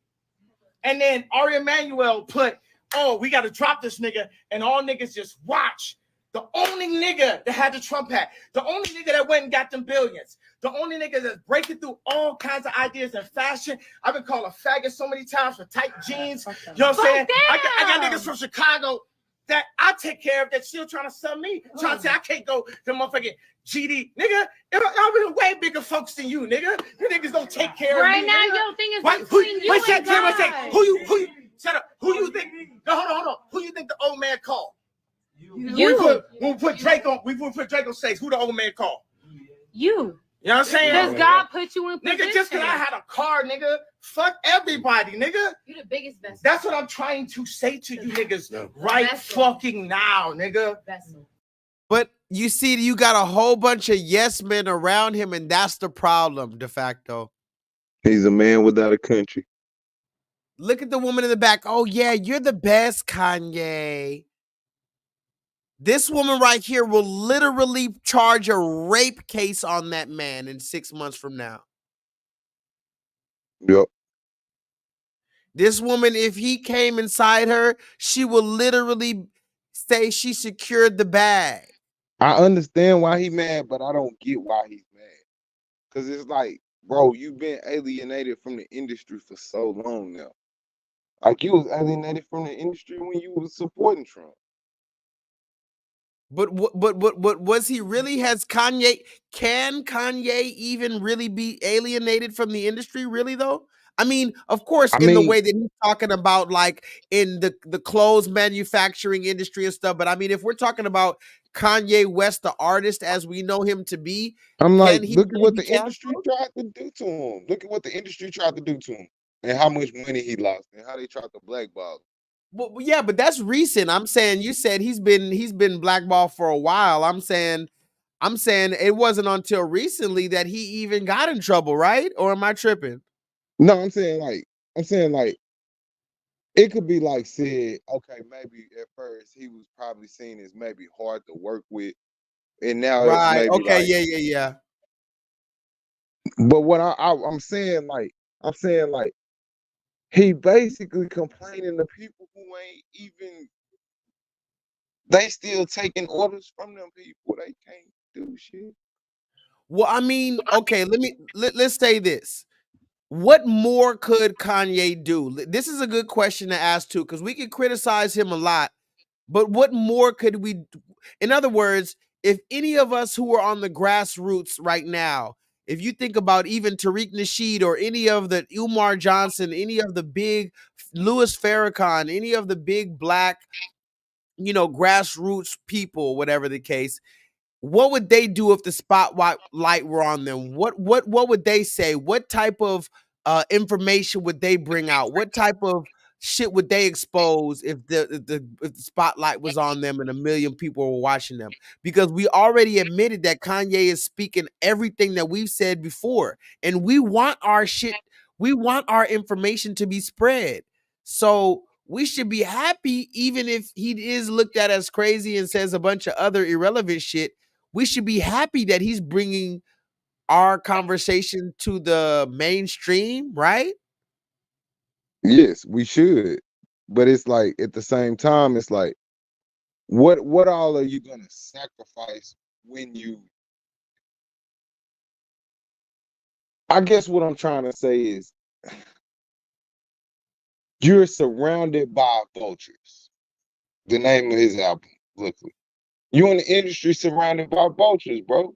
and then Ari Emanuel put, "Oh, we got to drop this nigga," and all niggas just watch. The only nigga that had the Trump hat, the only nigga that went and got them billions, the only nigga that's breaking through all kinds of ideas in fashion. I've been called a faggot so many times for tight jeans. You know what I'm saying? I got niggas from Chicago that I take care of that still trying to sell me. Trying to say I can't go to motherfucking GD. Nigga, I've been way bigger folks than you, nigga. You niggas don't take care of me. Right now, nigga. your thing is between you and God. Who you, shut up. Who you think, no, hold on. Who you think the old man called? When we put Drake on stage, who the old man called? You. You know what I'm saying? Does God put you in position? Nigga, just because I had a car, nigga, fuck everybody, nigga. You the biggest vessel. That's what I'm trying to say to you niggas right fucking now, nigga. But you see, you got a whole bunch of yes men around him, and that's the problem, de facto. He's a man without a country. Look at the woman in the back. Oh, yeah, you're the best, Kanye. This woman right here will literally charge a rape case on that man in 6 months from now. Yep. This woman, if he came inside her, she will literally say she secured the bag. I understand why he mad, but I don't get why he's mad. Cause it's like, bro, you've been alienated from the industry for so long now. Like you was alienated from the industry when you was supporting Trump. But was he really? Can Kanye even really be alienated from the industry? Really though? I mean, of course, I in the mean, way that he's talking about, like in the clothes manufacturing industry and stuff. But I mean, if we're talking about Kanye West, the artist as we know him to be, I'm like, can he look at really what be the industry canceled? tried to do to him. Look at what the industry tried to do to him, and how much money he lost, and how they tried to blackball him. Well, yeah, but that's recent. I'm saying you said he's been blackballed for a while. I'm saying it wasn't until recently that he even got in trouble, right? Or am I tripping? No, I'm saying like, it could be like said, okay, maybe at first he was probably seen as maybe hard to work with, and now it's Right. maybe Okay. like. Yeah. But what I'm saying, like he basically complaining to people who ain't even. They still taking orders from them people. They can't do shit. Well, I mean, okay, let's say this. What more could Kanye do? This is a good question to ask too, because we can criticize him a lot, but what more could we do? In other words, if any of us who are on the grassroots right now, if you think about even Tariq Nasheed or any of the Umar Johnson, any of the big Louis Farrakhan, any of the big black, grassroots people, whatever the case, what would they do if the spotlight were on them? What would they say? What type of information would they bring out? What type of shit would they expose if the spotlight was on them and a million people were watching them? Because we already admitted that Kanye is speaking everything that we've said before, and we want our information to be spread. So we should be happy, even if he is looked at as crazy and says a bunch of other irrelevant shit. We should be happy that he's bringing our conversation to the mainstream, right? Yes, we should. But it's like at the same time, it's like, what all are you gonna sacrifice when you? I guess what I'm trying to say is you're surrounded by vultures. The name of his album, luckily. You in the industry surrounded by vultures, bro.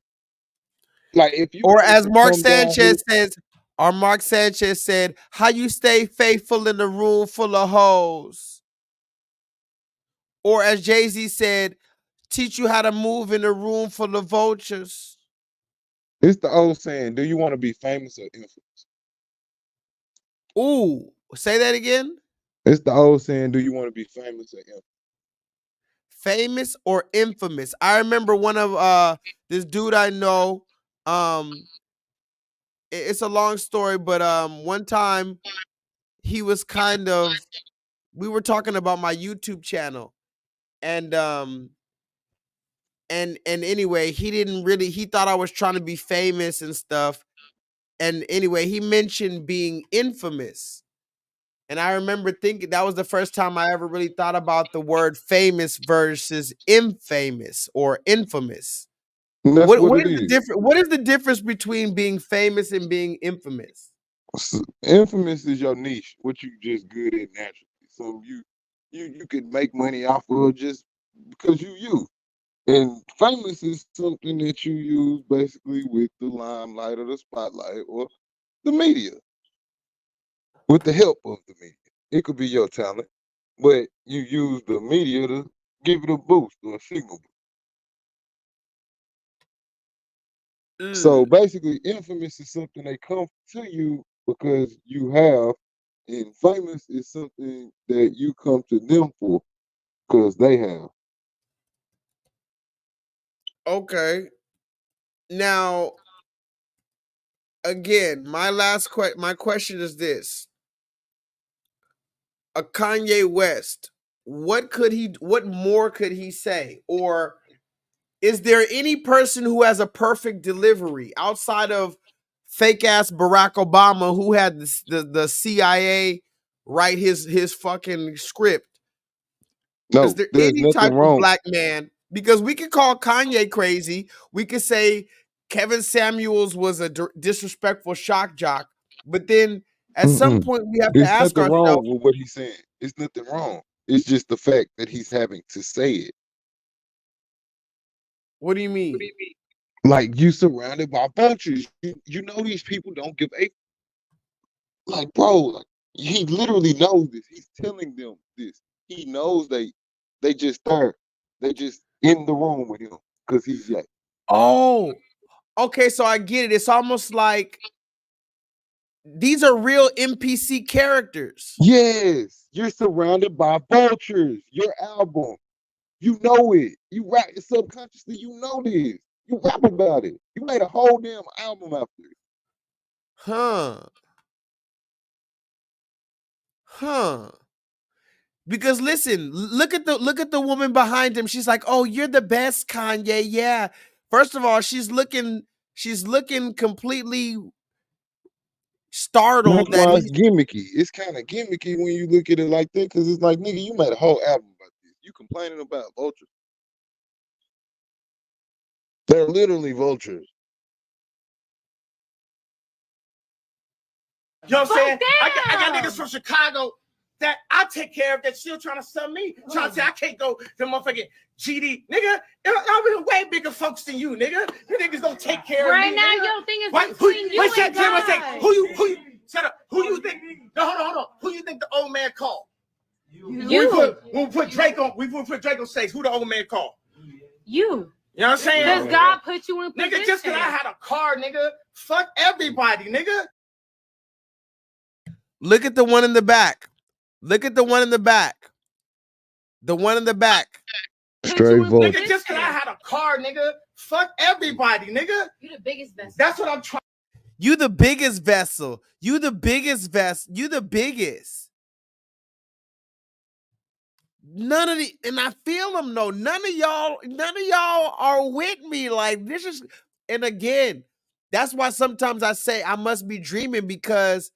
Like if you Or wanted as to Mark come down here, Sanchez says, or Mark Sanchez said, how you stay faithful in a room full of hoes. Or as Jay-Z said, teach you how to move in a room full of vultures. it's the old saying, do you want to be famous or infamous? Ooh, say that again. It's the old saying, do you want to be famous or infamous? Famous or infamous? I remember one of this dude I know, it's a long story, but one time he was we were talking about my YouTube channel, and anyway, he thought I was trying to be famous and stuff. And anyway, he mentioned being infamous. And I remember thinking that was the first time I ever really thought about the word famous versus infamous or infamous. And that's what What it is the is. difference? What is the difference between being famous and being infamous? Infamous is your niche, what you just good at naturally. So you could make money off of just because you. And famous is something that you use basically with the limelight or the spotlight or the media, with the help of the media. It could be your talent, but you use the media to give it a boost or a signal. So basically, infamous is something they come to you because you have, and famous is something that you come to them for because they have. Okay. Now, again, my question is this: a Kanye West, what more could he say? Or is there any person who has a perfect delivery outside of fake ass Barack Obama, who had the CIA write his fucking script? No, Is there there's any nothing type of wrong. black man? Because we could call Kanye crazy. We could say Kevin Samuels was a disrespectful shock jock. But then at some point we have to There's ask nothing wrong ourselves, with what he's saying. It's nothing wrong. It's just the fact that he's having to say it. what do you mean? Like, you surrounded by vultures. You know these people don't give a like, bro. Like, he literally knows this. He's telling them this. He knows they just there. They just in the room with him because he's like, Oh, okay, so I get it. It's almost like these are real NPC characters. yes, you're surrounded by vultures. Your album, you know it. You rap subconsciously. You know this. You rap about it. You made a whole damn album after it. Huh. Because listen, look at the woman behind him. She's like, "Oh, you're the best, Kanye." Yeah. First of all, she's looking completely startled That's that why it's he's gimmicky. It's kind of gimmicky when you look at it like that, because it's like, nigga, you made a whole album about this. You complaining about vultures? They're literally vultures. You know what I'm saying? I got niggas from Chicago that I take care of that still trying to sell me. Trying to say I can't go to motherfucking GD. Nigga, I'm with way bigger folks than you, nigga. You niggas don't take care of me. Right now, nigga. your thing is Wait, between you and God. Who you shut up. Who you think? No, hold on. Who you think the old man called? You. When we put Drake on stage, who the old man called? You. You know what I'm saying? Because God put you in position. Nigga, just because I had a car, nigga, fuck everybody, nigga. look at the one in the back. Look at the one in the back. The one in the back. Straight vulture. Nigga, just because I had a car, nigga, fuck everybody, nigga. You the biggest vessel. That's what I'm trying. You the biggest vessel. You the biggest vessel. You the biggest. None of the, and I feel them though. None of y'all are with me. Like, this is, and again, that's why sometimes I say I must be dreaming, because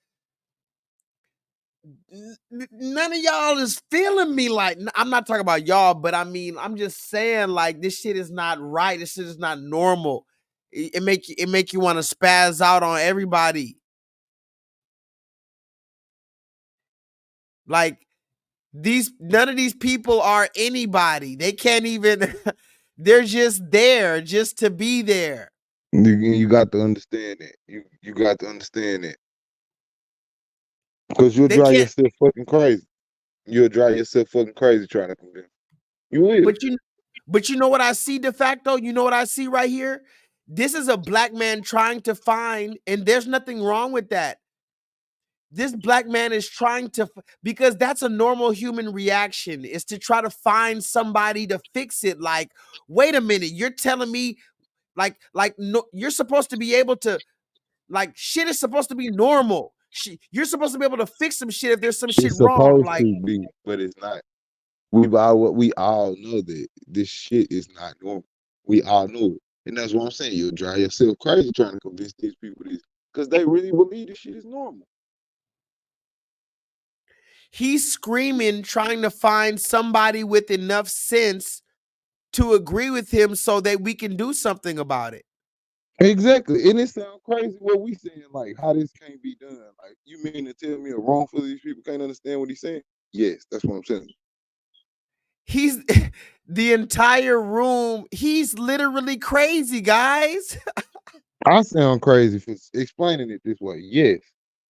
none of y'all is feeling me. Like, I'm not talking about y'all, but I mean, I'm just saying, like, this shit is not right. This shit is not normal. It make you want to spaz out on everybody. Like, none of these people are anybody. They can't even they're just there just to be there. You got to understand that. You got to understand that. Because you'll They drive can't, yourself fucking crazy. You'll drive yourself fucking crazy trying to convince. You will. but you know what I see de facto? You know what I see right here? This is a black man trying to find, and there's nothing wrong with that. This black man is trying to, because that's a normal human reaction, is to try to find somebody to fix it. Like, wait a minute, you're telling me like no, you're supposed to be able to, like, shit is supposed to be normal. You're supposed to be able to fix some shit if there's some shit It's wrong. supposed Like, to be, but it's not. We all know that this shit is not normal. We all know it. And that's what I'm saying. You'll drive yourself crazy trying to convince these people this, because they really believe this shit is normal. he's screaming, trying to find somebody with enough sense to agree with him so that we can do something about it. Exactly. And it sounds crazy what we saying, like how this can't be done. Like, you mean to tell me a wrongful these people can't understand what he's saying? Yes, that's what I'm saying. He's the entire room. He's literally crazy, guys. I sound crazy for explaining it this way. Yes,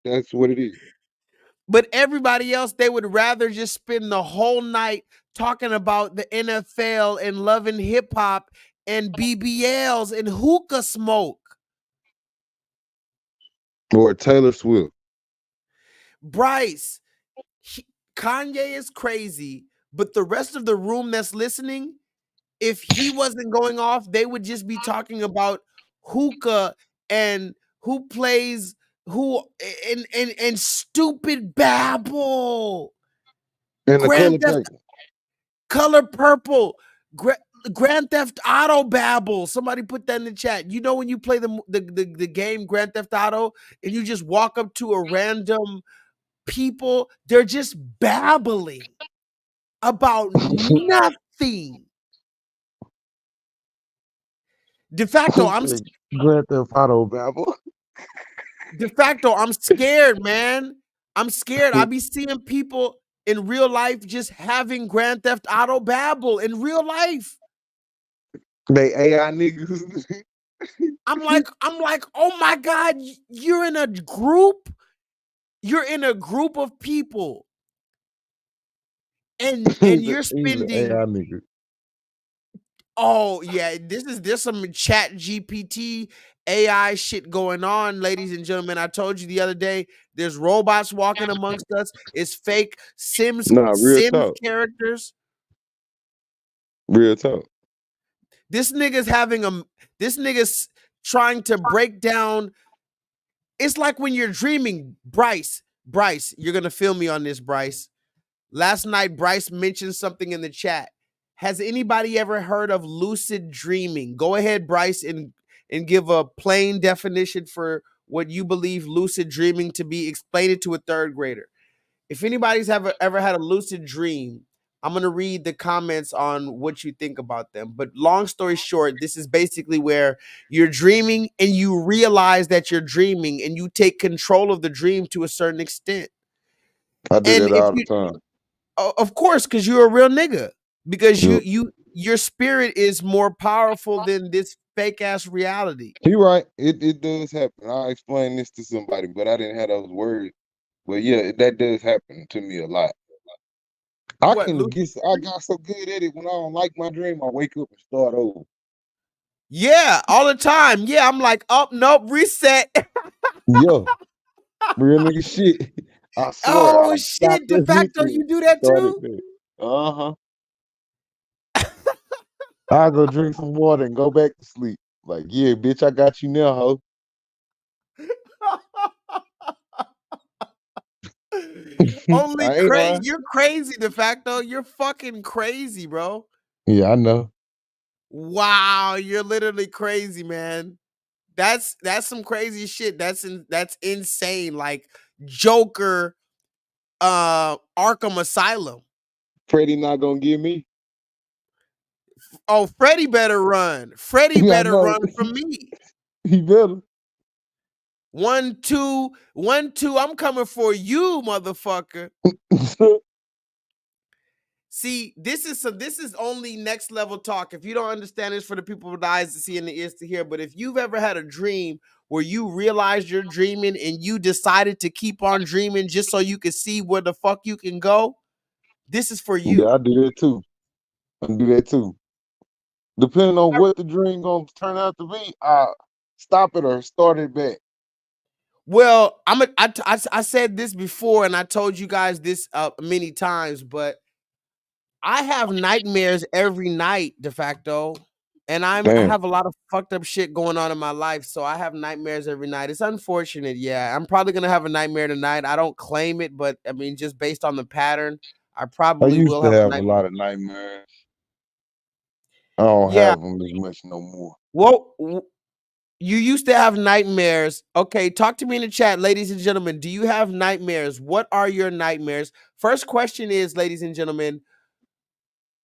that's what it is. But everybody else, they would rather just spend the whole night talking about the NFL and loving hip hop and BBLs and hookah smoke. Or Taylor Swift. Bryce, Kanye is crazy, but the rest of the room that's listening, if he wasn't going off, they would just be talking about hookah and who plays who and stupid babble. And the color purple. Color Purple, Grand Theft Auto Babble. Somebody put that in the chat. You know when you play the game Grand Theft Auto and you just walk up to a random people, they're just babbling about nothing. De facto, Grand Theft Auto Babble. De facto, I'm scared, man. I'm scared. I be seeing people in real life just having Grand Theft Auto Babble in real life. They AI niggas. I'm like, oh my God, you're in a group. You're in a group of people. And you're spending. AI nigga. Oh yeah, there's some chat GPT AI shit going on, ladies and gentlemen. I told you the other day, there's robots walking amongst us. It's fake Sims Real talk. characters. Real talk. This nigga's trying to break down. It's like when you're dreaming, Bryce, you're gonna feel me on this, Bryce. Last night, Bryce mentioned something in the chat. Has anybody ever heard of lucid dreaming? Go ahead, Bryce, and give a plain definition for what you believe lucid dreaming to be. Explain it to a third grader. If anybody's ever had a lucid dream, I'm going to read the comments on what you think about them. But long story short, this is basically where you're dreaming and you realize that you're dreaming and you take control of the dream to a certain extent. I do that all the time. Of course, because you're a real nigga. Because your spirit is more powerful than this fake ass reality. You're right. It does happen. I'll explain this to somebody, but I didn't have those words. But yeah, that does happen to me a lot. I got so good at it when I don't like my dream, I wake up and start over. Yeah, all the time. Yeah, I'm like, oh nope, reset. Yo, real nigga shit. I swear. Oh shit, de facto, you do that too? Uh-huh. I go drink some water and go back to sleep. Like, yeah, bitch, I got you now, ho. Only crazy. You're crazy, de facto. You're fucking crazy, bro. Yeah, I know. Wow, you're literally crazy, man. That's some crazy shit. That's insane. Like Joker, Arkham Asylum. Freddy not gonna get me. Oh, Freddy better run. Freddy better run from me. He better. 1, 2, 1, 2. I'm coming for you, motherfucker. See, this is only next level talk. If you don't understand this, for the people with the eyes to see and the ears to hear. But if you've ever had a dream where you realized you're dreaming and you decided to keep on dreaming just so you could see where the fuck you can go, this is for you. Yeah, I do that too. I do that too. Depending on what the dream gonna turn out to be, stop it or start it back. Well, I said this before and I told you guys this many times, but I have nightmares every night, de facto. And I have a lot of fucked up shit going on in my life, so I have nightmares every night. It's unfortunate, yeah. I'm probably gonna have a nightmare tonight. I don't claim it, but I mean, just based on the pattern, I probably used will to have have a lot of nightmares. I don't have them as much no more. Well, you used to have nightmares. Okay, talk to me in the chat, ladies and gentlemen. Do you have nightmares? What are your nightmares? First question is, ladies and gentlemen,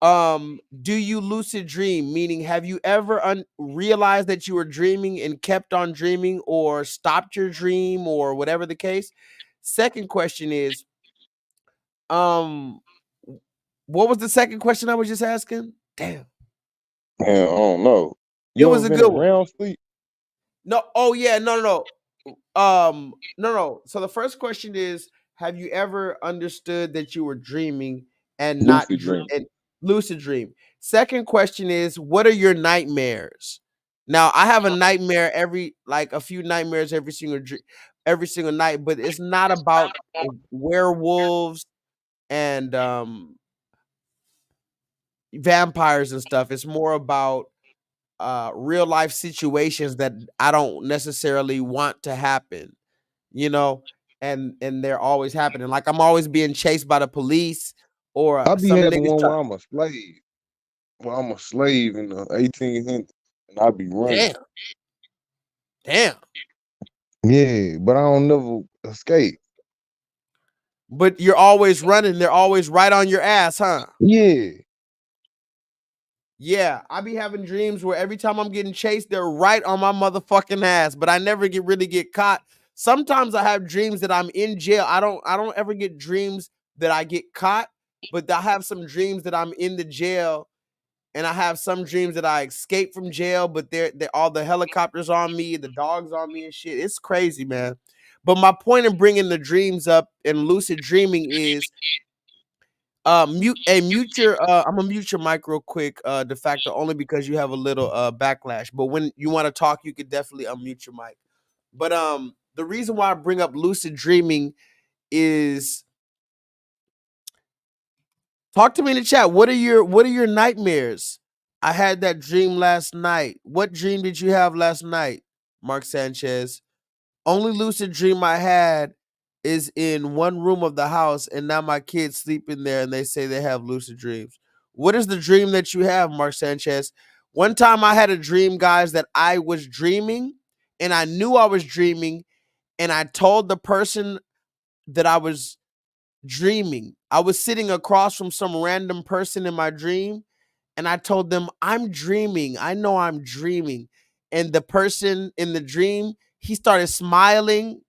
do you lucid dream? Meaning, have you ever realized that you were dreaming and kept on dreaming, or stopped your dream, or whatever the case? Second question is, what was the second question I was just asking? Damn. Man, I don't know. It was a good one. Sleep? No, oh yeah, no. No. So the first question is, have you ever understood that you were dreaming and not lucid dream? Second question is, what are your nightmares? Now, I have a nightmare a few nightmares every single night, but it's not about werewolves and vampires and stuff. It's more about real life situations that I don't necessarily want to happen, you know, and they're always happening. Like I'm always being chased by the police, Or I be some having niggas one try. where I'm a slave. Well, I'm a slave in the 1800s, and I be running. Damn. Yeah, but I don't never escape. But you're always running. They're always right on your ass, huh? Yeah. Yeah, I be having dreams where every time I'm getting chased, they're right on my motherfucking ass, but I never really get caught. Sometimes I have dreams that I'm in jail. I don't ever get dreams that I get caught, but I have some dreams that I'm in the jail, and I have some dreams that I escape from jail, but they're all the helicopters on me, the dogs on me and shit. It's crazy, man. But my point in bringing the dreams up and lucid dreaming is mute your I'm gonna mute your mic real quick, de facto, only because you have a little backlash. But when you want to talk, you could definitely unmute your mic. But the reason why I bring up lucid dreaming is, talk to me in the chat. What are your nightmares? I had that dream last night. What dream did you have last night, Mark Sanchez? Only lucid dream I had is in one room of the house, and now my kids sleep in there and they say they have lucid dreams. What is the dream that you have, Mark Sanchez? One time I had a dream, guys, that I was dreaming, and I knew I was dreaming, and I told the person that I was dreaming. I was sitting across from some random person in my dream, and I told them, I'm dreaming. I know I'm dreaming. And the person in the dream, he started smiling,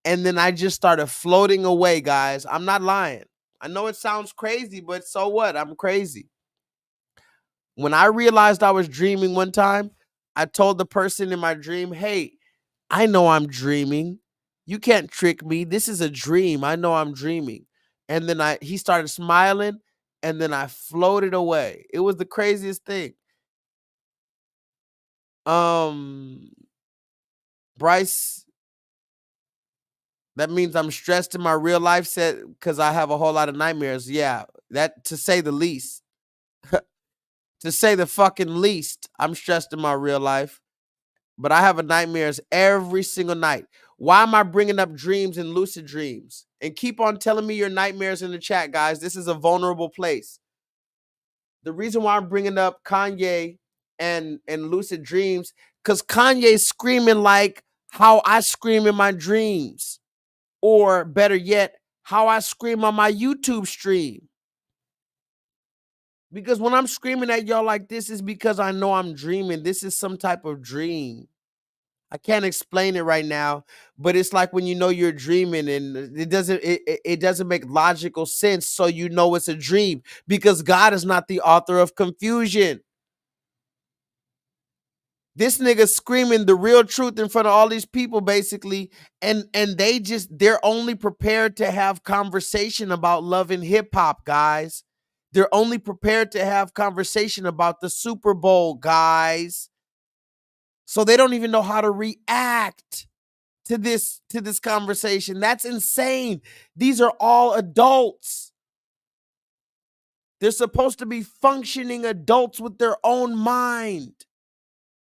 and then I just started floating away, guys. I'm not lying. I know it sounds crazy, but so what? I'm crazy. When I realized I was dreaming one time, I told the person in my dream, hey, I know I'm dreaming. You can't trick me. This is a dream. I know I'm dreaming. And then he started smiling, and then I floated away. It was the craziest thing. Bryce, that means I'm stressed in my real life set because I have a whole lot of nightmares. Yeah, that, to say the least. To say the fucking least, I'm stressed in my real life. But I have nightmares every single night. Why am I bringing up dreams and lucid dreams? And keep on telling me your nightmares in the chat, guys. This is a vulnerable place. The reason why I'm bringing up Kanye and lucid dreams, because Kanye's screaming like how I scream in my dreams. Or better yet, how I scream on my YouTube stream. Because when I'm screaming at y'all like this, is because I know I'm dreaming. This is some type of dream. I can't explain it right now, but it's like when you know you're dreaming and it doesn't make logical sense, so you know it's a dream, because God is not the author of confusion. This nigga screaming the real truth in front of all these people, basically, and they're only prepared to have conversation about love and hip hop, guys. They're only prepared to have conversation about the Super Bowl, guys. So they don't even know how to react to this conversation. That's insane. These are all adults. They're supposed to be functioning adults with their own mind.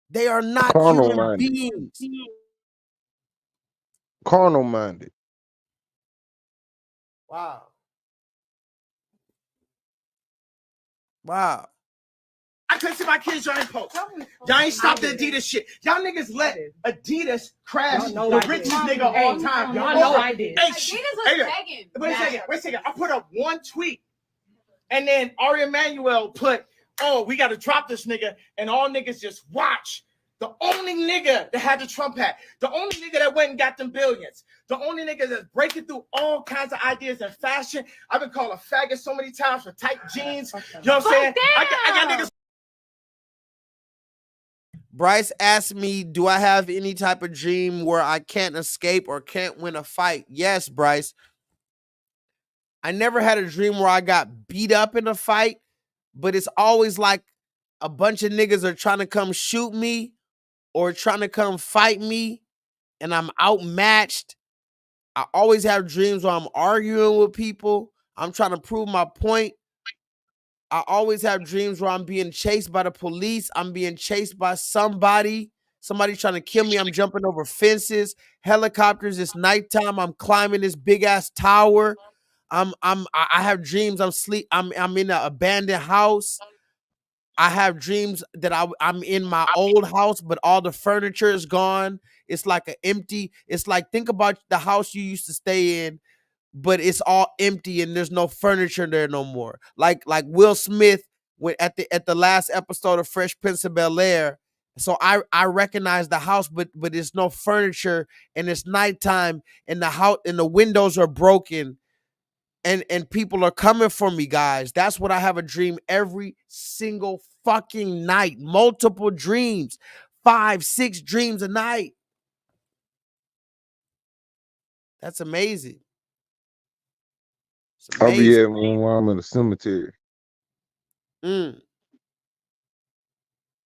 They are not Carnal human minded. beings. Carnal minded. Wow. Wow. I couldn't see my kids joining post. Y'all ain't stopped the Adidas shit. Y'all niggas let Adidas crash the richest nigga of all time. Y'all know I did. Hey, Adidas was begging. Wait a second. I put up one tweet, and then Ari Emanuel put, oh, we got to drop this nigga, and all niggas just watch. The only nigga that had the Trump hat, the only nigga that went and got them billions, the only nigga that's breaking through all kinds of ideas in fashion. I've been called a faggot so many times for tight jeans. You know what I'm saying? I got niggas. Bryce asked me, do I have any type of dream where I can't escape or can't win a fight? Yes, Bryce. I never had a dream where I got beat up in a fight, but it's always like a bunch of niggas are trying to come shoot me or trying to come fight me, and I'm outmatched. I always have dreams where I'm arguing with people. I'm trying to prove my point. I always have dreams where I'm being chased by the police. I'm being chased by somebody trying to kill me. I'm jumping over fences, helicopters. It's nighttime. I'm climbing this big ass tower. I have dreams. I'm in an abandoned house. I have dreams that I'm in my old house, but all the furniture is gone. It's like it's like, think about the house you used to stay in, but it's all empty and there's no furniture there no more. Like Will Smith when at the last episode of Fresh Prince of Bel-Air. So I recognize the house, but there's no furniture and it's nighttime and the house and the windows are broken and people are coming for me, guys. That's what I have a dream every single fucking night. Multiple dreams. 5, 6 dreams a night. That's amazing. It's I'll be amazing. having one while I'm in the cemetery. Mm.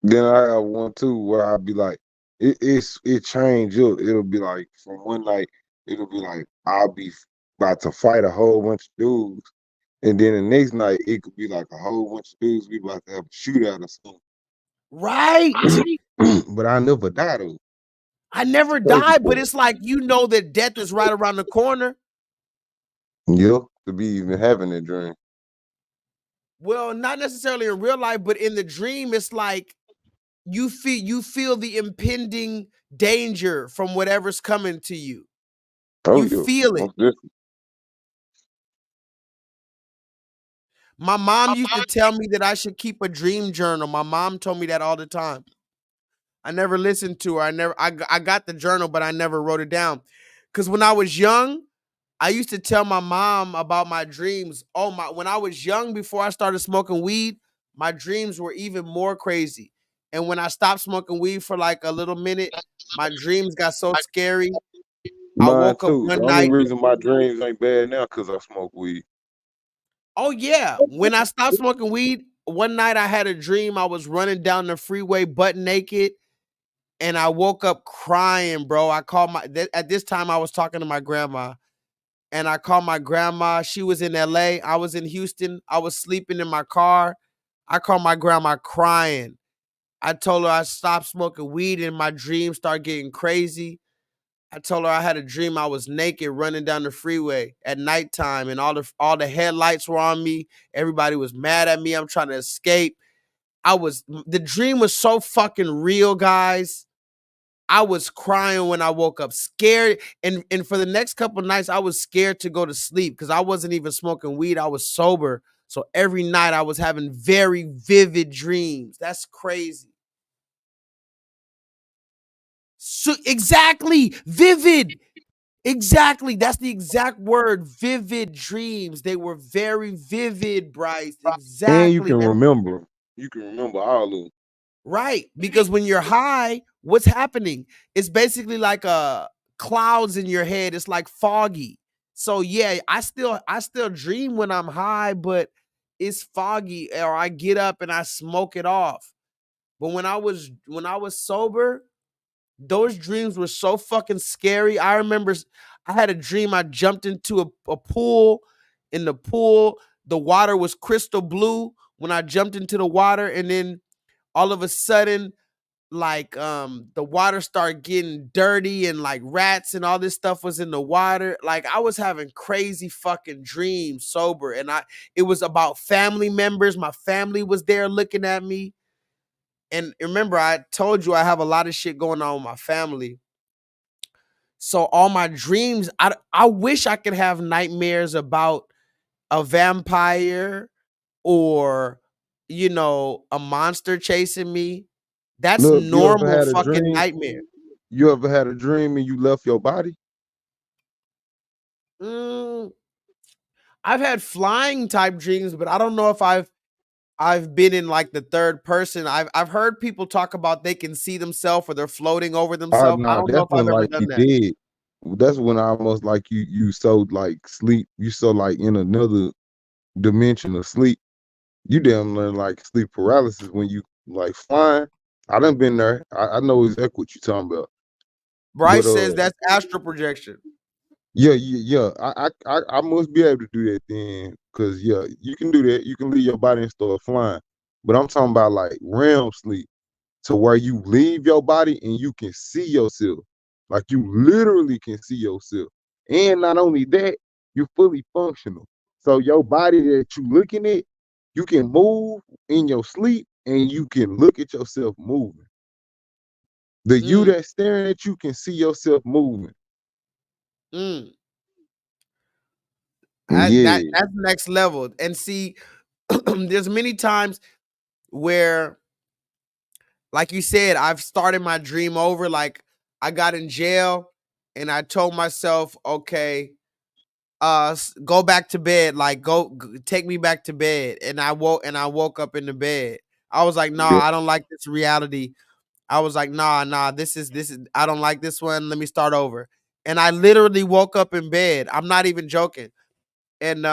Then I have one too where I'll be like, it change up. It'll be like from one night, it'll be like I'll be about to fight a whole bunch of dudes. And then the next night it could be like a whole bunch of dudes we about to have a shootout or something. Right. But I never die though. I never died, but it's like you know that death is right around the corner. Yeah, to be even having a dream. Well, not necessarily in real life, but in the dream, it's like you feel the impending danger from whatever's coming to you. Oh, You yeah, feel it. most definitely. My mom used to tell me that I should keep a dream journal. My mom told me that all the time. I never listened to her. I got the journal, but I never wrote it down. Because when I was young, I used to tell my mom about my dreams. When I was young, before I started smoking weed, my dreams were even more crazy. And when I stopped smoking weed for like a little minute, my dreams got so scary. I Mine woke up too. The one only night. reason my dreams ain't bad now because I smoke weed. Oh yeah, when I stopped smoking weed, one night I had a dream. I was running down the freeway butt naked, and I woke up crying, bro. I called at this time I was talking to my grandma. And I called my grandma. She was in LA. I was in Houston. I was sleeping in my car. I called my grandma crying. I told her I stopped smoking weed and my dreams started getting crazy. I told her I had a dream I was naked running down the freeway at nighttime and all the headlights were on me. Everybody was mad at me. I'm trying to escape. The dream was so fucking real, guys. I was crying when I woke up, scared. And for the next couple of nights, I was scared to go to sleep because I wasn't even smoking weed. I was sober. So every night I was having very vivid dreams. That's crazy. So exactly, vivid. Exactly. That's the exact word, vivid dreams. They were very vivid, Bryce. And you Exactly. can remember 'em. You can remember all of them. Right, because when you're high, what's happening? It's basically like clouds in your head. It's like foggy. So yeah, I still dream when I'm high, but it's foggy, or I get up and I smoke it off. But when I was sober, those dreams were so fucking scary. I remember I had a dream I jumped into a pool. In the pool, the water was crystal blue when I jumped into the water, and then all of a sudden, like the water started getting dirty and like rats and all this stuff was in the water. Like I was having crazy fucking dreams sober, and it was about family members. My family was there looking at me. And remember, I told you I have a lot of shit going on with my family. So all my dreams, I wish I could have nightmares about a vampire or a monster chasing me. That's Look, you ever normal had a fucking dream? nightmare. You ever had a dream and you left your body? I've had flying type dreams, but I don't know if I've been in like the third person. I've heard people talk about they can see themselves or they're floating over Oh themselves. I no, don't know that's if I've when ever like done you that. did. That's when almost like you so like sleep. You so like in another dimension of sleep. You damn near like sleep paralysis when you like flying. I done been there. I know exactly what you talking about. But Bryce says that's astral projection. yeah. I must be able to do that then, cause yeah, you can do that. You can leave your body and start flying. But I'm talking about like REM sleep, to where you leave your body and you can see yourself, like you literally can see yourself. And not only that, you're fully functional. So your body that you looking at, you can move in your sleep and you can look at yourself moving. The you that's staring at you can see yourself moving. Yeah. That's next level. And see, there's many times where, like you said, I've started my dream over. Like I got in jail and I told myself, okay, go back to bed. Like take me back to bed. And I woke up in the bed. I was like, nah, Yep. I don't like this reality. I was like, nah, this is I don't like this one. Let me start over. And I literally woke up in bed. I'm not even joking. And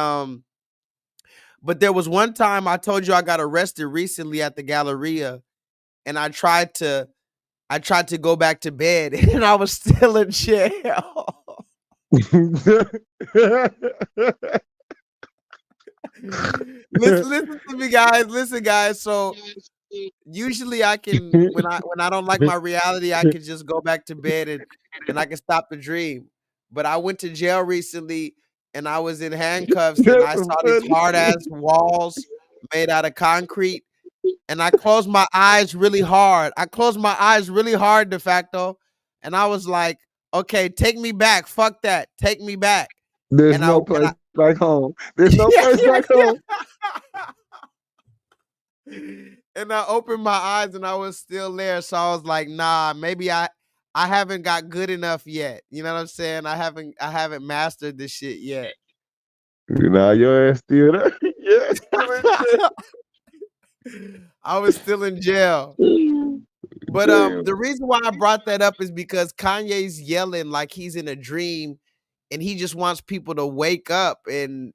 but there was one time I told you I got arrested recently at the Galleria, and I tried to go back to bed, and I was still in jail. Listen to me, guys. Listen, guys. So usually I can, when I don't like my reality, I can just go back to bed and I can stop the dream. But I went to jail recently and I was in handcuffs and I saw these hard ass walls made out of concrete, and I closed my eyes really hard. I closed my eyes really hard, de facto, and I was like, okay, take me back. Fuck that. Take me back. There's no place like home. There's no place like home. And I opened my eyes and I was still there. So I was like, nah, maybe I haven't got good enough yet. You know what I'm saying? I haven't mastered this shit yet. Nah, your ass still there. Yeah. I was still in jail. But the reason why I brought that up is because Kanye's yelling like he's in a dream, and he just wants people to wake up, and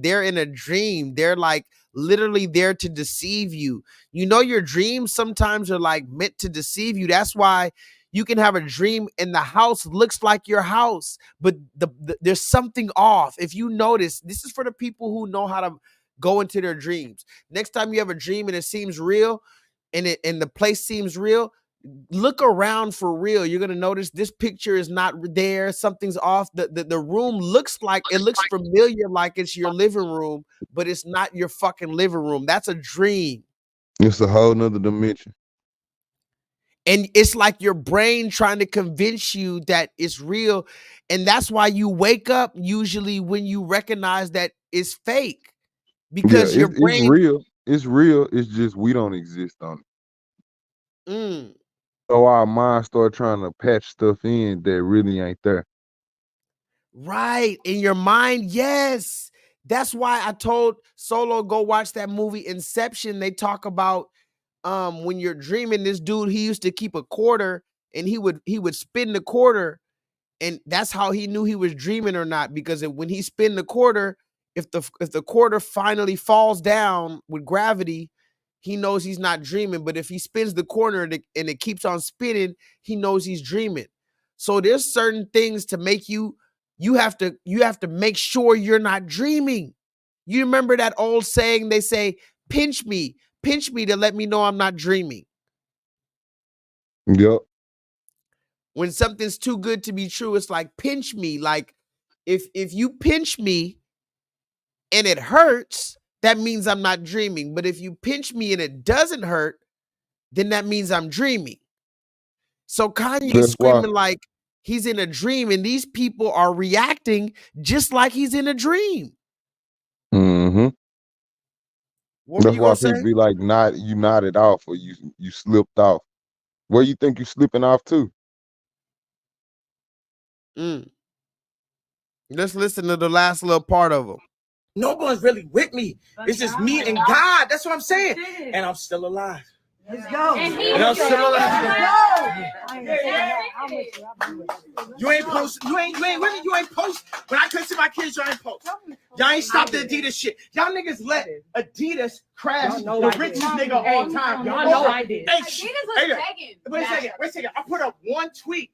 they're in a dream. They're like literally there to deceive you. You know, your dreams sometimes are like meant to deceive you. That's why you can have a dream and the house looks like your house, but there's something off. If you notice, this is for the people who know how to go into their dreams. Next time you have a dream and it seems real, and the place seems real, look around for real. You're gonna notice this picture is not there. Something's off. The room looks familiar, like it's your living room, but it's not your fucking living room. That's a dream. It's a whole nother dimension. And it's like your brain trying to convince you that it's real. And that's why you wake up usually when you recognize that it's fake. Because your brain, it's real. It's real. It's just we don't exist on it. So our minds start trying to patch stuff in that really ain't there. Right. In your mind, yes. That's why I told Solo go watch that movie Inception. They talk about when you're dreaming, this dude, he used to keep a quarter and he would spin the quarter, and that's how he knew he was dreaming or not, because when he spin the quarter, if the quarter finally falls down with gravity, he knows he's not dreaming. But if he spins the corner and it keeps on spinning, he knows he's dreaming. So there's certain things to make you have to make sure you're not dreaming. You remember that old saying, they say, pinch me to let me know I'm not dreaming. Yep. When something's too good to be true, it's like, pinch me. Like if you pinch me and it hurts, that means I'm not dreaming. But if you pinch me and it doesn't hurt, then that means I'm dreaming. So Kanye's screaming like he's in a dream, and these people are reacting just like he's in a dream. Mm-hmm. That's why people say? be like, you nodded off, or you slipped off. Where you think you slipping off to? Let's listen to the last little part of them. No one's really with me. It's just me and God. That's what I'm saying. And I'm still alive. Let's go. And I'm still alive. You ain't post. You ain't really. You ain't post. When I couldn't see my kids, y'all ain't post. Y'all ain't stopped the Adidas shit. Y'all niggas let Adidas crash the richest nigga of all time. Y'all know I did. Wait a second. I put up one tweet,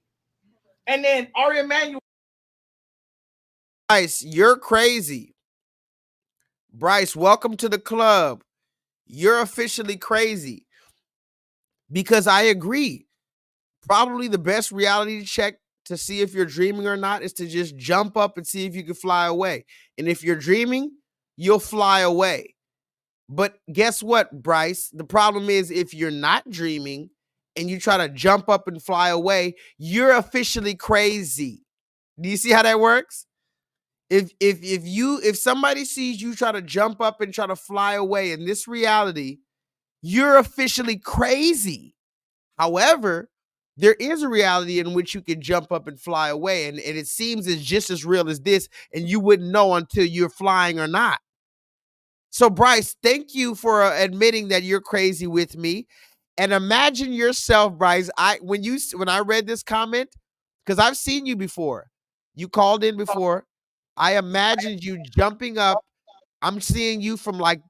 and then Ari Emanuel. Bryce, you're crazy. Bryce, welcome to the club. You're officially crazy. Because I agree. Probably the best reality check to see if you're dreaming or not is to just jump up and see if you can fly away. And if you're dreaming, you'll fly away. But guess what, Bryce? The problem is if you're not dreaming and you try to jump up and fly away, you're officially crazy. Do you see how that works? If somebody sees you try to jump up and try to fly away in this reality, you're officially crazy. However, there is a reality in which you can jump up and fly away, and it seems it's just as real as this, and you wouldn't know until you're flying or not. So, Bryce, thank you for admitting that you're crazy with me. And imagine yourself, Bryce. When I read this comment, because I've seen you before. You called in before. I imagined you jumping up. I'm seeing you from like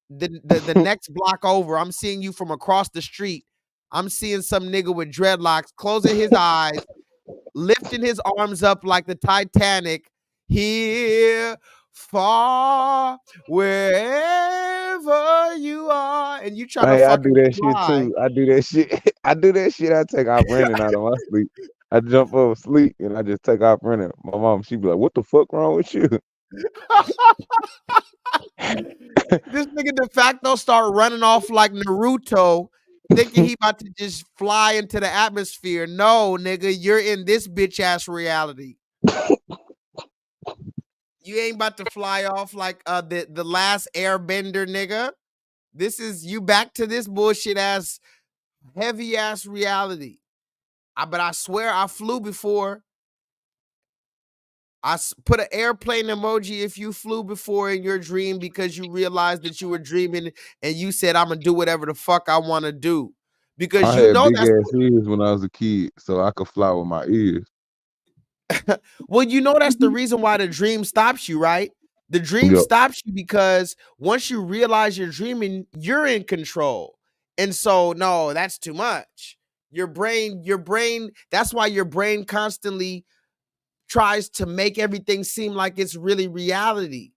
the next block over. I'm seeing you from across the street. I'm seeing some nigga with dreadlocks closing his eyes, lifting his arms up like the Titanic. Here, far, wherever you are, and you try to Hey, I do fucking that shit fly. too. I do that shit. I do that shit. I take off running out of my sleep. I jump over sleep and I just take off running. My mom, she be like, "What the fuck wrong with you?" This nigga de facto start running off like Naruto, thinking he about to just fly into the atmosphere. No, nigga, you're in this bitch ass reality. You ain't about to fly off like the last airbender, nigga. This is you back to this bullshit ass, heavy ass reality. But I swear I flew before. Put an airplane emoji if you flew before in your dream because you realized that you were dreaming and you said, I'm going to do whatever the fuck I want to do. Because I you had know big that's ass ears when I was a kid, so I could fly with my ears. well, you know that's the reason why the dream stops you, right? The dream Yep. stops you because once you realize you're dreaming, you're in control. And so, no, that's too much. Your brain, that's why your brain constantly tries to make everything seem like it's really reality.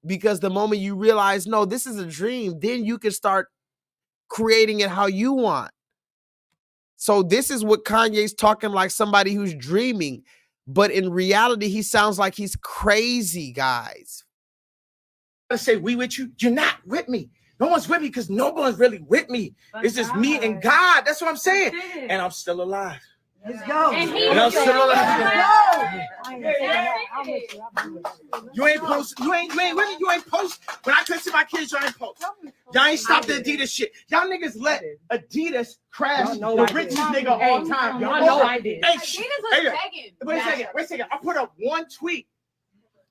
Because the moment you realize, no, this is a dream, then you can start creating it how you want. So this is what Kanye's talking like somebody who's dreaming. But in reality, he sounds like he's crazy, guys. I say we with you. You're not with me. No one's with me because no one's really with me. It's just me and God. That's what I'm saying. And I'm still alive. Let's go. And I'm still alive. You ain't post. You ain't with me. You ain't post. When I couldn't see my kids, y'all ain't post. Y'all ain't stop the Adidas shit. Y'all niggas let Adidas crash the richest nigga of all time. Y'all know I did. Adidas was begging. Wait a second. I put up one tweet,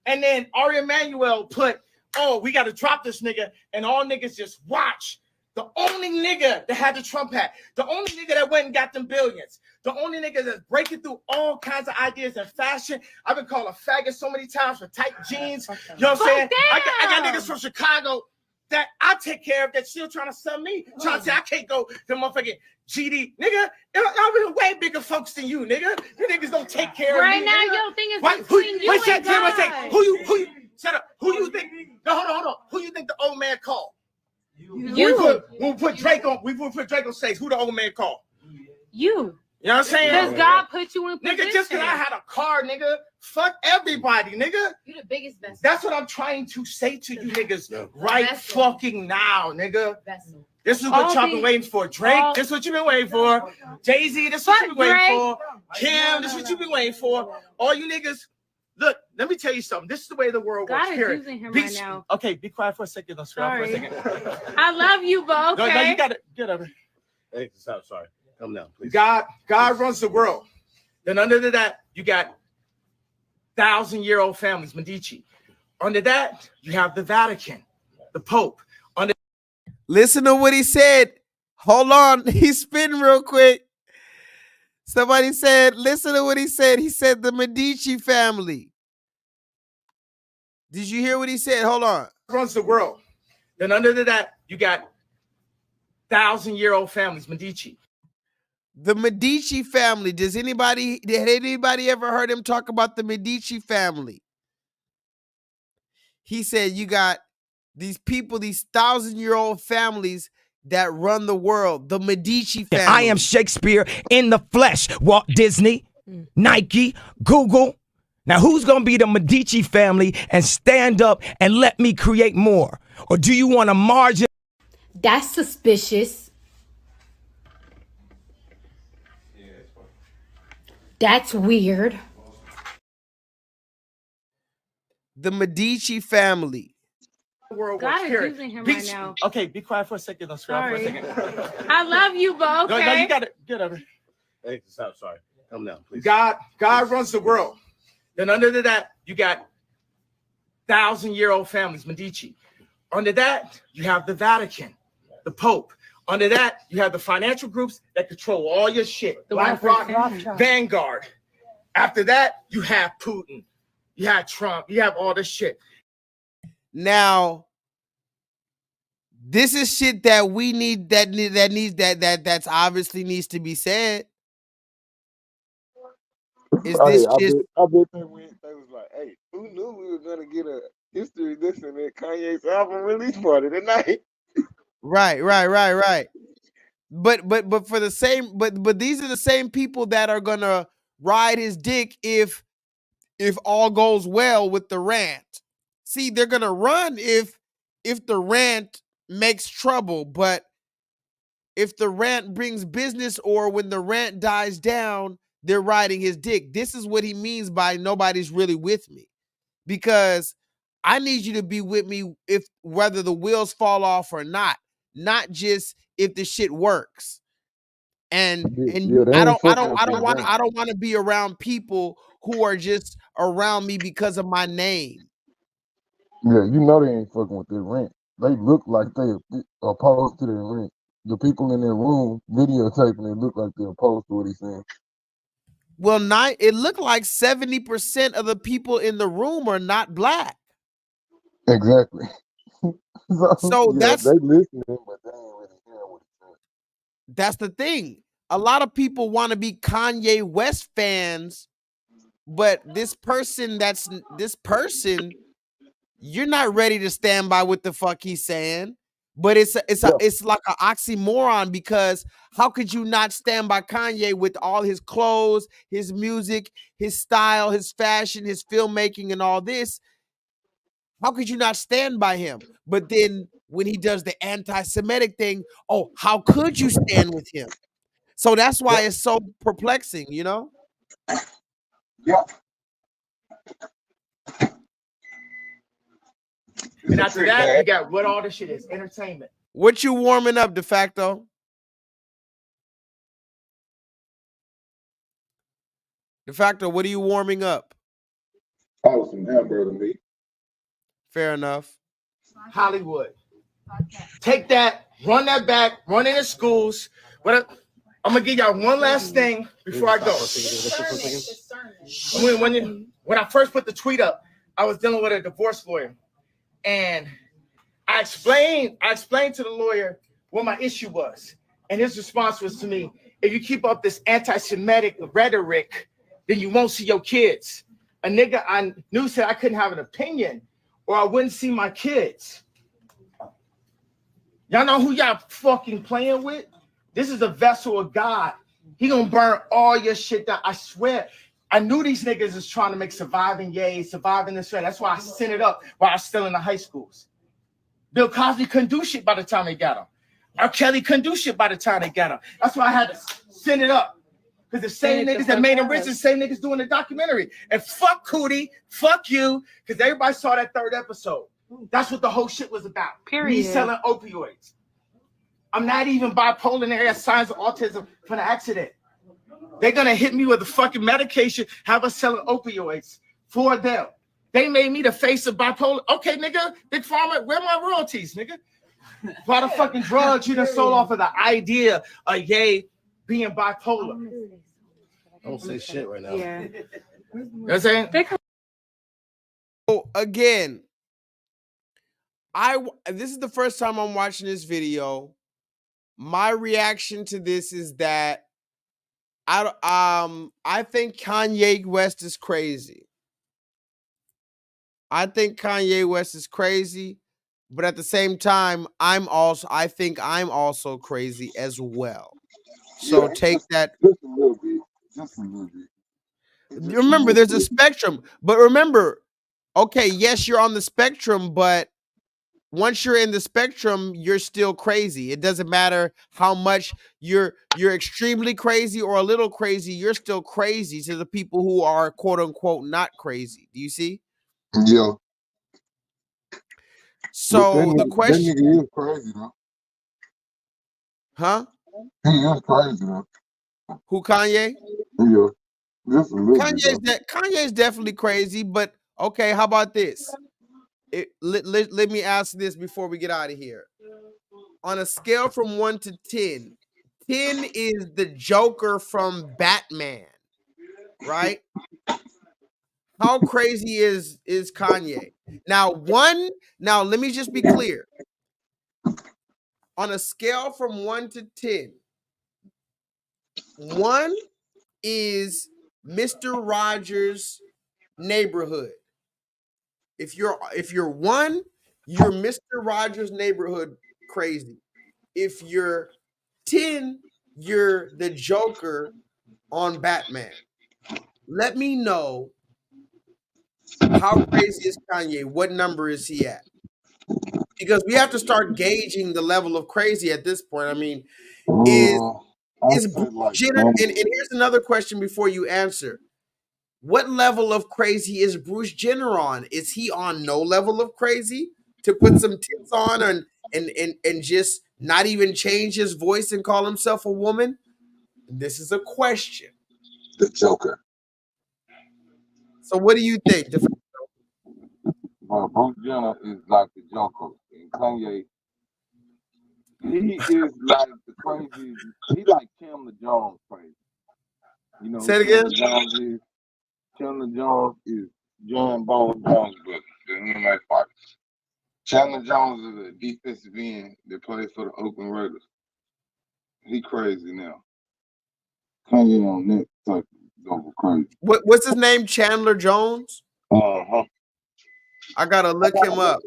and then Ari Emanuel put, "Oh, we got to drop this nigga," and all niggas just watch. The only nigga that had the Trump hat, the only nigga that went and got them billions, the only nigga that's breaking through all kinds of ideas in fashion. I've been called a faggot so many times for tight jeans. You know what I'm saying? I got niggas from Chicago that I take care of that still trying to sell me. Trying to say I can't go to motherfucking GD. Nigga, I've been way bigger folks than you, nigga. You niggas don't take care of me. Right now, nigga. your thing is between you and God. Who you, shut up. Who you think, no, hold on. Who you think the old man called? When we put Drake on stage, who the old man called? You. You know what I'm saying? Does God put you in position? Nigga, just because I had a car, nigga, fuck everybody, nigga. You the biggest vessel. That's what I'm trying to say to you niggas right fucking now, nigga. Vessel. This is what y'all been waiting for. Drake, this is what you've been waiting for. Jay-Z, this is what you've been waiting for. Kim, this is what you've been waiting for. All you niggas, look, let me tell you something. This is the way the world works. God is using him right now. Okay, be quiet for a second. Let's Sorry. for a second. I love you, but okay. No, you got to get over. Hey, stop. Sorry. Come down, please. God runs the world. Then under that, you got 1,000-year-old families, Medici. Under that, you have the Vatican, the Pope. Listen to what he said. Hold on. He's spinning real quick. Somebody said, listen to what he said. He said the Medici family. Did you hear what he said? Hold on. Runs the world. Then under that, you got 1,000-year-old families, Medici. The Medici family. Had anybody ever heard him talk about the Medici family? He said you got these people, these 1,000-year-old families that run the world. The Medici family. I am Shakespeare in the flesh. Walt Disney, Nike, Google. Now, who's going to be the Medici family and stand up and let me create more? Or do you want to margin? That's suspicious. That's weird. The Medici family. World God was is here. using him Be- right now. Okay, be quiet for a second. Don't scream for a Sorry. second. I love you, but okay. No, you got it. Get over. Hey, stop. Sorry. Come down, please. God runs the world. Then under that, you got 1,000-year-old families, Medici. Under that, you have the Vatican, the Pope. Under that, you have the financial groups that control all your shit. The BlackRock, Rothschild. Vanguard. After that, you have Putin. You have Trump. You have all this shit. Now, this is shit that we need that's obviously needs to be said. Is this I just bet they was like, hey, who knew we were gonna get a history lesson at Kanye's album release party tonight? right. But for the same, but these are the same people that are gonna ride his dick if all goes well with the rant. See, they're gonna run if the rant makes trouble, but if the rant brings business or when the rant dies down, they're riding his dick. This is what he means by nobody's really with me. Because I need you to be with me if whether the wheels fall off or not just if the shit works. And Yeah, they I ain't don't fucking with that rant. want to be around people who are just around me because of my name. Yeah, you know they ain't fucking with their rent. They look like they opposed to their rent. The people in their room videotaping, they look like they're opposed to what he's saying. Well, it looked like 70% of the people in the room are not black. Exactly. So yeah, that's they listening, but they ain't really hearing what he's saying. that's the thing. A lot of people want to be Kanye West fans, but this person, you're not ready to stand by what the fuck he's saying. But it's like an oxymoron, because how could you not stand by Kanye with all his clothes, his music, his style, his fashion, his filmmaking, and all this? How could you not stand by him? But then when he does the anti-Semitic thing, oh, how could you stand with him? So that's why it's so perplexing, you know? Yeah. And after that, you got what all this shit is, entertainment. What you warming up, de facto? De facto, what are you warming up? Oh, some hamburger meat. Fair enough. Hollywood. Take that, run that back, run it in schools. I'm gonna give y'all one last thing before I go. When I first put the tweet up, I was dealing with a divorce lawyer, and I explained to the lawyer what my issue was, and his response was to me: if you keep up this anti-Semitic rhetoric, then you won't see your kids. A nigga I knew said I couldn't have an opinion or I wouldn't see my kids. Y'all know who y'all fucking playing with? This is a vessel of God. He gonna burn all your shit down. I swear. I knew these niggas is trying to make surviving this way. That's why I sent it up while I was still in the high schools. Bill Cosby couldn't do shit by the time they got him. R. Kelly couldn't do shit by the time they got him. That's why I had to send it up. Because the same niggas that made him rich, the same niggas doing the documentary. And fuck Cootie, fuck you, because everybody saw that third episode. That's what the whole shit was about. Period. Me selling opioids. I'm not even bipolar, and I have signs of autism from the accident. They're gonna hit me with a fucking medication, have us selling opioids for them. They made me the face of bipolar. Okay, nigga, Big Pharma, where my royalties, nigga? For the fucking drugs you done sold off of the idea of Ye being bipolar. Don't say shit right now. Yeah. You know what I'm saying? So again, this is the first time I'm watching this video. My reaction to this is that I think Kanye West is crazy. I think Kanye West is crazy, but at the same time, I think I'm also crazy as well. So take that. Just a little bit. Just a little bit. Remember, there's a spectrum. But remember, okay, yes, you're on the spectrum, but once you're in the spectrum, you're still crazy. It doesn't matter how much you're extremely crazy or a little crazy, you're still crazy to the people who are quote unquote not crazy. Do you see? Yeah. So the That question, nigga is crazy though. huh? He is crazy though. Who, Kanye? Yeah. Just a little bit though. Kanye's definitely crazy, but okay, how about this? Let me ask this before we get out of here. On a scale from 1 to 10, 10 is the Joker from Batman, right? How crazy is Kanye? Now, let me just be clear. On a scale from 1 to 10, 1 is Mr. Rogers' Neighborhood. If you're 1, you're Mr. Rogers' Neighborhood crazy. If you're 10, you're the Joker on Batman. Let me know, how crazy is Kanye? What number is he at? Because we have to start gauging the level of crazy at this point. I mean, is I is say Bruce like Jenner? And here's another question before you answer. What level of crazy is Bruce Jenner on? Is he on no level of crazy to put some tits on and just not even change his voice and call himself a woman? This is a question. the Joker. So what do you think? But Bruce Jenner is like the Joker, and Kanye, he is like the crazy. He like Chandler Jones crazy. You know Say it who Chandler again? Jones is? Chandler Jones is John Bone Jones, but the MMA fighter. Chandler Jones is a defensive end that plays for the Oakland Raiders. He crazy now. Kanye on that type of crazy. What's his name? Chandler Jones? Uh-huh. I gotta look him up.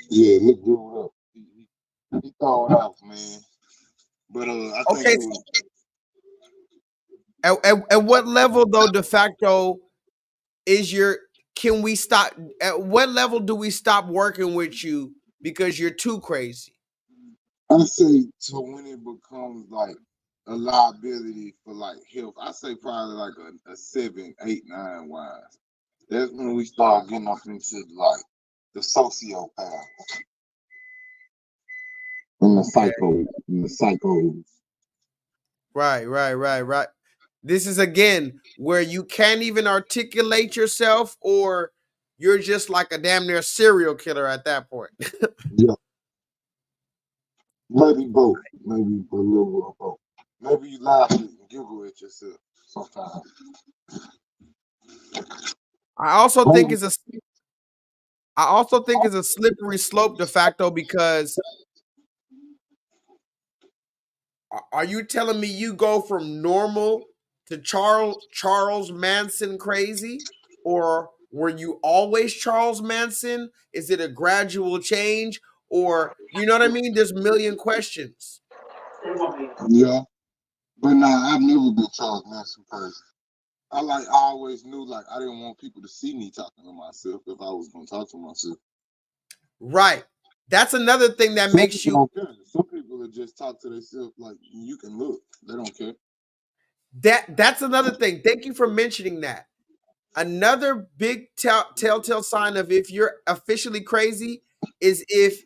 Yeah, look dude up. He throw it off, man. But I think Okay. it was, At what level though, de facto, is your can we stop? At what level do we stop working with you because you're too crazy? I say to when it becomes like a liability for like health. I say probably like a 7, 8, 9 wise. That's when we start getting up into like the sociopath and the psychos. Right. This is again where you can't even articulate yourself, or you're just like a damn near serial killer at that point. Yeah. Maybe both. Maybe a little bit of both. Maybe you laugh and giggle at yourself sometimes. I also think it's a slippery slope de facto, because are you telling me you go from normal to Charles Manson crazy, or were you always Charles Manson? Is it a gradual change, or you know what I mean? There's a million questions. Yeah. But nah, I've never been Charles Manson crazy. I always knew like I didn't want people to see me talking to myself if I was gonna talk to myself. Right. That's another thing that makes you. Don't care. Some people that just talk to themselves like you can look. They don't care. That's another thing. Thank you for mentioning that. Another big telltale sign of if you're officially crazy is if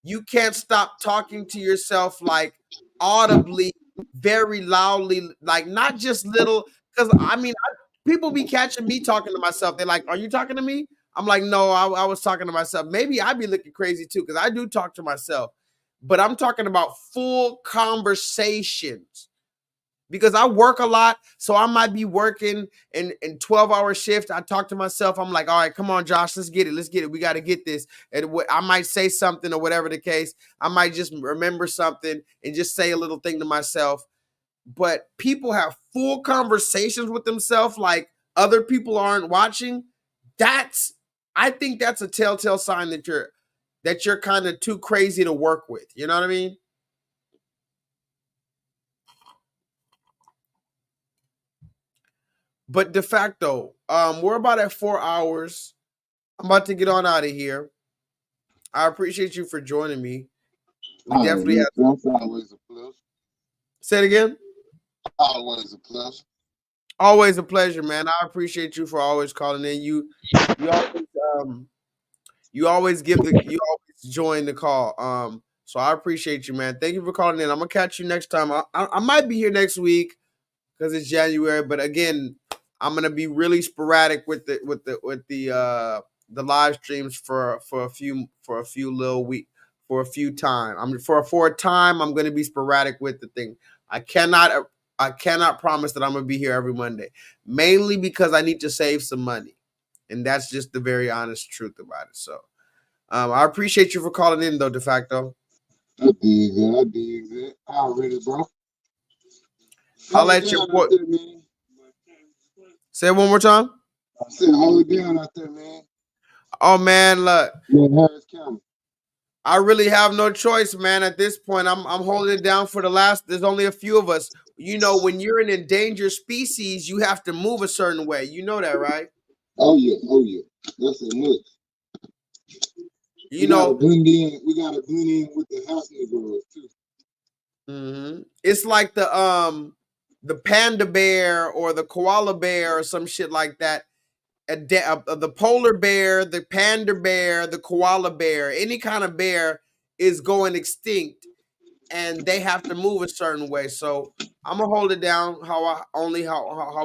you can't stop talking to yourself like audibly, very loudly, like not just little. Because I mean, people be catching me talking to myself. They're like, "Are you talking to me?" I'm like, "No, I was talking to myself." Maybe I'd be looking crazy too, because I do talk to myself. But I'm talking about full conversations, because I work a lot. So I might be working in 12-hour shift. I talk to myself. I'm like, all right, come on, Josh, let's get it. We got to get this. And I might say something or whatever the case. I might just remember something and just say a little thing to myself. But people have full conversations with themselves like other people aren't watching. I think that's a telltale sign that you're kind of too crazy to work with. You know what I mean? But de facto, we're about at 4 hours. I'm about to get on out of here. I appreciate you for joining me. We definitely have. That's always a pleasure. Say it again. Always a pleasure. Always a pleasure, man. I appreciate you for always calling in. You always join the call. So I appreciate you, man. Thank you for calling in. I'm gonna catch you next time. I might be here next week because it's January, but again, I'm gonna be really sporadic with the live streams for a few little week for a few time. For a time I'm gonna be sporadic with the thing. I cannot promise that I'm gonna be here every Monday, mainly because I need to save some money, and that's just the very honest truth about it. So I appreciate you for calling in, though, de facto. I dig it. Already, bro. I'll let you. Say it one more time. I said, hold it down out there, man. Oh man, look. Harris County. I really have no choice, man. At this point, I'm holding it down for the last. There's only a few of us. You know, when you're an endangered species, you have to move a certain way. You know that, right? Oh yeah. That's a must. You know, we gotta blend in with the house neighborhoods too. Mm-hmm. It's like the panda bear or the koala bear or some shit like that. The polar bear, the panda bear, the koala bear, any kind of bear is going extinct, and they have to move a certain way. So I'm gonna hold it down how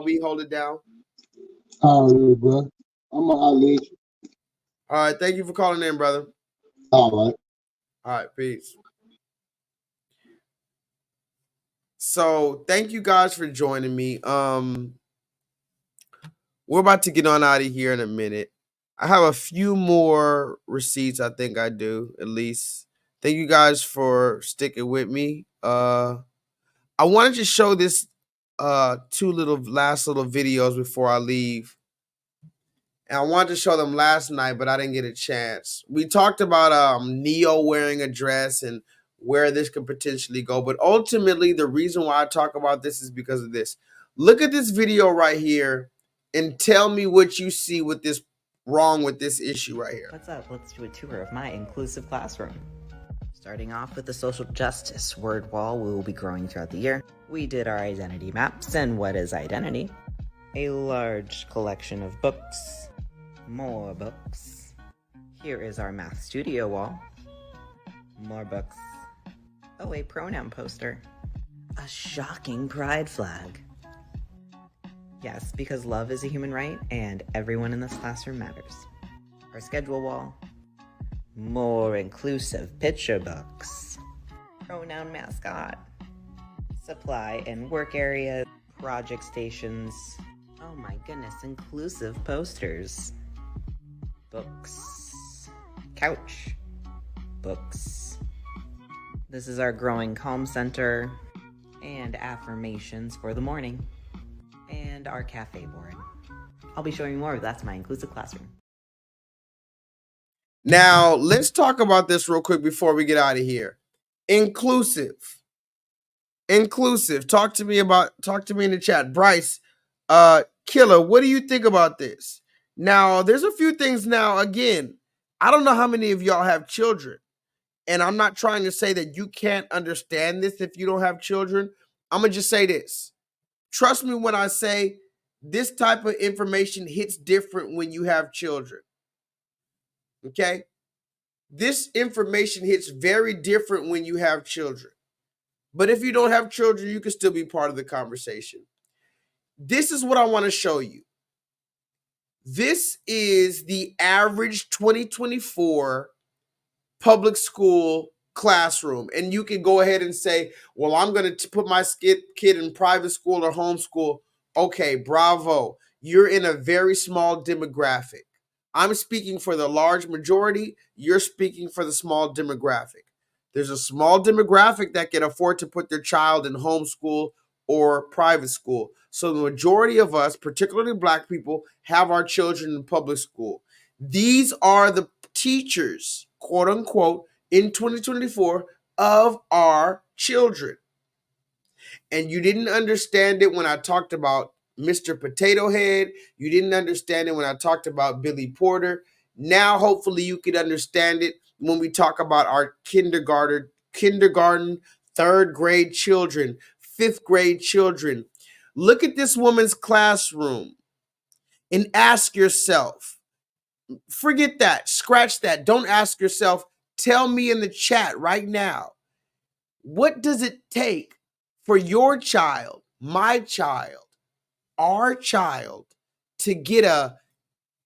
we hold it down. All right, bro. I'm gonna holler at you. All right, thank you for calling in, brother. All right, peace. So thank you guys for joining me. We're about to get on out of here in a minute. I have a few more receipts. I think I do, at least. Thank you guys for sticking with me. I wanted to show this two last little videos before I leave. And I wanted to show them last night, but I didn't get a chance. We talked about Neo wearing a dress and where this could potentially go. But ultimately, the reason why I talk about this is because of this. Look at this video right here and tell me what you see with this wrong with this issue right here. What's up? Let's do a tour of my inclusive classroom. Starting off with the social justice word wall, we will be growing throughout the year. We did our identity maps and what is identity. A large collection of books. More books. Here is our math studio wall. More books. Oh, a pronoun poster. A shocking pride flag. Yes, because love is a human right and everyone in this classroom matters. Our schedule wall. More inclusive picture books. Pronoun mascot. Supply and work areas. Project stations. Oh my goodness, inclusive posters. Books. Couch. Books. This is our growing calm center. And affirmations for the morning. And our cafe board. I'll be showing you more, but that's my inclusive classroom. Now, let's talk about this real quick before we get out of here. Inclusive. Talk to me in the chat. Bryce, Killer, what do you think about this? Now, there's a few things now. Again, I don't know how many of y'all have children, and I'm not trying to say that you can't understand this if you don't have children. I'm going to just say this. Trust me when I say this type of information hits different when you have children. Okay? This information hits very different when you have children. But if you don't have children, you can still be part of the conversation. This is what I want to show you. This is the average 2024 public school classroom. And you can go ahead and say, well, I'm going to put my kid in private school or homeschool. Okay, bravo. You're in a very small demographic. I'm speaking for the large majority. You're speaking for the small demographic. There's a small demographic that can afford to put their child in homeschool or private school. So the majority of us, particularly Black people, have our children in public school. These are the teachers, quote unquote, in 2024 of our children. And you didn't understand it when I talked about Mr. Potato Head. You didn't understand it when I talked about Billy Porter. Now, hopefully, you could understand it when we talk about our kindergarten, third grade children, fifth grade children. Look at this woman's classroom and ask yourself, forget that, scratch that. Don't ask yourself. Tell me in the chat right now, what does it take for your child, my child, our child to get a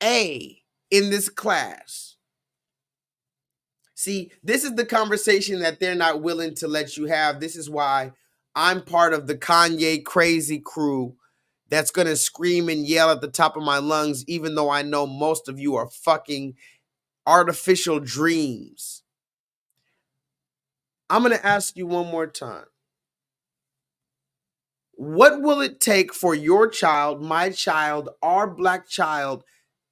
A in this class? See, this is the conversation that they're not willing to let you have. This is why I'm part of the Kanye crazy crew that's going to scream and yell at the top of my lungs, even though I know most of you are fucking artificial dreams. I'm going to ask you one more time. What will it take for your child, my child, our black child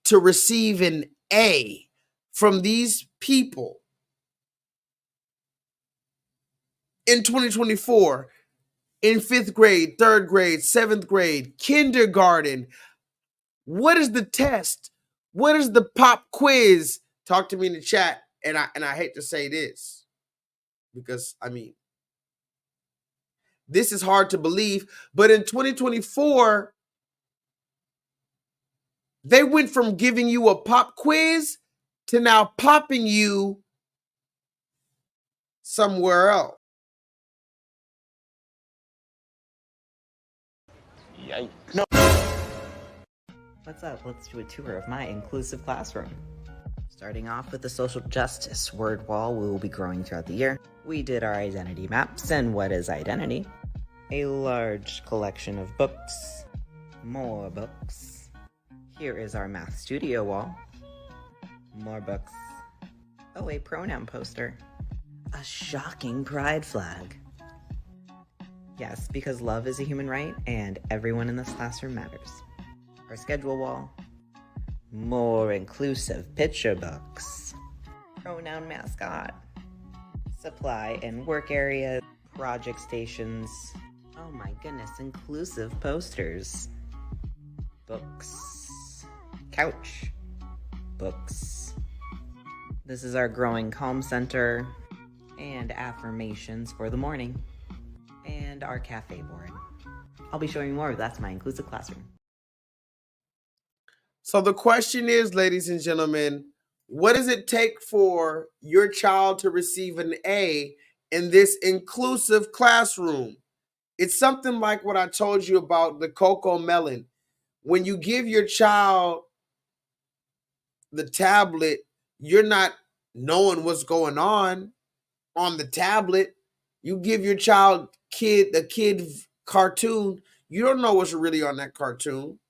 to receive an A from these people in 2024, in 5th grade, 3rd grade, 7th grade, kindergarten? What is the test? What is the pop quiz? Talk to me in the chat. And I hate to say this because, I mean, this is hard to believe, but in 2024, they went from giving you a pop quiz to now popping you somewhere else. Yikes. What's up? Let's do a tour of my inclusive classroom. Starting off with the social justice word wall we will be growing throughout the year. We did our identity maps and what is identity. A large collection of books. More books. Here is our math studio wall. More books. Oh, a pronoun poster. A shocking pride flag. Yes, because love is a human right and everyone in this classroom matters. Our schedule wall. More inclusive picture books. Pronoun mascot. Supply and work area. Project stations. Oh my goodness, inclusive posters. Books. Couch. Books. This is our growing calm center. And affirmations for the morning. And our cafe board. I'll be showing you more, but that's my inclusive classroom. So the question is, ladies and gentlemen, what does it take for your child to receive an A in this inclusive classroom? It's something like what I told you about the cocoa melon. When you give your child the tablet, you're not knowing what's going on the tablet. You give your child a kid cartoon, you don't know what's really on that cartoon.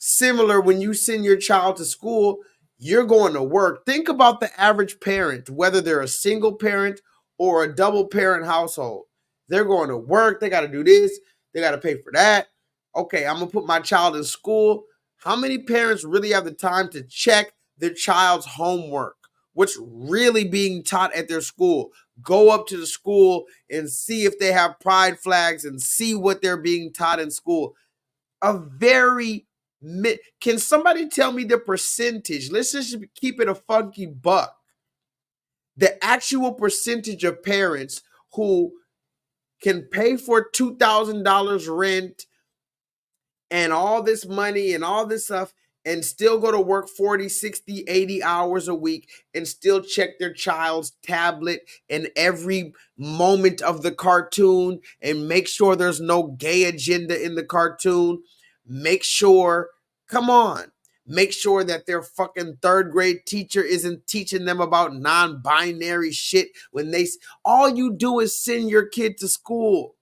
Similar, when you send your child to school, you're going to work. Think about the average parent, whether they're a single parent or a double parent household. They're going to work. They got to do this. They got to pay for that. Okay, I'm going to put my child in school. How many parents really have the time to check their child's homework? What's really being taught at their school? Go up to the school and see if they have pride flags and see what they're being taught in school. Can somebody tell me the percentage? Let's just keep it a funky buck. The actual percentage of parents who can pay for $2,000 rent and all this money and all this stuff and still go to work 40, 60, 80 hours a week and still check their child's tablet and every moment of the cartoon and make sure there's no gay agenda in the cartoon. Make sure that their fucking 3rd grade teacher isn't teaching them about non-binary shit when all you do is send your kid to school.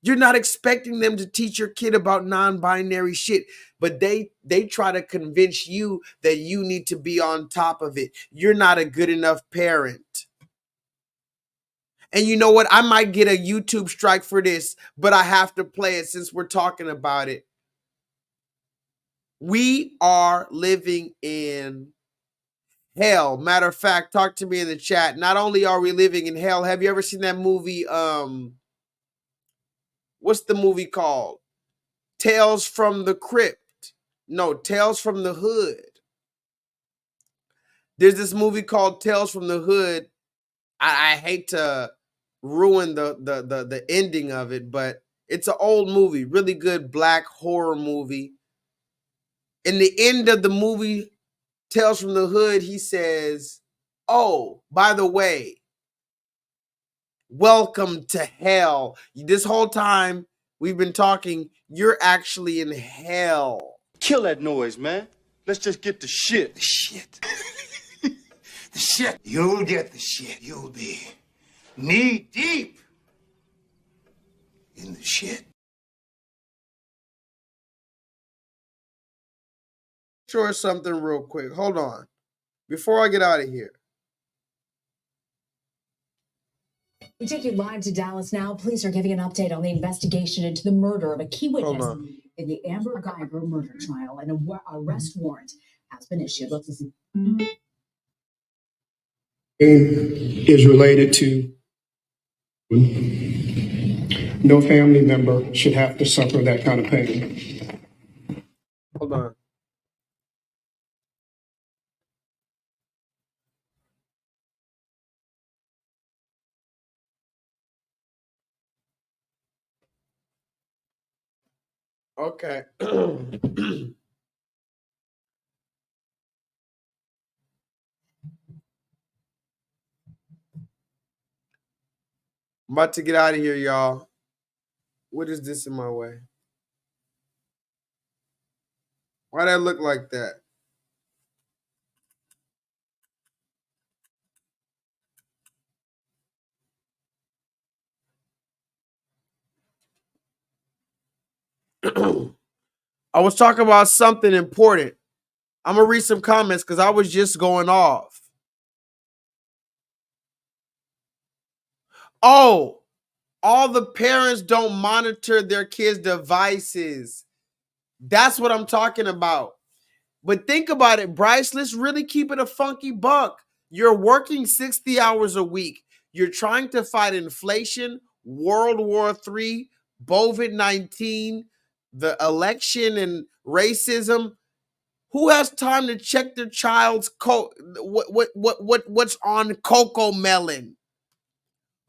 You're not expecting them to teach your kid about non-binary shit, but they try to convince you that you need to be on top of it. You're not a good enough parent. And you know what? I might get a YouTube strike for this, but I have to play it since we're talking about it. We are living in hell. Matter of fact, talk to me in the chat. Not only are we living in hell, have you ever seen that movie? What's the movie called? Tales from the Crypt. No, Tales from the Hood. There's this movie called Tales from the Hood. I hate to ruin the ending of it, but it's an old movie, really good black horror movie. In the end of the movie, Tales from the Hood, he says, "Oh, by the way, welcome to hell. This whole time we've been talking, you're actually in hell." Kill that noise, man. Let's just get the shit. The shit. The shit. You'll get the shit. You'll be knee deep in the shit. Sure, something real quick. Hold on. Before I get out of here. We take you live to Dallas now. Police are giving an update on the investigation into the murder of a key witness in the Amber Geiger murder trial, and an arrest warrant has been issued. Let's listen. Is related to no family member should have to suffer that kind of pain. Hold on. Okay. I'm about to get out of here, y'all. What is this in my way? Why that look like that? I was talking about something important. I'm going to read some comments because I was just going off. Oh, all the parents don't monitor their kids' devices. That's what I'm talking about. But think about it, Bryce. Let's really keep it a funky buck. You're working 60 hours a week. You're trying to fight inflation, World War III, COVID-19, the election and racism. Who has time to check their child's what's on Coco Melon?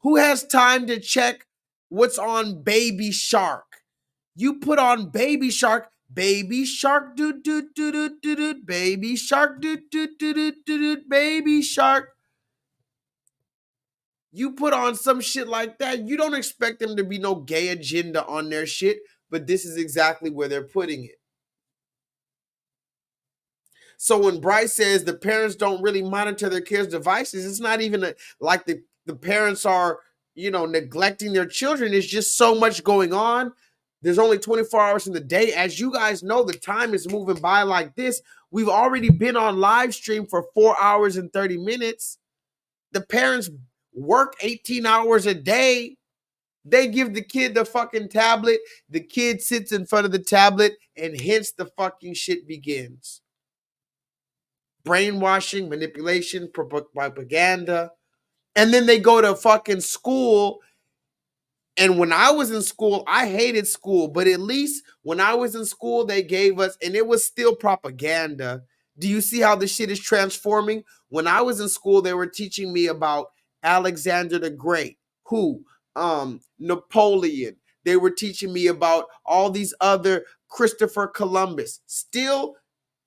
Who has time to check what's on Baby Shark? You put on Baby Shark, Baby Shark, do do do do do do, Baby Shark, do do do do do do, Baby Shark. You put on some shit like that, you don't expect them to be no gay agenda on their shit, but this is exactly where they're putting it. So when Bryce says the parents don't really monitor their kids' devices, it's not even like the parents are, neglecting their children. It's just so much going on. There's only 24 hours in the day. As you guys know, the time is moving by like this. We've already been on live stream for 4 hours and 30 minutes. The parents work 18 hours a day. They give the kid the fucking tablet. The kid sits in front of the tablet, and hence the fucking shit begins. Brainwashing, manipulation, propaganda. And then they go to fucking school. And when I was in school, I hated school. But at least when I was in school, they gave us, and it was still propaganda. Do you see how this shit is transforming? When I was in school, they were teaching me about Alexander the Great. Who? Napoleon. They were teaching me about all these other Christopher Columbus. Still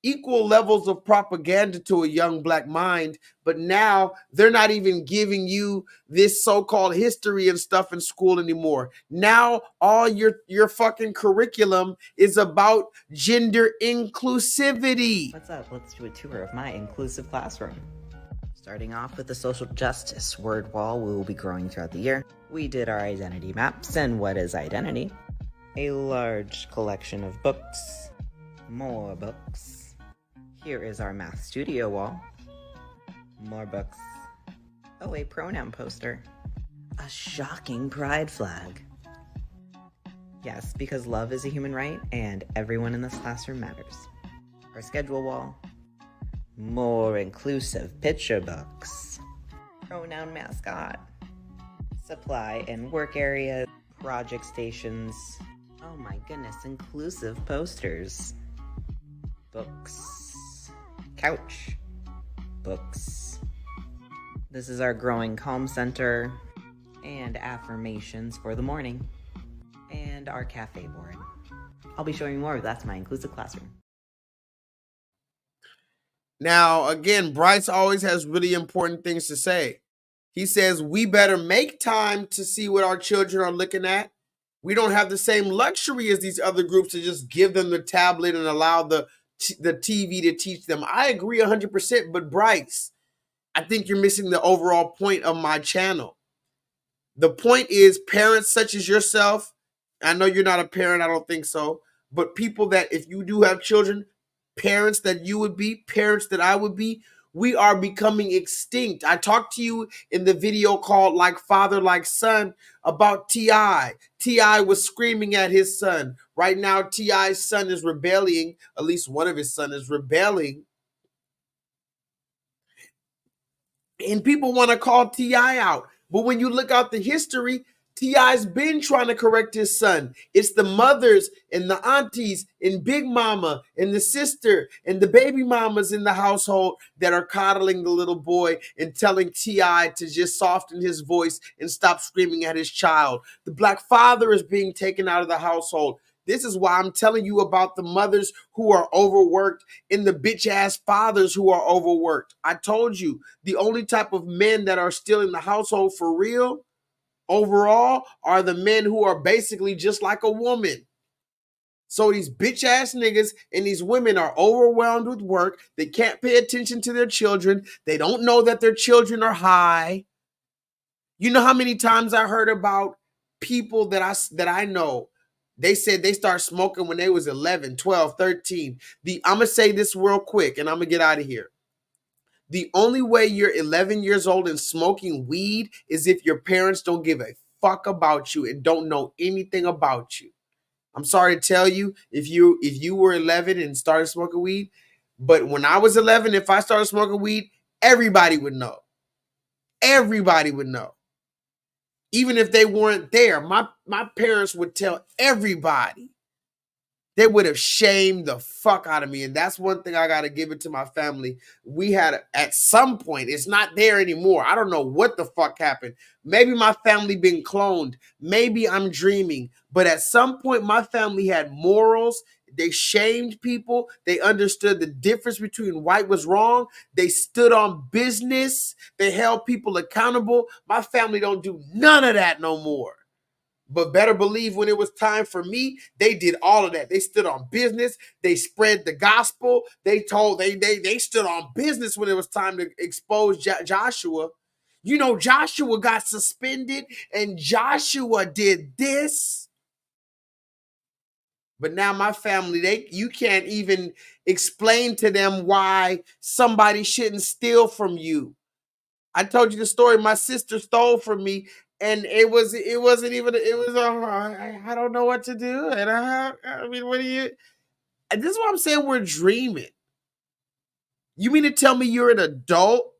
equal levels of propaganda to a young black mind, but now they're not even giving you this so-called history and stuff in school anymore. Now all your fucking curriculum is about gender inclusivity. What's up? Let's do a tour of my inclusive classroom. Starting off with the social justice word wall we will be growing throughout the year. We did our identity maps and what is identity. A large collection of books. More books. Here is our math studio wall. More books. Oh, a pronoun poster. A shocking pride flag. Yes, because love is a human right and everyone in this classroom matters. Our schedule wall. More inclusive picture books. Pronoun mascot. Supply and work areas. Project stations. Oh my goodness, inclusive posters. Books. Couch. Books. This is our growing calm center. And affirmations for the morning. And our cafe board. I'll be showing you more, but that's my inclusive classroom. Now, again, Bryce always has really important things to say. He says, we better make time to see what our children are looking at. We don't have the same luxury as these other groups to just give them the tablet and allow the TV to teach them. I agree 100%, but Bryce, I think you're missing the overall point of my channel. The point is parents such as yourself, I know you're not a parent, I don't think so, but people that if you do have children, parents that you would be, parents that I would be, we are becoming extinct. I talked to you in the video called Like Father, Like Son about T.I. T.I. was screaming at his son. Right now, T.I.'s son is rebelling. At least one of his sons is rebelling. And people want to call T.I. out. But when you look out the history, T.I.'s been trying to correct his son. It's the mothers and the aunties and Big Mama and the sister and the baby mamas in the household that are coddling the little boy and telling T.I. to just soften his voice and stop screaming at his child. The black father is being taken out of the household. This is why I'm telling you about the mothers who are overworked and the bitch-ass fathers who are overworked. I told you, the only type of men that are still in the household for real overall are the men who are basically just like a woman. So these bitch ass niggas and these women are overwhelmed with work. They can't pay attention to their children. They don't know that their children are high. You know how many times I heard about people that I know, they said they start smoking when they was 11, 12, 13. I'm going to say this real quick and I'm going to get out of here. The only way you're 11 years old and smoking weed is if your parents don't give a fuck about you and don't know anything about you. I'm sorry to tell you, if you were 11 and started smoking weed, but when I was 11, if I started smoking weed, everybody would know. Everybody would know. Even if they weren't there, my parents would tell everybody. They would have shamed the fuck out of me. And that's one thing I got to give it to my family. We had, at some point, it's not there anymore. I don't know what the fuck happened. Maybe my family been cloned. Maybe I'm dreaming. But at some point, my family had morals. They shamed people. They understood the difference between right was wrong. They stood on business. They held people accountable. My family don't do none of that no more. But better believe when it was time for me, they did all of that. They stood on business. They spread the gospel. They stood on business when it was time to expose Joshua. You know, Joshua got suspended and Joshua did this. But now my family, you can't even explain to them why somebody shouldn't steal from you. I told you the story. My sister stole from me. And I don't know what to do. And I mean, what do you, this is what I'm saying, we're dreaming. You mean to tell me you're an adult?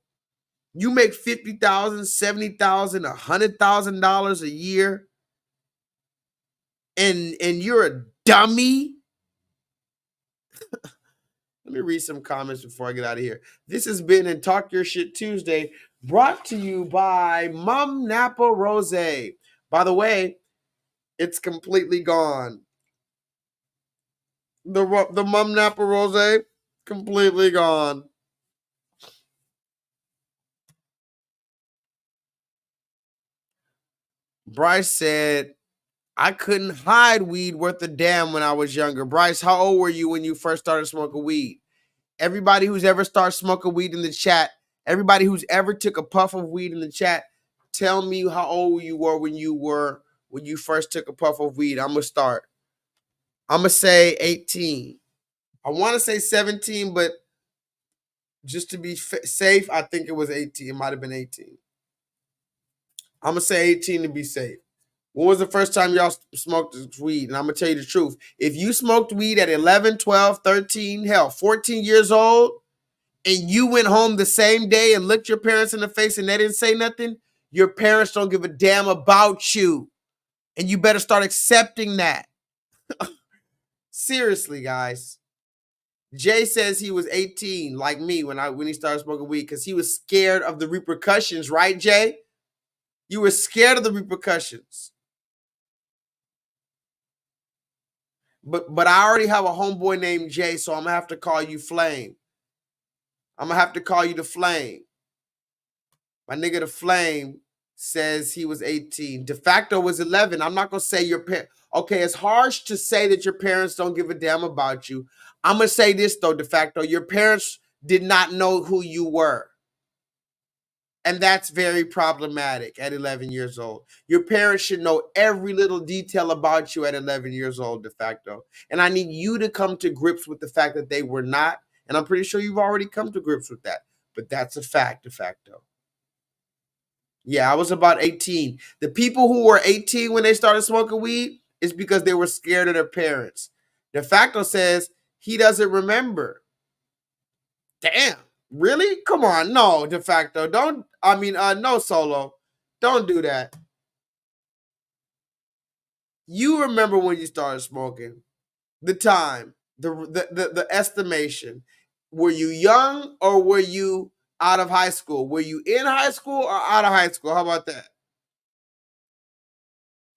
You make $50,000, $70,000, $100,000 a year, and you're a dummy? Let me read some comments before I get out of here. This has been in Talk Your Shit Tuesday, brought to you by Mum Napa Rosé. By the way, it's completely gone. The Mum Napa Rosé, completely gone. Bryce said, I couldn't hide weed worth a damn when I was younger. Bryce, how old were you when you first started smoking weed? Everybody who's ever started smoking weed in the chat, everybody who's ever took a puff of weed in the chat, tell me how old you were when you first took a puff of weed. I'm going to start. I'm going to say 18. I want to say 17, but just to be safe, I think it was 18. It might have been 18. I'm going to say 18 to be safe. When was the first time y'all smoked weed? And I'm going to tell you the truth. If you smoked weed at 11, 12, 13, hell, 14 years old, and you went home the same day and looked your parents in the face and they didn't say nothing, your parents don't give a damn about you. And you better start accepting that. Seriously, guys. Jay says he was 18, like me, when he started smoking weed, because he was scared of the repercussions, right, Jay? You were scared of the repercussions. But I already have a homeboy named Jay, so I'm gonna have to call you Flame. I'm gonna have to call you the Flame. My nigga the Flame says he was 18. De facto was 11. I'm not gonna say your parents. Okay, it's harsh to say that your parents don't give a damn about you. I'm gonna say this though, de facto. Your parents did not know who you were. And that's very problematic at 11 years old. Your parents should know every little detail about you at 11 years old, de facto. And I need you to come to grips with the fact that they were not. And I'm pretty sure you've already come to grips with that. But that's a fact, de facto. Yeah, I was about 18. The people who were 18 when they started smoking weed is because they were scared of their parents. De facto says he doesn't remember. Damn. Really? Come on. No, de facto. No, Solo. Don't do that. You remember when you started smoking. The time. The estimation. Were you young or were you out of high school? Were you in high school or out of high school? How about that?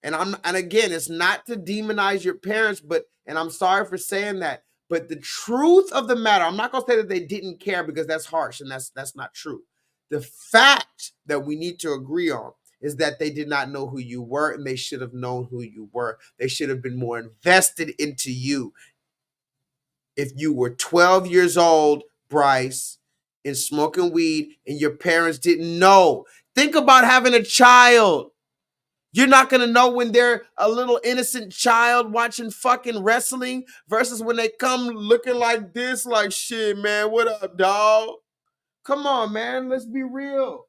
And again, it's not to demonize your parents, and I'm sorry for saying that. But the truth of the matter, I'm not gonna say that they didn't care because that's harsh and that's not true. The fact that we need to agree on is that they did not know who you were, and they should have known who you were. They should have been more invested into you. If you were 12 years old, Bryce, and smoking weed, and your parents didn't know, think about having a child. You're not going to know when they're a little innocent child watching fucking wrestling versus when they come looking like this, like, shit, man, what up, dog? Come on, man, let's be real.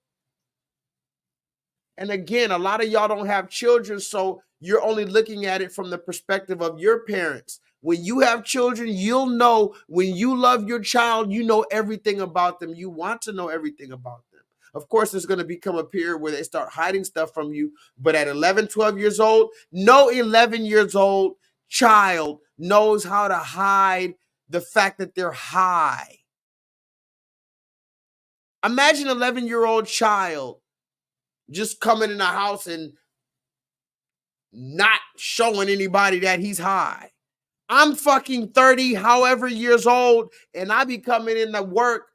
And again, a lot of y'all don't have children, so you're only looking at it from the perspective of your parents. When you have children, you'll know when you love your child, you know everything about them. You want to know everything about them. Of course, there's going to become a period where they start hiding stuff from you. But at 11, 12 years old, no 11 years old child knows how to hide the fact that they're high. Imagine an 11-year-old child just coming in the house and not showing anybody that he's high. I'm fucking 30, however years old, and I be coming into work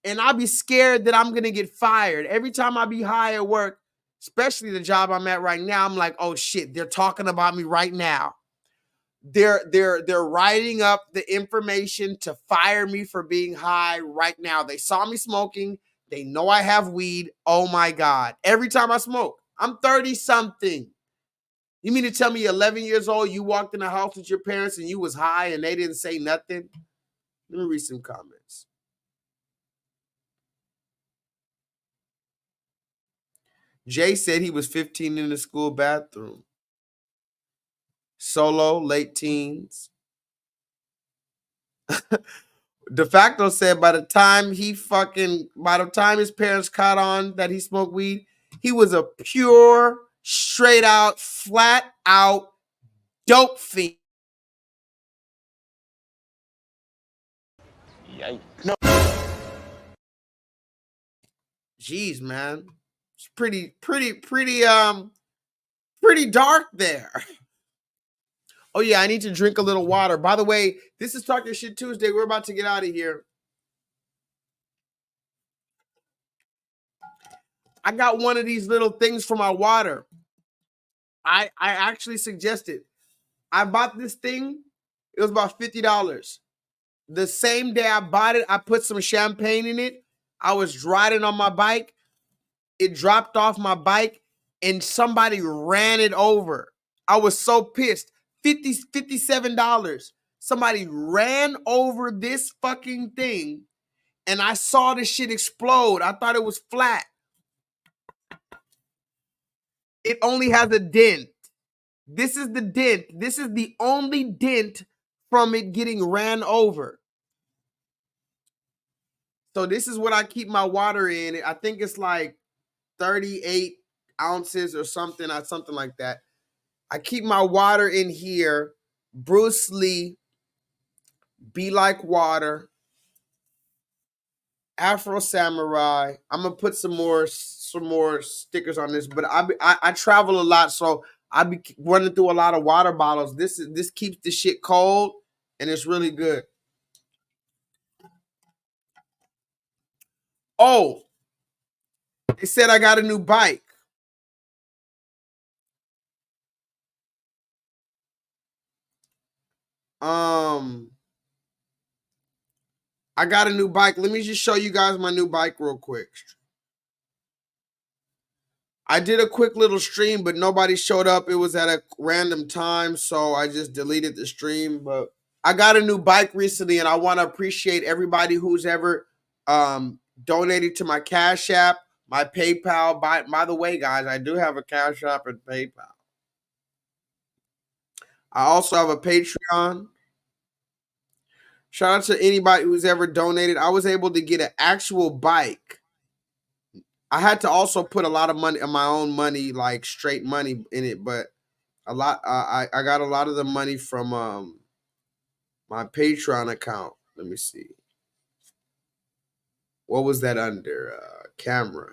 and I be scared that I'm going to get fired. Every time I be high at work, especially the job I'm at right now, I'm like, oh shit, they're talking about me right now. They're writing up the information to fire me for being high right now. They saw me smoking. They know I have weed. Oh my God. Every time I smoke, I'm 30 something. You mean to tell me 11 years old, you walked in the house with your parents and you was high and they didn't say nothing? Let me read some comments. Jay said he was 15 in the school bathroom. Solo, late teens. De facto said by the time his parents caught on that he smoked weed, he was a pure, straight out, flat out dope fiend. Yikes. No. Jeez, man. It's pretty dark there. Oh yeah, I need to drink a little water. By the way, this is Talking Shit Tuesday. We're about to get out of here. I got one of these little things for my water. I actually suggested. I bought this thing. It was about $50. The same day I bought it, I put some champagne in it. I was riding on my bike. It dropped off my bike and somebody ran it over. I was so pissed. $57. Somebody ran over this fucking thing and I saw this shit explode. I thought it was flat. It only has a dent. This is the dent. This is the only dent from it getting ran over. So this is what I keep my water in. I think it's like 38 ounces or something like that. I keep my water in here Bruce Lee, Be Like Water, Afro Samurai. I'm gonna put some more stickers on this, but I travel a lot, so I be running through a lot of water bottles. This keeps the shit cold, and it's really good. Oh, they said I got a new bike. I got a new bike. Let me just show you guys my new bike real quick. I did a quick little stream, but nobody showed up. It was at a random time, so I just deleted the stream. But I got a new bike recently, and I want to appreciate everybody who's ever donated to my Cash App, my PayPal. By the way, guys, I do have a Cash App and PayPal. I also have a Patreon. Shout out to anybody who's ever donated. I was able to get an actual bike. I had to also put a lot of money, my own money, like straight money in it, but a lot. I got a lot of the money from my Patreon account. Let me see. What was that under? Camera.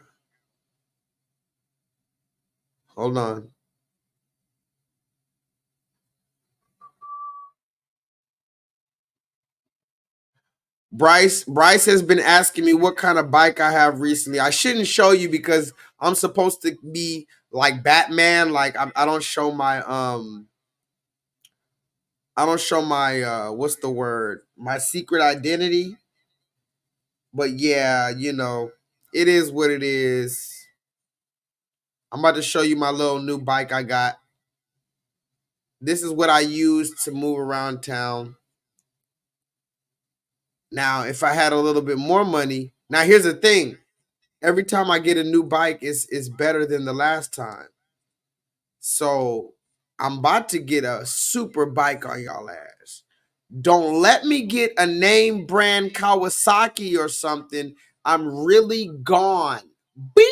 Hold on. Bryce has been asking me what kind of bike I have recently. I shouldn't show you because I'm supposed to be like Batman. Like I don't show my what's the word? My secret identity. But yeah, you know, it is what it is. I'm about to show you my little new bike I got. This is what I use to move around town. Now, if I had a little bit more money, now here's the thing. Every time I get a new bike, it's better than the last time. So I'm about to get a super bike on y'all ass. Don't let me get a name brand Kawasaki or something. I'm really gone. Bing!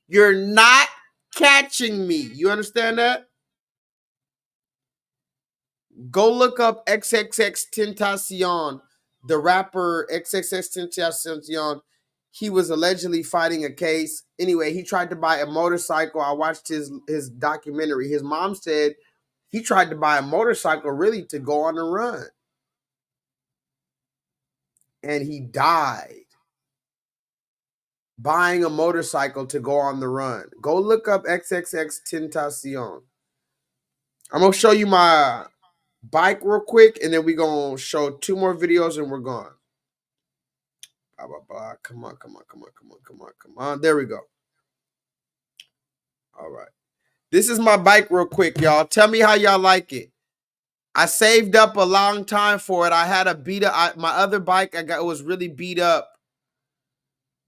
You're not catching me. You understand that? Go look up XXXTentacion, the rapper XXXTentacion. He was allegedly fighting a case. Anyway, he tried to buy a motorcycle. I watched his documentary. His mom said he tried to buy a motorcycle really to go on a run. And he died buying a motorcycle to go on the run. Go look up XXXTentacion. I'm going to show you my bike real quick, and then we're going to show 2 more videos, and we're gone. Blah, blah, blah. Come on. There we go. All right. This is my bike real quick, y'all. Tell me how y'all like it. I saved up a long time for it. I had a beat up. My other bike was really beat up.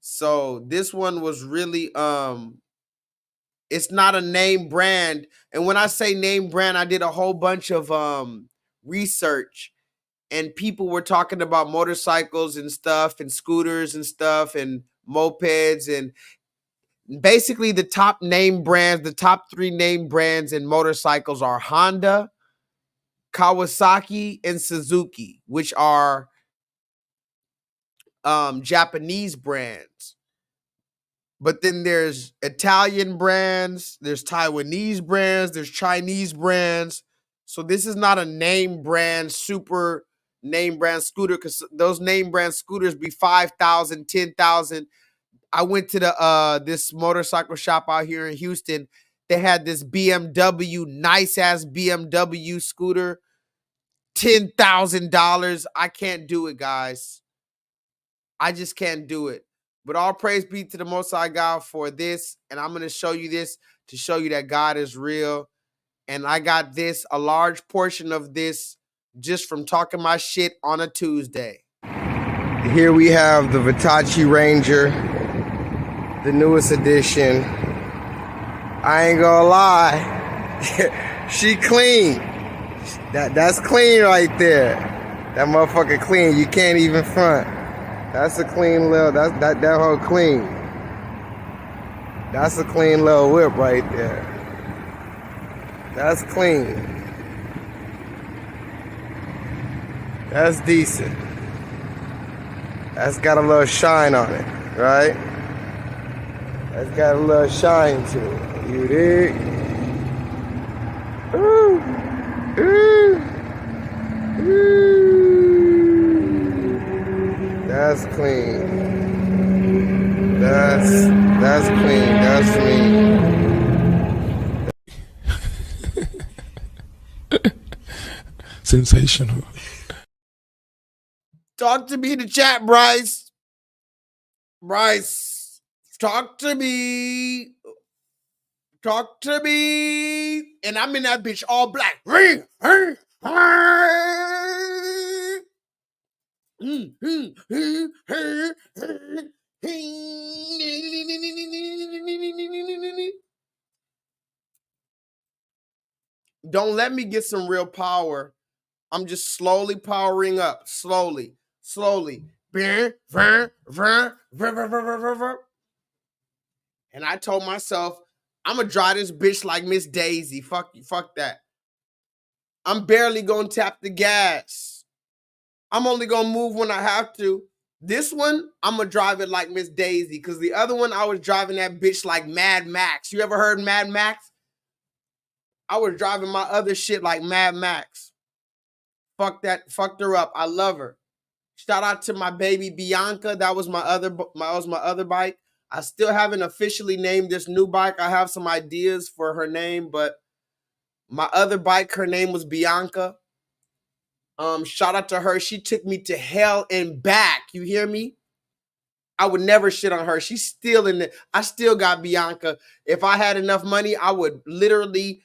So this one was really it's not a name brand. And when I say name brand, I did a whole bunch of research, and people were talking about motorcycles and stuff and scooters and stuff and mopeds, and basically the top name brands, the top 3 name brands in motorcycles are Honda, Kawasaki, and Suzuki, which are Japanese brands. But then there's Italian brands, there's Taiwanese brands, there's Chinese brands. So this is not a name brand, super name brand scooter, because those name brand scooters be 5,000, 10,000. I went to this motorcycle shop out here in Houston. They had this BMW, nice ass BMW scooter, $10,000. I can't do it, guys. I just can't do it. But all praise be to the Most High God for this. And I'm going to show you this to show you that God is real. And I got this, a large portion of this, just from talking my shit on a Tuesday. Here we have the Versace Ranger, the newest edition. I ain't gonna lie. She clean. That's clean right there. That motherfucker clean. You can't even front. That's a clean little, that whole clean. That's a clean little whip right there. That's clean. That's decent. That's got a little shine on it, right? That's got a little shine to it. You dig? Ooh. Ooh. Ooh. That's clean. That's clean. That's clean. Sensational. Talk to me in the chat, Bryce. Bryce, talk to me. Talk to me. And I'm in that bitch all black. Don't let me get some real power. I'm just slowly powering up. Slowly. And I told myself, I'm gonna drive this bitch like Miss Daisy. Fuck you. Fuck that. I'm barely gonna tap the gas. I'm only gonna move when I have to. This one, I'm gonna drive it like Miss Daisy, because the other one, I was driving that bitch like Mad Max. You ever heard Mad Max? I was driving my other shit like Mad Max. Fuck that. Fucked her up. I love her. Shout out to my baby Bianca. That was my other bike. I still haven't officially named this new bike. I have some ideas for her name, but my other bike, her name was Bianca. Shout out to her. She took me to hell and back. You hear me? I would never shit on her. She's still in it. I still got Bianca. If I had enough money, I would literally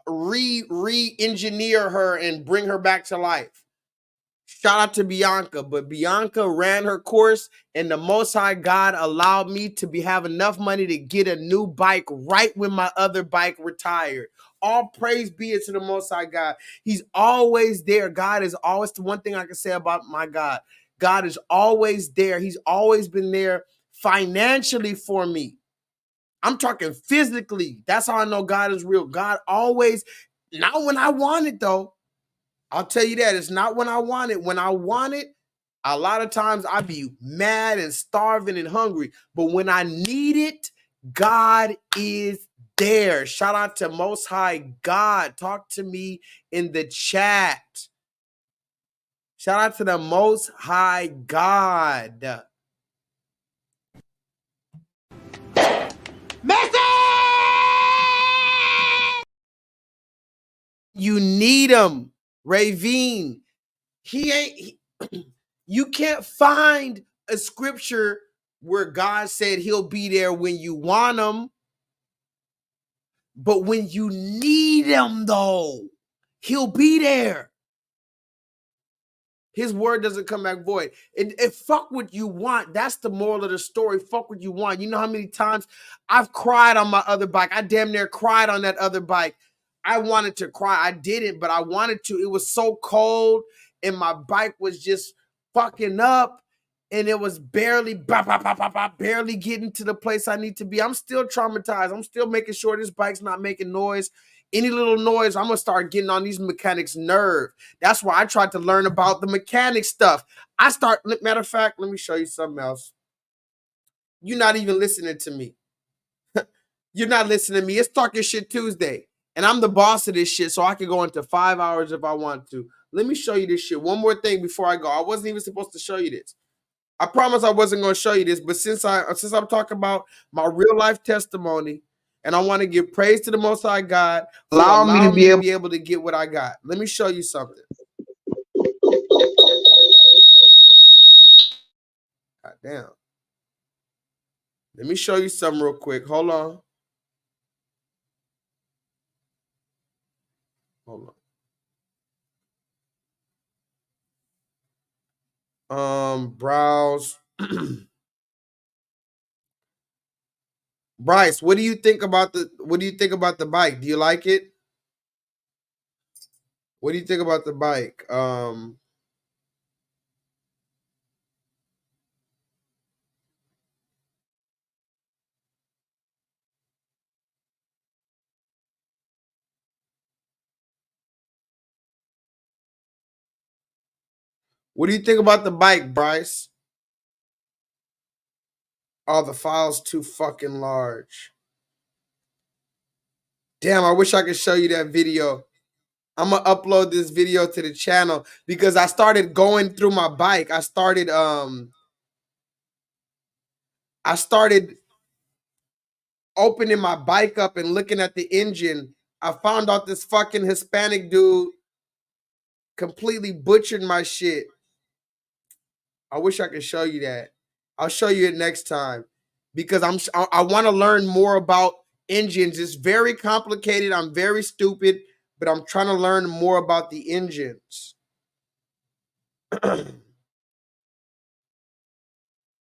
re-engineer her and bring her back to life. Shout out to Bianca, but Bianca ran her course, and the Most High God allowed me to have enough money to get a new bike right when my other bike retired. All praise be it to the Most High God. He's always there. God is always, the one thing I can say about my God. God is always there. He's always been there financially for me. I'm talking physically. That's how I know God is real. God always, not when I want it though. I'll tell you that. It's not when I want it. When I want it, a lot of times I be mad and starving and hungry. But when I need it, God is there. Shout out to Most High God. Talk to me in the chat. Shout out to the Most High God. You need him, Ravine. You can't find a scripture where God said he'll be there when you want him. But when you need him, though, he'll be there. His word doesn't come back void. And fuck what you want. That's the moral of the story. Fuck what you want. You know how many times I've cried on my other bike? I damn near cried on that other bike. I wanted to cry. I didn't, but I wanted to. It was so cold, and my bike was just fucking up, and it was barely getting to the place I need to be. I'm still traumatized. I'm still making sure this bike's not making noise. Any little noise, I'm going to start getting on these mechanics' nerve. That's why I tried to learn about the mechanic stuff. Matter of fact, let me show you something else. You're not even listening to me. You're not listening to me. It's Talking Shit Tuesday. And I'm the boss of this shit, so I can go into 5 hours if I want to. Let me show you this shit. One more thing before I go. I wasn't even supposed to show you this. I promise I wasn't going to show you this, but since I'm talking about my real life testimony, and I want to give praise to the Most High God for allowing me to be able to get what I got. Let me show you something. God damn. Let me show you something real quick. Hold on. Browse. Bryce, what do you think about the bike? Do you like it? What do you think about the bike? What do you think about the bike, Bryce? Oh, the file's too fucking large. Damn, I wish I could show you that video. I'm gonna upload this video to the channel because I started going through my bike. I started opening my bike up and looking at the engine. I found out this fucking Hispanic dude completely butchered my shit. I wish I could show you that. I'll show you it next time because I want to learn more about engines. It's very complicated. I'm very stupid, but I'm trying to learn more about the engines.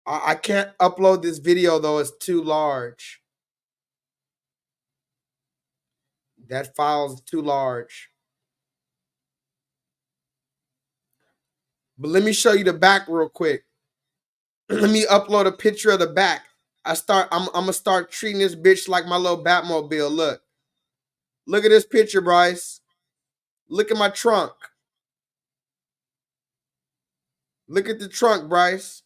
I can't upload this video though. It's too large. That file's too large. But let me show you the back real quick. Let me upload a picture of the back. I'm gonna start treating this bitch like my little Batmobile. Look at this picture, Bryce. Look at my trunk. Look at the trunk, Bryce.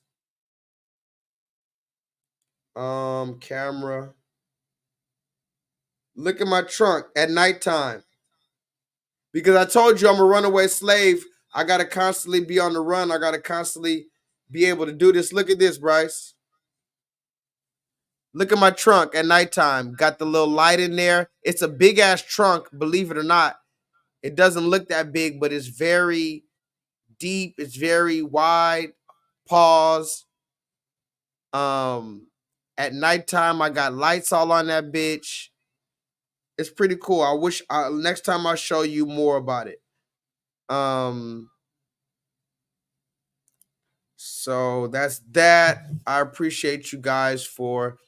Camera. Look at my trunk at nighttime. Because I told you I'm a runaway slave. I gotta constantly be on the run. I gotta constantly be able to do this. Look at this, Bryce. Look at my trunk at nighttime. Got the little light in there. It's a big ass trunk, believe it or not. It doesn't look that big, but it's very deep. It's very wide. Pause. At nighttime, I got lights all on that bitch. It's pretty cool. I wish next time I'll show you more about it. So that's that. I appreciate you guys for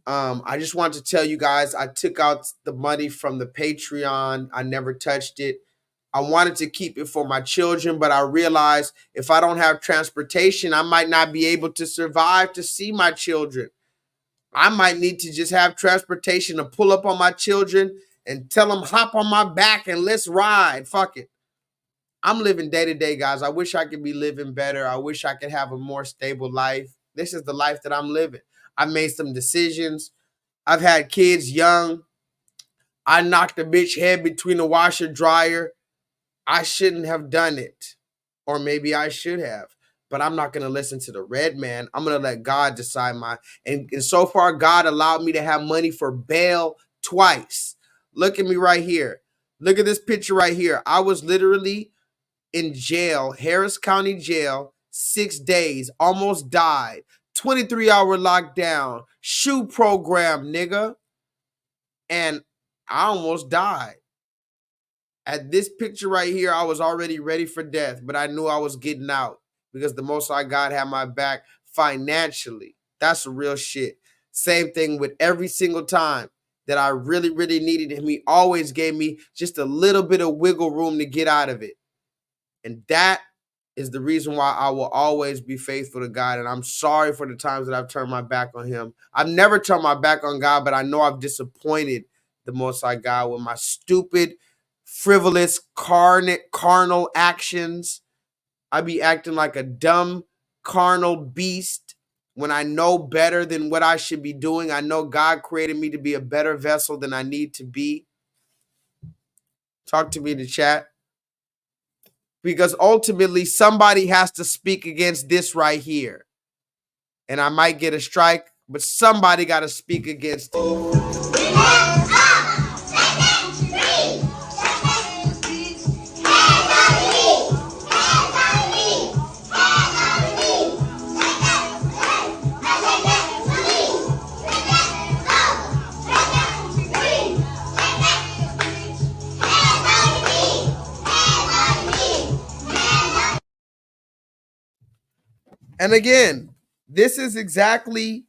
I just wanted to tell you guys I took out the money from the Patreon. I never touched it. I wanted to keep it for my children, but I realized if I don't have transportation, I might not be able to survive to see my children. I might need to just have transportation to pull up on my children and tell them hop on my back and let's ride. Fuck it. I'm living day to day, guys. I wish I could be living better. I wish I could have a more stable life. This is the life that I'm living. I made some decisions. I've had kids young. I knocked a bitch head between the washer dryer. I shouldn't have done it. Or maybe I should have. But I'm not going to listen to the red man. I'm going to let God decide and so far, God allowed me to have money for bail twice. Look at me right here. Look at this picture right here. I was literally in jail, Harris County Jail, 6 days, almost died. 23-hour lockdown, shoe program, nigga. And I almost died. At this picture right here, I was already ready for death, but I knew I was getting out because the Most High God had my back financially. That's the real shit. Same thing with every single time that I really, really needed him. He always gave me just a little bit of wiggle room to get out of it. And that is the reason why I will always be faithful to God. And I'm sorry for the times that I've turned my back on him. I've never turned my back on God, but I know I've disappointed the Most High God with my stupid, frivolous, carnal actions. I be acting like a dumb, carnal beast when I know better than what I should be doing. I know God created me to be a better vessel than I need to be. Talk to me in the chat. Because ultimately, somebody has to speak against this right here. And I might get a strike, but somebody got to speak against it. And again, this is exactly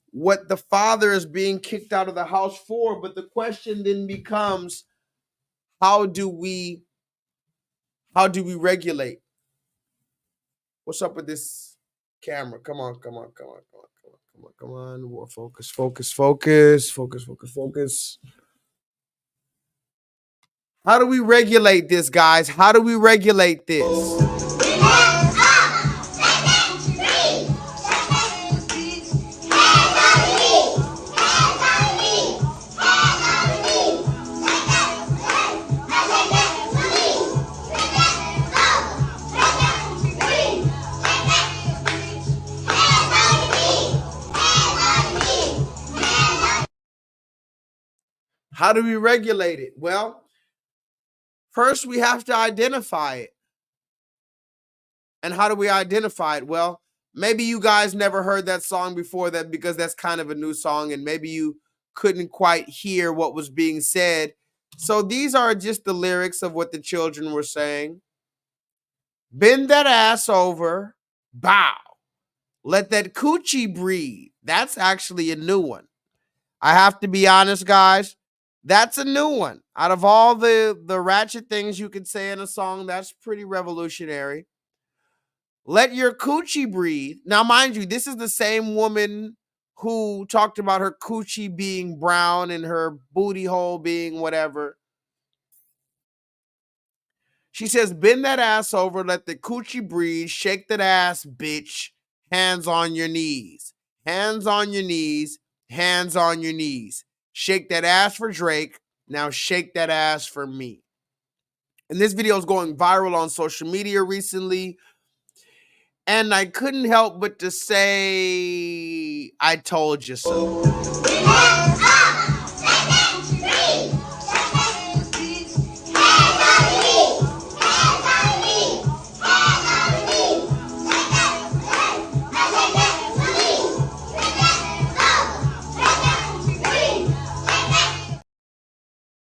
what the father is being kicked out of the house for. But the question then becomes, how do we regulate? What's up with this camera? Come on. More focus. How do we regulate this, guys? How do we regulate this? How do we regulate it? Well, first we have to identify it. And how do we identify it? Well, maybe you guys never heard that song before that because that's kind of a new song and maybe you couldn't quite hear what was being said. So these are just the lyrics of what the children were saying. Bend that ass over, bow. Let that coochie breathe. That's actually a new one. I have to be honest, guys. That's a new one. Out of all the ratchet things you could say in a song, that's pretty revolutionary. Let your coochie breathe. Now, mind you, this is the same woman who talked about her coochie being brown and her booty hole being whatever. She says, bend that ass over, let the coochie breathe, shake that ass, bitch. Hands on your knees. Hands on your knees. Hands on your knees. Shake that ass for Drake. Now shake that ass for me. And this video is going viral on social media recently. And I couldn't help but to say, I told you so.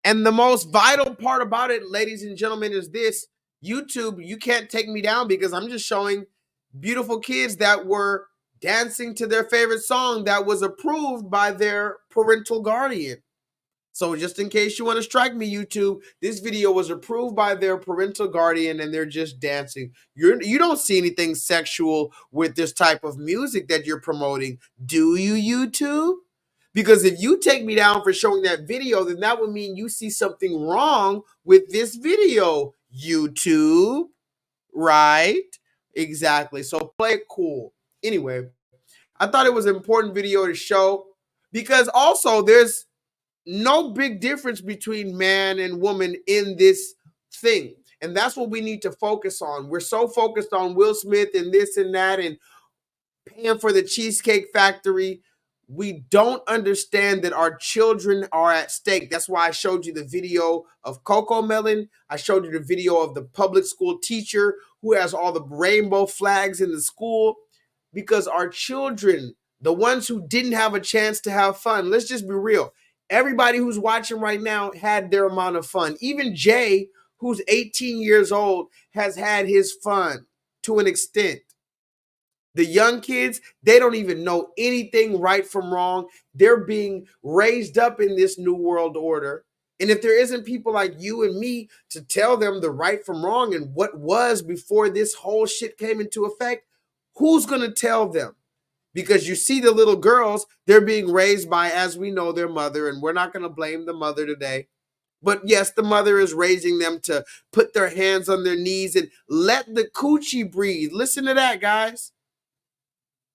And the most vital part about it, ladies and gentlemen, is this. YouTube, you can't take me down because I'm just showing beautiful kids that were dancing to their favorite song that was approved by their parental guardian. So just in case you want to strike me, YouTube, this video was approved by their parental guardian and they're just dancing. You don't see anything sexual with this type of music that you're promoting, do you, YouTube? Because if you take me down for showing that video, then that would mean you see something wrong with this video, YouTube, right? Exactly. So play it cool. Anyway, I thought it was an important video to show because also there's no big difference between man and woman in this thing. And that's what we need to focus on. We're so focused on Will Smith and this and that and paying for the Cheesecake Factory. We don't understand that our children are at stake. That's why I showed you the video of Coco Melon. I showed you the video of the public school teacher who has all the rainbow flags in the school, because our children, the ones who didn't have a chance to have fun, let's just be real. Everybody who's watching right now had their amount of fun. Even Jay, who's 18 years old, has had his fun to an extent. The young kids, they don't even know anything right from wrong. They're being raised up in this new world order. And if there isn't people like you and me to tell them the right from wrong and what was before this whole shit came into effect, who's going to tell them? Because you see the little girls, they're being raised by, as we know, their mother, and we're not going to blame the mother today. But yes, the mother is raising them to put their hands on their knees and let the coochie breathe. Listen to that, guys.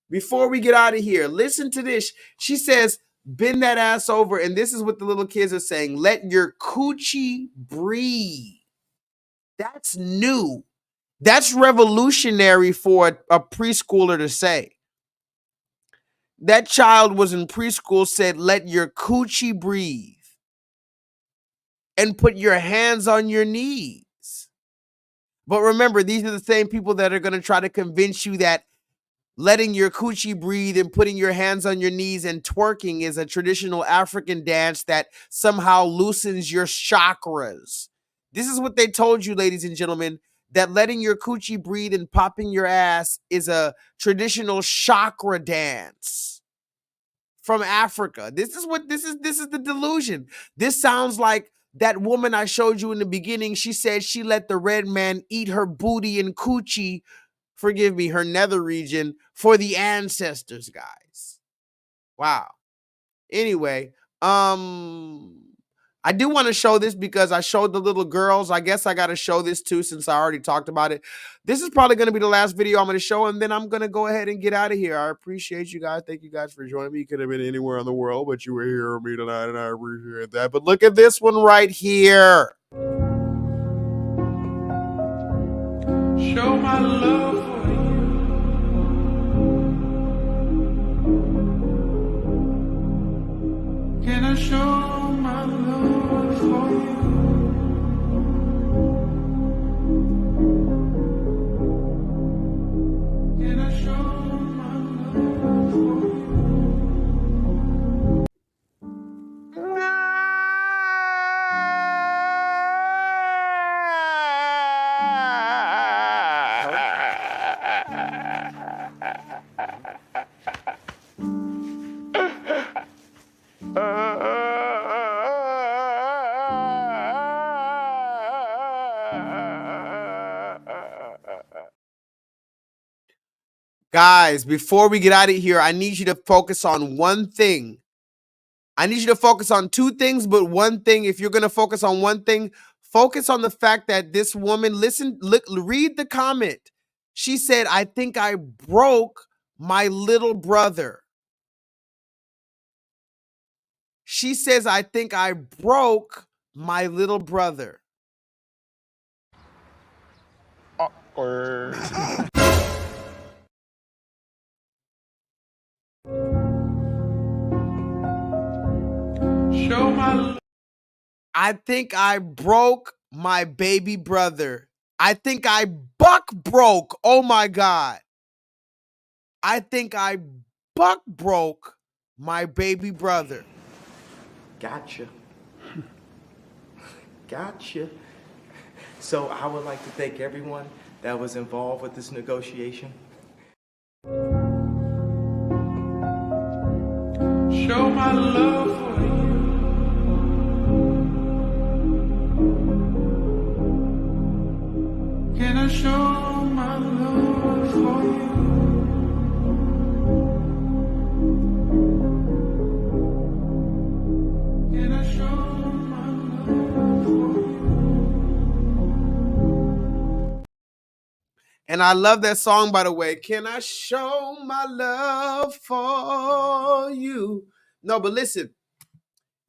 Before we get out of here, listen to this. She says, bend that ass over. And this is what the little kids are saying. Let your coochie breathe. That's new. That's revolutionary for a preschooler to say. That child was in preschool, said, let your coochie breathe. And put your hands on your knees. But remember, these are the same people that are going to try to convince you that letting your coochie breathe and putting your hands on your knees and twerking is a traditional African dance that somehow loosens your chakras. This is what they told you, ladies and gentlemen, that letting your coochie breathe and popping your ass is a traditional chakra dance from Africa. This is the delusion. This sounds like that woman I showed you in the beginning. She said she let the red man eat her booty and coochie, forgive me, her nether region, for the ancestors, guys. Wow. Anyway, I do want to show this because I showed the little girls. I guess I got to show this too since I already talked about it. This is probably going to be the last video I'm going to show, and then I'm going to go ahead and get out of here. I appreciate you guys. Thank you guys for joining me. You could have been anywhere in the world, but you were here with me tonight, and I appreciate that. But look at this one right here. Show my love for you. Can I show my love? Guys, before we get out of here, I need you to focus on one thing. I need you to focus on two things, but one thing. If you're going to focus on one thing, focus on the fact that this woman, read the comment. She said, I think I broke my little brother. She says, I think I broke my little brother. Awkward. Show my. I think I broke my baby brother. I think I buck broke. Oh my God. I think I buck broke my baby brother. Gotcha. Gotcha. So I would like to thank everyone that was involved with this negotiation. Show my love for you. Can I show my love for you? Can I show my love for you? And I love that song, by the way. Can I show my love for you? No, but listen.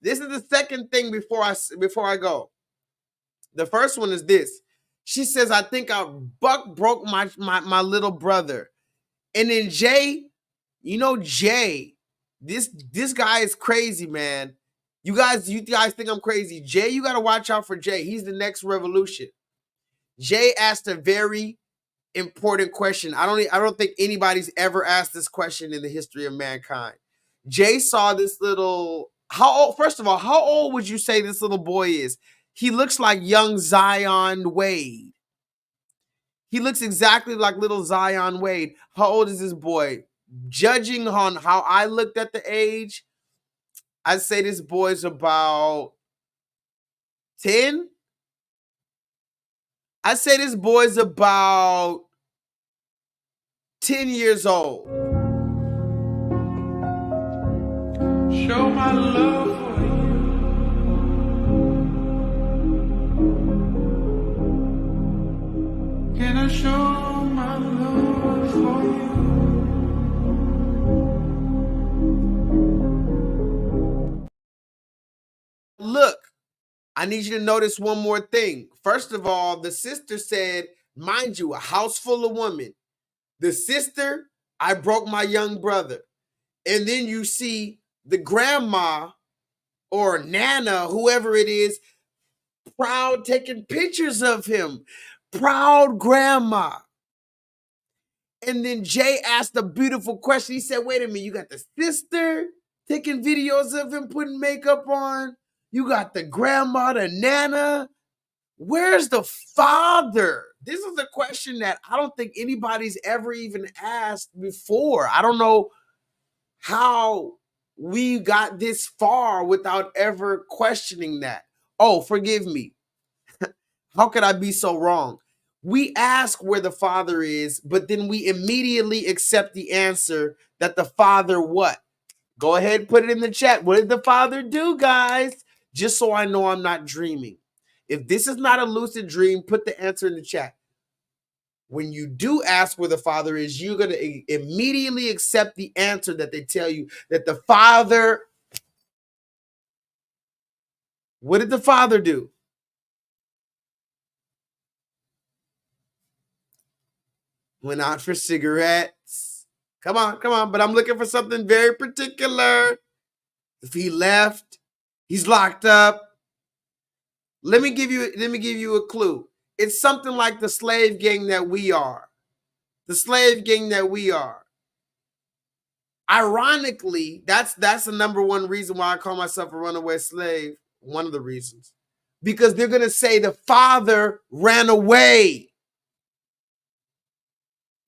This is the second thing before I go. The first one is this. She says, I think I broke my little brother. And then Jay, you know Jay, this guy is crazy, man. You guys think I'm crazy. Jay, you got to watch out for Jay. He's the next revolution. Jay asked a very important question. I don't think anybody's ever asked this question in the history of mankind. Jay saw this little, first of all, how old would you say this little boy is? He looks like young Zion Wade. He looks exactly like little Zion Wade. How old is this boy? Judging on how I looked at the age, I'd say this boy's about 10. I'd say this boy's about 10 years old. Show my love for you. Can I show my love for you? Look, I need you to notice one more thing. First of all, the sister said, mind you, a house full of women. The sister, I broke my young brother. And then you see the grandma or Nana, whoever it is, proud taking pictures of him. Proud grandma. And then Jay asked a beautiful question. He said, wait a minute, you got the sister taking videos of him putting makeup on? You got the grandma, the Nana. Where's the father? This is a question that I don't think anybody's ever even asked before. I don't know how we got this far without ever questioning that. Oh, forgive me. How could I be so wrong? We ask where the father is, but then we immediately accept the answer that the father what? Go ahead and put it in the chat. What did the father do, guys? Just so I know I'm not dreaming. If this is not a lucid dream, put the answer in the chat. When you do ask where the father is, you're going to immediately accept the answer that they tell you that the father. What did the father do? Went out for cigarettes. Come on. But I'm looking for something very particular. If he left, he's locked up. Let me give you a clue. It's something like the slave gang that we are. The slave gang that we are. Ironically, that's the number one reason why I call myself a runaway slave. One of the reasons. Because they're going to say the father ran away.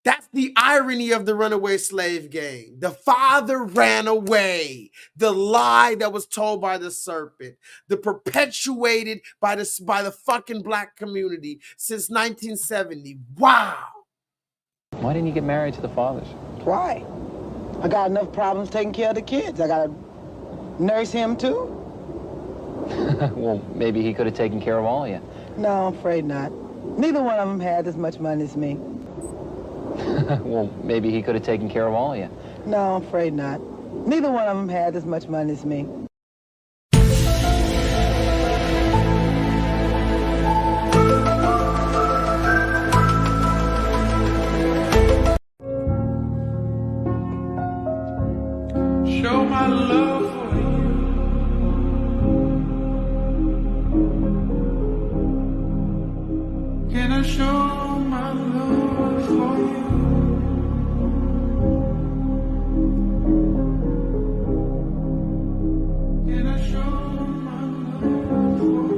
That's the irony of the runaway slave gang. The father ran away. The lie that was told by the serpent. The perpetuated by the fucking black community since 1970. Wow. Why didn't you get married to the fathers? Why? I got enough problems taking care of the kids. I gotta nurse him too. Well, maybe he could have taken care of all of you. No, I'm afraid not. Neither one of them had as much money as me. Well, maybe he could have taken care of all of you. No, I'm afraid not. Neither one of them had as much money as me. Show my love for you. Can I show my love for you? Can I show my love for you?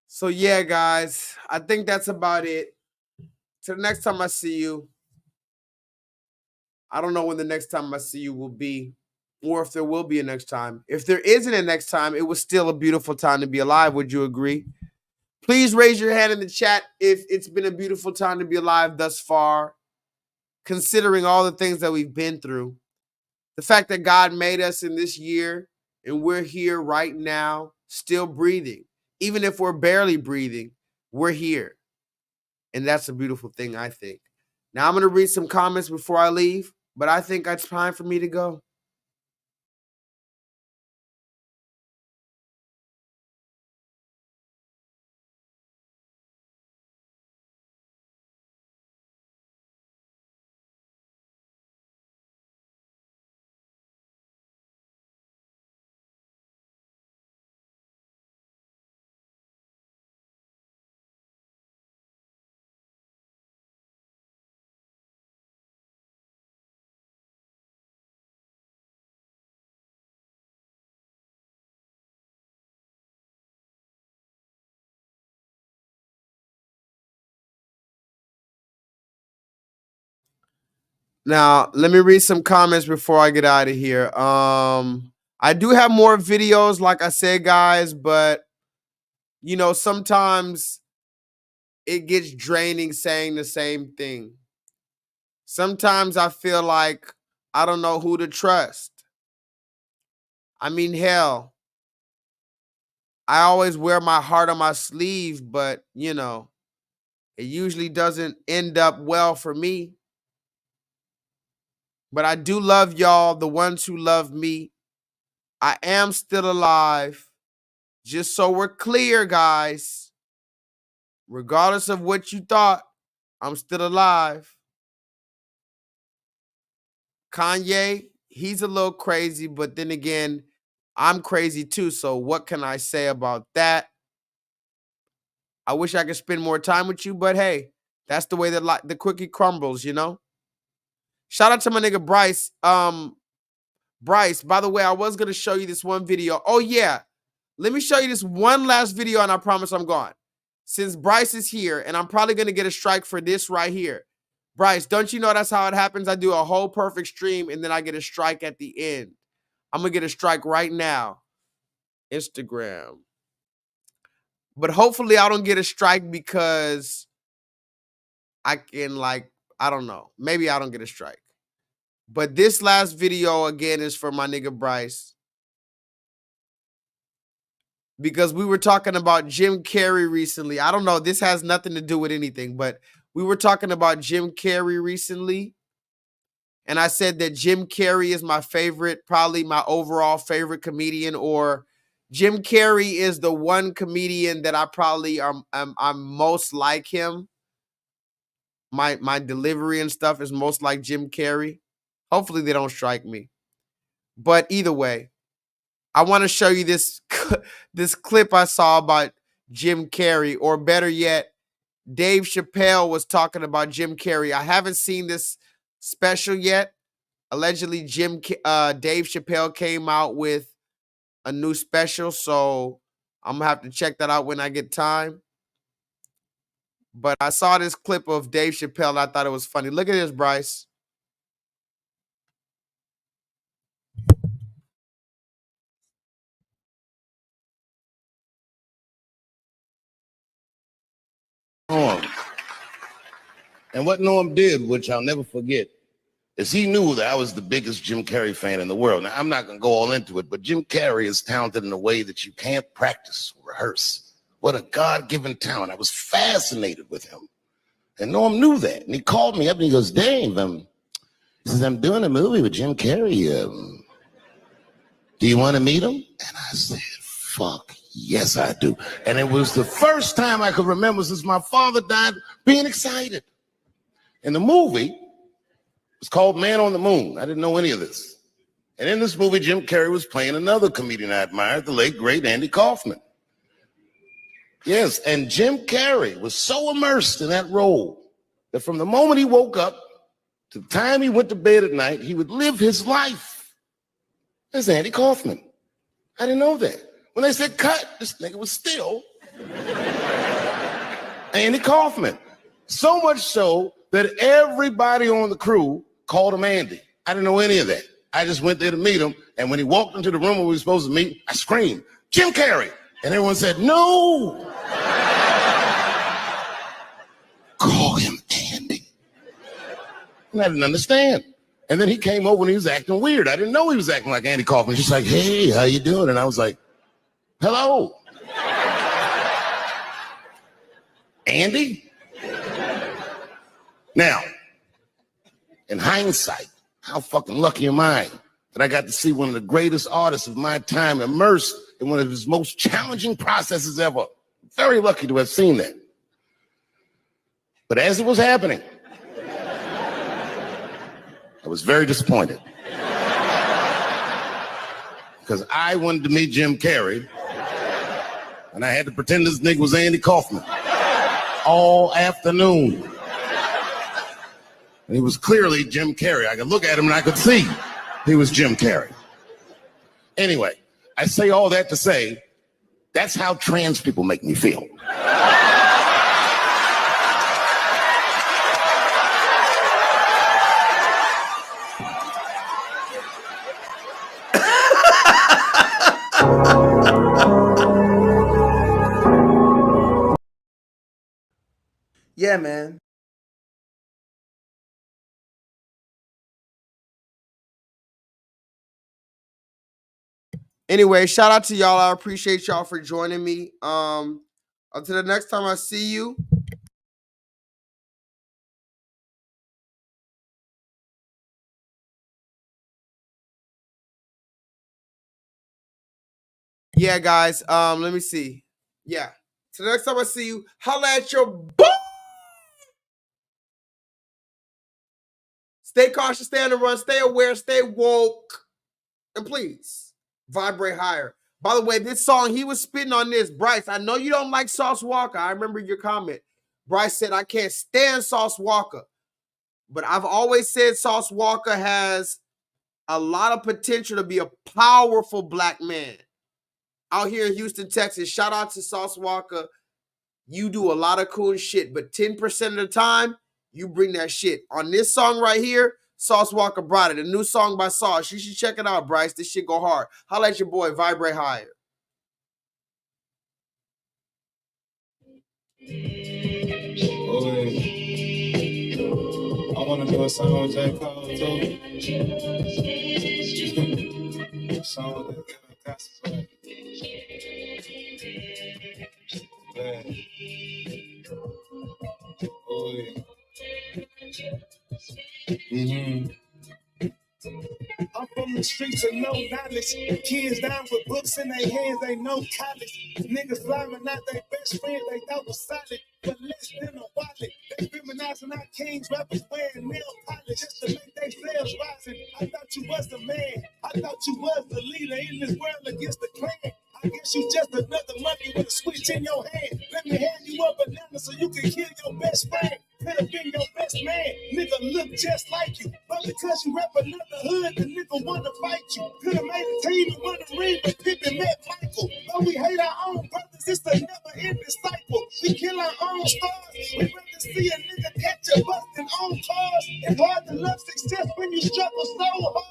So yeah, guys, I think that's about it. Till the next time I see you. I don't know when the next time I see you will be, or if there will be a next time. If there isn't a next time, it was still a beautiful time to be alive. Would you agree? Please raise your hand in the chat if it's been a beautiful time to be alive thus far, considering all the things that we've been through. The fact that God made us in this year and we're here right now, still breathing. Even if we're barely breathing, we're here. And that's a beautiful thing, I think. Now, I'm going to read some comments before I leave, but I think it's time for me to go. Now, let me read some comments before I get out of here. I do have more videos, like I said, guys, but, you know, sometimes it gets draining saying the same thing. Sometimes I feel like I don't know who to trust. I mean, hell, I always wear my heart on my sleeve, but, you know, it usually doesn't end up well for me. But I do love y'all, the ones who love me. I am still alive. Just so we're clear, guys. Regardless of what you thought, I'm still alive. Kanye, he's a little crazy, but then again, I'm crazy too. So what can I say about that? I wish I could spend more time with you, but hey, that's the way that the cookie crumbles, you know? Shout out to my nigga Bryce. Bryce, by the way, I was going to show you this one video. Oh, yeah. Let me show you this one last video, and I promise I'm gone. Since Bryce is here, and I'm probably going to get a strike for this right here. Bryce, don't you know that's how it happens? I do a whole perfect stream, and then I get a strike at the end. I'm going to get a strike right now. Instagram. But hopefully I don't get a strike because I can, like, I don't know. Maybe I don't get a strike. But this last video, again, is for my nigga Bryce. Because we were talking about Jim Carrey recently. I don't know. This has nothing to do with anything, but we were talking about Jim Carrey recently. And I said that Jim Carrey is my favorite, probably my overall favorite comedian, or Jim Carrey is the one comedian that I probably I'm most like him. My delivery and stuff is most like Jim Carrey. Hopefully they don't strike me. But either way, I want to show you this this clip I saw about Jim Carrey, or better yet, Dave Chappelle was talking about Jim Carrey. I haven't seen this special yet. Allegedly, Dave Chappelle came out with a new special, so I'm gonna have to check that out when I get time. But I saw this clip of Dave Chappelle, and I thought it was funny. Look at this, Bryce. And what Norm did, which I'll never forget, is he knew that I was the biggest Jim Carrey fan in the world. Now, I'm not going to go all into it, but Jim Carrey is talented in a way that you can't practice or rehearse. What a God-given talent. I was fascinated with him. And Norm knew that. And he called me up and he goes, Dave, he says, I'm doing a movie with Jim Carrey. Do you want to meet him? And I said, fuck, yes, I do. And it was the first time I could remember since my father died being excited. And the movie was called Man on the Moon. I didn't know any of this. And in this movie, Jim Carrey was playing another comedian I admired, the late, great Andy Kaufman. Yes, and Jim Carrey was so immersed in that role that from the moment he woke up to the time he went to bed at night, he would live his life as Andy Kaufman. I didn't know that. When they said cut, this nigga was still Andy Kaufman. So much so that everybody on the crew called him Andy. I didn't know any of that. I just went there to meet him, and when he walked into the room where we were supposed to meet, I screamed, Jim Carrey! And everyone said, no! Call him Andy. And I didn't understand. And then he came over and he was acting weird. I didn't know he was acting like Andy Kaufman. Just like, hey, how you doing? And I was like, hello. Andy? Now, in hindsight, how fucking lucky am I that I got to see one of the greatest artists of my time immersed in one of his most challenging processes ever. Very lucky to have seen that. But as it was happening, I was very disappointed. Because I wanted to meet Jim Carrey, and I had to pretend this nigga was Andy Kaufman all afternoon. And he was clearly Jim Carrey. I could look at him and I could see he was Jim Carrey. Anyway, I say all that to say, that's how trans people make me feel. Yeah, man. Anyway, shout out to y'all. I appreciate y'all for joining me. Until the next time I see you. Yeah, guys. Let me see. Yeah. Till the next time I see you, holla at your boy. Stay cautious, stay on the run, stay aware, stay woke. And please, vibrate higher. By the way, this song, he was spitting on this. Bryce, I know you don't like Sauce Walker. I remember your comment. Bryce said, I can't stand Sauce Walker. But I've always said Sauce Walker has a lot of potential to be a powerful black man. Out here in Houston, Texas, shout out to Sauce Walker. You do a lot of cool shit, but 10% of the time, you bring that shit. On this song right here, Sauce Walker brought it. A new song by Sauce. You should check it out, Bryce. This shit go hard. Holla at your boy, Vibrate Higher. I want to do a song with J. Cole, too. Song that got us right. Oh, yeah. I'm from the streets of no knowledge. Kids down with books in their hands, they know college. Niggas flying out their best friend, they thought was solid. But less than a wallet. They feminizing our kings, rappers wearing nail polish just to make they flares rising. I thought you was the man. I thought you was the leader in this world against the clan. I guess you just another monkey with a switch in your hand. Let me hand you a banana so you can kill your best friend. Could have been your best man. Nigga look just like you. But because you rep another hood, the nigga wanna fight you. Could have made a team and won the ring, but Pippen met Michael. But we hate our own brothers, it's a never-ending cycle. We kill our own stars. We'd rather see a nigga catch a busting on cars. It's hard to love success when you struggle so hard.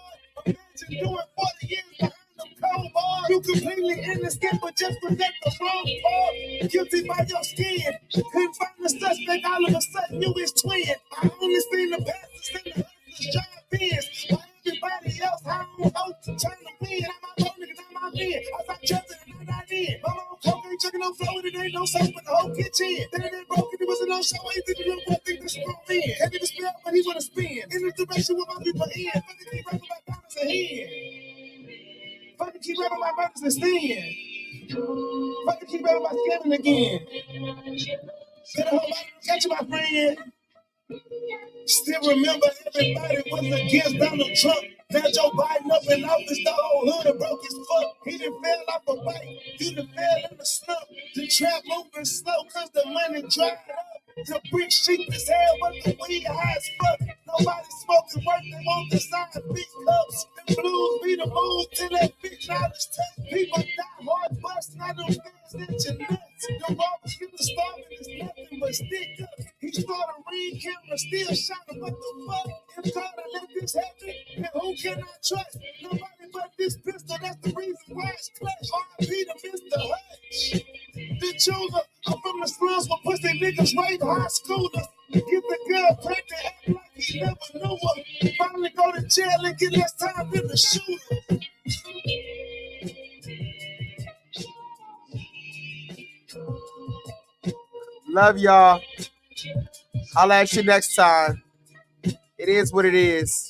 Imagine doing 40 years behind them cold bars. You completely innocent, but just forget the wrong part. Guilty by your skin. Couldn't find the suspect, all of a sudden you his twin. I only seen the pastors and the hustlers drive ins. While everybody else, I don't hope, trying to win. I'm my own nigga, not my man. I thought trusting and I'm not in. Mama on coke, ain't checking no flow, it ain't no soap in the whole kitchen. Then it ain't broken, it wasn't no show, ain't thinking of what think this is wrong man. Had to spell, but he wanna spin. In the direction where my people in. Fucking keep rapping about diamonds and hen. Fucking keep rapping about brothers and sin. Fucking keep rapping about scamming again. Better hope I don't catch you, my friend. Still remember everybody was against Donald Trump. Now Joe Biden up in office, the whole hood broke his fuck. He done fell off a bike, he done fell in the slump. The trap moving slow cause the money dried up. The brick cheap as hell, but the weed high as fuck. Nobody smoking work, they want the sign big cups. The blues be the mood till that bitch knowledge touch. People die hard bust, not them fans that you nuts. The robbers get the starving, it's nothing but stick up. He started read camera, still shining, what the fuck? If God let this happen, then who can I trust? Nobody but this pistol, that's the reason why it's clutch. R.I.P. to Mr. Hutch. The children, I'm from the slums where pussy niggas rape high schoolers. Get the girl pregnant, act like he never knew her. Finally go to jail and get less time than the shooter. Love y'all. I'll at you next time. It is what it is.